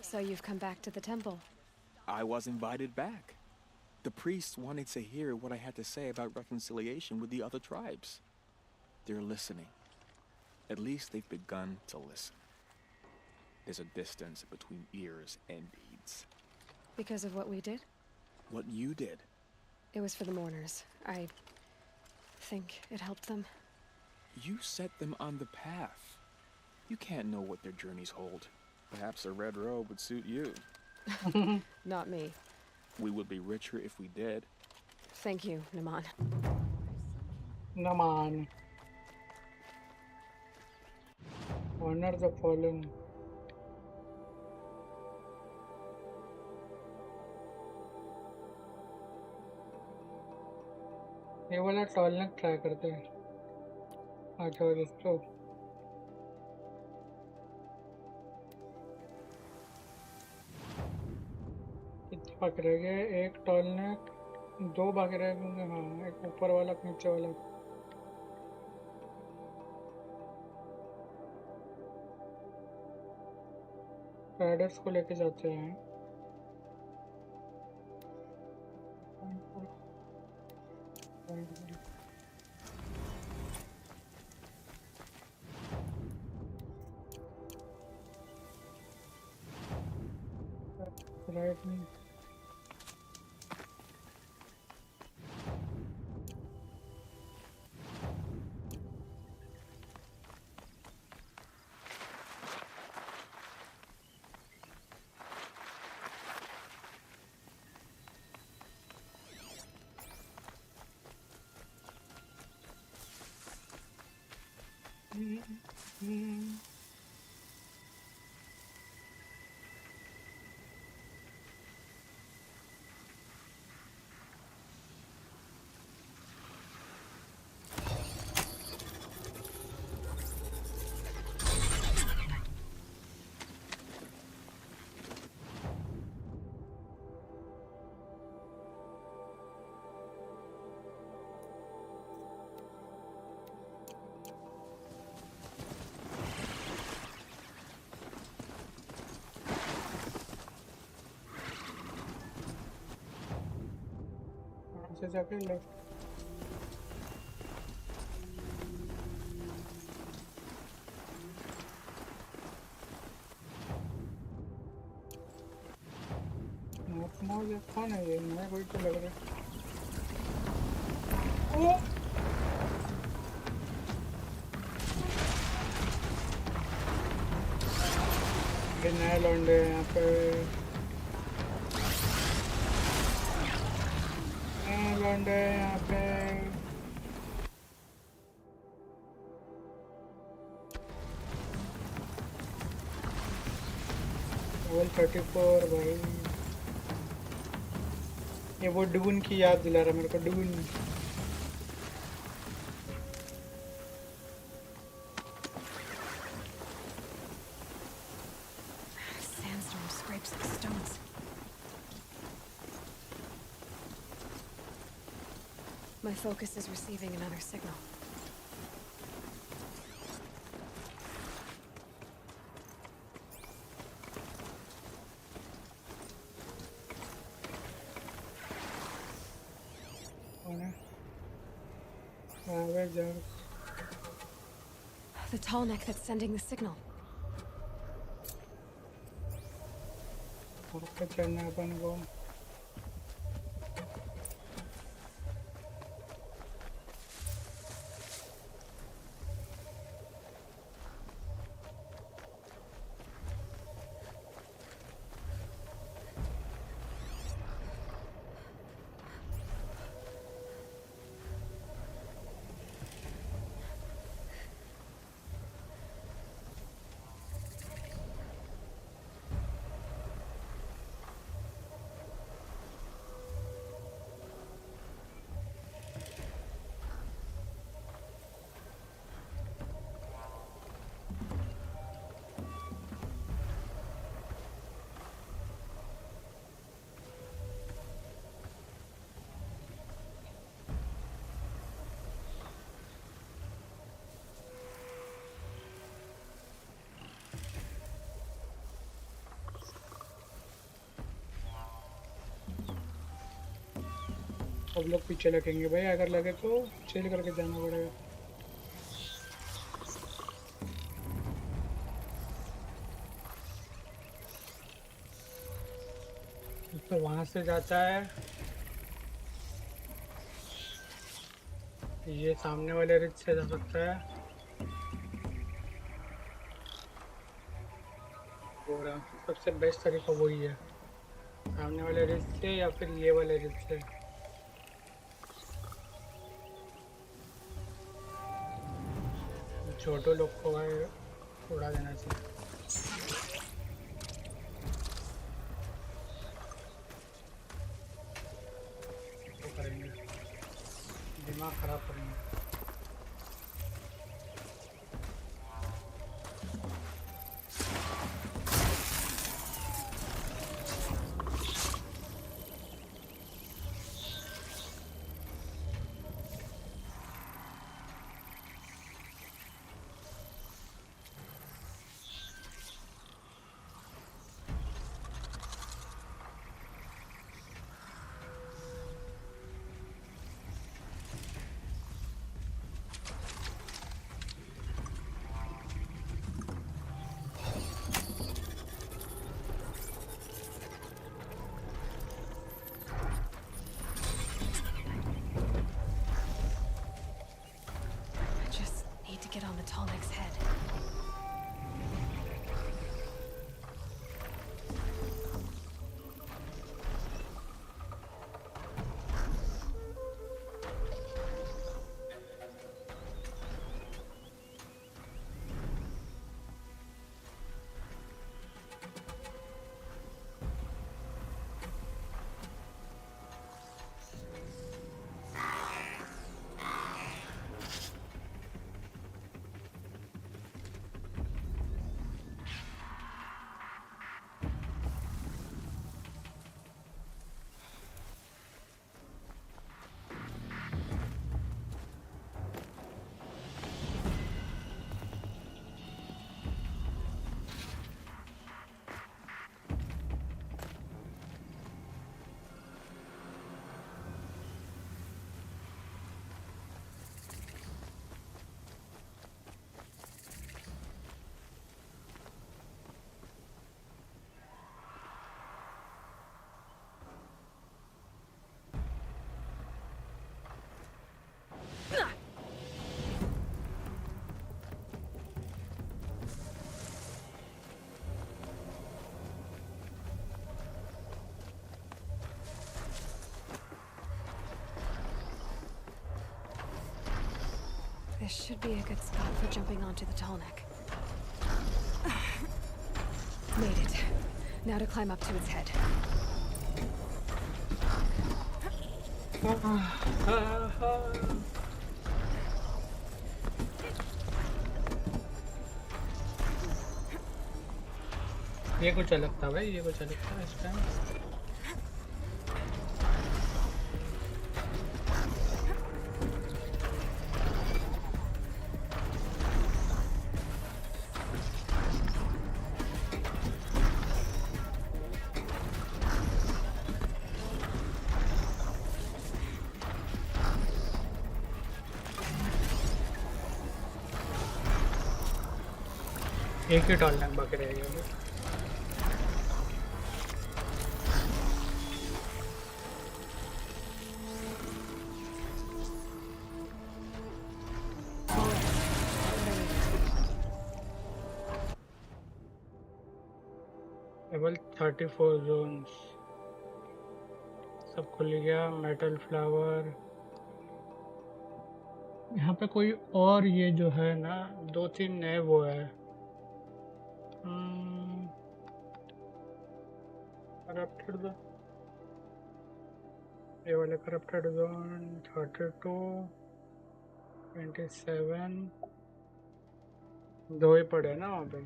So you've come back to the temple.
I was invited back. The priests wanted to hear what I had to say about reconciliation with the other tribes. They're listening. At least they've begun to listen. There's a distance between ears and deeds.
Because of what we did?
What you did.
It was for the mourners. I think it helped them.
You set them on the path. You can't know what their journeys hold. Perhaps a red robe would suit you.
Not me.
We would be richer if we did.
Thank you, Naman.
Naman. Honor the fallen. ये वाला toll नेक try करते हैं अच्छा दोस्तों कितने बाकी रह गए एक टॉल नेक दो बाकी रह गए हाँ एक ऊपर वाला नीचे वाला राइडर्स को लेके जाते हैं right me से जाके लेफ्ट ये कौन है ये मैं कोई तो लग रहा है ये नया लौंडे यहाँ पे लौंडे यहाँ पे लेवल 34 भाई ये वो डून की याद दिला रहा मेरे को Doon
Sandstorm scrapes the stones. My focus is receiving another signal. The tall neck that's sending the signal.
सब लोग पीछे लगेंगे भाई, अगर लगे तो चिल करके जाना पड़ेगा। तो वहां से जाता है, ये सामने वाले रिच से जा सकता है। सबसे बेस्ट तरीका वही है, सामने वाले रिच से या फिर ये वाले रिच से। छोटो लोग को भाई उड़ा देना चाहिए। तो करेंगे, दिमाग खराब करेंगे।
Get on the Tallneck's head. This should be a good spot for jumping onto the Tallneck. Made it. Now to climb up to its head.
ये कुछ अलग था भाई, ये कुछ अलग था इस टाइम। एक ही टॉलनेक बाकी रहेगा। लेवल 34 जोन्स सब खुल गया। मेटल फ्लावर यहाँ पे कोई और, ये जो है ना 2-3 नए वो है। करप्टेड जोन, ये वाले करप्टेड जोन 32 27 दो ही पड़े ना वहाँ पे।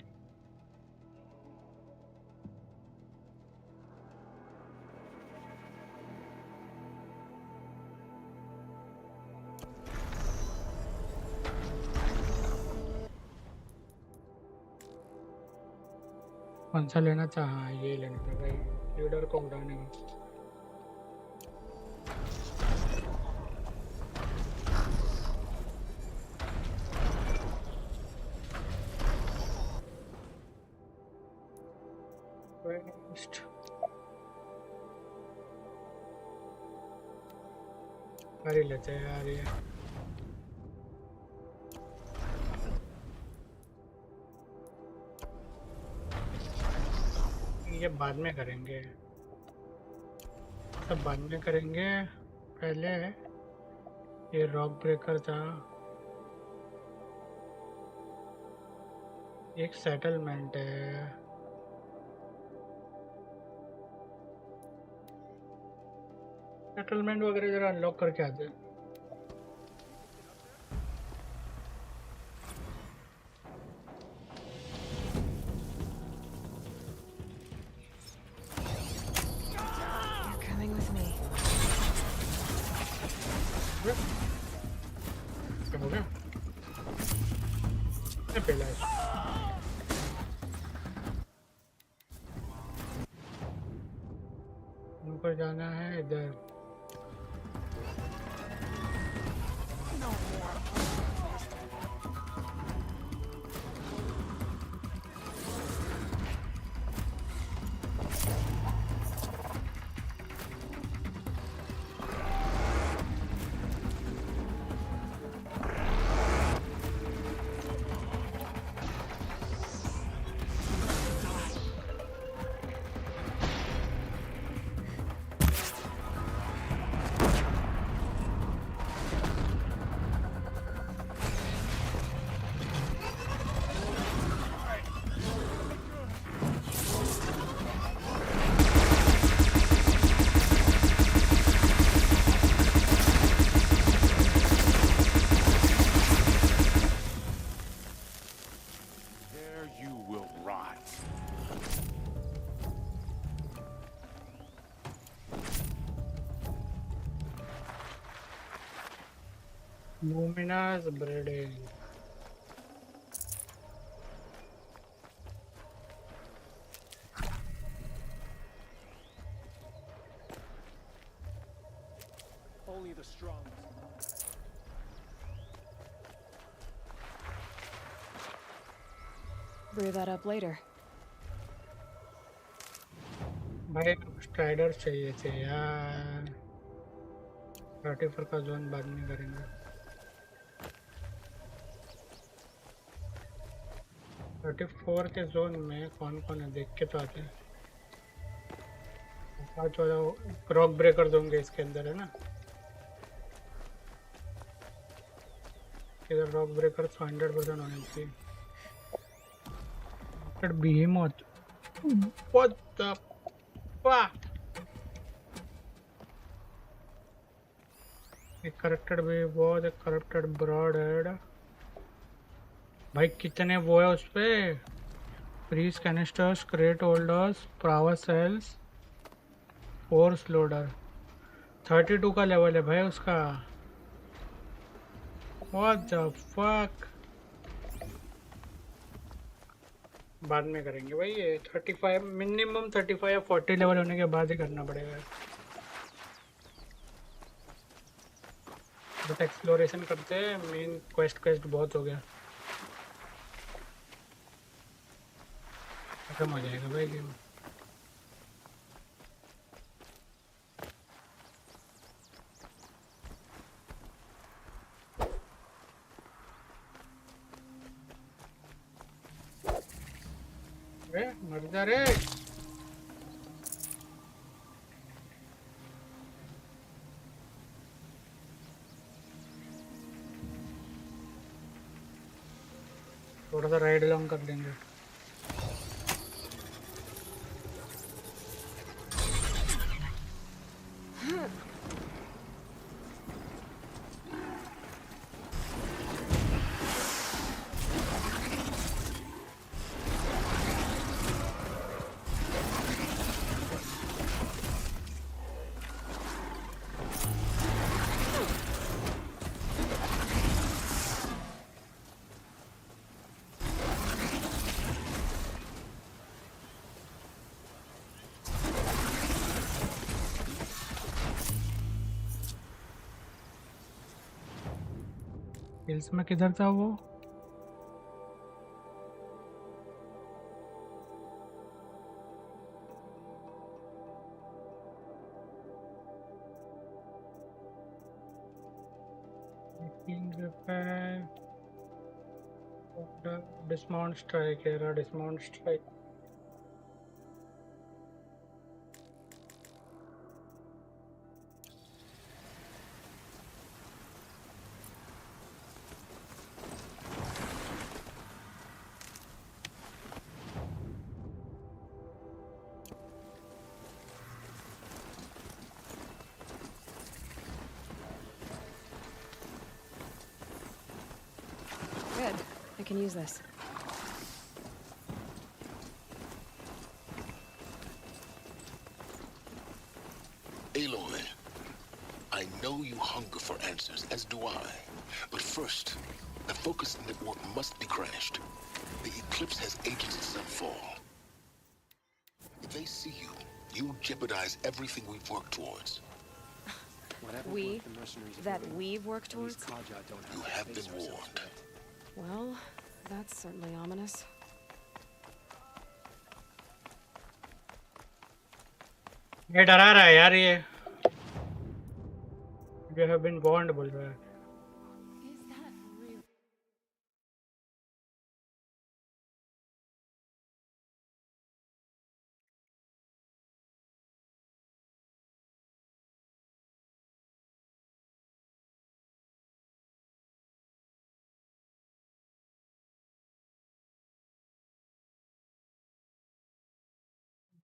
कौन सा लेना चाहा? ये लेना था भाई, लीडर को उड़ाने का। Quest. कर ही लेते हैं यार ये बाद में करेंगे, सब बाद में करेंगे। पहले ये रॉक ब्रेकर था, एक सेटलमेंट है, सेटलमेंट वगैरह जरा अनलॉक करके आते हैं।
You're coming with me.
क्या हो गया? पहला ऊपर जाना है इधर। Luminous breeding.
Only the strong.
Brew that up later.
भाई स्ट्राइडर चाहिए थे यार। 34 का जोन बाद में करेंगे। 34 के जोन में कौन कौन है देख के तो आते हैं। 5 वाला रॉक ब्रेकर दूंगे इसके अंदर है ना। इधर रॉक ब्रेकर 100% होने चाहिए। Behemoth. What the fuck? एक करप्टेड भी बहुत, एक करप्टेड ब्रॉड हेड। भाई कितने वो है उस पे? Freeze canisters, crate holders, power cells, force loader. 32 का लेवल है भाई उसका। What the fuck? बाद में करेंगे भाई ये 35 मिनिमम 35 या 40 लेवल होने के बाद ही करना पड़ेगा। बट एक्सप्लोरेशन करते हैं, मेन क्वेस्ट बहुत हो गया, खत्म हो जाएगा भाई गेम। मर जा रे। थोड़ा सा राइड लॉन्ग कर देंगे। हिल्स में किधर था वो? पे डिस्माउंट स्ट्राइक है, dismount strike.
Good. I can use this.
Aloy, I know you hunger for answers, as do I. But first, the focus network must be crashed. The Eclipse has agents at Sunfall. If they see you, you'll jeopardize everything we've worked towards.
We've worked towards?
You have been warned.
Well, that's certainly ominous.
ये डरा रहा है यार ये। You have been warned बोल रहा है।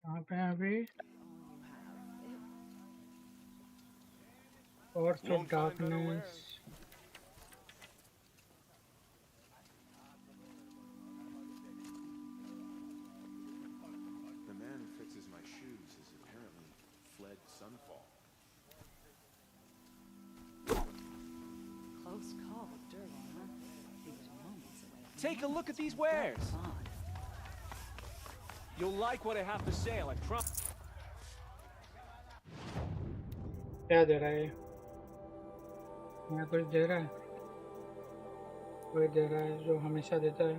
कहाँ पे हैं अभी? Force of Darkness.
The man who fixes my shoes has apparently fled Sunfall.
Close call with Durgan, huh? He was moments away.
Take a look at these wares. You'll like what I have to say, like Trump.
क्या दे रहा है? यहाँ कुछ दे रहा है? कोई दे रहा है जो हमेशा देता है।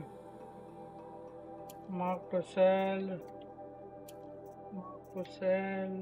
Mark to sell. Mark to sell.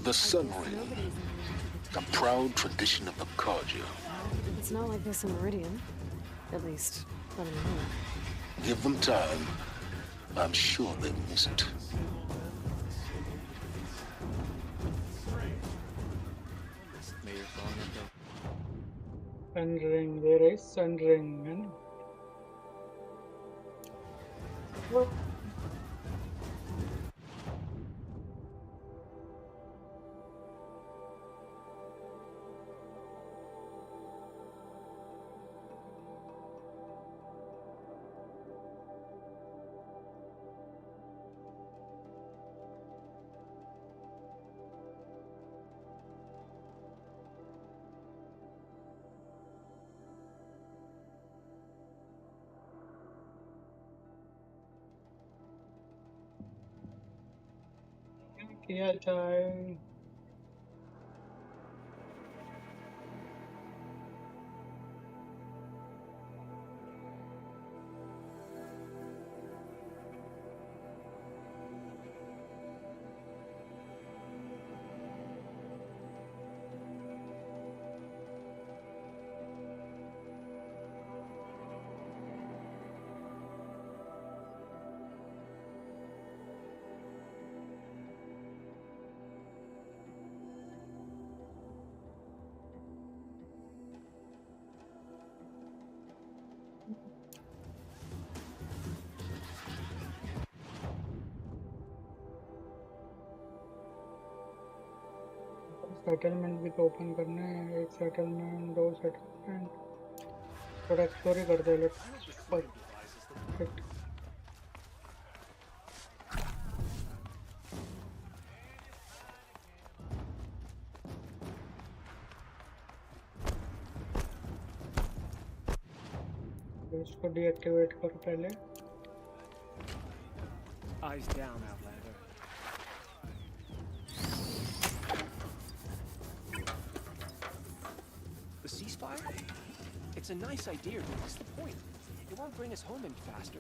The Sun Ring, a proud tradition of the Carja.
It's not like this in Meridian. At least, not anymore.
Give them time. I'm sure they miss it.
Sun Ring, there is Sun Ring, है ना? किया जाए? Settlement भी तो open करना है। एक settlement, दो सेटलमेंट। थोड़ा एक्सप्लोर ही कर दे लेट्स परफेक्ट इसको डीएक्टिवेट करो पहले
Eyes down, Outlander.
The ceasefire? It's a nice idea, but what's the point? It won't bring us home any faster.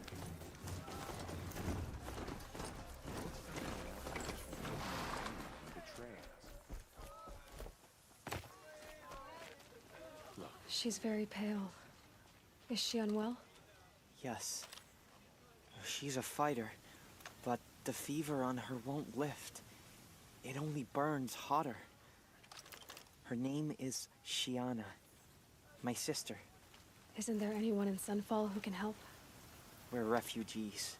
She's very pale. Is she unwell?
Yes. She's a fighter, but the fever on her won't lift. It only burns hotter. Her name is Shiana, my sister.
Isn't there anyone in Sunfall who can help?
We're refugees.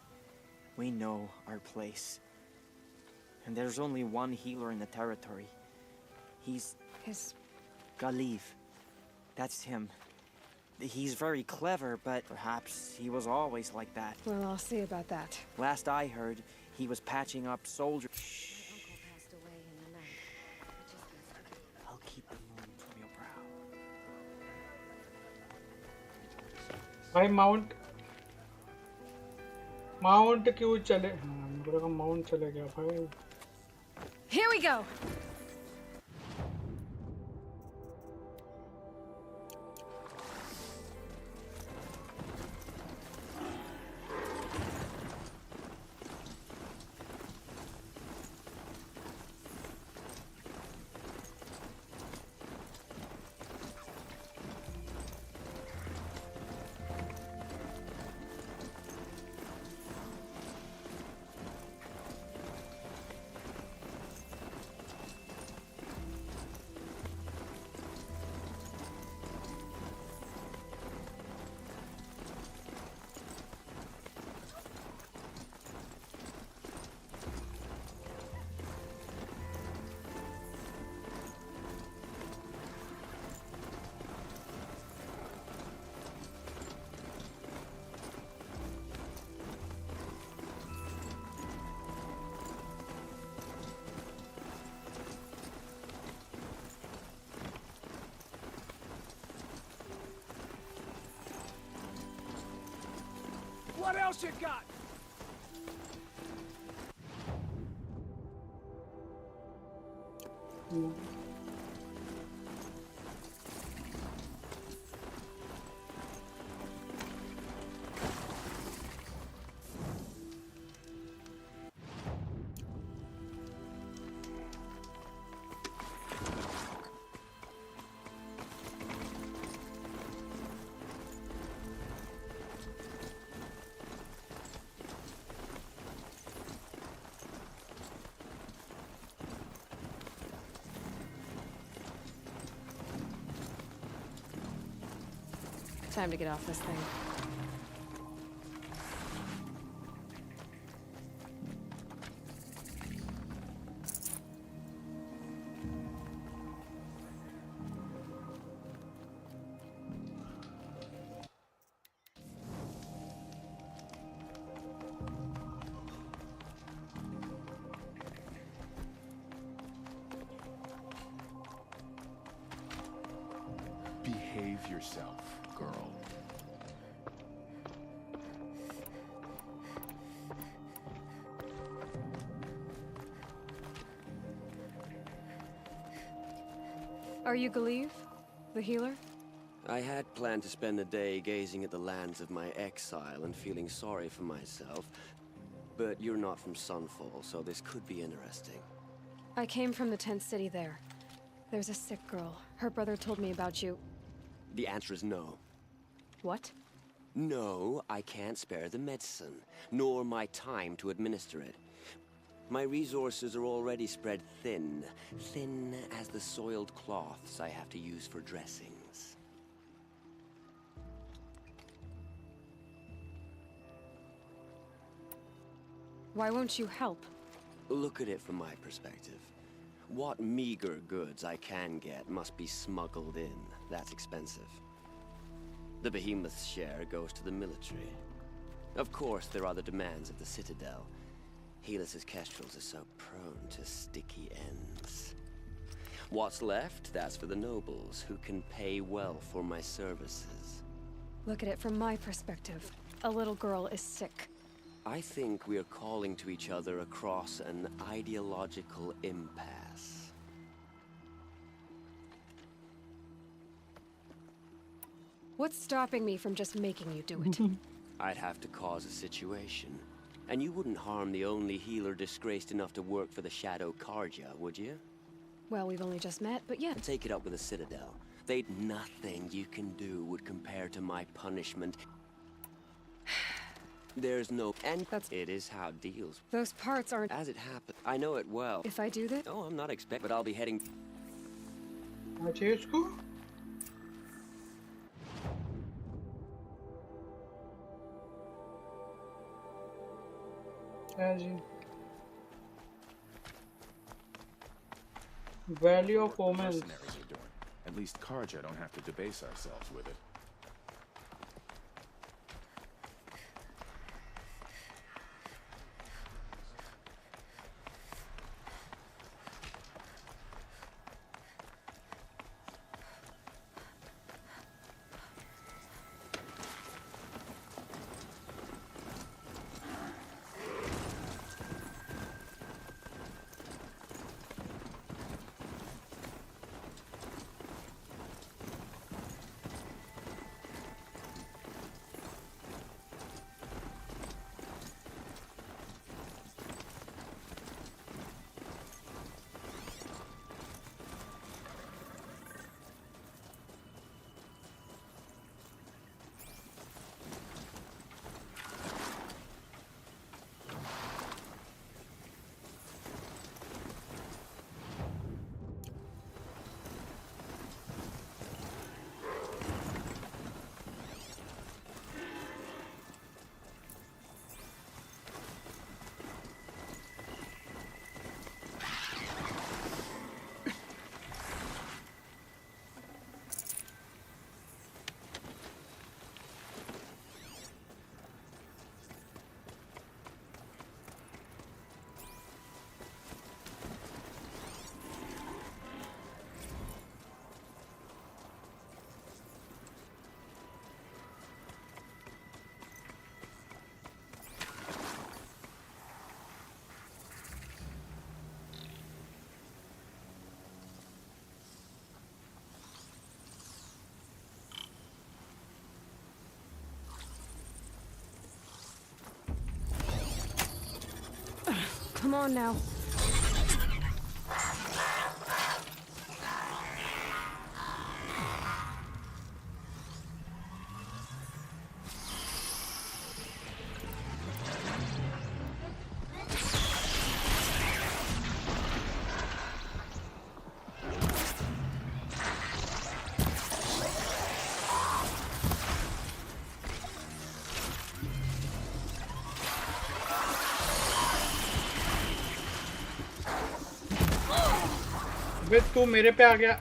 We know our place. And there's only one healer in the territory. He's Galiv. That's him. He's very clever, but perhaps he was always like that.
Well, I'll see about that.
Last I heard, he was patching up soldiers. I'll keep the moon from your brow.
भाई mount क्यों चले हाँ मेरे को mount चले गया भाई
Here we go.
What else you got?
Time to get off this thing.
Behave yourself, girl.
Are you Galiv, the healer?
I had planned to spend the day gazing at the lands of my exile and feeling sorry for myself. But you're not from Sunfall, so this could be interesting.
I came from the tent city there. There's a sick girl. Her brother told me about you.
The answer is no.
What?
No, I can't spare the medicine, nor my time to administer it. My resources are already spread thin, thin as the soiled cloths I have to use for dressings.
Why won't you help?
Look at it from my perspective. What meager goods I can get must be smuggled in. That's expensive.
The behemoth's share goes to the military. Of course, there are the demands of the Citadel. Helis's kestrels are so prone to sticky ends. What's left, that's for the nobles, who can pay well for my services.
Look at it from my perspective. A little girl is sick.
I think we are calling to each other across an ideological impasse.
What's stopping me from just making you do it?
I'd have to cause a situation. And you wouldn't harm the only healer disgraced enough to work for the Shadow Karja, would you?
Well, we've only just met, but yeah.
Take it up with the Citadel. They'd nothing you can do would compare to my punishment. There's no end. It is how deals.
Those parts aren't...
As it happened. I know it well.
If I do this?
Oh, I'm not expecting, but I'll be heading...
चाहिए उसको? क्या जी? Valley of Omens.
Mercenaries are doing. At least Karja don't have to debase ourselves with it.
Come on now.
वे तू मेरे पे आ गया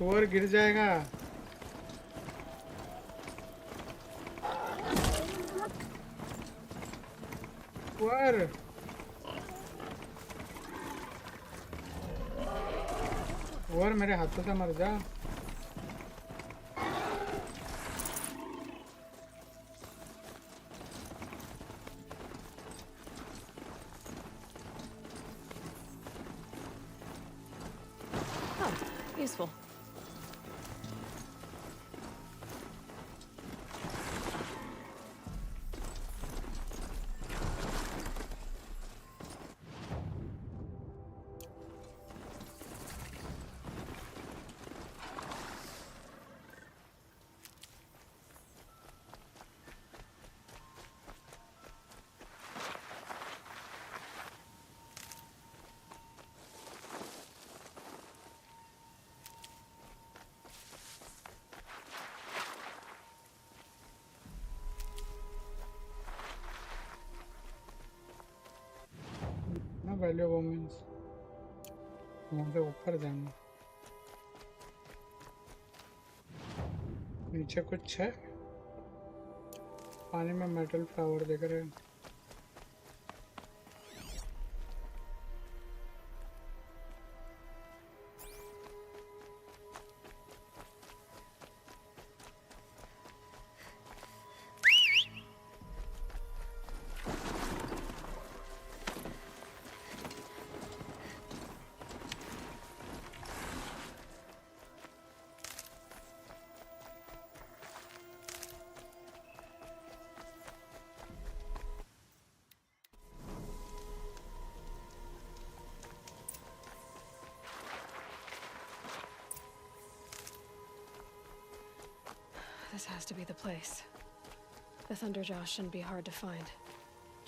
सुअर गिर जाएगा। सुअर सुअर मेरे हाथों से मर जा।
Useful.
ना वैल्यू वोमेंस वहाँ से ऊपर जाना। नीचे कुछ है, पानी में मेटल फ्लावर दिख रहे हैं।
This has to be the place. The Thunderjaw shouldn't be hard to find.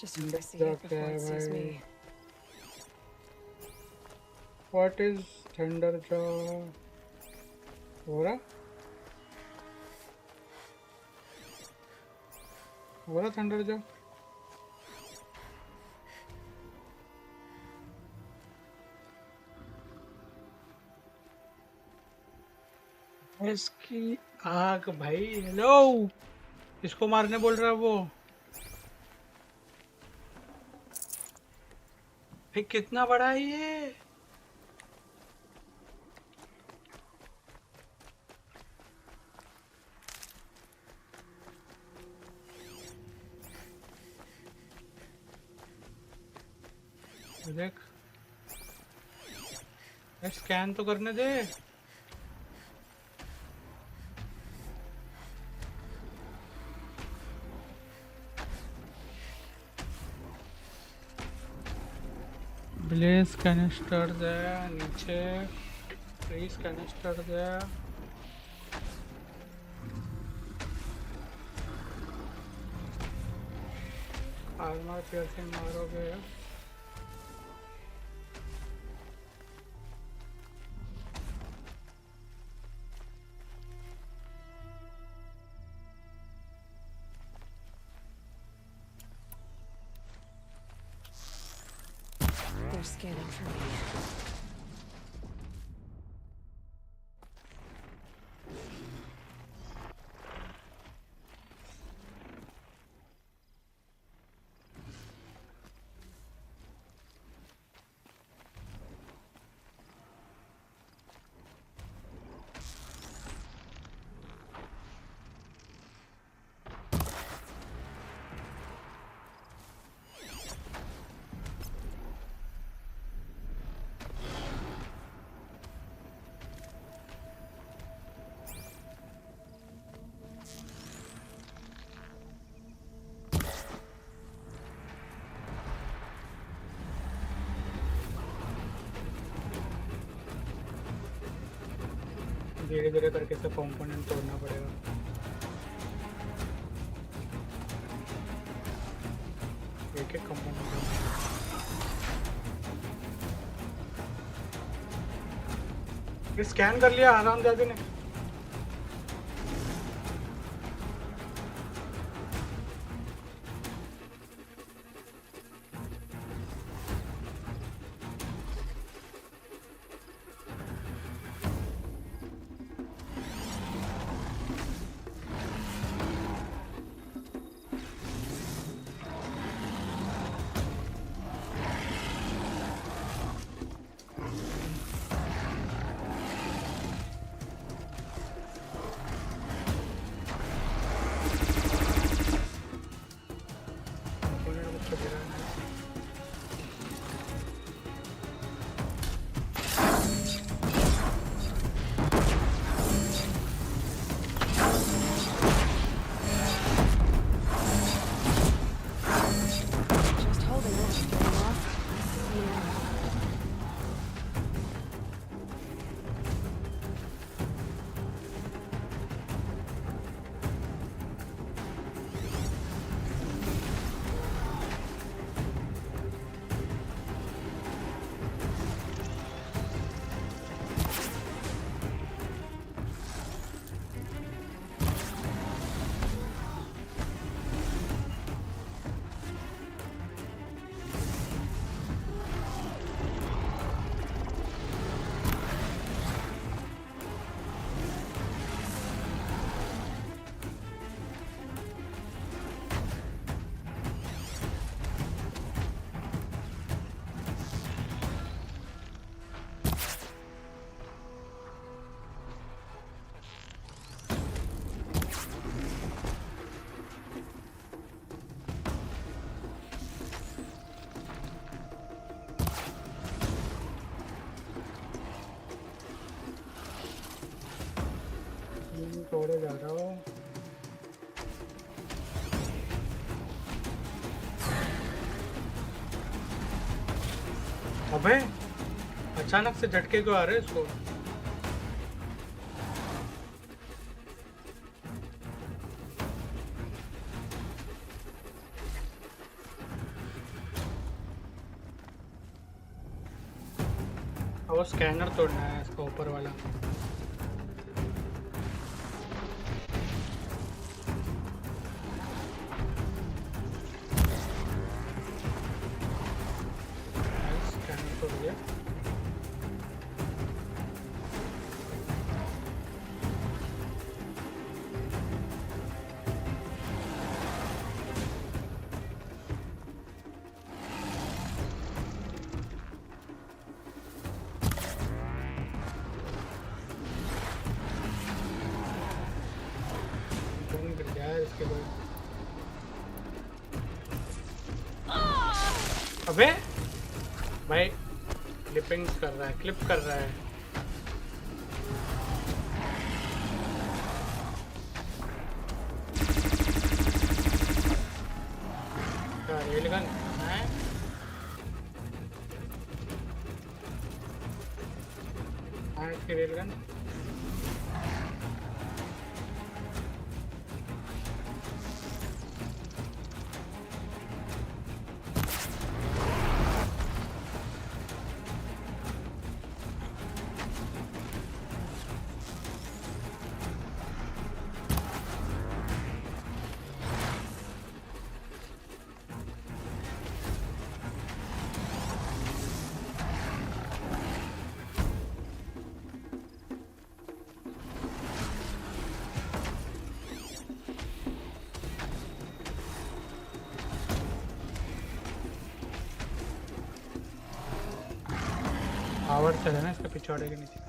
Just hope I see it before it sees me.
What is Thunderjaw? What? What Thunderjaw? इसकी आग भाई। हेलो, इसको मारने बोल रहा है वो। भाई कितना बड़ा है ये। देख, स्कैन तो करने दे। ब्लेस कैनिस्टर दे नीचे, फ्रीज कैनिस्टर दे। आर्मर पियर्सिंग मारोगे।
They're scanning for me.
धीरे धीरे करके सब कंपोनेंट तोड़ना पड़ेगा। एक एक कंपोनेंट स्कैन कर लिया हरामजादे ने। तोड़े जा रहा हूँ। अबे अचानक से झटके क्यों आ रहे हैं इसको? वो स्कैनर तोड़ना है इसका ऊपर वाला। स्कैनर तोड़ दिया। इसके बाद अबे भाई क्लिपिंग कर रहा है, क्लिप कर रहा है। क्या रेलगन है? इसकी रेलगन पावर चले ना इसके पिछवाड़े के नीचे।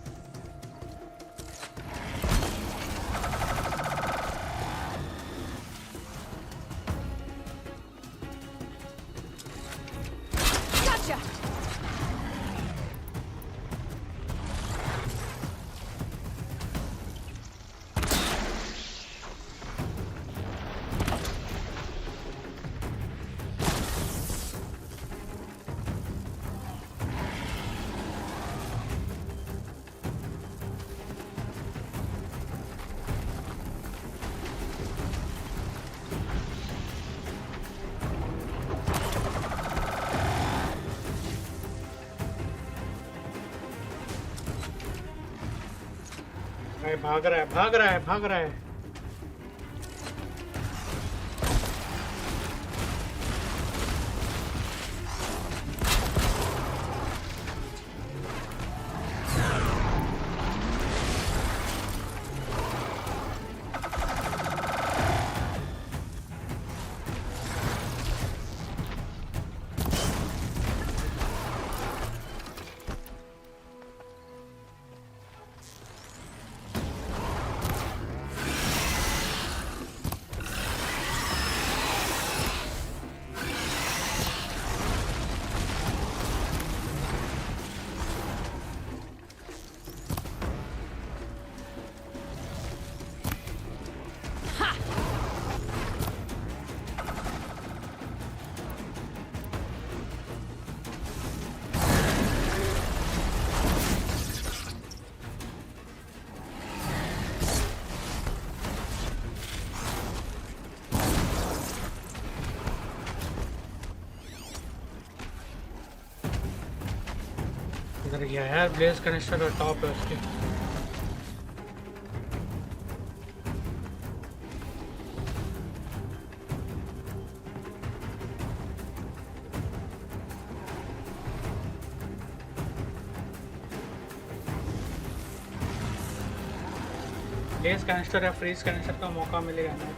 भाग रहा है, भाग रहा है, भाग रहा है। इधर गया यार, ब्लेज कनेक्टर और टॉप है उसके। ब्लेज कनेक्टर या फ्रीज कनेक्टर का मौका मिलेगा ना।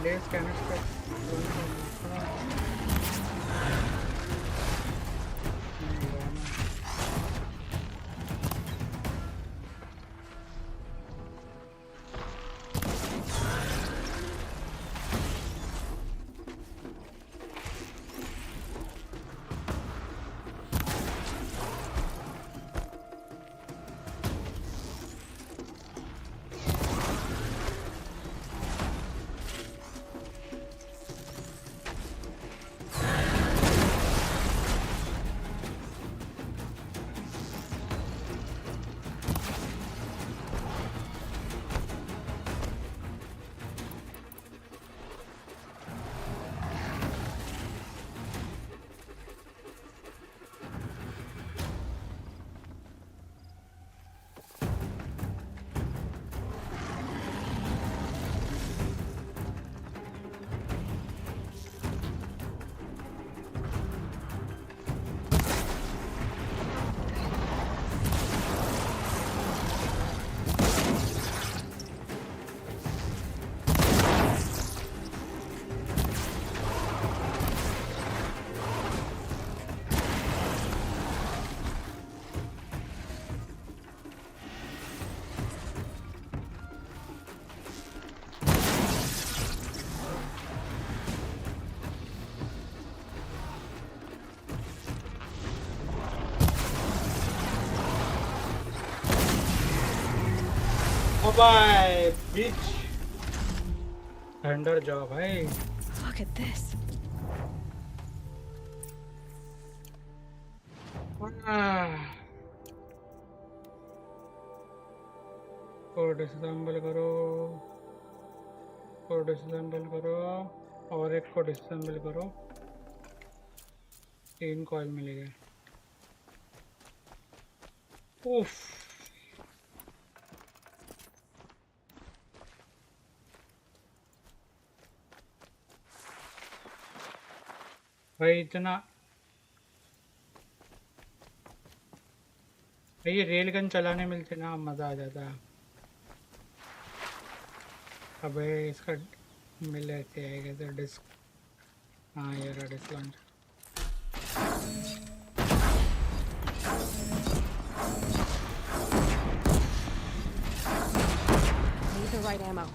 Lace canister. Bye, bitch. Thunder jaw, bhai.
Look at this.
को डिसअसेंबल करो, को डिसअसेंबल करो, और एक को डिसअसेंबल करो। 3 कॉइल मिल गए। उफ। भाई इतना भाई ये रेल गन चलाने मिलते ना मज़ा आ जाता। अबे इसका मिल लेते हैं कैसे डिस्क। हाँ ये रहा disc launch.
Need the right ammo.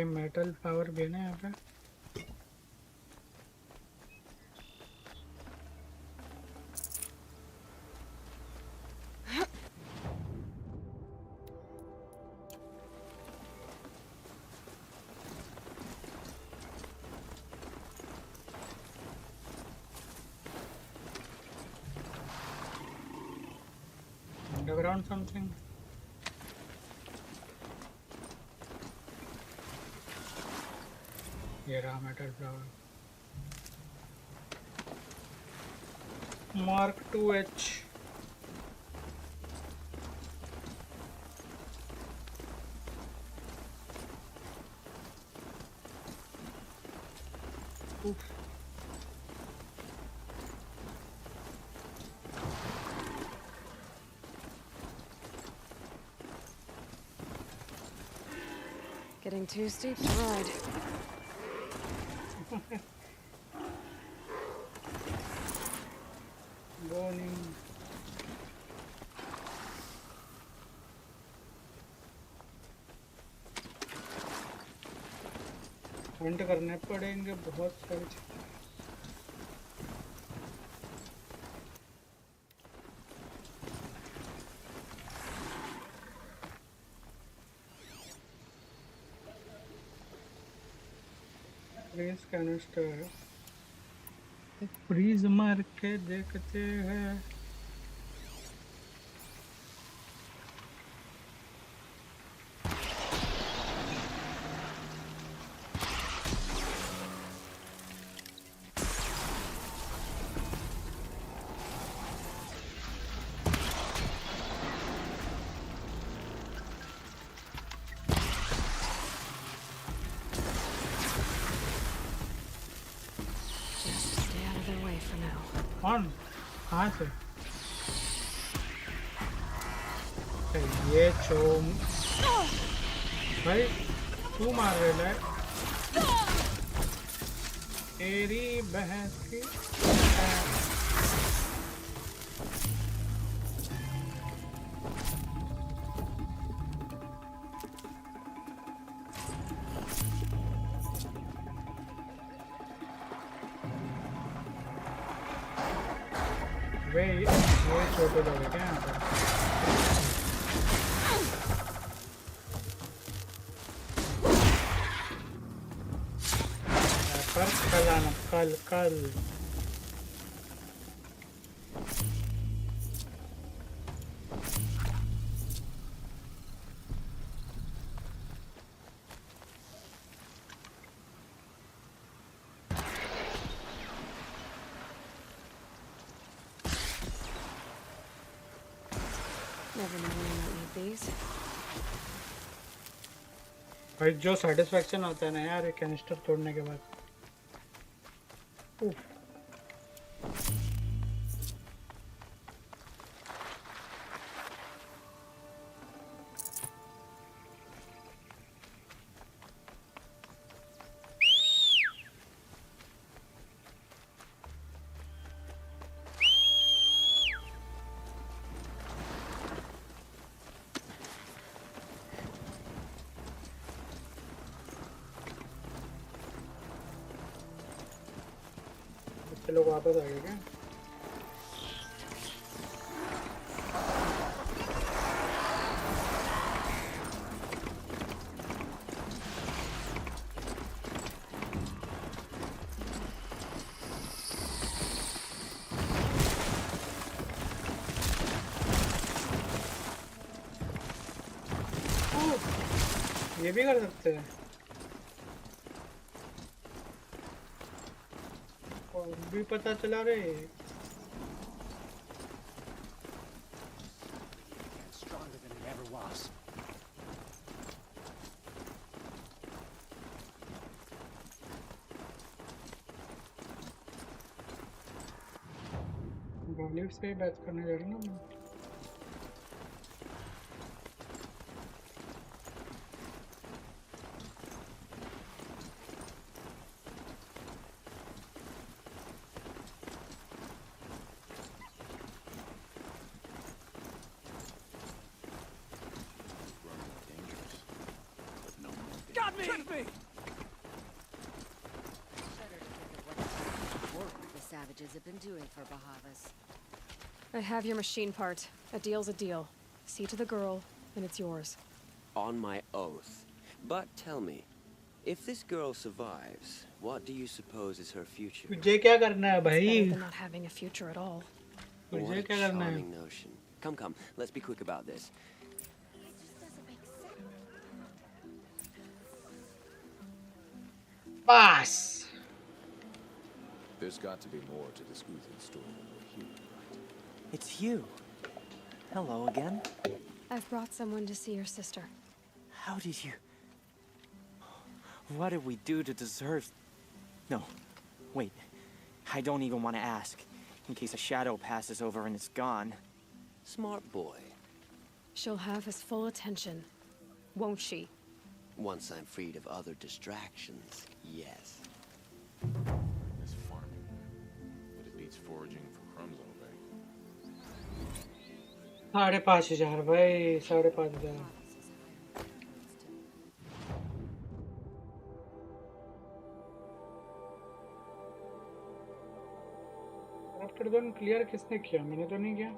Metal power भी है ना यहाँ पे। Underground something. ये रहा metal flower Mark 2H।
Getting too steep to ride.
Warning. Hunt करने पड़ेंगे बहुत सारे। फ्रीज कैनिस्टर फ्रीज मार के देखते हैं। कौन कहाँ से ये चोम भाई तू मार रहा है तेरी बहन की वे ये छोटे लोग हैं क्या यहाँ पर कल आना कल कल
Never knew we might need these.
भाई जो सेटिस्फैक्शन होता है ना यार ये कैनिस्टर तोड़ने के बाद उफ बच्चे लोग वापस आ गए क्या ये भी कर सकते हैं और भी पता चला रे
Stronger than it ever was.
Bollywood से बात करने जा रहा हूँ ना
Got me! Tricked me!
Work the savages have been doing for Bahavas.
I have your machine part. A deal's a deal. See to the girl, and it's yours.
On my oath. But tell me, if this girl survives, what do you suppose is her future?
मुझे क्या करना है
It's better
भाई
than not having a future at all.
What
मुझे
a
क्या करना है
charming notion. Come, let's be quick about this.
बस
There's got to be more to this oozing story than we're hearing, right?
It's you. Hello again.
I've brought someone to see your sister.
How did you... What did we do to deserve... No. Wait. I don't even want to ask. In case a shadow passes over and it's gone.
Smart boy.
She'll have his full attention. Won't she?
Once I'm freed of other distractions, yes.
This farming, but it beats foraging for crumbs all day.
5,500 भाई 5,500 after done clear किसने किया मैंने तो नहीं किया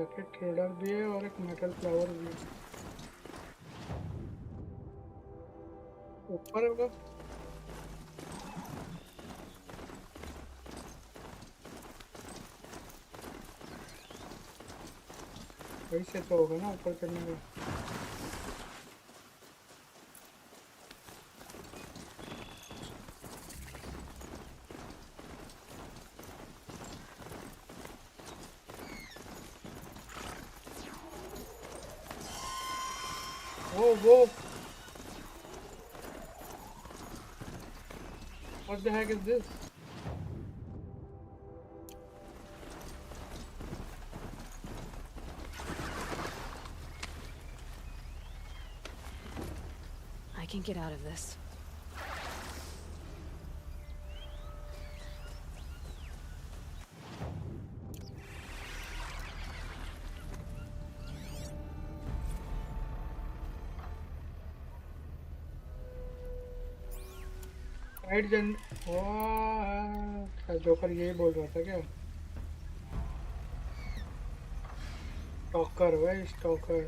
jacket trader भी है और एक मेटल फ्लावर भी है। ऊपर होगा। वही से तो होगा ना ऊपर चढ़ने का। Whoa! What the heck is this?
I can get out of this.
Right जन वाह जोकर यही बोल रहा था क्या? स्टॉकर भाई स्टॉकर।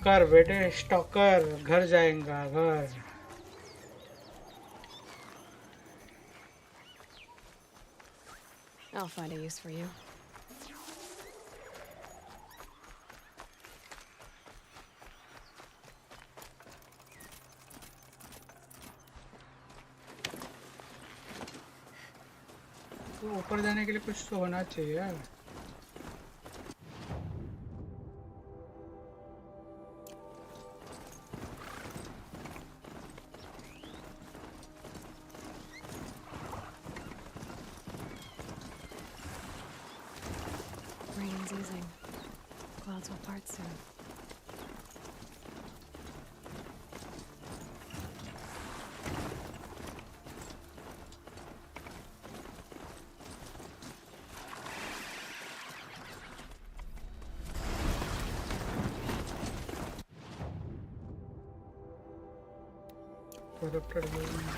स्टॉकर बेटे स्टॉकर घर जाएगा घर।
I'll find a use for you.
तो ऊपर जाने के लिए कुछ तो होना चाहिए।
Rain's easing. Clouds will part soon.
Corrupted building.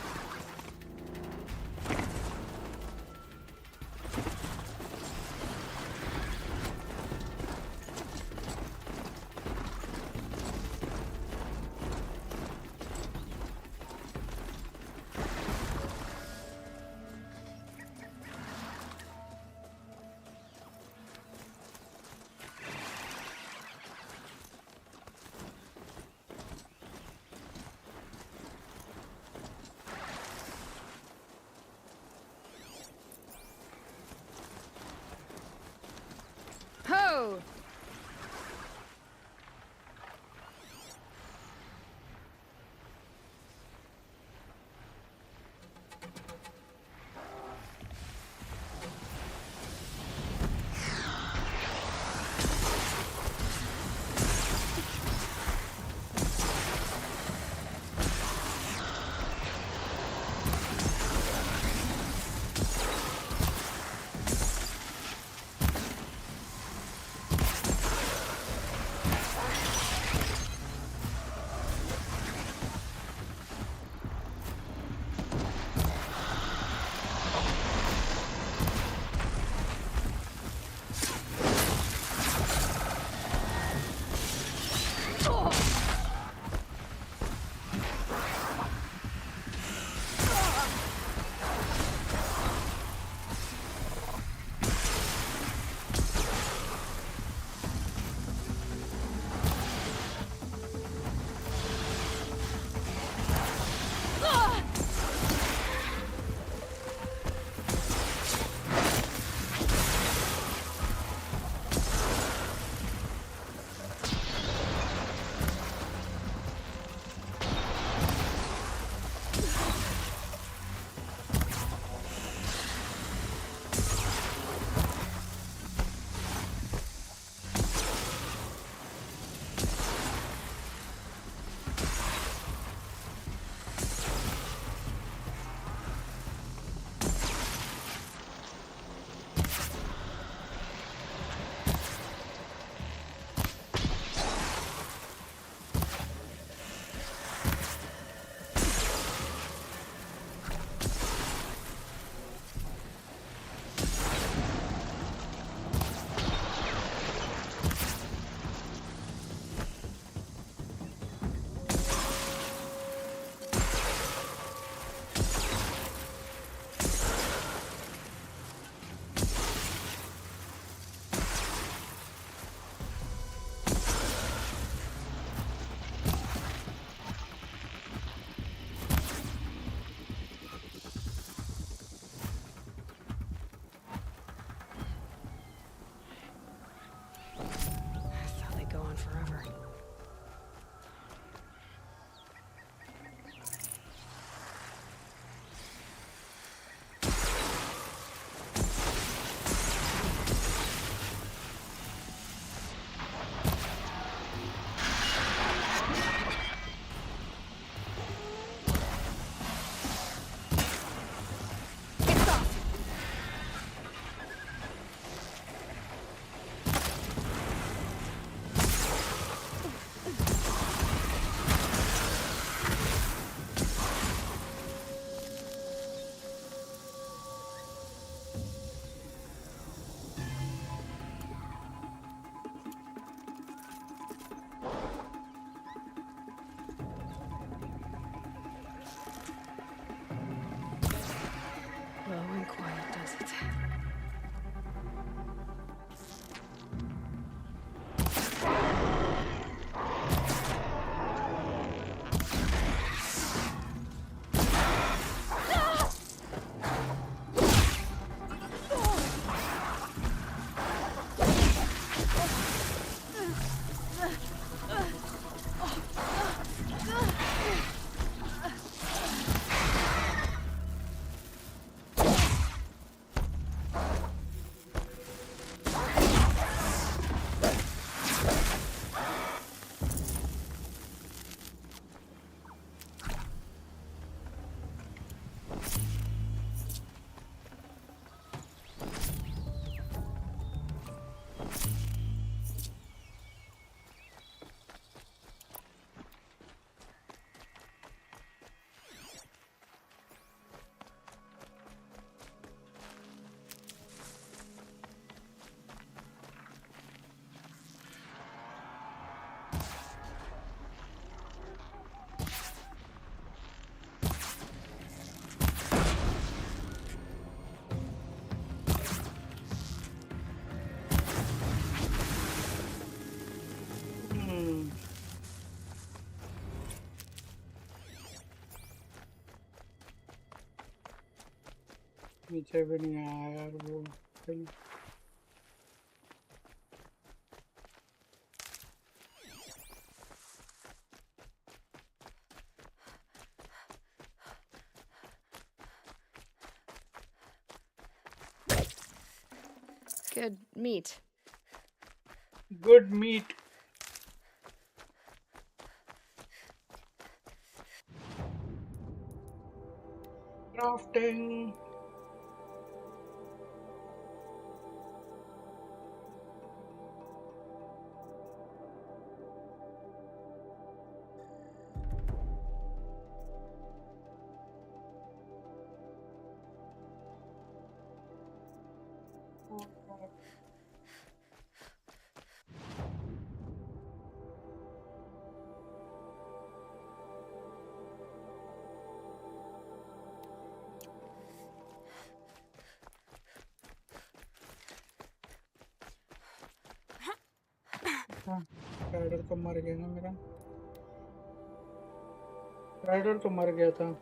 नीचे भी नहीं आया यार वो thing.
Good meat.
Good meat. Crafting. Rider तो मर गया ना मेरा राइडर तो मर गया था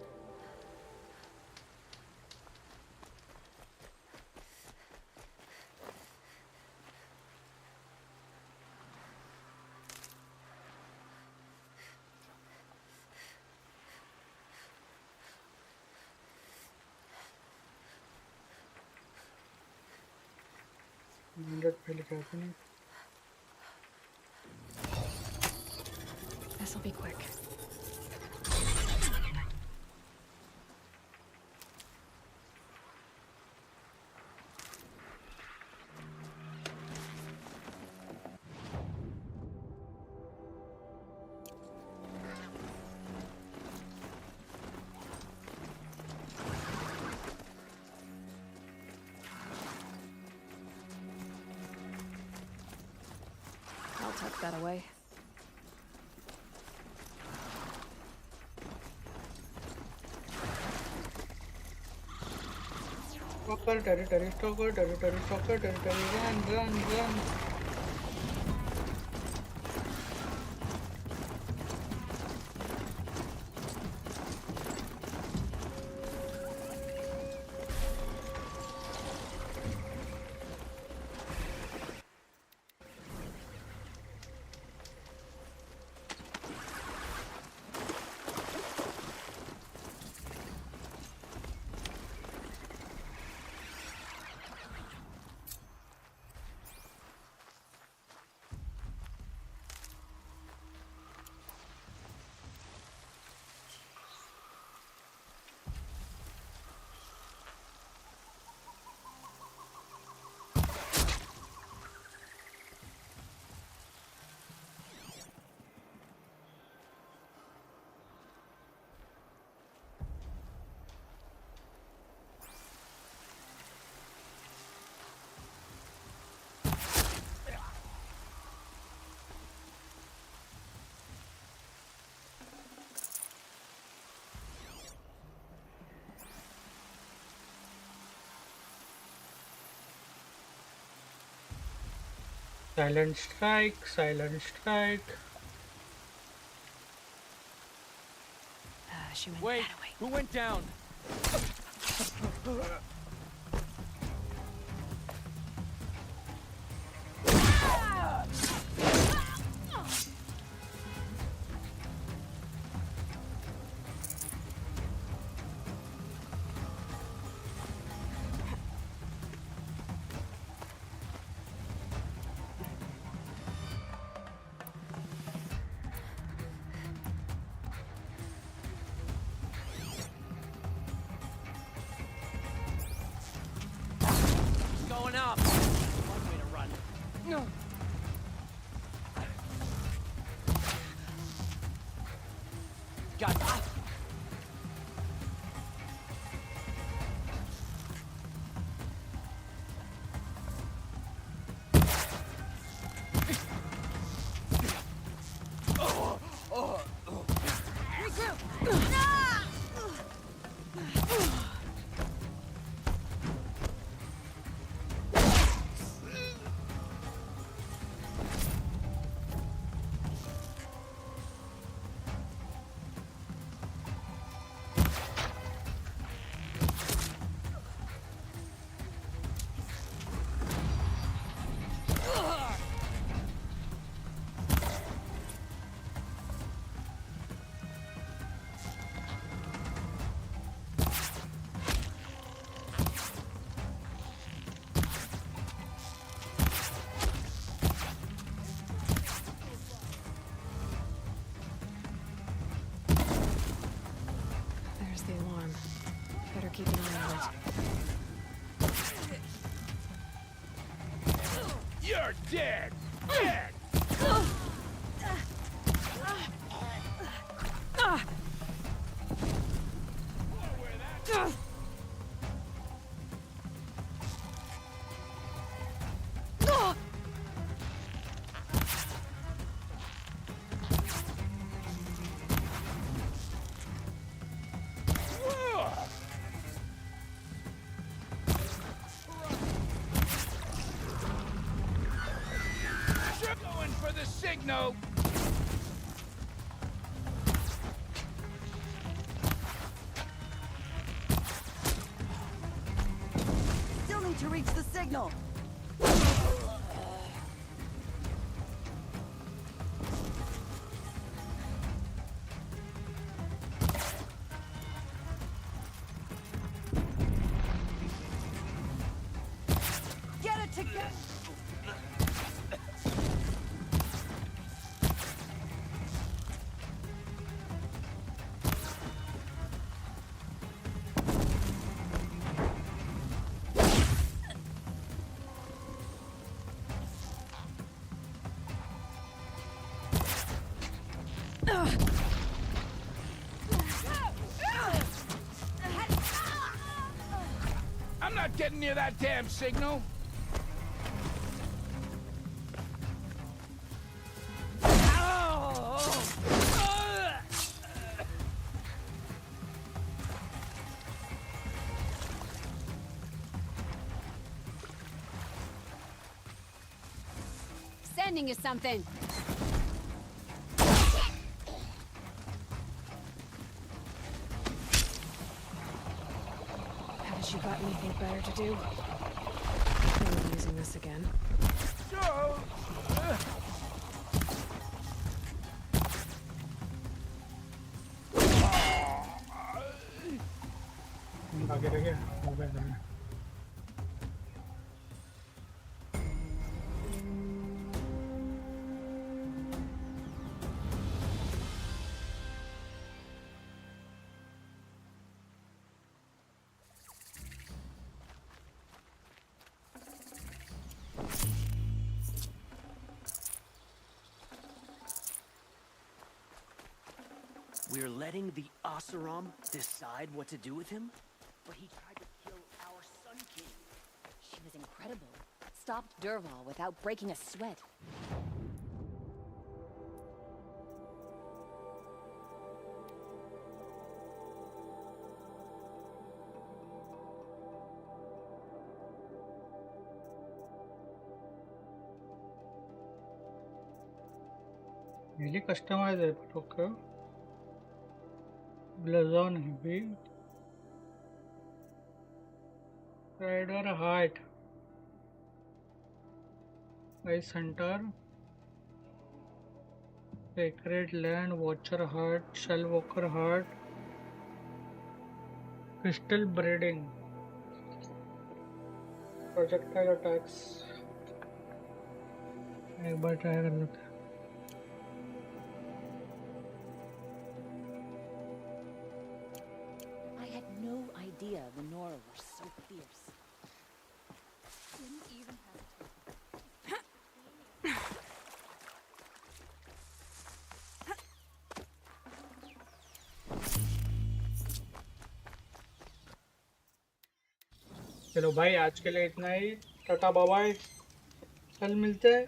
This'll be quick. I'll tuck that away.
Stalker, territory stalker, territory stalker, territory run. Silent strike, silent strike.
She went
Wait,
that way.
who went down? Going up. One way to run. No. Got it.
the alarm. Better keep an eye on it.
You're dead! Dead! Going for the signal!
Still need to reach the signal. Get it together.
I'm not getting near that damn signal!
Sending you something.
Haven't you got anything better to do? I'm using this again.
आगे रह गया mobile में
We're letting the Oseram decide what to do with him?
But he tried to kill our Sun King. She was incredible. Stopped Derval without breaking a sweat.
really customize it, but okay. Blazon heavy. Rider heart. Ice hunter. Sacred land. Watcher heart. Shell walker heart. Crystal breeding. Projectile attacks. एक बार try कर लेते हैं
The Nora were so fierce. Didn't even
चलो भाई आज के लिए इतना ही टाटा बाय बाय कल मिलते हैं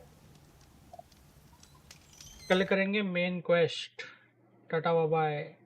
कल करेंगे main quest tata bye bye